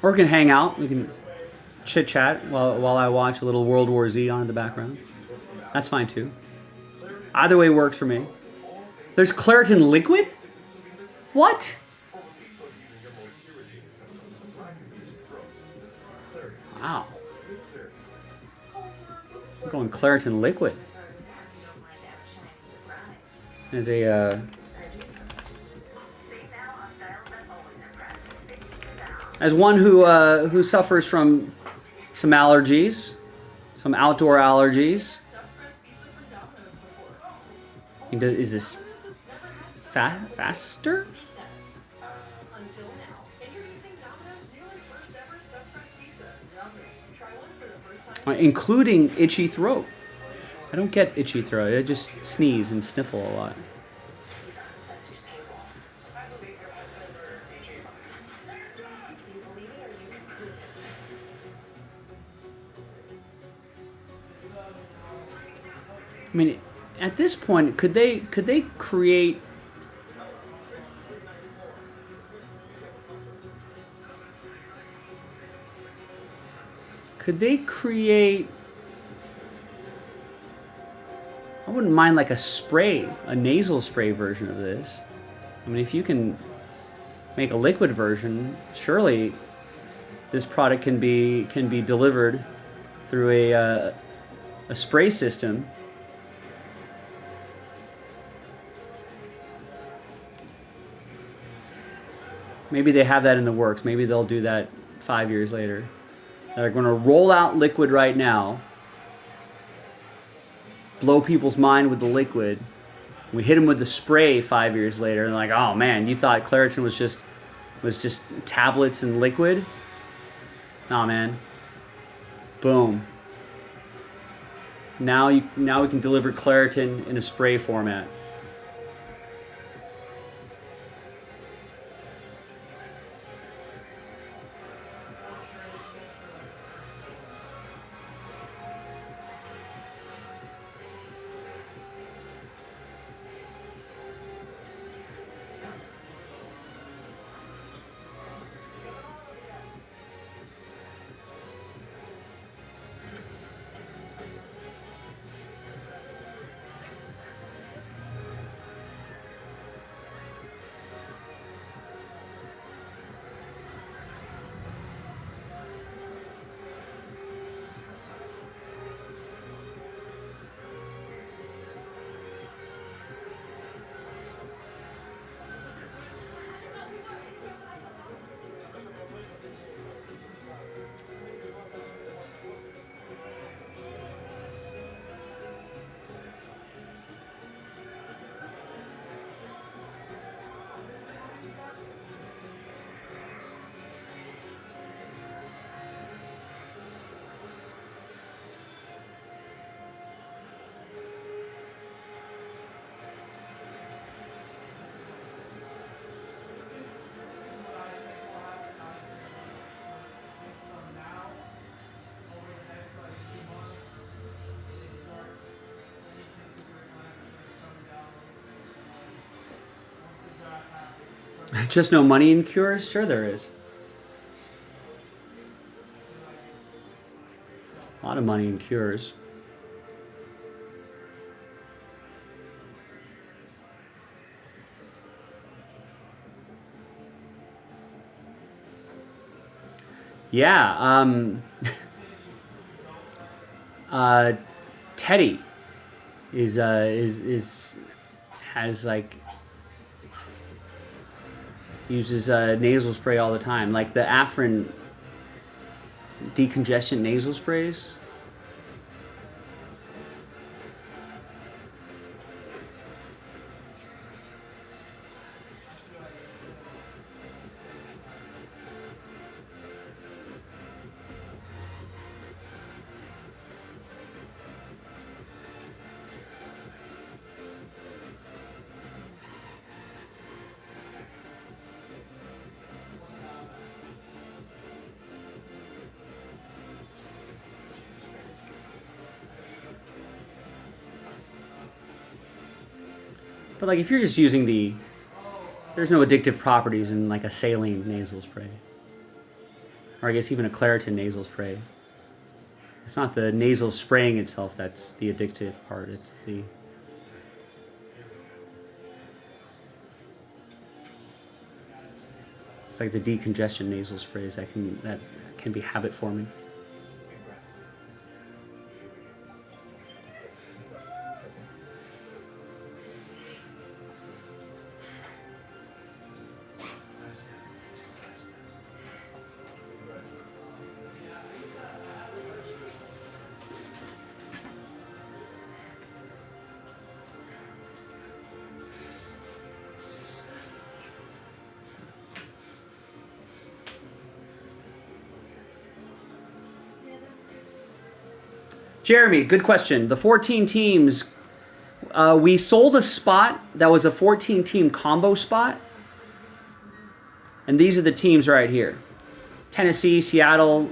Speaker 1: Or we can hang out. We can chit-chat while I watch a little World War Z on in the background. That's fine too. Either way works for me. There's Claritin Liquid? What? Wow. I'm going Claritin Liquid. As a as one who suffers from some allergies, some outdoor allergies. Is this faster? Including itchy throat. I don't get itchy throat. I just sneeze and sniffle a lot. mean, at this point, could they create? Could they create? I wouldn't mind like a spray, a nasal spray version of this. I mean, if you can make a liquid version, surely this product can be delivered through a spray system. Maybe they have that in the works. Maybe they'll do that 5 years later. They're going to roll out liquid right now, blow people's mind with the liquid. We hit them with the spray 5 years later, and like, oh man, you thought Claritin was just tablets and liquid? Nah, man. Boom. Now we can deliver Claritin in a spray format. Just no money in cures? Sure there is. A lot of money in cures. Yeah, Teddy has like uses nasal spray all the time, like the Afrin decongestant nasal sprays. But like if you're just using there's no addictive properties in like a saline nasal spray. Or I guess even a Claritin nasal spray. It's not the nasal spraying itself that's the addictive part, it's like the decongestion nasal sprays that can be habit forming. Jeremy, good question. The 14 teams, we sold a spot that was a 14-team combo spot. And these are the teams right here. Tennessee, Seattle,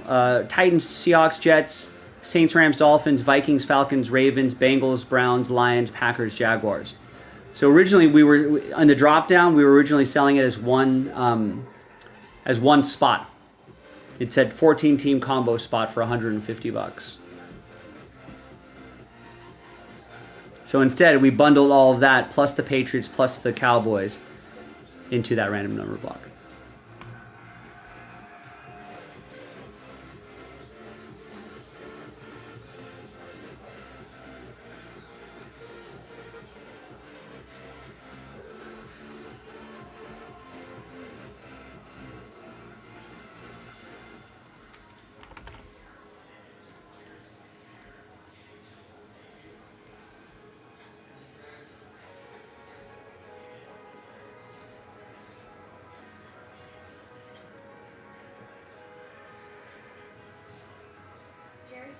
Speaker 1: Titans, Seahawks, Jets, Saints, Rams, Dolphins, Vikings, Falcons, Ravens, Bengals, Browns, Lions, Packers, Jaguars. So originally we were on the drop down. We were originally selling it as one spot. It said 14 team combo spot for $150. So instead, we bundled all of that plus the Patriots plus the Cowboys into that random number block.
Speaker 14: Jerry?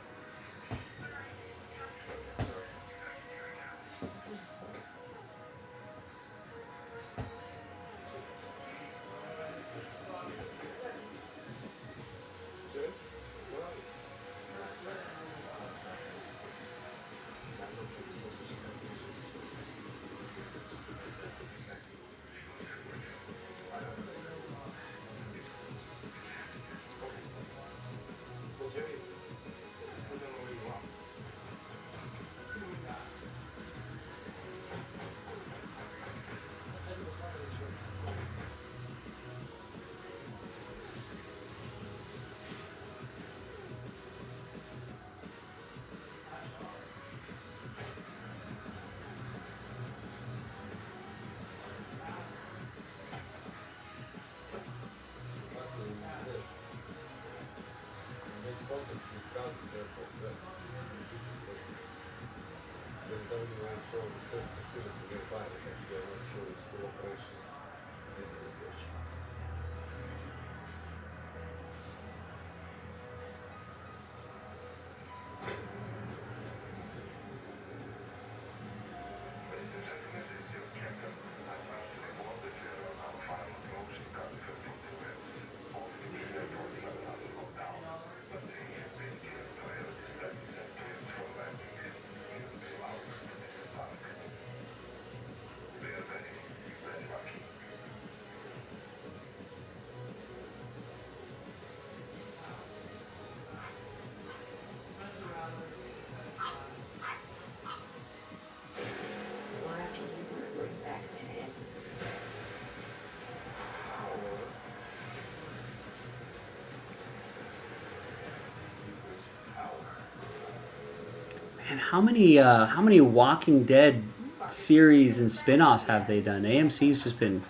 Speaker 1: And how many Walking Dead series and spin-offs have they done? AMC's just been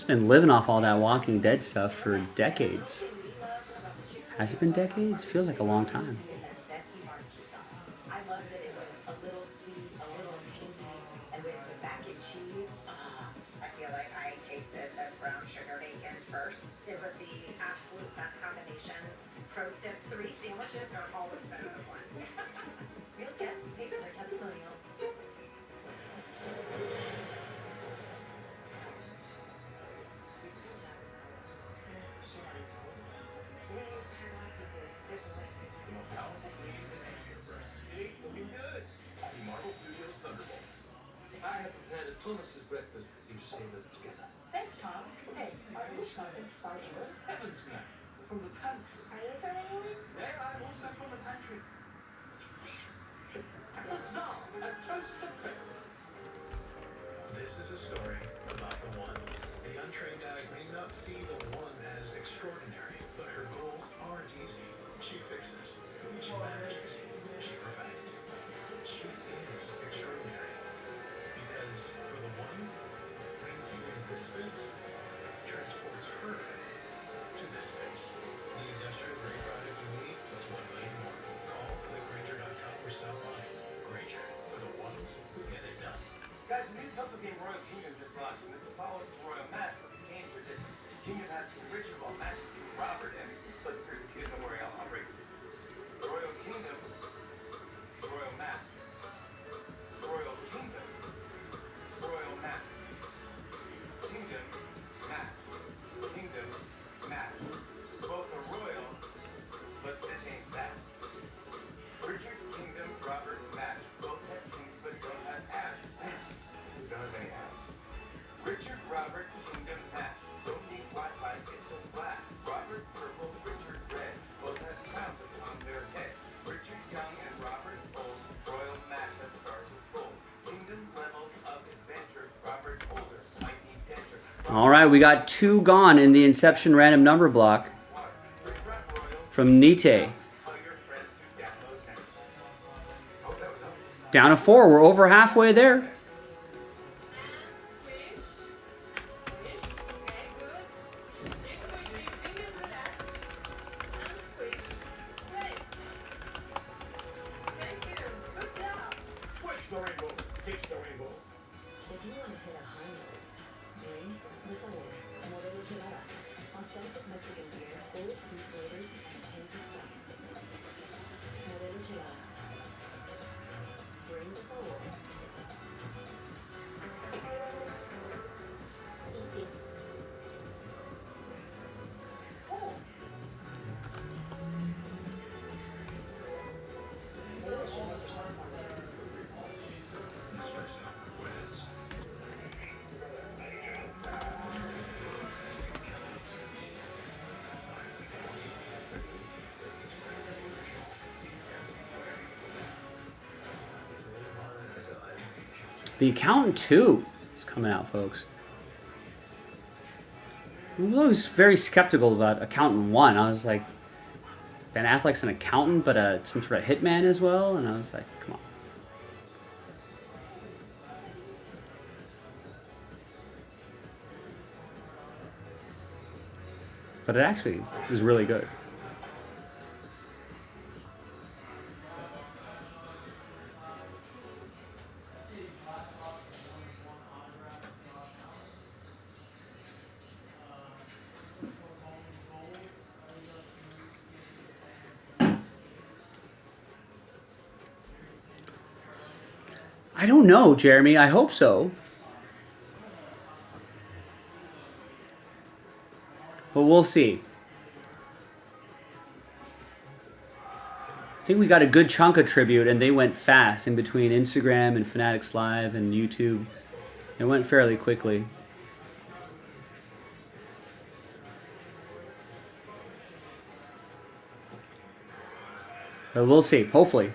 Speaker 1: living off all that Walking Dead stuff for decades. Has it been decades? Feels like a long time.
Speaker 13: Zesty barbecue sauce. I love that it was a little sweet, a little tangy, and with the mac and cheese, I feel like I tasted the brown sugar bacon first. It was the absolute best combination. Pro tip, 3 sandwiches are always better than 1. Real guests pay for their testimonials.
Speaker 3: The most powerful Canadian in the universe. See? Looking good. See Marvel Studios Thunderbolts.
Speaker 11: I have prepared a Thomas's breakfast with you, savor it together.
Speaker 2: Thanks, Tom. Hey, which muffins from England?
Speaker 11: Heavens now, from the pantry.
Speaker 14: Are you from England?
Speaker 11: There, I'm also from the pantry. Huzzah! A toast to friends.
Speaker 3: This is a story about the one. The untrained eye may not see the one as extraordinary, but her goals aren't easy. She fixes. She manages. She perfects. She is extraordinary. Because for the one, brings you into this space, transports her to this space. The industrial grade product you need plus 1 million more. Call clickgranger.com or stop by. Granger, for the ones who get it done.
Speaker 7: Guys, the new puzzle game Royal Kingdom just launched, and this is following Royal Match, but the games are different. Kingdom has King Richard while Match is King Robert, and but the kids, don't worry, I'll break it. Royal Kingdom, Royal Match. Royal Kingdom, Royal Match. Kingdom, Match. Kingdom, Match. Both are royal, but this ain't that.
Speaker 1: All right, we got 2 gone in the Inception random number block from Nite. Down to 4. We're over halfway there.
Speaker 3: Switch the rainbow. Taste the rainbow.
Speaker 14: If you want to hit a high note, bring the sabor, modelo chelada. Authentic Mexican beer, bold fruit flavors, and tangy spice. Modelo chelada. Bring the sabor. Easy.
Speaker 3: Espresso wins.
Speaker 1: The Accountant 2 is coming out, folks. I was always very skeptical about Accountant 1. I was like, Ben Affleck's an accountant, but some sort of hitman as well? And I was like, come on. But it actually was really good. I don't know, Jeremy. I hope so. But we'll see. I think we got a good chunk of tribute, and they went fast in between Instagram and Fanatics Live and YouTube. It went fairly quickly. But we'll see, hopefully.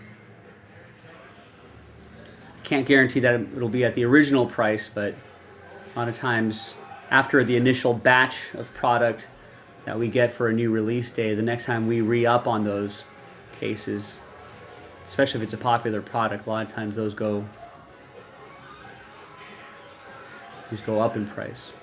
Speaker 1: Can't guarantee that it'll be at the original price, but a lot of times after the initial batch of product that we get for a new release day, the next time we re-up on those cases, especially if it's a popular product, a lot of times those just go up in price.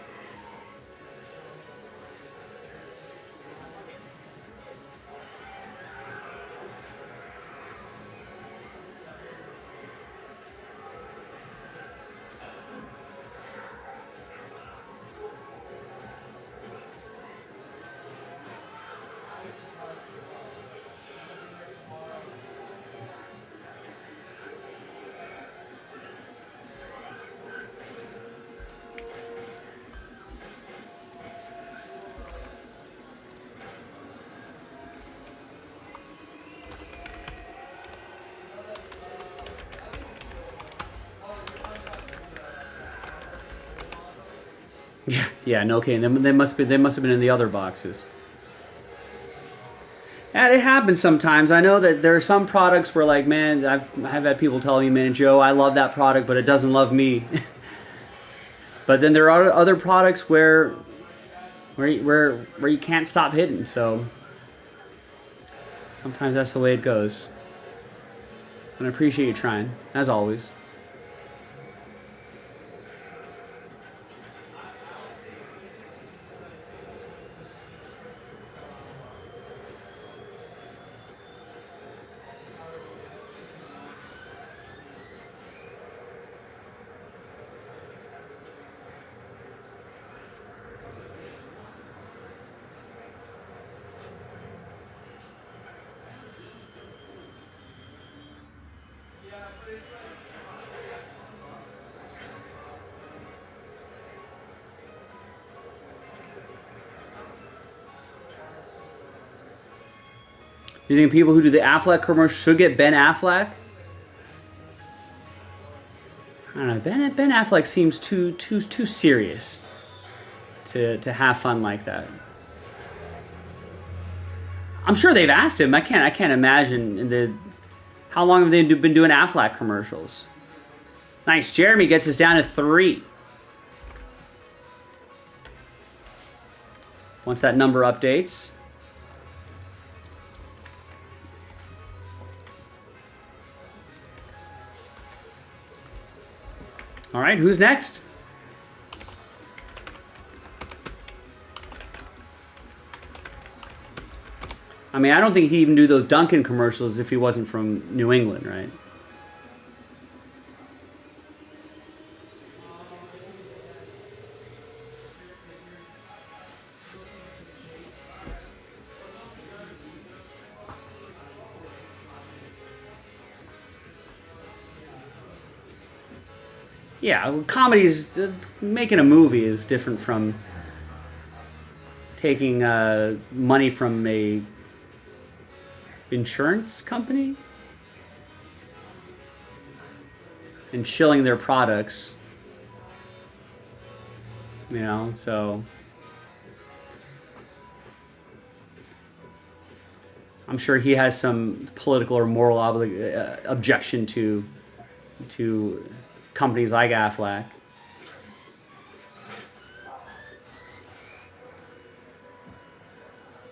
Speaker 1: Yeah, no kidding. They must have been in the other boxes. And it happens sometimes. I know that there are some products where, like, man, I've had people tell me, man, Joe, I love that product, but it doesn't love me. But then there are other products where you can't stop hitting. So sometimes that's the way it goes. And I appreciate you trying, as always. You think people who do the Affleck commercial should get Ben Affleck? I don't know. Ben Affleck seems too serious to have fun like that. I'm sure they've asked him. I can't imagine how long have they been doing Affleck commercials? Nice. Jeremy gets us down to 3. once that number updates. All right, who's next? I mean, I don't think he'd even do those Dunkin' commercials if he wasn't from New England, right? Yeah, comedies, making a movie is different from taking money from a insurance company and shilling their products, you know, so I'm sure he has some political or moral objection to companies like Aflac.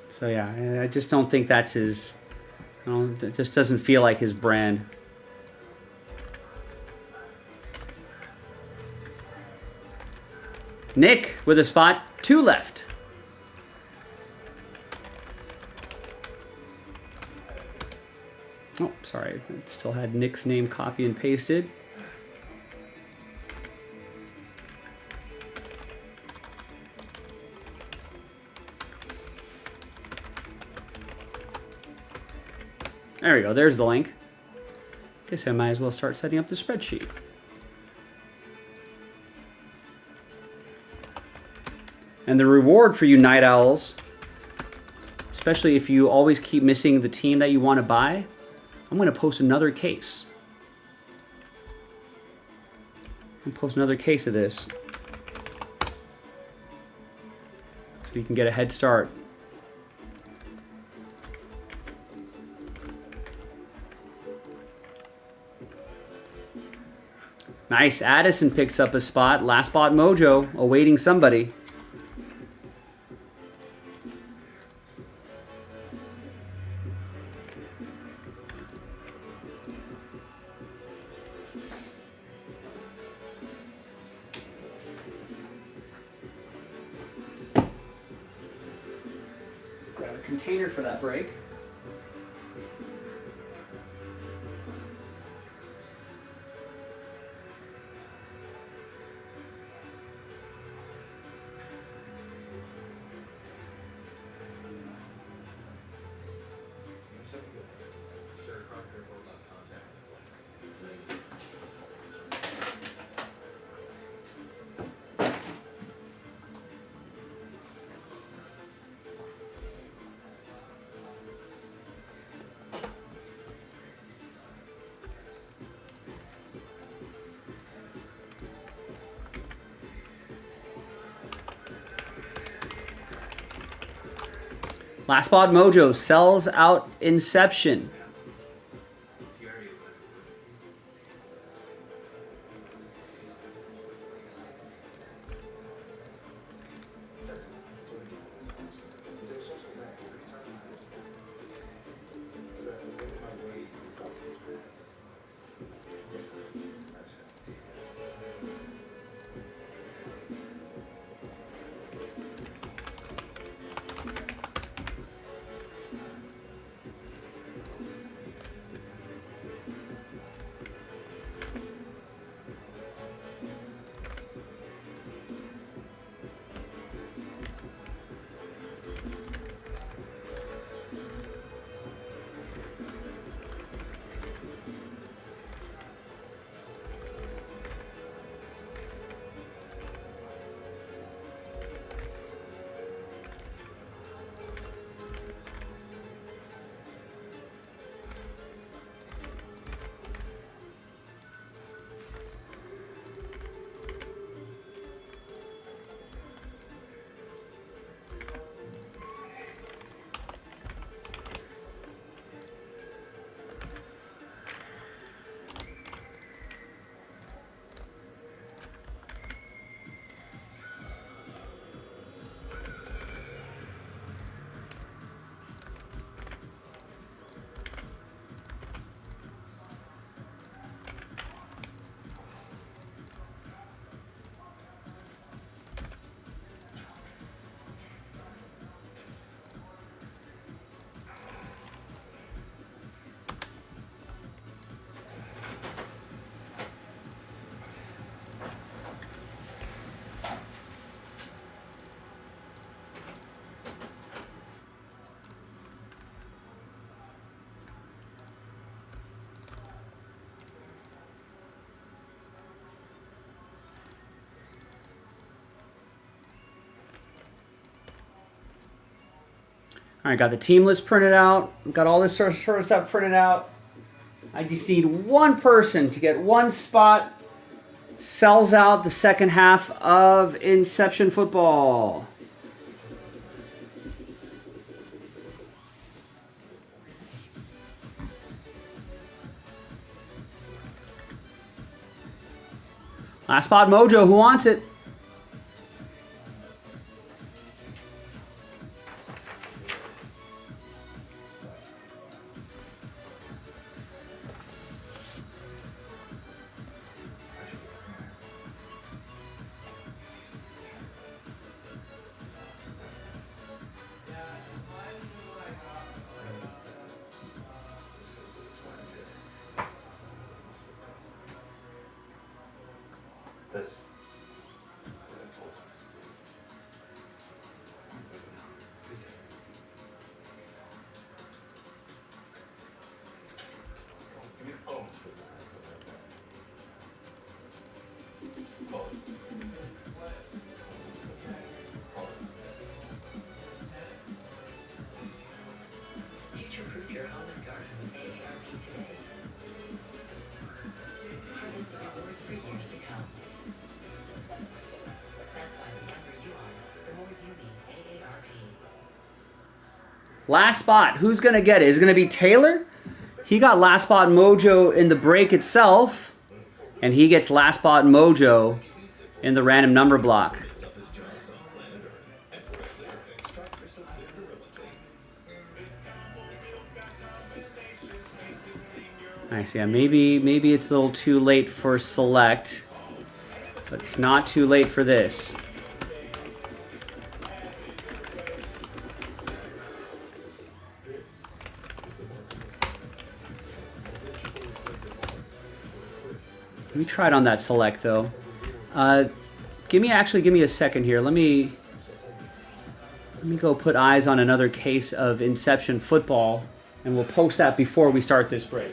Speaker 1: So yeah, I just don't think that's his. It just doesn't feel like his brand. Nick with a spot 2 left. Oh, sorry, I still had Nick's name copy and pasted. There we go, there's the link. Guess I might as well start setting up the spreadsheet. And the reward for you night owls, especially if you always keep missing the team that you want to buy, I'm going to post another case. I'm going to post another case of this so you can get a head start. Nice, Addison picks up a spot. Last spot mojo, awaiting somebody. Grab a container for that break. Last spot mojo sells out Inception. All right, got the team list printed out. Got all this sort of stuff printed out. I just need one person to get one spot. Sells out the second half of Inception football. Last spot mojo, who wants it?
Speaker 3: This.
Speaker 2: Future-proof your home and garden with AARP today. Harvest the rewards for years to come. That's why the younger you are, the more you need AARP.
Speaker 1: Last spot. Who's going to get it? Is it going to be Taylor? He got last spot mojo in the break itself. And he gets last spot mojo in the random number block. Nice, yeah, maybe it's a little too late for select, but it's not too late for this. Let me try it on that select though. Give me a second here. Let me go put eyes on another case of Inception football, and we'll post that before we start this break.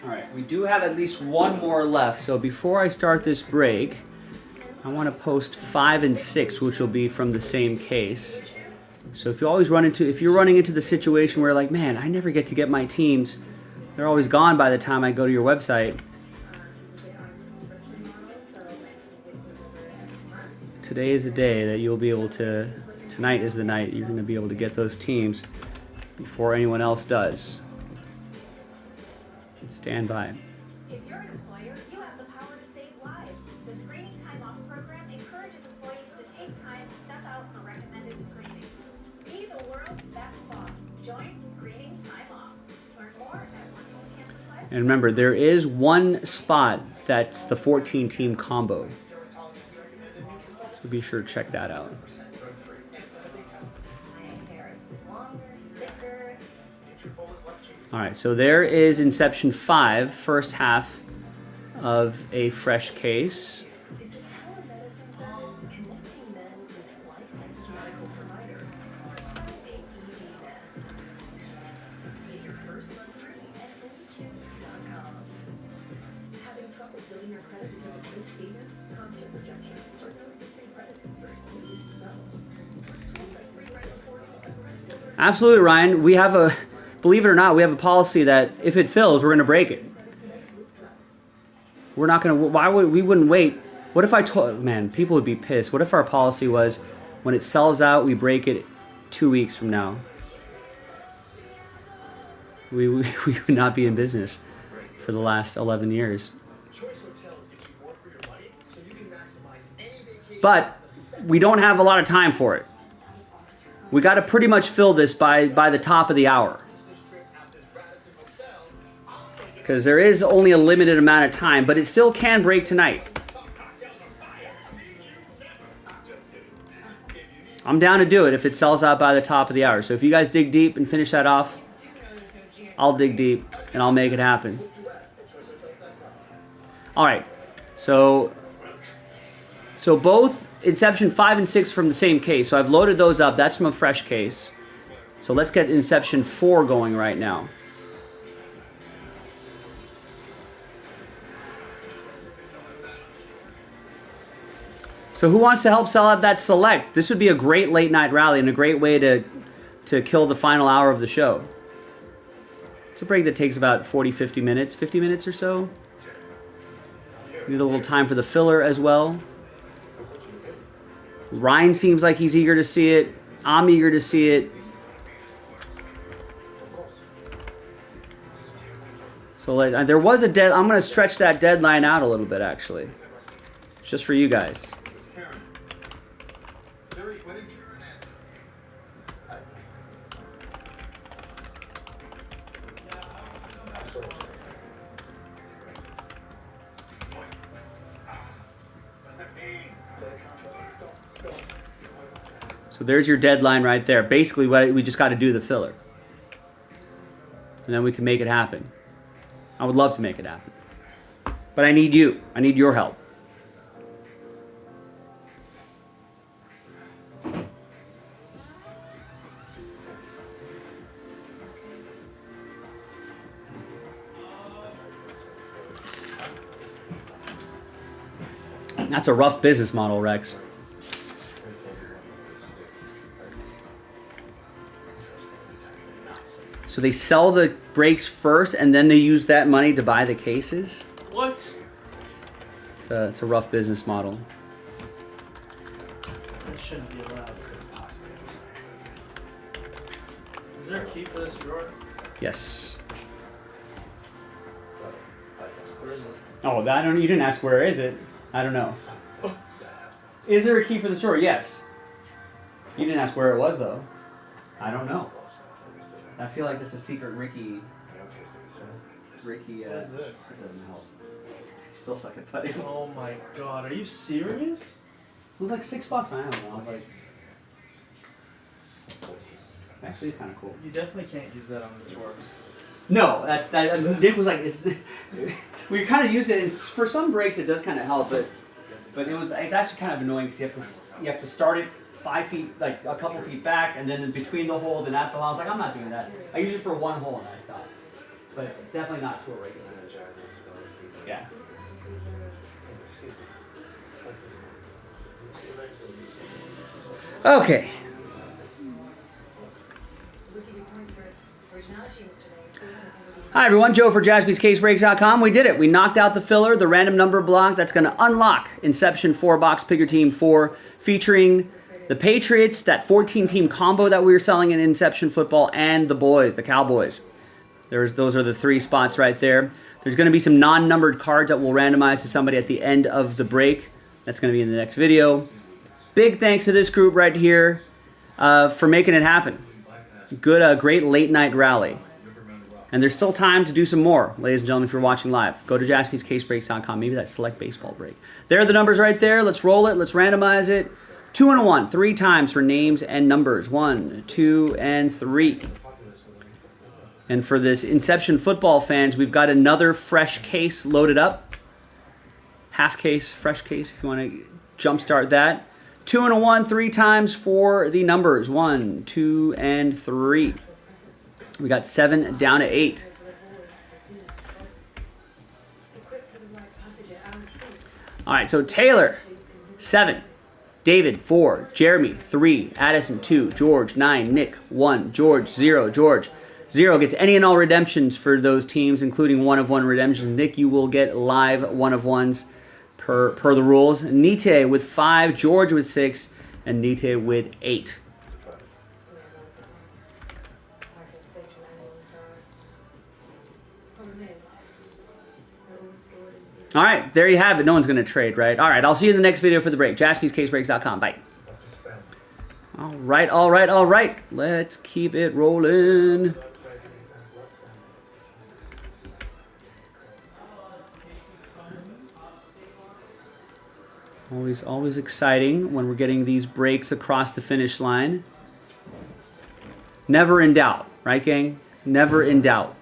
Speaker 1: Alright, we do have at least one more left, so before I start this break, I want to post 5 and 6, which will be from the same case. So if you're running into the situation where like, man, I never get to get my teams, they're always gone by the time I go to your website. Today is the day that you'll be able to, tonight is the night you're going to be able to get those teams before anyone else does. Stand by.
Speaker 13: If you're an employer, you have the power to save lives. The Screening Time Off program encourages employees to take time to step out for recommended screening. Be the world's best boss. Join Screening Time Off. Learn more at
Speaker 1: And remember, there is one spot that's the 14-team combo. So be sure to check that out. Alright, so there is Inception 5, first half of a fresh case. Absolutely, Ryan. We have a, believe it or not, we have a policy that if it fills, we're going to break it. We're not going to, we wouldn't wait. What if I told, man, people would be pissed. What if our policy was when it sells out, we break it 2 weeks from now? We would not be in business for the last 11 years. But we don't have a lot of time for it. We got to pretty much fill this by the top of the hour. because there is only a limited amount of time, but it still can break tonight. I'm down to do it if it sells out by the top of the hour. So if you guys dig deep and finish that off, I'll dig deep and I'll make it happen. All right, so both Inception 5 and 6 from the same case. So I've loaded those up. That's from a fresh case. So let's get Inception 4 going right now. So who wants to help sell out that select? This would be a great late night rally and a great way to kill the final hour of the show. It's a break that takes about 40, 50 minutes. 50 minutes or so. Need a little time for the filler as well. Ryan seems like he's eager to see it. I'm eager to see it. So there was a I'm going to stretch that deadline out a little bit, actually. Just for you guys. So there's your deadline right there. Basically, we just got to do the filler. And then we can make it happen. I would love to make it happen. But I need you. I need your help. That's a rough business model, Rex. So they sell the breaks first, and then they use that money to buy the cases?
Speaker 6: What?
Speaker 1: It's a rough business model.
Speaker 6: That shouldn't be allowed. Is there a key for this drawer?
Speaker 1: Yes.
Speaker 6: Where is it?
Speaker 1: Oh, you didn't ask where is it. I don't know. Is there a key for the store? Yes. You didn't ask where it was, though. I don't know. I feel like that's a secret Ricky.
Speaker 6: What is this?
Speaker 1: It doesn't help. Still suck at putting.
Speaker 6: Oh my god, are you serious?
Speaker 1: It was like $6 on Amazon. I was like, actually, it's kind of cool.
Speaker 6: You definitely can't use that on the tour.
Speaker 1: No, that's that. Nick was like, we kind of use it, and for some breaks it does kind of help, but it's actually kind of annoying because you have to start it 5 feet, like a couple feet back, and then in between the hole, then at the hole. I was like, I'm not doing that. I use it for one hole and I stop. But it's definitely not tour regular. Yeah. Okay. Hi everyone, Joe for JaspysCaseBreaks.com. We did it. We knocked out the filler, the random number block that's going to unlock Inception 4-box Picker Team 4, featuring the Patriots, that 14-team combo that we were selling in Inception football, and the boys, the Cowboys. Those are the 3 spots right there. There's going to be some non-numbered cards that we'll randomize to somebody at the end of the break. That's going to be in the next video. Big thanks to this group right here for making it happen. Great late night rally. And there's still time to do some more, ladies and gentlemen, if you're watching live. Go to JaspysCaseBreaks.com, maybe that select baseball break. There are the numbers right there. Let's roll it. Let's randomize it. 2 and a 1, 3 times for names and numbers. 1, 2, and 3. And for this Inception football fans, we've got another fresh case loaded up. Half case, fresh case, if you want to jumpstart that. 2 and a 1, 3 times for the numbers. 1, 2, and 3. We got 7 down to 8. All right, so Taylor, 7. David, 4. Jeremy, 3. Addison, 2. George, 9. Nick, 1. George, 0. George, 0 gets any and all redemptions for those teams, including 1-of-1 redemptions. Nick, you will get live 1-of-1s per the rules. Nite with 5. George with 6. And Nite with 8. All right, there you have it. No one's going to trade, right? All right, I'll see you in the next video for the break. JaspysCaseBreaks.com. Bye. All right, all right, all right. Let's keep it rolling. Always exciting when we're getting these breaks across the finish line. Never in doubt, right, gang? Never in doubt.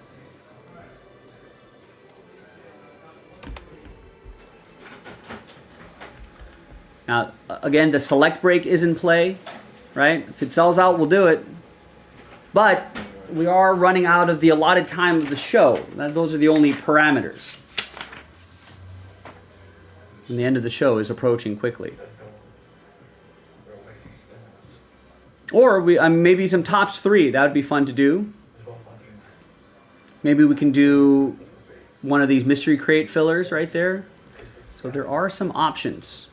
Speaker 1: Now, again, the select break is in play, right? If it sells out, we'll do it. But we are running out of the allotted time of the show. Those are the only parameters. And the end of the show is approaching quickly. Or maybe some tops 3. That would be fun to do. Maybe we can do one of these mystery crate fillers right there. So there are some options.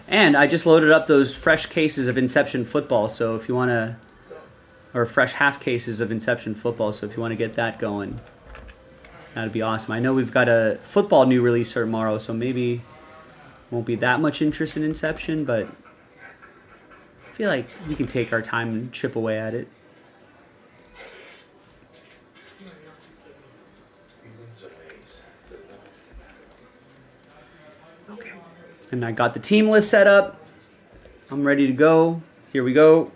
Speaker 1: And I just loaded up those fresh cases of Inception football. So if you want to, or fresh half cases of Inception football. So if you want to get that going, that'd be awesome. I know we've got a football new release tomorrow, so maybe won't be that much interest in Inception, but I feel like we can take our time and chip away at it. Okay. And I got the team list set up. I'm ready to go. Here we go.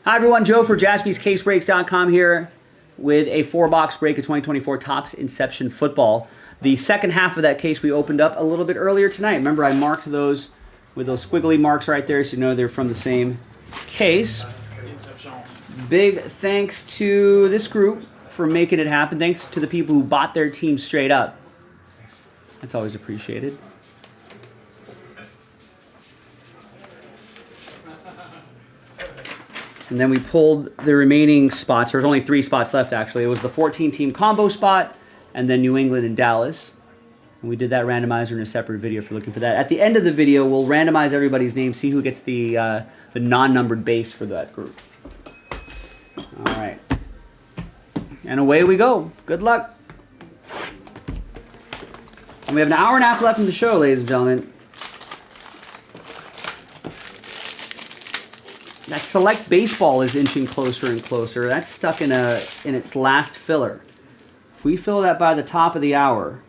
Speaker 1: Hi everyone, Joe for JaspysCaseBreaks.com here with a 4-box break of 2024 Topps Inception Football. The second half of that case we opened up a little bit earlier tonight. Remember, I marked those with those squiggly marks right there so you know they're from the same case. Big thanks to this group for making it happen. Thanks to the people who bought their team straight up. That's always appreciated. And then we pulled the remaining spots. There was only 3 spots left, actually. It was the 14-team combo spot, and then New England and Dallas. And we did that randomizer in a separate video if you're looking for that. At the end of the video, we'll randomize everybody's name, see who gets the non-numbered base for that group. All right. And away we go. Good luck. And we have an hour and a half left in the show, ladies and gentlemen. That select baseball is inching closer and closer. That's stuck in its last filler. If we fill that by the top of the hour,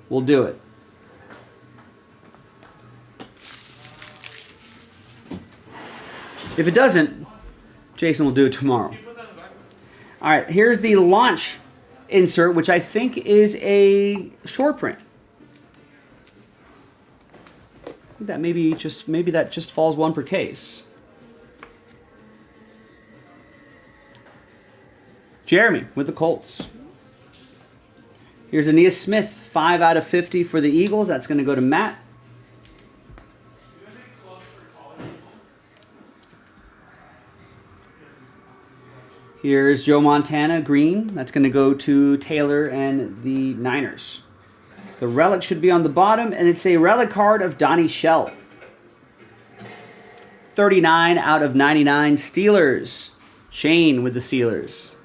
Speaker 1: we'll do it. If it doesn't, Jason will do it tomorrow. All right, here's the launch insert, which I think is a short print. That maybe that just falls 1 per case. Jeremy with the Colts. Here's Aeneas Smith, 5 out of 50 for the Eagles. That's going to go to Matt. Here's Joe Montana, green. That's going to go to Taylor and the Niners. The relic should be on the bottom, and it's a relic card of Donnie Shell. 39 out of 99 Steelers. Shane with the Steelers.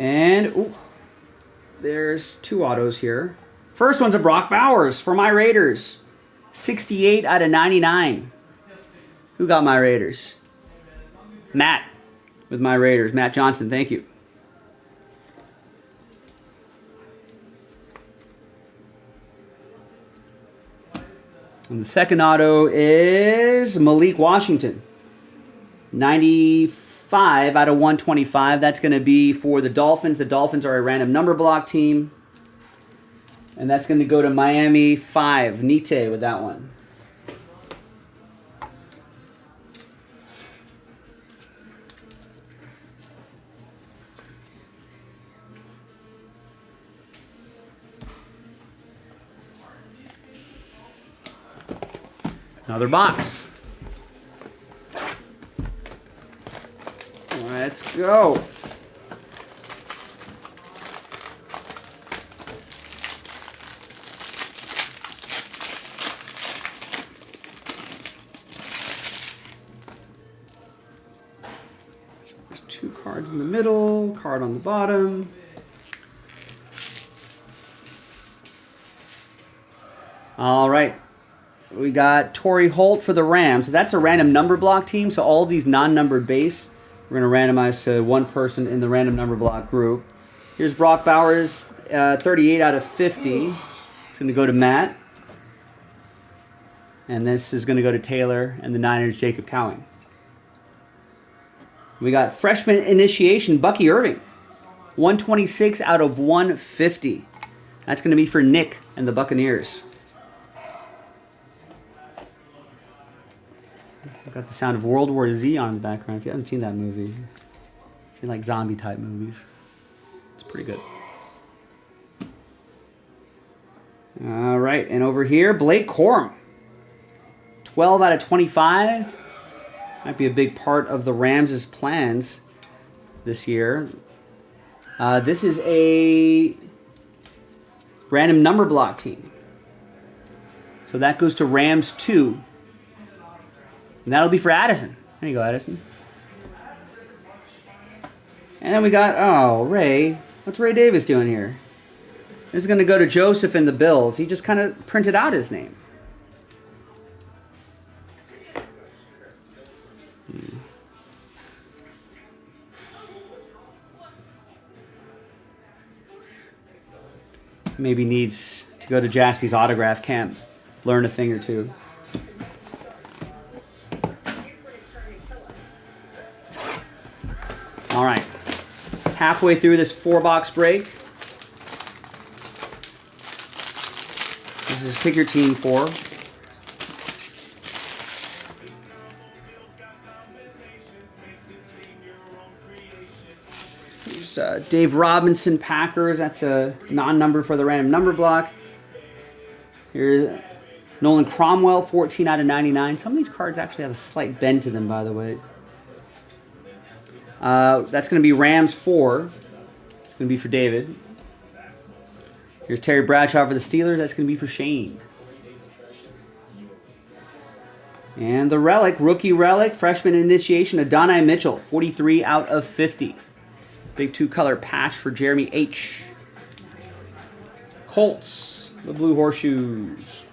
Speaker 1: And there's 2 autos here. First one's a Brock Bowers for my Raiders. 68 out of 99. Who got my Raiders? Matt with my Raiders. Matt Johnson, thank you. And the second auto is Malik Washington. 95 out of 125. That's going to be for the Dolphins. The Dolphins are a random number block team. And that's going to go to Miami 5. Nite with that one. Another box. Let's go. There's 2 cards in the middle, card on the bottom. All right. we got Torrey Holt for the Rams. So that's a random number block team. So all of these non-numbered base, we're going to randomize to one person in the random number block group. Here's Brock Bowers, 38 out of 50. It's going to go to Matt. And this is going to go to Taylor and the Niners, Jacob Cowing. We got freshman initiation, Bucky Irving. 126 out of 150. That's going to be for Nick and the Buccaneers. I've got the sound of World War Z on in the background. If you haven't seen that movie, if you like zombie type movies, it's pretty good. All right, and over here, Blake Corum. 12 out of 25. Might be a big part of the Rams' plans this year. This is a random number block team. So that goes to Rams 2. And that'll be for Addison. There you go, Addison. And then we got, oh, Ray. What's Ray Davis doing here? This is going to go to Joseph and the Bills. He just kind of printed out his name. Maybe needs to go to Jaspy's autograph camp, learn a thing or two. All right, halfway through this 4-box break. This is pick your team 4. Here's Dave Robinson, Packers. That's a non-number for the random number block. Here's Nolan Cromwell, 14 out of 99. Some of these cards actually have a slight bend to them, by the way. That's going to be Rams 4. It's going to be for David. Here's Terry Bradshaw for the Steelers. That's going to be for Shane. And the relic, rookie relic, freshman initiation, Adonai Mitchell, 43 out of 50. Big 2-color patch for Jeremy H. Colts, the blue horseshoes.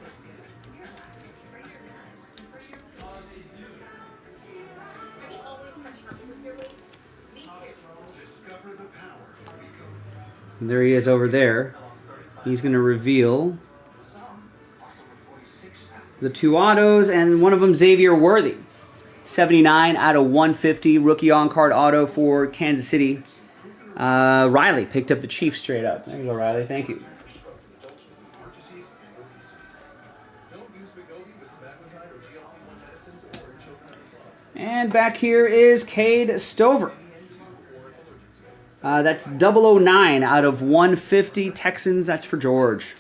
Speaker 1: And there he is over there. He's going to reveal the 2 autos, and one of them, Xavier Worthy. 79 out of 150, rookie on-card auto for Kansas City. Riley picked up the Chiefs straight up. There you go, Riley. Thank you. And back here is Cade Stover. That's 009 out of 150. Texans, that's for George.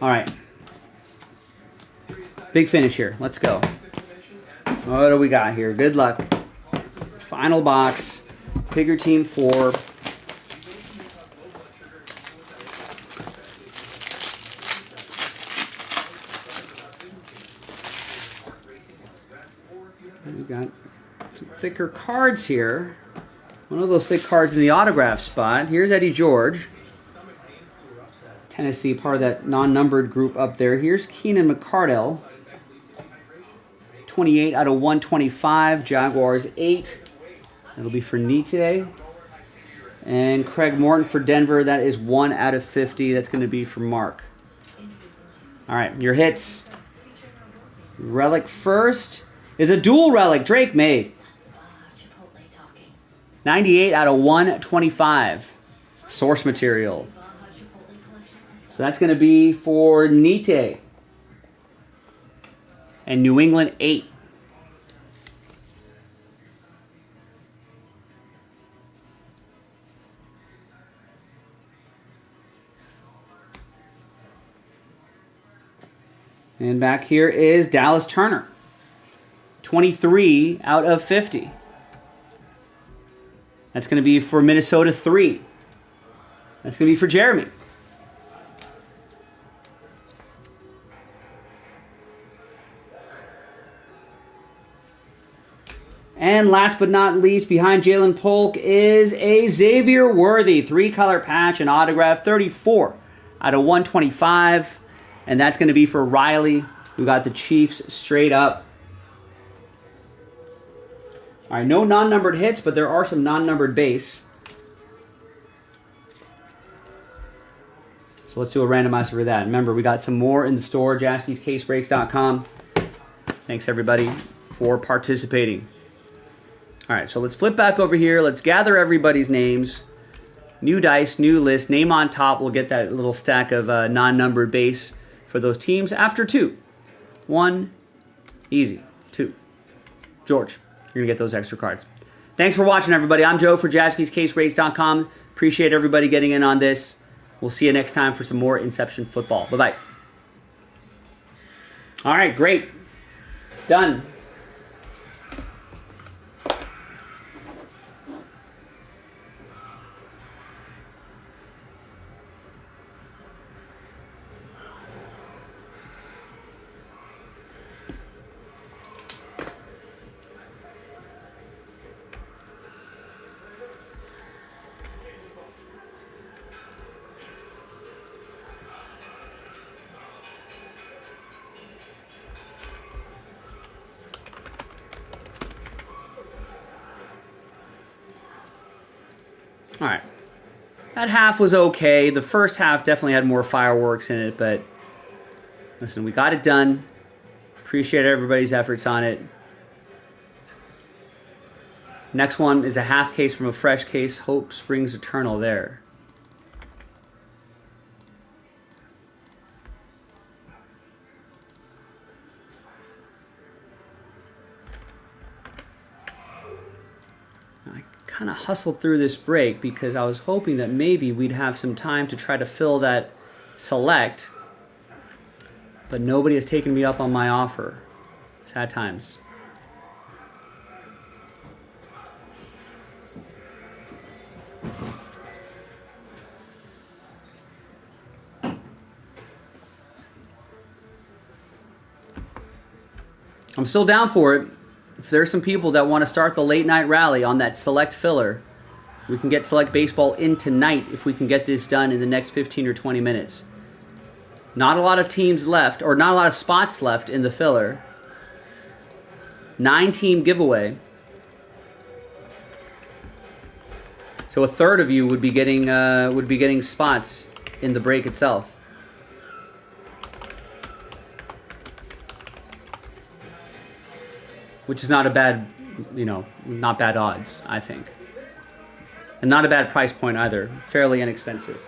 Speaker 1: All right. Big finish here. Let's go. What do we got here? Good luck. Final box. Pick your team 4. We've got some thicker cards here. One of those thick cards in the autograph spot. Here's Eddie George. Tennessee, part of that non-numbered group up there. Here's Keenan McCardell. 28 out of 125. Jaguars 8. That'll be for Nite. And Craig Morton for Denver. That is 1 out of 50. That's going to be for Mark. All right, your hits. Relic first is a dual relic. Drake made. 98 out of 125. Source material. So that's going to be for Nite. And New England 8. And back here is Dallas Turner. 23 out of 50. That's going to be for Minnesota 3. That's going to be for Jeremy. And last but not least, behind Jalen Polk is a Xavier Worthy 3-color patch and autograph, 34 out of 125. And that's going to be for Riley, who got the Chiefs straight up. All right, no non-numbered hits, but there are some non-numbered base. So let's do a randomizer for that. Remember, we got some more in the store, jaspyscasebreaks.com. Thanks, everybody, for participating. All right, so let's flip back over here. Let's gather everybody's names. New dice, new list, name on top. We'll get that little stack of non-numbered base for those teams after 2. 1, easy. 2. George, you're going to get those extra cards. Thanks for watching, everybody. I'm Joe for jaspyscasebreaks.com. Appreciate everybody getting in on this. We'll see you next time for some more Inception football. Bye-bye. All right, great. Done. All right, that half was okay. The first half definitely had more fireworks in it, but listen, we got it done. Appreciate everybody's efforts on it. Next one is a half case from a fresh case. Hope springs eternal there. Kind of hustled through this break because I was hoping that maybe we'd have some time to try to fill that select, but nobody has taken me up on my offer. Sad times. I'm still down for it. If there's some people that want to start the late night rally on that select filler, we can get select baseball in tonight if we can get this done in the next 15 or 20 minutes. Not a lot of teams left, or not a lot of spots left in the filler. 9-team giveaway. So a third of you would be getting spots in the break itself. Which is not a bad, not bad odds, I think. And not a bad price point either. Fairly inexpensive.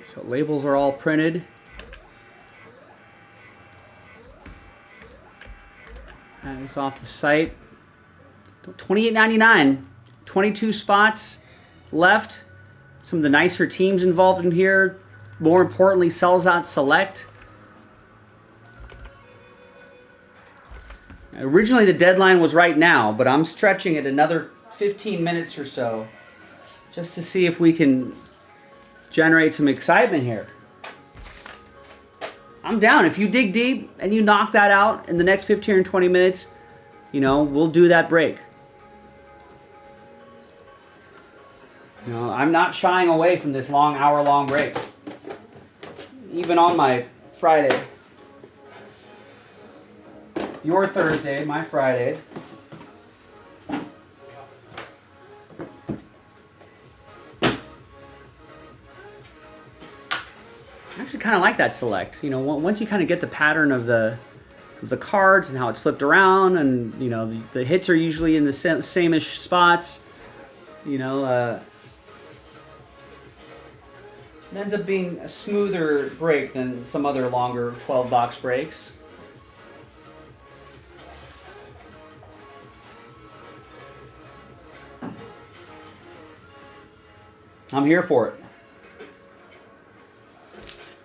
Speaker 1: So labels are all printed. That is off the site. $28.99. 22 spots left. Some of the nicer teams involved in here. More importantly, sells out select. Originally the deadline was right now, but I'm stretching it another 15 minutes or so just to see if we can generate some excitement here. I'm down. If you dig deep and you knock that out in the next 15 or 20 minutes, you know, we'll do that break. You know, I'm not shying away from this long, hour-long break. Even on my Friday. Your Thursday, my Friday. I actually kind of like that select. You know, once you kind of get the pattern of the cards and how it's flipped around, and you know the hits are usually in the same-ish spots. You know, it ends up being a smoother break than some other longer 12-box breaks. I'm here for it.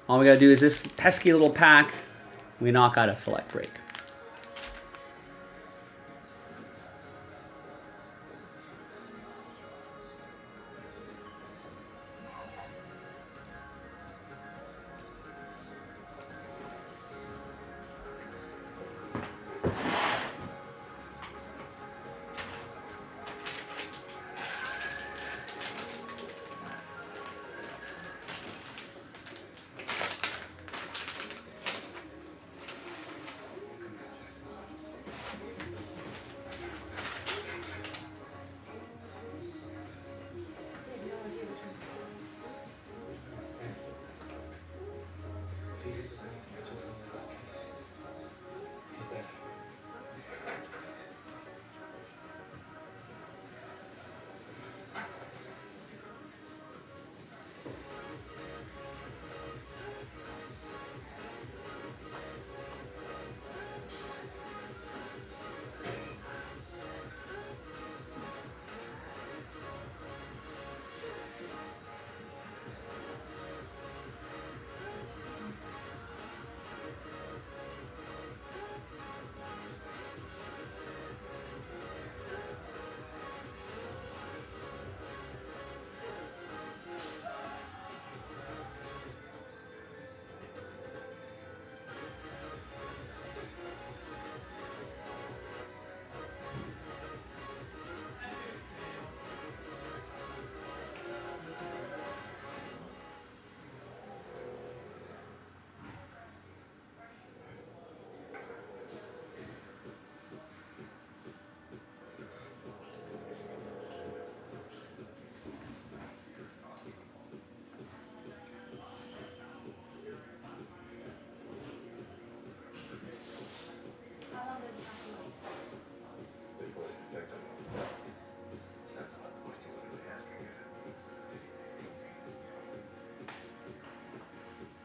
Speaker 1: All we gotta do is this pesky little pack, we knock out a select break.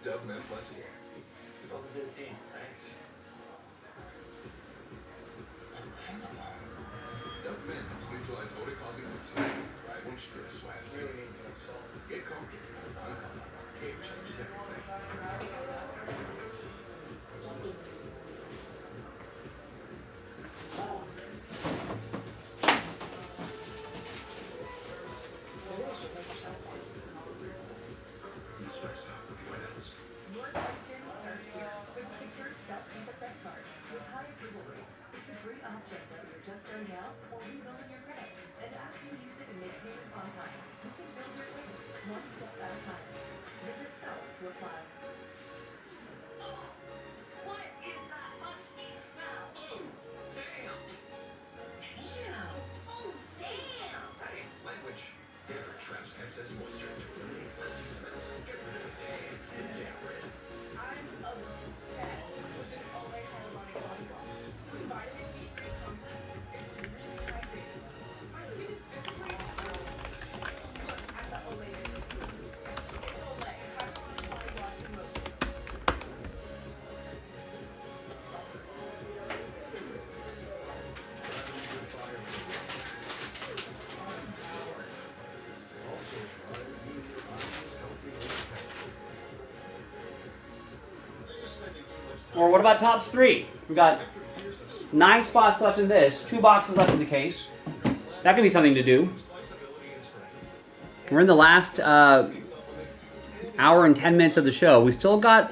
Speaker 3: Dub man, bless you.
Speaker 12: Welcome to the team. Thanks.
Speaker 3: Dub man helps neutralize odor-causing bacteria, thrive on stress, swag. Get comfortable. Uncomfortable. Game changes everything. Espresso. What else?
Speaker 2: Your question starts here with a secure self-payment credit card with high approval rates. It's a great option whether you're just starting out or rebuilding your credit. And as you use it and make payments on time, you can build your credit one step at a time. Visit Self to apply.
Speaker 13: What is that musty smell?
Speaker 3: Oh, damn!
Speaker 13: Ew. Oh, damn.
Speaker 3: Hey, language. Damper traps excess moisture to eliminate musty smells. Get rid of the damn with Damper.
Speaker 13: I'm obsessed with this Olay Hyaluronic Body Wash. With vitamin B3 complex, it's really hydrating. My skin is physically... Look at the Olay difference. It's Olay Hyaluronic Body Wash and Lotion.
Speaker 1: Or what about tops 3? We got 9 spots left in this, 2 boxes left in the case. That could be something to do. We're in the last hour and 10 minutes of the show. We still got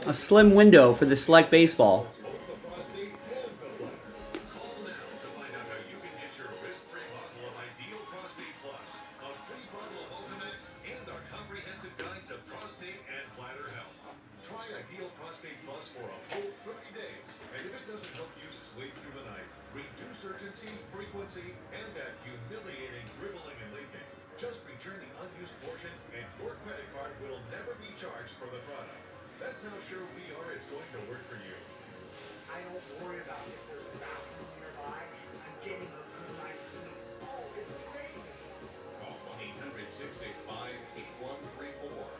Speaker 1: a slim window for the select baseball.
Speaker 3: Both the prostate and the bladder. Call now to find out how you can get your risk-free bottle of Ideal Prostate Plus, a free bottle of Ultimax, and our comprehensive guide to prostate and bladder health. Try Ideal Prostate Plus for a full 30 days, and if it doesn't help you sleep through the night, reduce urgency, frequency, and that humiliating dribbling and leaking, just return the unused portion, and your credit card will never be charged for the product. That's how sure we are it's going to work for you.
Speaker 2: I don't worry about if there's a bathroom nearby. I'm getting a good night's sleep. Oh, it's crazy.
Speaker 3: Call 1-800-665-8134.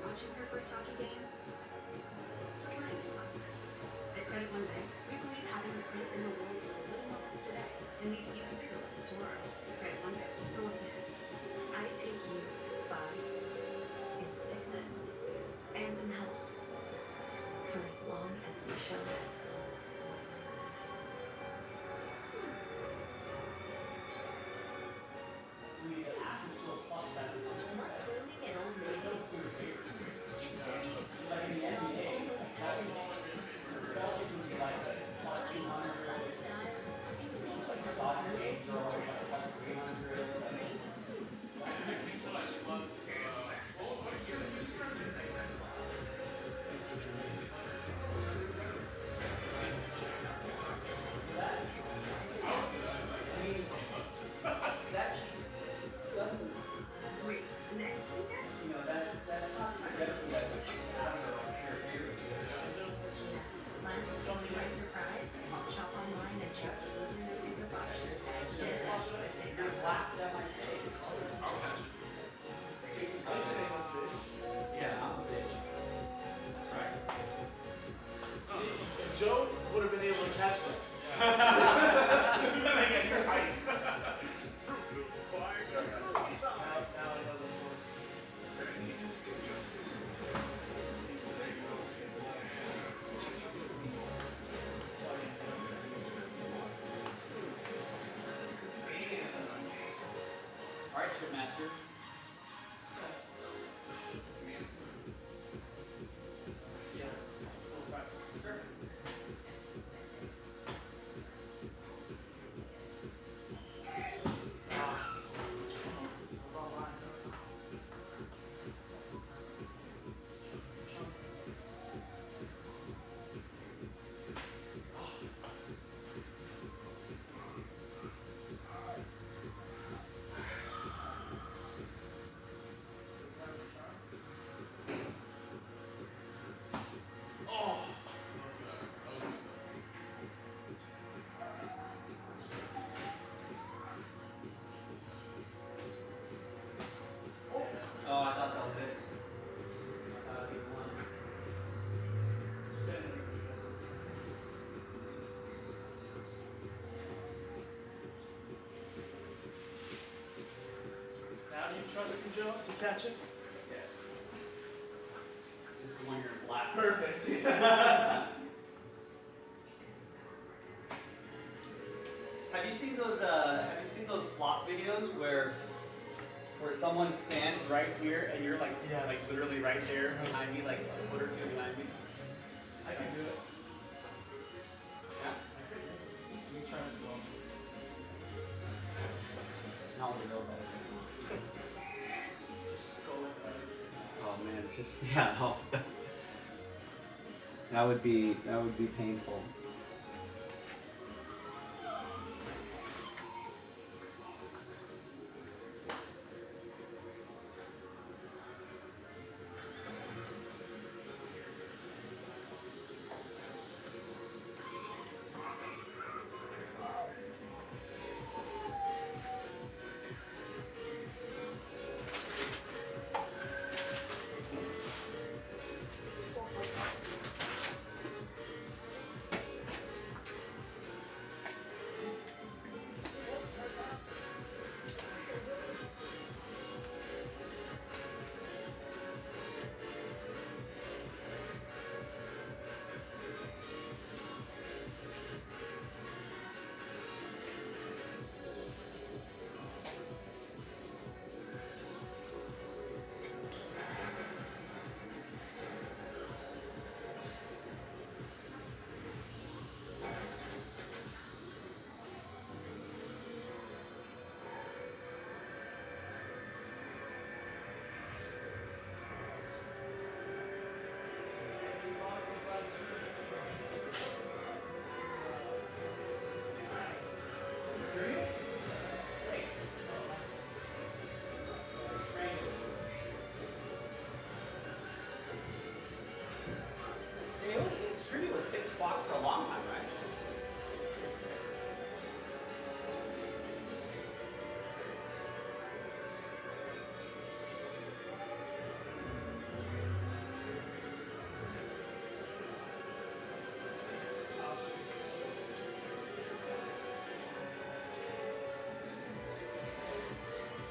Speaker 13: Watching her first hockey game? To learn. At Credit One Bank, we believe having the credit in the world to the little moments today and lead to even bigger ones tomorrow. Credit One Bank, for what's ahead. I take you by in sickness and in health for as long as we shall live. What's blooming in Old Navy? Wait, next weekend? Plans to be my surprise? Shop online and choose delivery or pickup options at USA.com.
Speaker 5: Yeah, I'm a bitch. That's right.
Speaker 6: See, Joe would have been able to catch that.
Speaker 5: All right, Tripmaster. Oh, I thought that was it. He won.
Speaker 6: Now do you trust me, Joe, to catch it?
Speaker 5: Yes. This is the one you're in blast.
Speaker 6: Perfect.
Speaker 5: Have you seen those flop videos where someone stands right here and you're like
Speaker 6: Yes.
Speaker 5: like literally right there behind me, like a foot or two behind me?
Speaker 6: I can do it.
Speaker 5: Yeah.
Speaker 6: Let me try it as well.
Speaker 5: How would it go about it? Oh man, just yeah, no. That would be painful.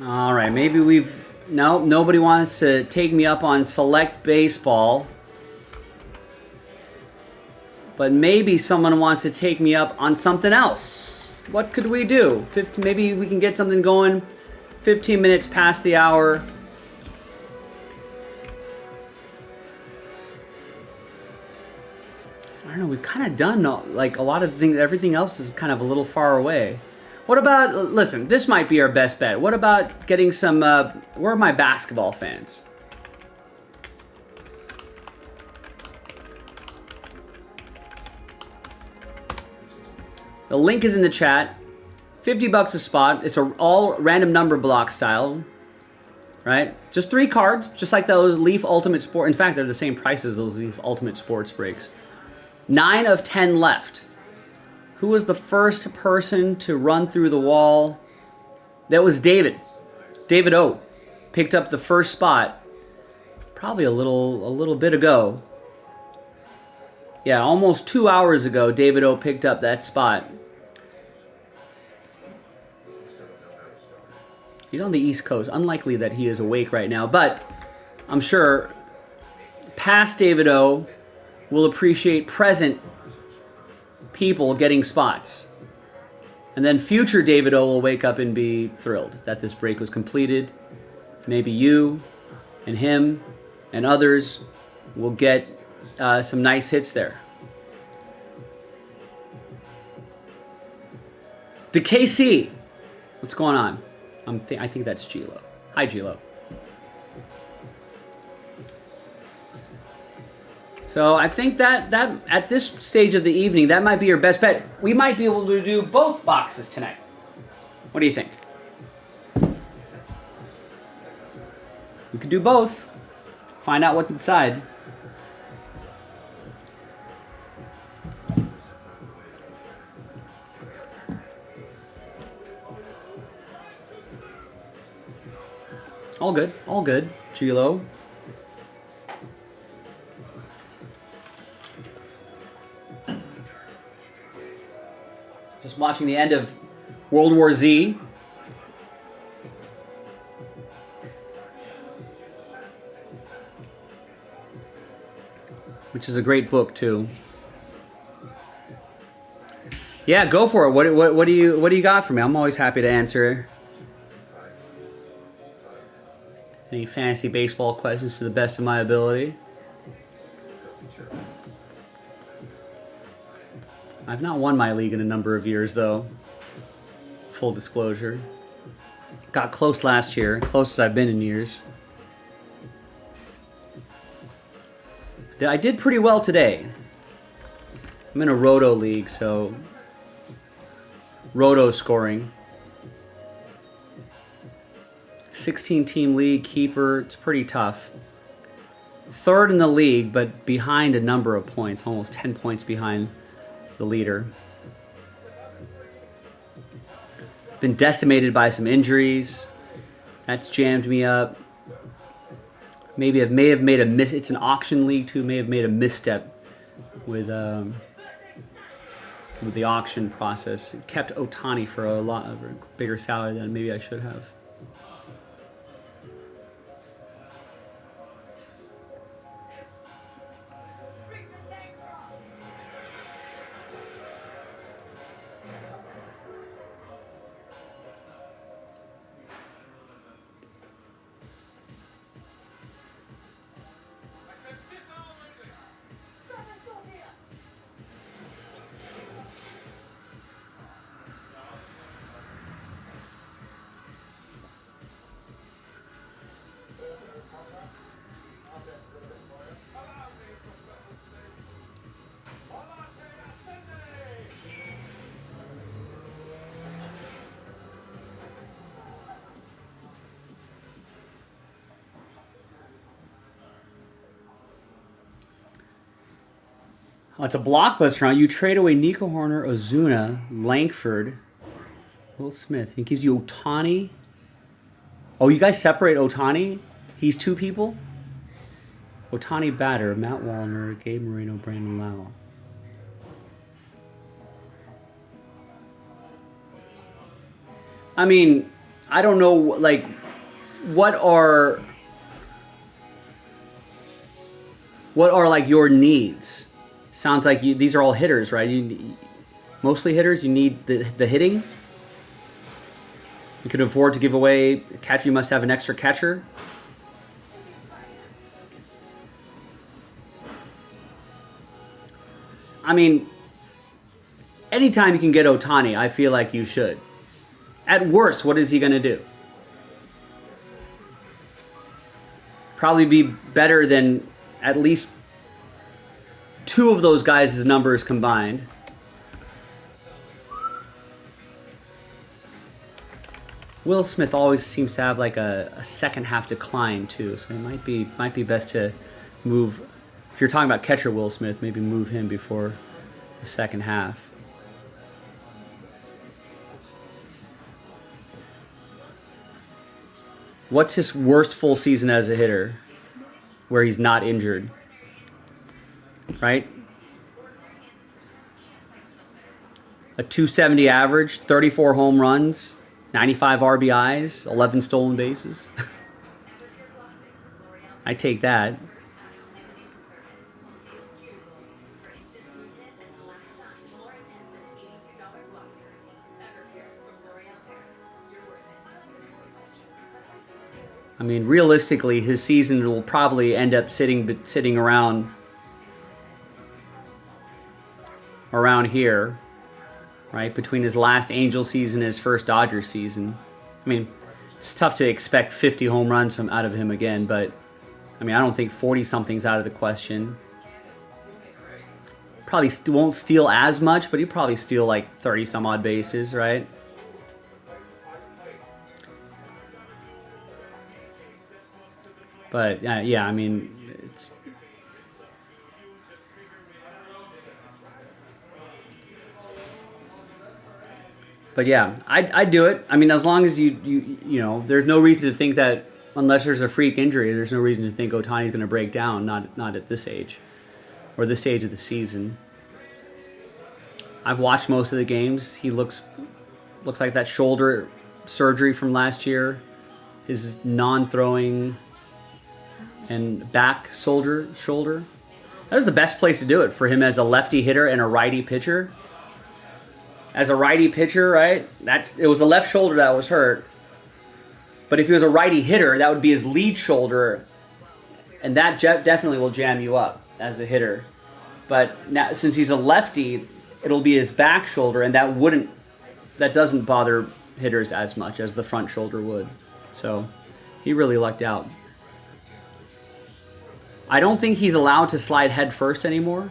Speaker 1: All right, maybe we've... No, nobody wants to take me up on select baseball. But maybe someone wants to take me up on something else. What could we do? Maybe we can get something going 15 minutes past the hour. I don't know, we've kind of done like a lot of things. Everything else is kind of a little far away. What about, listen, this might be our best bet. What about getting some, where are my basketball fans? The link is in the chat. 50 bucks a spot. It's all random number block style, right? Just 3 cards, just like those Leaf Ultimate Sport. In fact, they're the same price as those Leaf Ultimate Sports breaks. 9 of 10 left. Who was the first person to run through the wall? That was David. David O. Picked up the first spot probably a little bit ago. Yeah, almost 2 hours ago, David O picked up that spot. He's on the East Coast. Unlikely that he is awake right now, but I'm sure past David O will appreciate present people getting spots. And then future David O will wake up and be thrilled that this break was completed. Maybe you and him and others will get some nice hits there. The KC, what's going on? I think that's Gilo. Hi, Gilo. So I think that at this stage of the evening, that might be your best bet. We might be able to do both boxes tonight. What do you think? We could do both. Find out what's inside. All good, Gilo. Just watching the end of World War Z. Which is a great book too. Yeah, go for it. What do you got for me? I'm always happy to answer any fantasy baseball questions to the best of my ability. I've not won my league in a number of years, though. Full disclosure. Got close last year, closest I've been in years. I did pretty well today. I'm in a Roto league, so Roto scoring. 16-team league, keeper, it's pretty tough. Third in the league, but behind a number of points, almost 10 points behind the leader. Been decimated by some injuries. That's jammed me up. May have made a miss. It's an auction league too. May have made a misstep with the auction process. It kept Ohtani for a lot of a bigger salary than maybe I should have. Oh, it's a blockbuster round. You trade away Nico Horner, Ozuna, Langford, Will Smith. It gives you Ohtani. Oh, you guys separate Ohtani? He's 2 people? Ohtani batter, Matt Wallner, Gabe Moreno, Brandon Lau. I mean, I don't know, like, what are like your needs? Sounds like these are all hitters, right? Mostly hitters. You need the hitting. You can afford to give away a catcher. You must have an extra catcher. I mean, anytime you can get Ohtani, I feel like you should. At worst, what is he going to do? Probably be better than at least two of those guys' numbers combined. Will Smith always seems to have like a second half decline too, so it might be best to move. If you're talking about catcher Will Smith, maybe move him before the second half. What's his worst full season as a hitter where he's not injured? Right? A 270 average, 34 home runs, 95 RBIs, 11 stolen bases. I take that. I mean, realistically, his season will probably end up sitting around here, right? Between his last Angel season and his first Dodgers season. I mean, it's tough to expect 50 home runs out of him again, but I mean, I don't think 40-something's out of the question. Probably won't steal as much, but he'll probably steal like 30-some-odd bases, right? But yeah, I mean, it's. But yeah, I'd do it. I mean, as long as you know, there's no reason to think that unless there's a freak injury, there's no reason to think Ohtani's going to break down. Not at this age, or this stage of the season. I've watched most of the games. He looks like that shoulder surgery from last year, his non-throwing and back shoulder. That was the best place to do it for him as a lefty hitter and a righty pitcher. As a righty pitcher, right? It was the left shoulder that was hurt. But if he was a righty hitter, that would be his lead shoulder, and that definitely will jam you up as a hitter. But now, since he's a lefty, it'll be his back shoulder, and that doesn't bother hitters as much as the front shoulder would. So he really lucked out. I don't think he's allowed to slide head first anymore.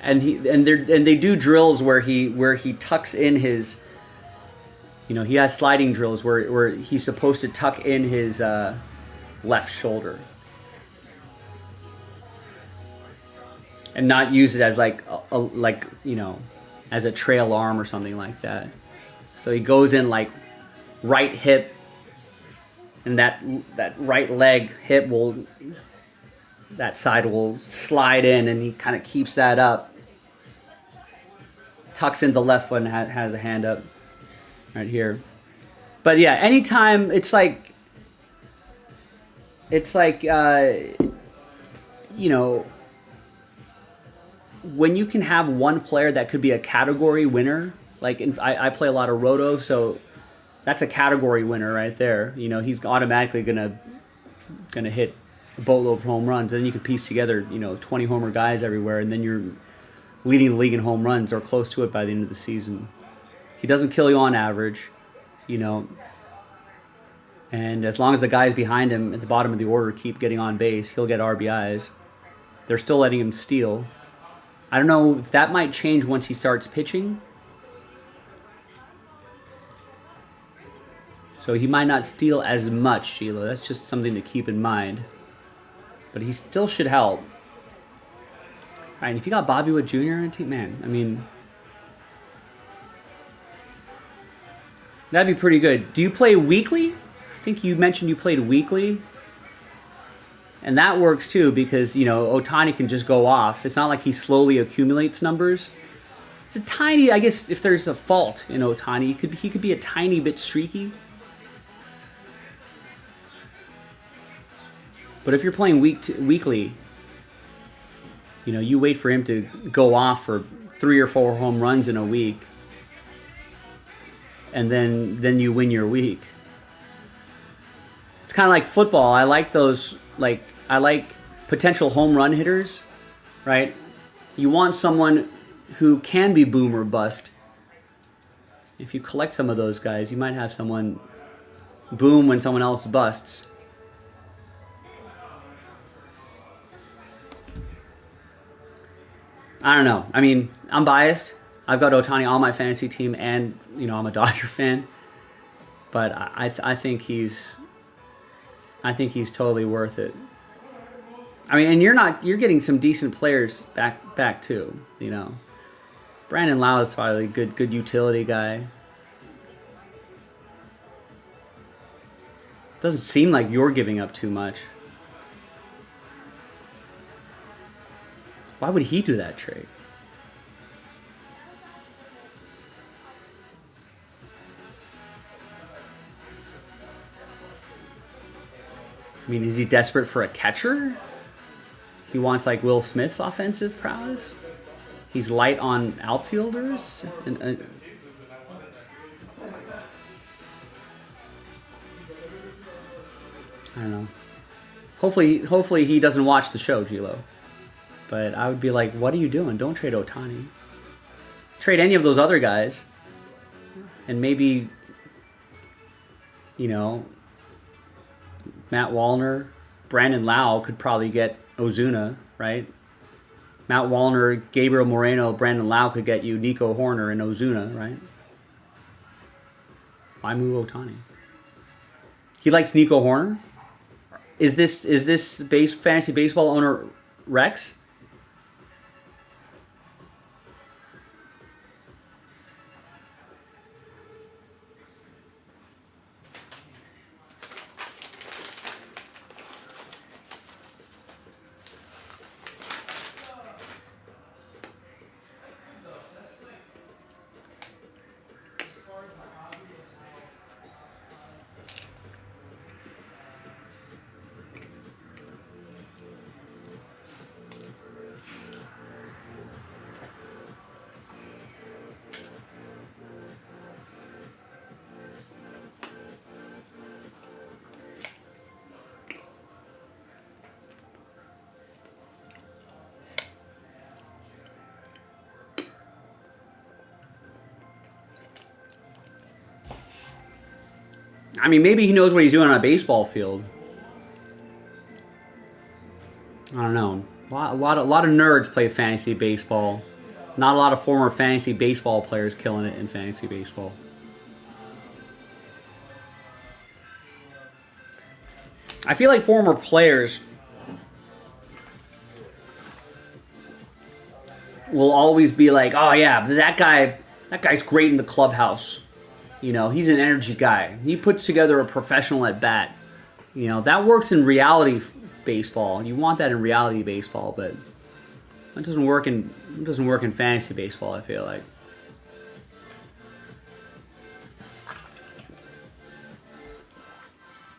Speaker 1: and they do drills where he tucks in his, you know, he has sliding drills where he's supposed to tuck in his left shoulder and not use it as like you know, as a trail arm or something like that. So he goes in like right hip, and that right leg hip that side will slide in, and he kind of keeps that up. Tucks in the left one, has the hand up right here. But yeah, anytime it's like you know, when you can have one player that could be a category winner, like I play a lot of roto, so that's a category winner right there. You know, he's automatically gonna hit a boatload of home runs. Then you can piece together, you know, 20 homer guys everywhere, and then you're leading the league in home runs or close to it by the end of the season. He doesn't kill you on average, you know. And as long as the guys behind him at the bottom of the order keep getting on base, he'll get RBIs. They're still letting him steal. I don't know if that might change once he starts pitching. So he might not steal as much, Sheila. That's just something to keep in mind. But he still should help. All right, and if you got Bobby Wood Jr. on a team, man, I mean, that'd be pretty good. Do you play weekly? I think you mentioned you played weekly. And that works too because, you know, Ohtani can just go off. It's not like he slowly accumulates numbers. It's a tiny, I guess if there's a fault in Otani, he could be a tiny bit streaky. But if you're playing weekly, you know, you wait for him to go off for 3 or 4 home runs in a week, and then you win your week. It's kind of like football. I like those, I like potential home run hitters, right? You want someone who can be boom or bust. If you collect some of those guys, you might have someone boom when someone else busts. I don't know. I mean, I'm biased. I've got Otani on my fantasy team, and you know I'm a Dodger fan. But I think he's totally worth it. I mean, and you're getting some decent players back too. You know, Brandon Lau is probably a good utility guy. Doesn't seem like you're giving up too much. Why would he do that trade? I mean, is he desperate for a catcher? He wants like Will Smith's offensive prowess? He's light on outfielders? I don't know. Hopefully he doesn't watch the show, Gilo. But I would be like, what are you doing? Don't trade Otani. Trade any of those other guys. And maybe, you know, Matt Wallner, Brandon Lau could probably get Ozuna, right? Matt Wallner, Gabriel Moreno, Brandon Lau could get you Nico Horner and Ozuna, right? Why move Otani? He likes Nico Horner? Is this fantasy baseball owner Rex? I mean, maybe he knows what he's doing on a baseball field. I don't know. A lot of nerds play fantasy baseball. Not a lot of former fantasy baseball players killing it in fantasy baseball. I feel like former players will always be like, oh yeah, that guy's great in the clubhouse. You know, he's an energy guy. He puts together a professional at bat. You know, that works in reality baseball. You want that in reality baseball, but that doesn't work in fantasy baseball, I feel like.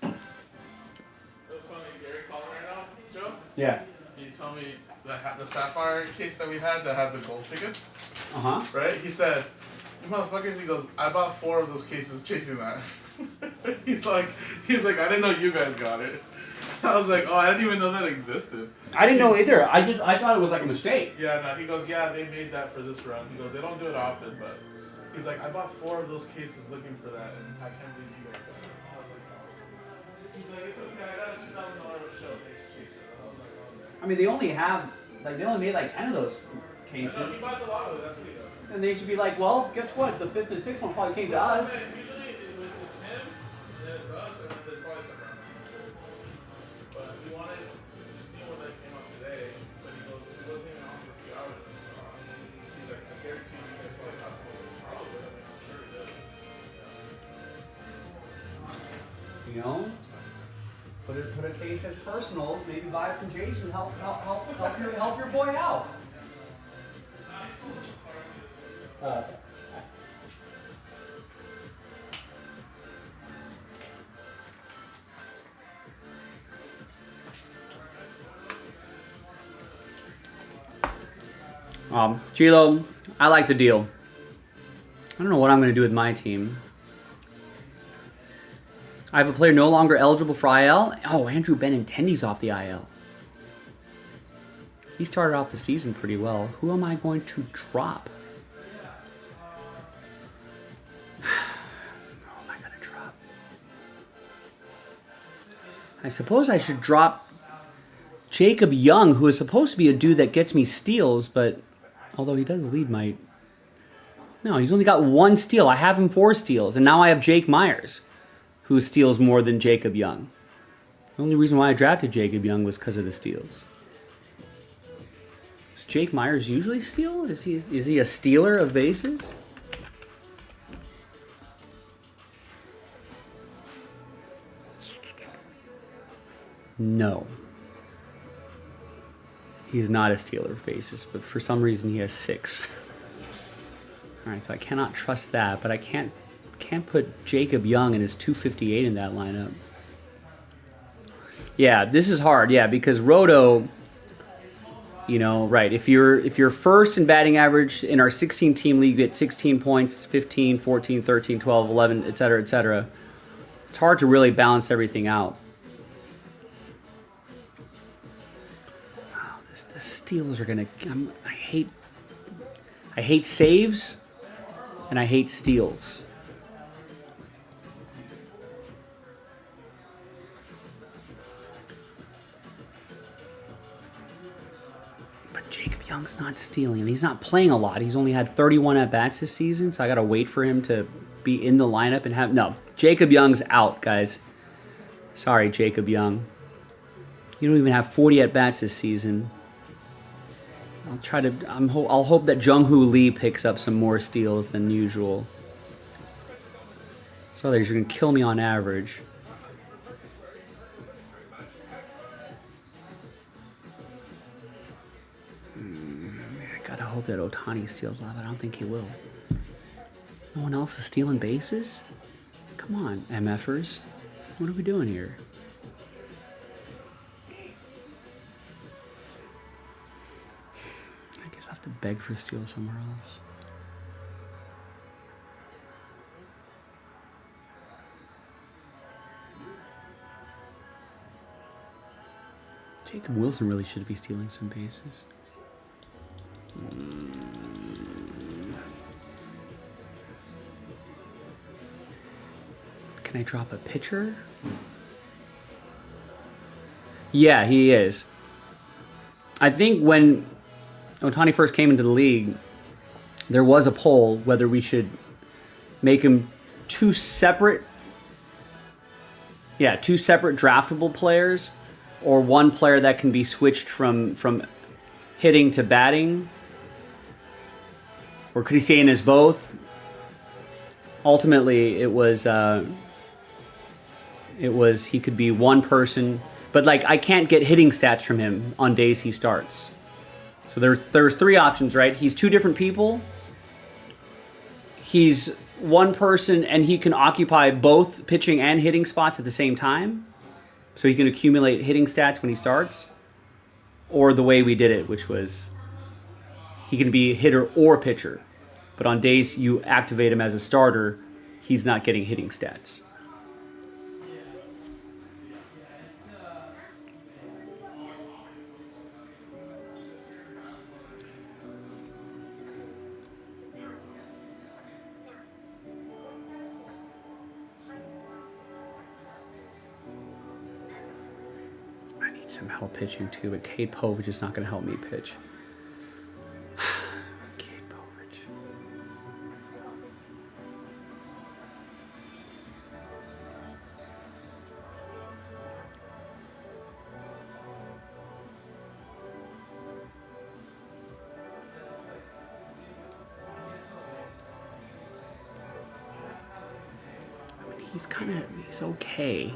Speaker 15: That's funny, Gary calling right now, Joe?
Speaker 1: Yeah.
Speaker 15: He told me the Sapphire case that we had that had the gold tickets.
Speaker 1: Uh-huh.
Speaker 15: Right? He said, you motherfuckers, he goes, I bought 4 of those cases chasing that. he's like, I didn't know you guys got it. I was like, oh, I didn't even know that existed.
Speaker 1: I didn't know either. I thought it was like a mistake.
Speaker 15: Yeah, no, he goes, yeah, they made that for this run. He goes, they don't do it often, but he's like, I bought 4 of those cases looking for that, and I can't believe you guys got it. I was like, oh. He's like, it's okay, I got a $2,000 show chaser. I was like, oh, man.
Speaker 1: I mean, they only made like 10 of those cases.
Speaker 15: I know, he bought a lot of it, that's what he does.
Speaker 1: And they should be like, well, guess what? The 5th and 6th one probably came to us.
Speaker 15: Usually it's him, then it's us, and then there's probably some random people. But we wanted this new one that came out today, but he goes, it wasn't even on for a few hours. He's like, I guarantee you guys probably got some of it. Probably, I mean, I'm sure he did.
Speaker 1: You know, put a case as personal. Maybe buy it from Jason. Help your boy out. Gilo, I like the deal. I don't know what I'm going to do with my team. I have a player no longer eligible for IL. Oh, Andrew Benintendi's off the IL. He started off the season pretty well. Who am I going to drop? Who am I going to drop? I suppose I should drop Jacob Young, who is supposed to be a dude that gets me steals, but although he does lead my... No, he's only got 1 steal. I have him 4 steals, and now I have Jake Myers, who steals more than Jacob Young. The only reason why I drafted Jacob Young was because of the steals. Does Jake Myers usually steal? Is he a stealer of bases? No. He is not a stealer of bases, but for some reason he has 6. Alright, so I cannot trust that, but I can't put Jacob Young and his 258 in that lineup. Yeah, this is hard, yeah, because Roto, you know, right, if you're first in batting average in our 16-team league, you get 16 points, 15, 14, 13, 12, 11, etc., etc. It's hard to really balance everything out. Wow, the steals are gonna... I hate saves, and I hate steals. But Jacob Young's not stealing, and he's not playing a lot. He's only had 31 at-bats this season, so I gotta wait for him to be in the lineup and have... No, Jacob Young's out, guys. Sorry, Jacob Young. You don't even have 40 at-bats this season. I'll hope that Jung-Hoo Lee picks up some more steals than usual. So others are going to kill me on average. I gotta hope that Ohtani steals a lot, but I don't think he will. No one else is stealing bases? Come on, MFers. What are we doing here? To beg for steal somewhere else. Jacob Wilson really should be stealing some bases. Can I drop a pitcher? Yeah, he is. I think when Ohtani first came into the league, there was a poll whether we should make him two separate draftable players, or one player that can be switched from hitting to batting, or could he stay in as both? Ultimately, it was he could be one person, but like I can't get hitting stats from him on days he starts. So there's 3 options, right? He's 2 different people. He's one person, and he can occupy both pitching and hitting spots at the same time. So he can accumulate hitting stats when he starts. Or the way we did it, which was he can be hitter or pitcher. But on days you activate him as a starter, he's not getting hitting stats. Some help pitching too, but Cade Povich is not going to help me pitch. Cade Povich. I mean, he's okay.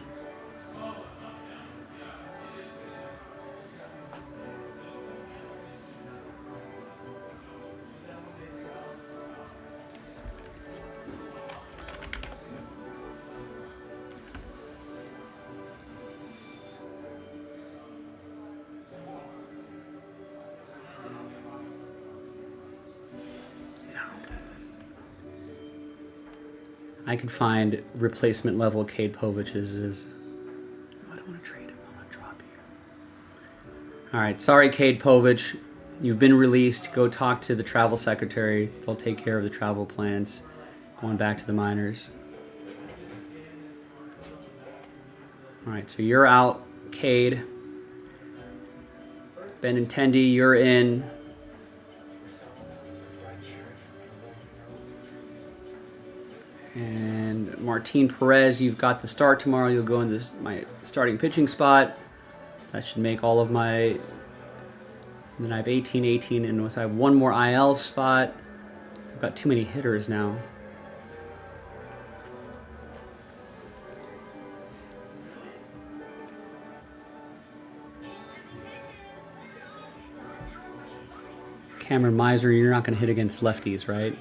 Speaker 1: I could find replacement level Cade Povich's. I don't want to trade him. I want to drop you. All right, sorry, Cade Povich. You've been released. Go talk to the travel secretary. They'll take care of the travel plans. Going back to the minors. All right, so you're out, Cade. Benintendi, you're in. And Martin Perez, you've got the start tomorrow. You'll go into my starting pitching spot. That should make all of my... And then I have 18, and I have one more IL spot. I've got too many hitters now. Cameron Miser, you're not going to hit against lefties, right?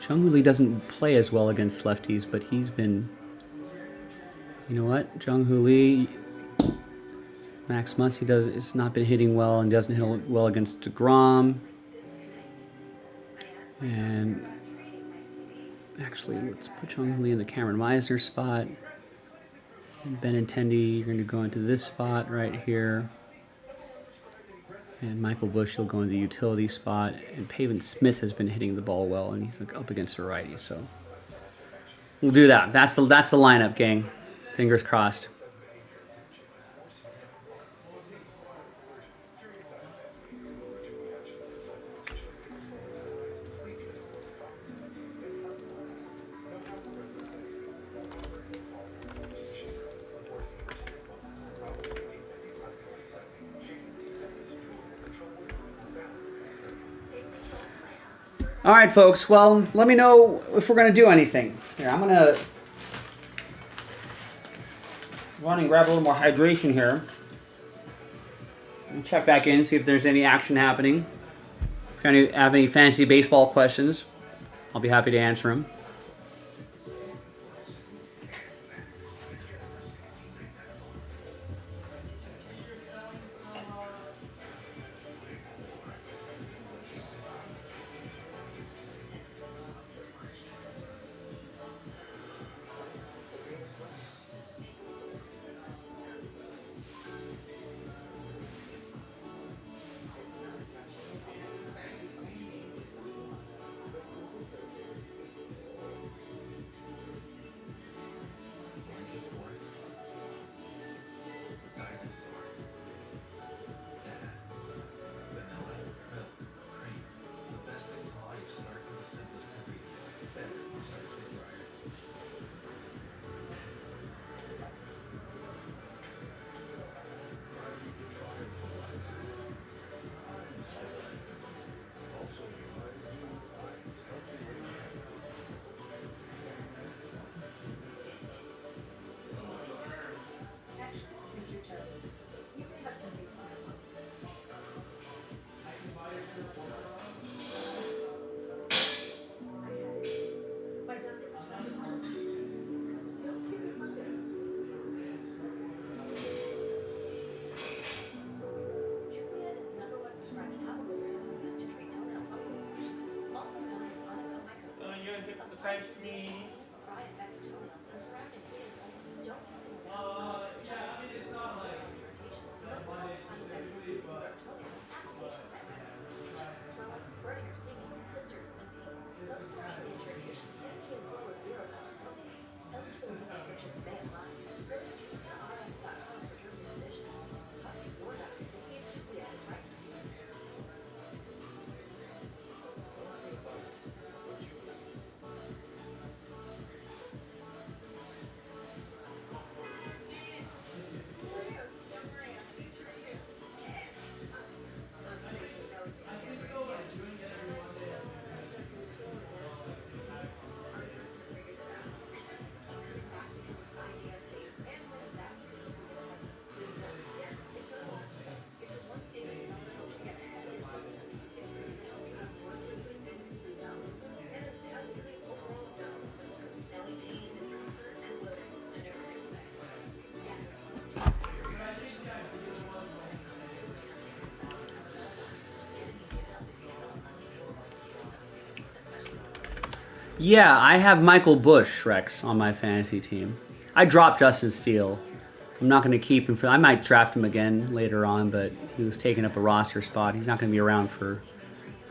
Speaker 1: Jung Lee doesn't play as well against lefties, but he's been... You know what? Jung Hoo Lee, Max Muncy it's not been hitting well and doesn't hit well against DeGrom. And actually, let's put Jung Hoo Lee in the Cameron Meisner spot. And Benintendi, you're going to go into this spot right here. And Michael Bush, you'll go into the utility spot. And Pavin Smith has been hitting the ball well, and he's up against a righty. So we'll do that. That's the lineup, gang. Fingers crossed. All right, folks. Well, let me know if we're going to do anything. Here, I'm going to run and grab a little more hydration here. And check back in, see if there's any action happening. If you have any fantasy baseball questions, I'll be happy to answer them.
Speaker 15: Thanks, me. It's not like Monday specifically, but
Speaker 1: Yeah, I have Michael Bush, Rex, on my fantasy team. I dropped Justin Steele. I'm not going to keep him for. I might draft him again later on, but he was taking up a roster spot. He's not going to be around for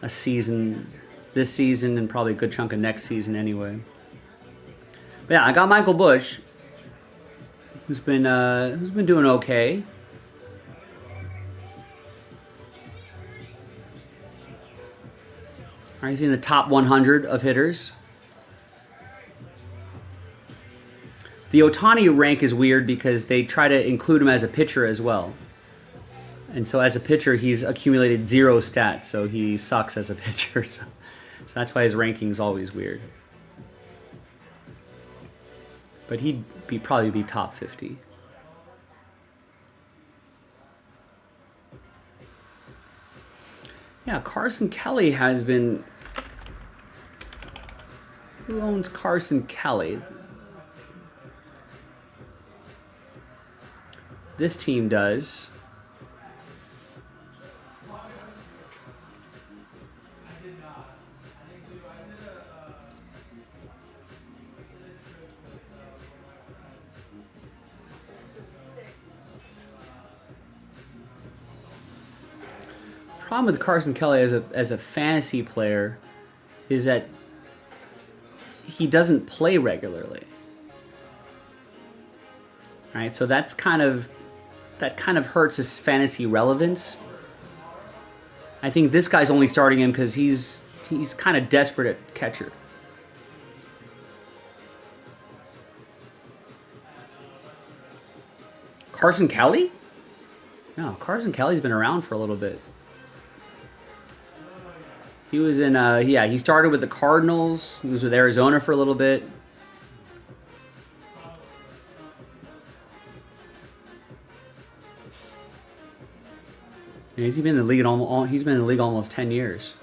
Speaker 1: a season, this season, and probably a good chunk of next season anyway. But yeah, I got Michael Bush, who's been doing okay. All right, he's in the top 100 of hitters. The Ohtani rank is weird because they try to include him as a pitcher as well. And so as a pitcher, he's accumulated 0 stats, so he sucks as a pitcher. So that's why his ranking is always weird. But he'd probably be top 50. Yeah, Carson Kelly has been... Who owns Carson Kelly? This team does. Problem with Carson Kelly as a fantasy player is that he doesn't play regularly. Right? So that kind of hurts his fantasy relevance. I think this guy's only starting him because he's kind of desperate at catcher. Carson Kelly? No, Carson Kelly's been around for a little bit. He was in, he started with the Cardinals. He was with Arizona for a little bit. And he's been in the league almost 10 years.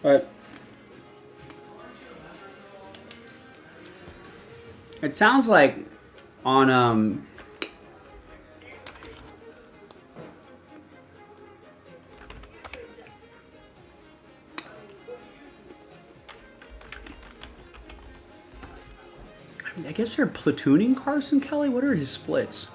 Speaker 1: But it sounds like on I guess they're platooning Carson Kelly. What are his splits?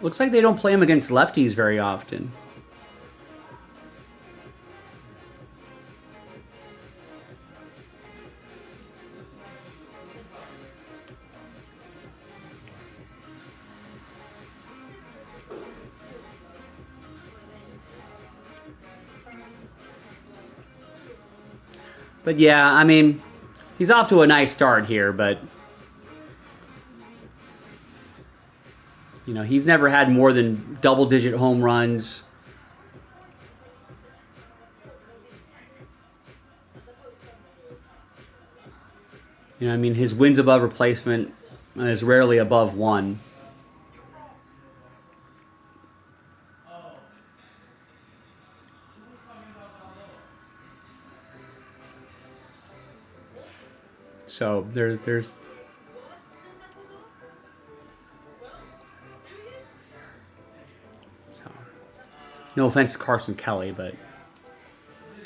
Speaker 1: Looks like they don't play him against lefties very often. But yeah, I mean, he's off to a nice start here, but you know, he's never had more than double-digit home runs. You know, I mean, his wins above replacement is rarely above 1. So there's no offense to Carson Kelly, but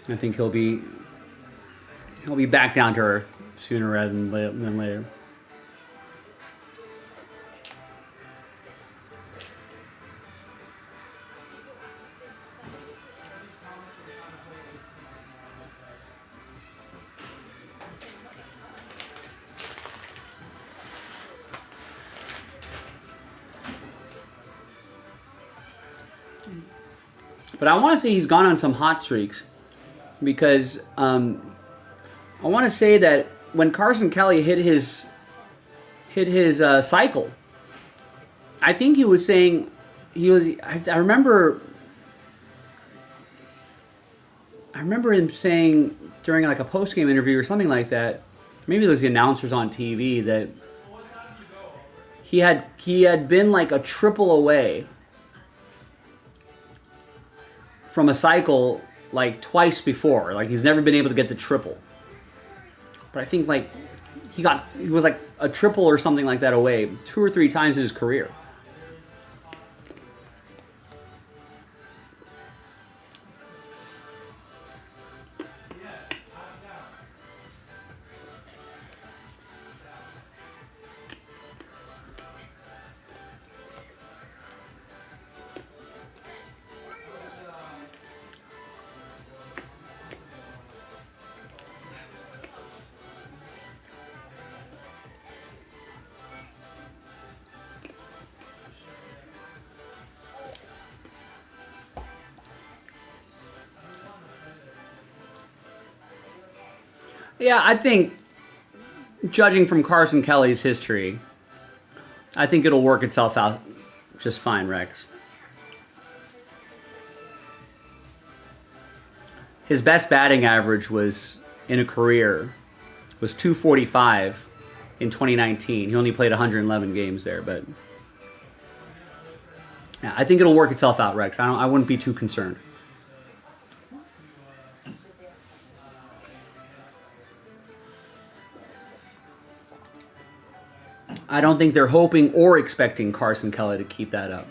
Speaker 1: I think he'll be back down to earth sooner rather than later. But I want to say he's gone on some hot streaks because I want to say that when Carson Kelly hit his cycle, I think he was saying I remember him saying during like a post-game interview or something like that, maybe it was the announcers on TV, that he had been like a triple away from a cycle like twice before. Like he's never been able to get the triple. But I think like he was like a triple or something like that away 2 or 3 times in his career. Yeah, I think, judging from Carson Kelly's history, I think it'll work itself out just fine, Rex. His best batting average was in a career was 245 in 2019. He only played 111 games there, but yeah, I think it'll work itself out, Rex. I wouldn't be too concerned. I don't think they're hoping or expecting Carson Kelly to keep that up.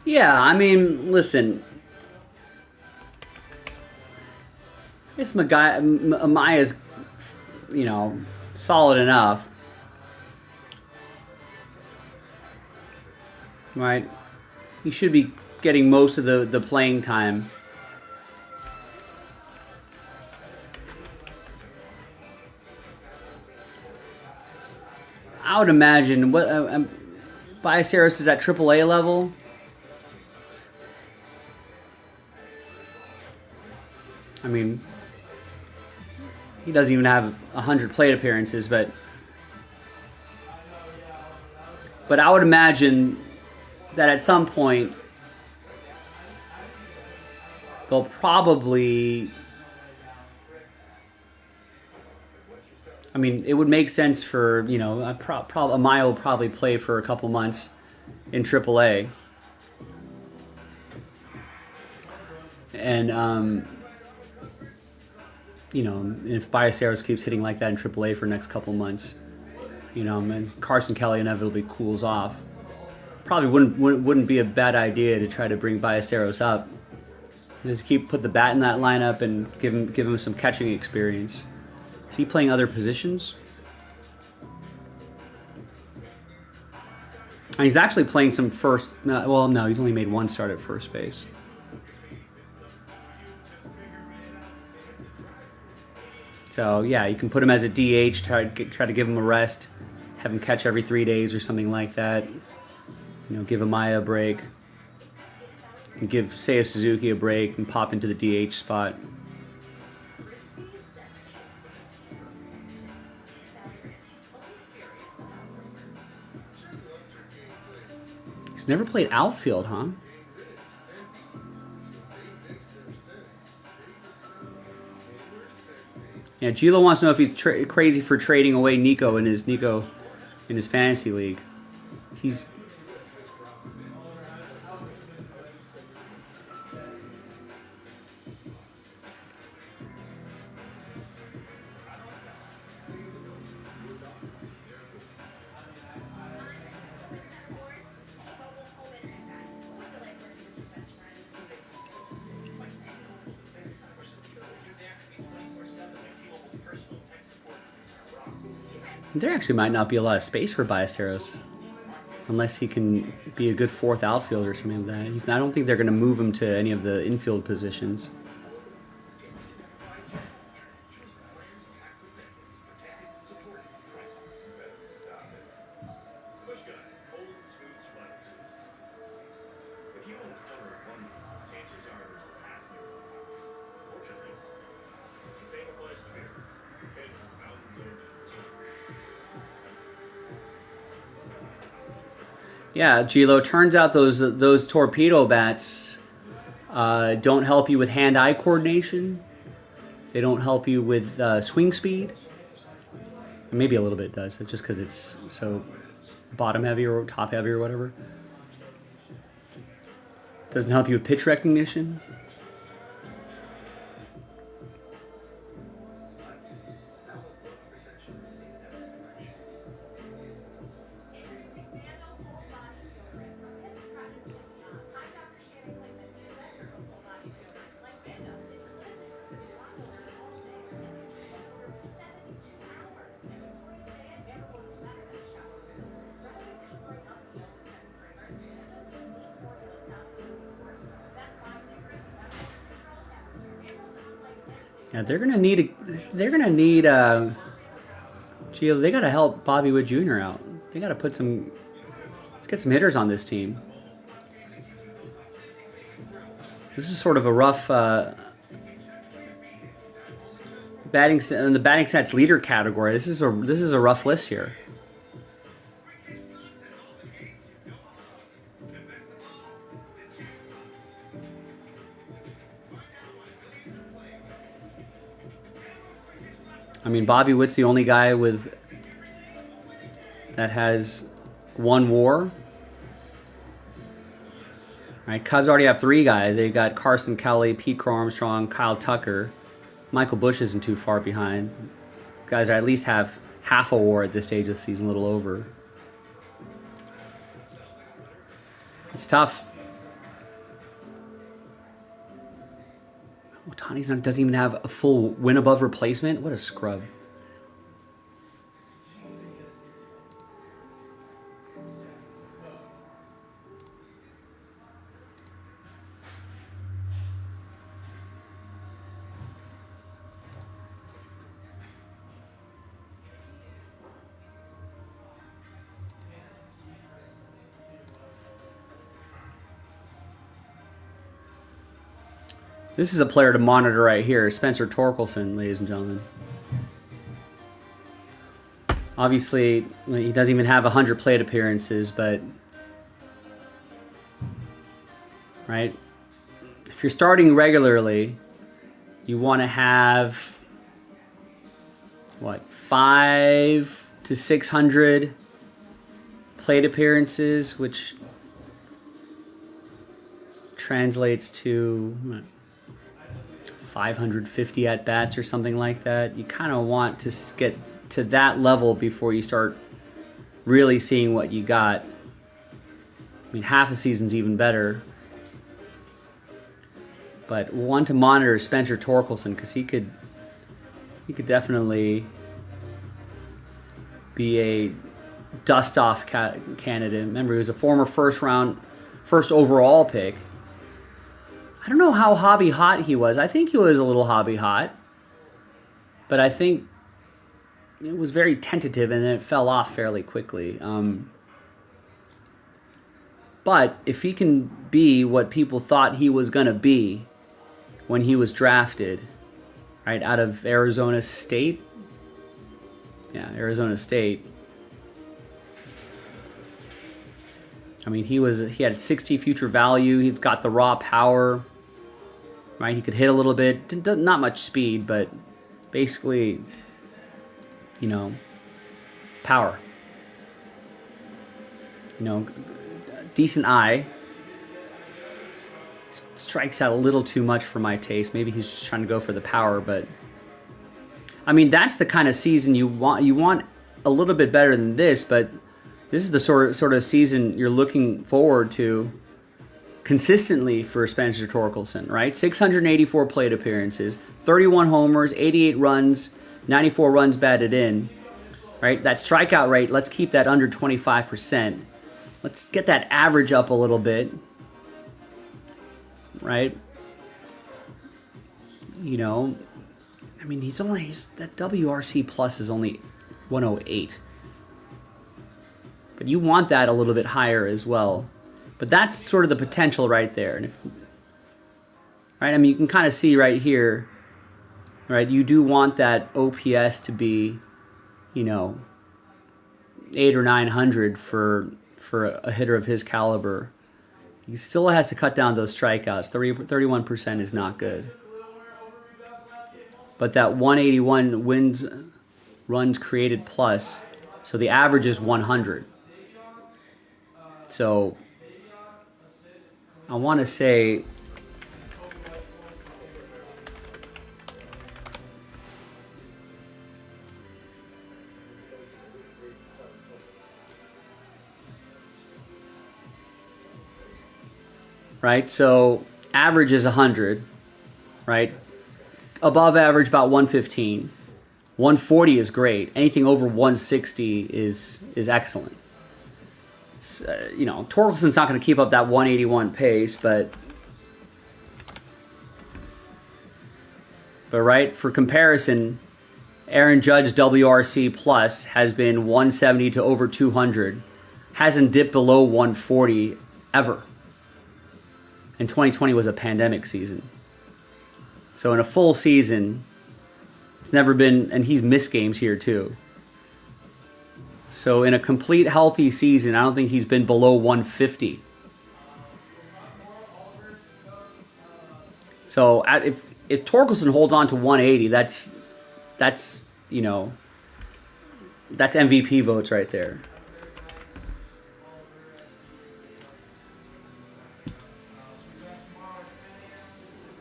Speaker 1: Yeah, I mean, listen. This Amaya's, solid enough. Right? He should be getting most of the playing time. I would imagine Ballesteros is at AAA level. I mean, he doesn't even have 100 plate appearances, but I would imagine that at some point they'll probably, I mean, it would make sense for, Amaya will probably play for a couple months in AAA. And, if Ballesteros keeps hitting like that in AAA for the next couple months, and Carson Kelly inevitably cools off, probably wouldn't be a bad idea to try to bring Ballesteros up. Just put the bat in that lineup and give him some catching experience. Is he playing other positions? And he's actually playing some first. No, he's only made one start at first base. So yeah, you can put him as a DH, try to give him a rest, have him catch every 3 days or something like that. Give Amaya a break. and give Seiya Suzuki a break and pop into the DH spot. He's never played outfield, huh? Yeah, Gilo wants to know if he's crazy for trading away Nico in his fantasy league. He's there actually might not be a lot of space for Ballesteros unless he can be a good fourth outfielder or something like that. I don't think they're going to move him to any of the infield positions. Yeah, Gilo, turns out those torpedo bats don't help you with hand-eye coordination. They don't help you with swing speed. Maybe a little bit does, it's just because it's so bottom heavy or top heavy or whatever. Doesn't help you with pitch recognition. Yeah, they're gonna need Gio, they gotta help Bobby Wood Jr. out. They gotta let's get some hitters on this team. This is sort of a rough batting in the batting stats leader category. This is a rough list here. I mean, Bobby Witt's the only guy that has one WAR. All right, Cubs already have 3 guys. They've got Carson Kelly, Pete Crow Armstrong, Kyle Tucker. Michael Bush isn't too far behind. Guys at least have half a WAR at this stage of the season, a little over. It's tough. Otani doesn't even have a full win above replacement. What a scrub. This is a player to monitor right here, Spencer Torkelson, ladies and gentlemen. Obviously, he doesn't even have 100 plate appearances, but right, if you're starting regularly, you want to have what, 500 to 600 plate appearances, which translates to 550 at-bats or something like that. You kind of want to get to that level before you start really seeing what you got. I mean, half a season's even better. But one to monitor is Spencer Torkelson, because he could definitely be a dust-off candidate. Remember, he was a former first overall pick. I don't know how hobby hot he was. I think he was a little hobby hot. But I think it was very tentative and then it fell off fairly quickly. But if he can be what people thought he was going to be when he was drafted, right, out of Arizona State. Yeah, Arizona State. I mean, he had 60 future value. He's got the raw power, right? He could hit a little bit. Not much speed, but basically, you know, power. You know, decent eye. Strikes out a little too much for my taste. Maybe he's just trying to go for the power, but I mean, that's the kind of season you want. You want a little bit better than this, but this is the sort of season you're looking forward to consistently for Spencer Torkelson, right? 684 plate appearances, 31 homers, 88 runs, 94 runs batted in, right? That strikeout rate, let's keep that under 25%. Let's get that average up a little bit, right? You know, I mean, that WRC plus is only 108. But you want that a little bit higher as well. But that's sort of the potential right there. And right? I mean, you can kind of see right here, right? You do want that OPS to be, you know, 800 or 900 for a hitter of his caliber. He still has to cut down those strikeouts. 31% is not good. But that 181 runs created plus, so the average is 100. So I want to say right, so average is 100, right? Above average about 115. 140 is great. Anything over 160 is excellent. You know, Torkelson's not going to keep up that 181 pace, but right, for comparison, Aaron Judge WRC plus has been 170 to over 200, hasn't dipped below 140 ever. And 2020 was a pandemic season. So in a full season, it's never been, and he's missed games here too. So in a complete healthy season, I don't think he's been below 150. So if Torkelson holds on to 180, that's you know, that's MVP votes right there.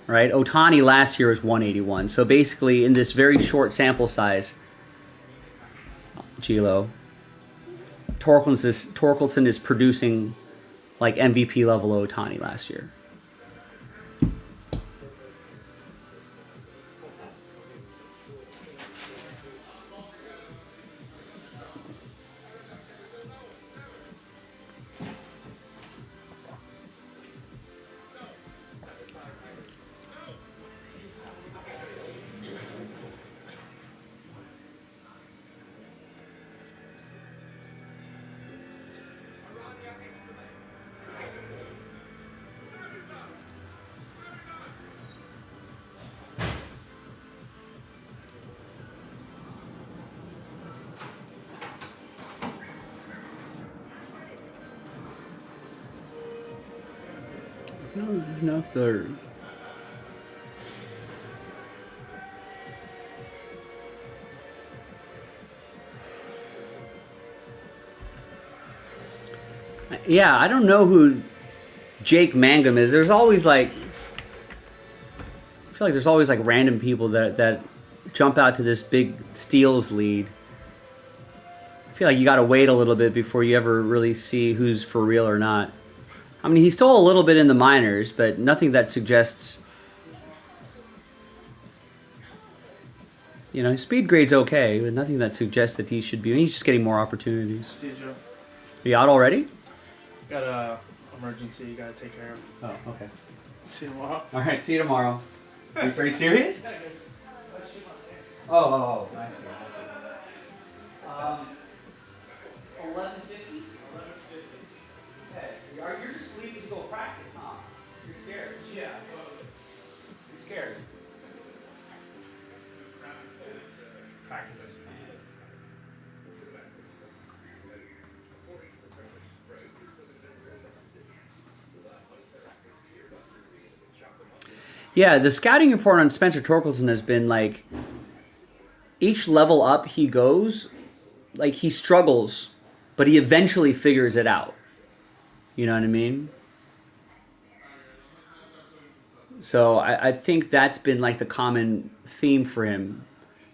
Speaker 1: Right, Ohtani last year was 181. So basically, in this very short sample size, Gilo, Torkelson is producing like MVP level Ohtani last year. I don't know if they're... Yeah, I don't know who Jake Mangum is. There's always like... I feel like there's always like random people that jump out to this big steals lead. I feel like you gotta wait a little bit before you ever really see who's for real or not. I mean, he stole a little bit in the minors, but nothing that suggests... You know, his speed grade's okay, but nothing that suggests that he should be... He's just getting more opportunities.
Speaker 6: See you, Joe.
Speaker 1: Are you out already?
Speaker 6: Got a emergency you gotta take care of.
Speaker 1: Oh, okay.
Speaker 6: See you tomorrow.
Speaker 1: All right, see you tomorrow. Are you serious? Oh, I see. 11:50. Okay, you're Yeah, the scouting report on Spencer Torkelson has been like, each level up he goes, like he struggles, but he eventually figures it out. You know what I mean? So I think that's been like the common theme for him.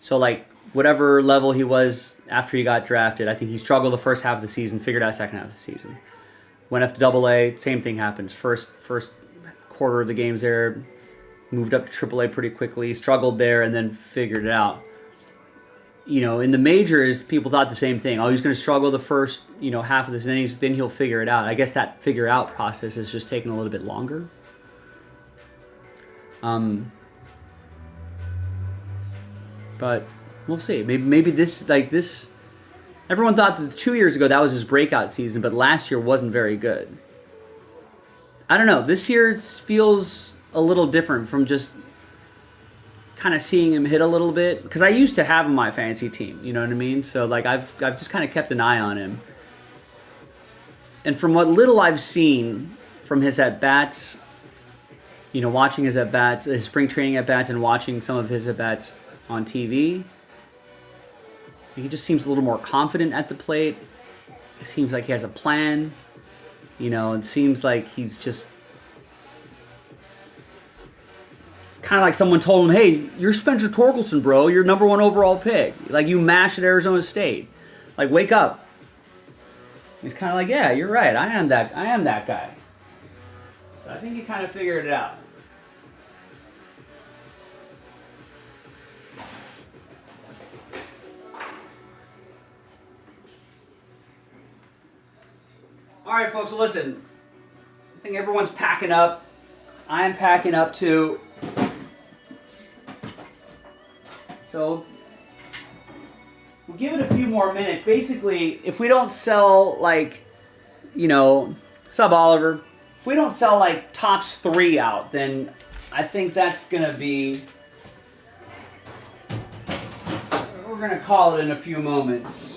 Speaker 1: So like whatever level he was after he got drafted, I think he struggled the first half of the season, figured out second half of the season. Went up to AA, same thing happens. First quarter of the games there, moved up to AAA pretty quickly, struggled there, and then figured it out. You know, in the majors, people thought the same thing. Oh, he's going to struggle the first, half of this, and then he'll figure it out. I guess that figure out process is just taking a little bit longer. But we'll see. Maybe this. Everyone thought that 2 years ago that was his breakout season, but last year wasn't very good. I don't know. This year feels a little different from just kind of seeing him hit a little bit, because I used to have him on my fantasy team. You know what I mean? So like I've just kind of kept an eye on him, and from what little I've seen from his at bats. Watching his at-bats, his spring training at-bats, and watching some of his at-bats on TV, he just seems a little more confident at the plate. It seems like he has a plan. It seems like he's just... It's kind of like someone told him, hey, you're Spencer Torkelson, bro. You're number 1 overall pick. Like, you mashed at Arizona State. Like, wake up. He's kind of like, yeah, you're right. I am that guy. So I think he kind of figured it out. All right, folks, well, listen. I think everyone's packing up. I'm packing up too. So we'll give it a few more minutes. Basically, if we don't sell sub Oliver, if we don't sell like tops 3 out, then I think that's gonna be, we're gonna call it in a few moments.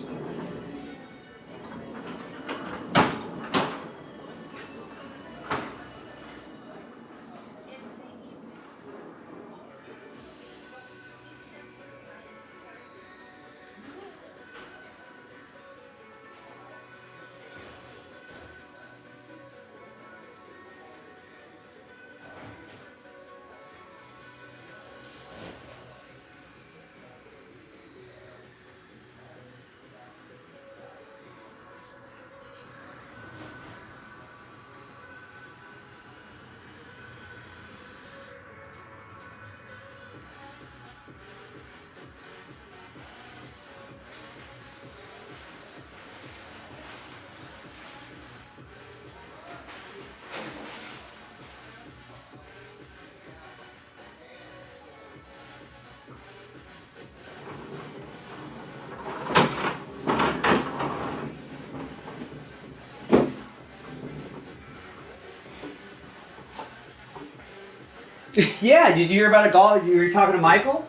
Speaker 1: Yeah, did you hear about a golf? You were talking to Michael?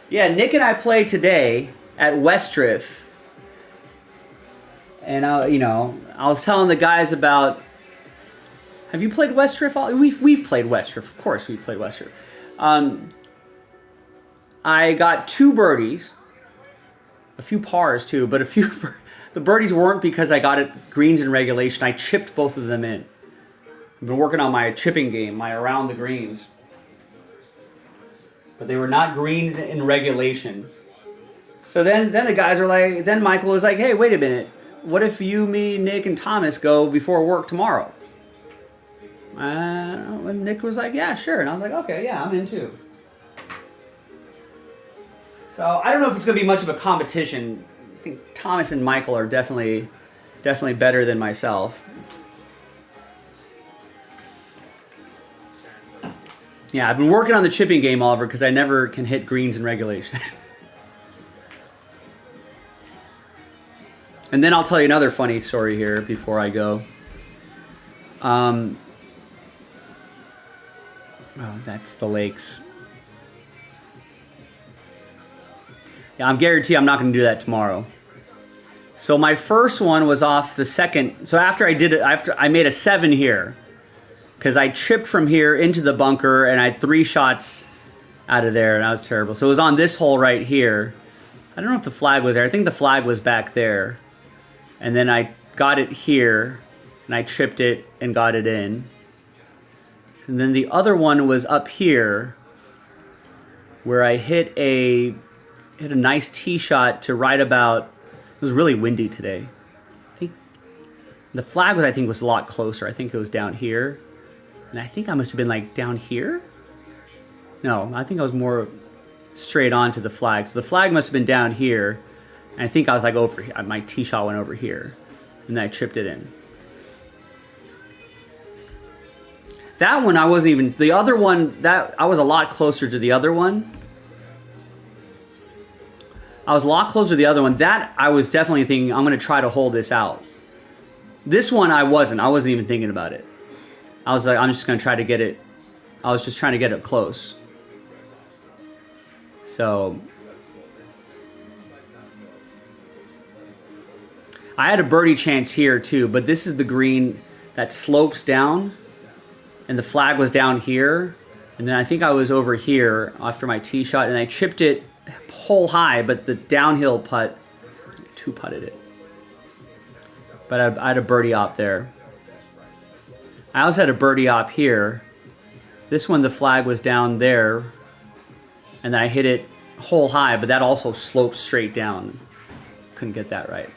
Speaker 1: Yeah, Nick and I played today at Westriff. And I was telling the guys about. Have you played Westriff? We've played Westriff, of course. We've played Westriff. I got 2 birdies, a few pars too, but the birdies weren't because I got it greens in regulation. I chipped both of them in. I've been working on my chipping game, my around the greens. But they were not greens in regulation. So then the guys are like, then Michael was like, hey, wait a minute. What if you, me, Nick, and Thomas go before work tomorrow? And Nick was like, yeah, sure. And I was like, okay, yeah, I'm in too. So I don't know if it's going to be much of a competition. I think Thomas and Michael are definitely better than myself. Yeah, I've been working on the chipping game, Oliver, because I never can hit greens in regulation. And then I'll tell you another funny story here before I go. Oh, that's the lakes. Yeah, I'm guaranteed I'm not going to do that tomorrow. So my first one was off the second. So after I made a 7 here. because I chipped from here into the bunker and I had 3 shots out of there, and that was terrible. So it was on this hole right here. I don't know if the flag was there. I think the flag was back there. And then I got it here, and I chipped it and got it in. And then the other one was up here, where I hit a nice tee shot to right about. It was really windy today. I think the flag was a lot closer. I think it was down here, and I think I must have been like down here. No, I think I was more straight on to the flag. So the flag must have been down here, and I think I was like over here. My tee shot went over here, and then I chipped it in. That one I wasn't even, the other one, that I was a lot closer to the other one. I was a lot closer to the other one. That I was definitely thinking, I'm going to try to hold this out. This one I wasn't even thinking about it. I was like, I'm just going to try to get it. I was just trying to get it close. So I had a birdie chance here too, but this is the green that slopes down, and the flag was down here, and then I think I was over here after my tee shot, and I chipped it hole high, but the downhill putt, 2-putted it. But I had a birdie op there. I also had a birdie op here. This one, the flag was down there, and then I hit it hole high, but that also sloped straight down. Couldn't get that right.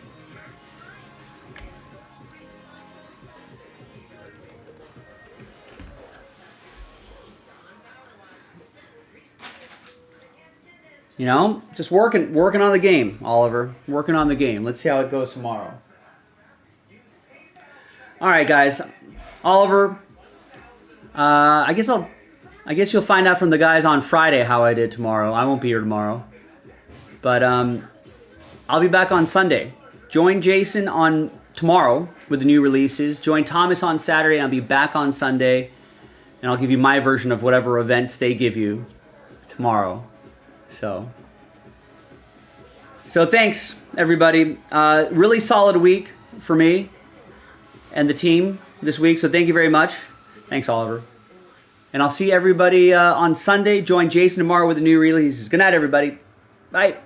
Speaker 1: You know, just working on the game, Oliver. Working on the game. Let's see how it goes tomorrow. All right, guys. Oliver, I guess you'll find out from the guys on Friday how I did tomorrow. I won't be here tomorrow, but I'll be back on Sunday. Join Jason on tomorrow with the new releases. Join Thomas on Saturday. I'll be back on Sunday, and I'll give you my version of whatever events they give you tomorrow. So thanks, everybody. Really solid week for me and the team this week, so thank you very much. Thanks, Oliver. And I'll see everybody on Sunday. Join Jason tomorrow with the new releases. Good night, everybody. Bye.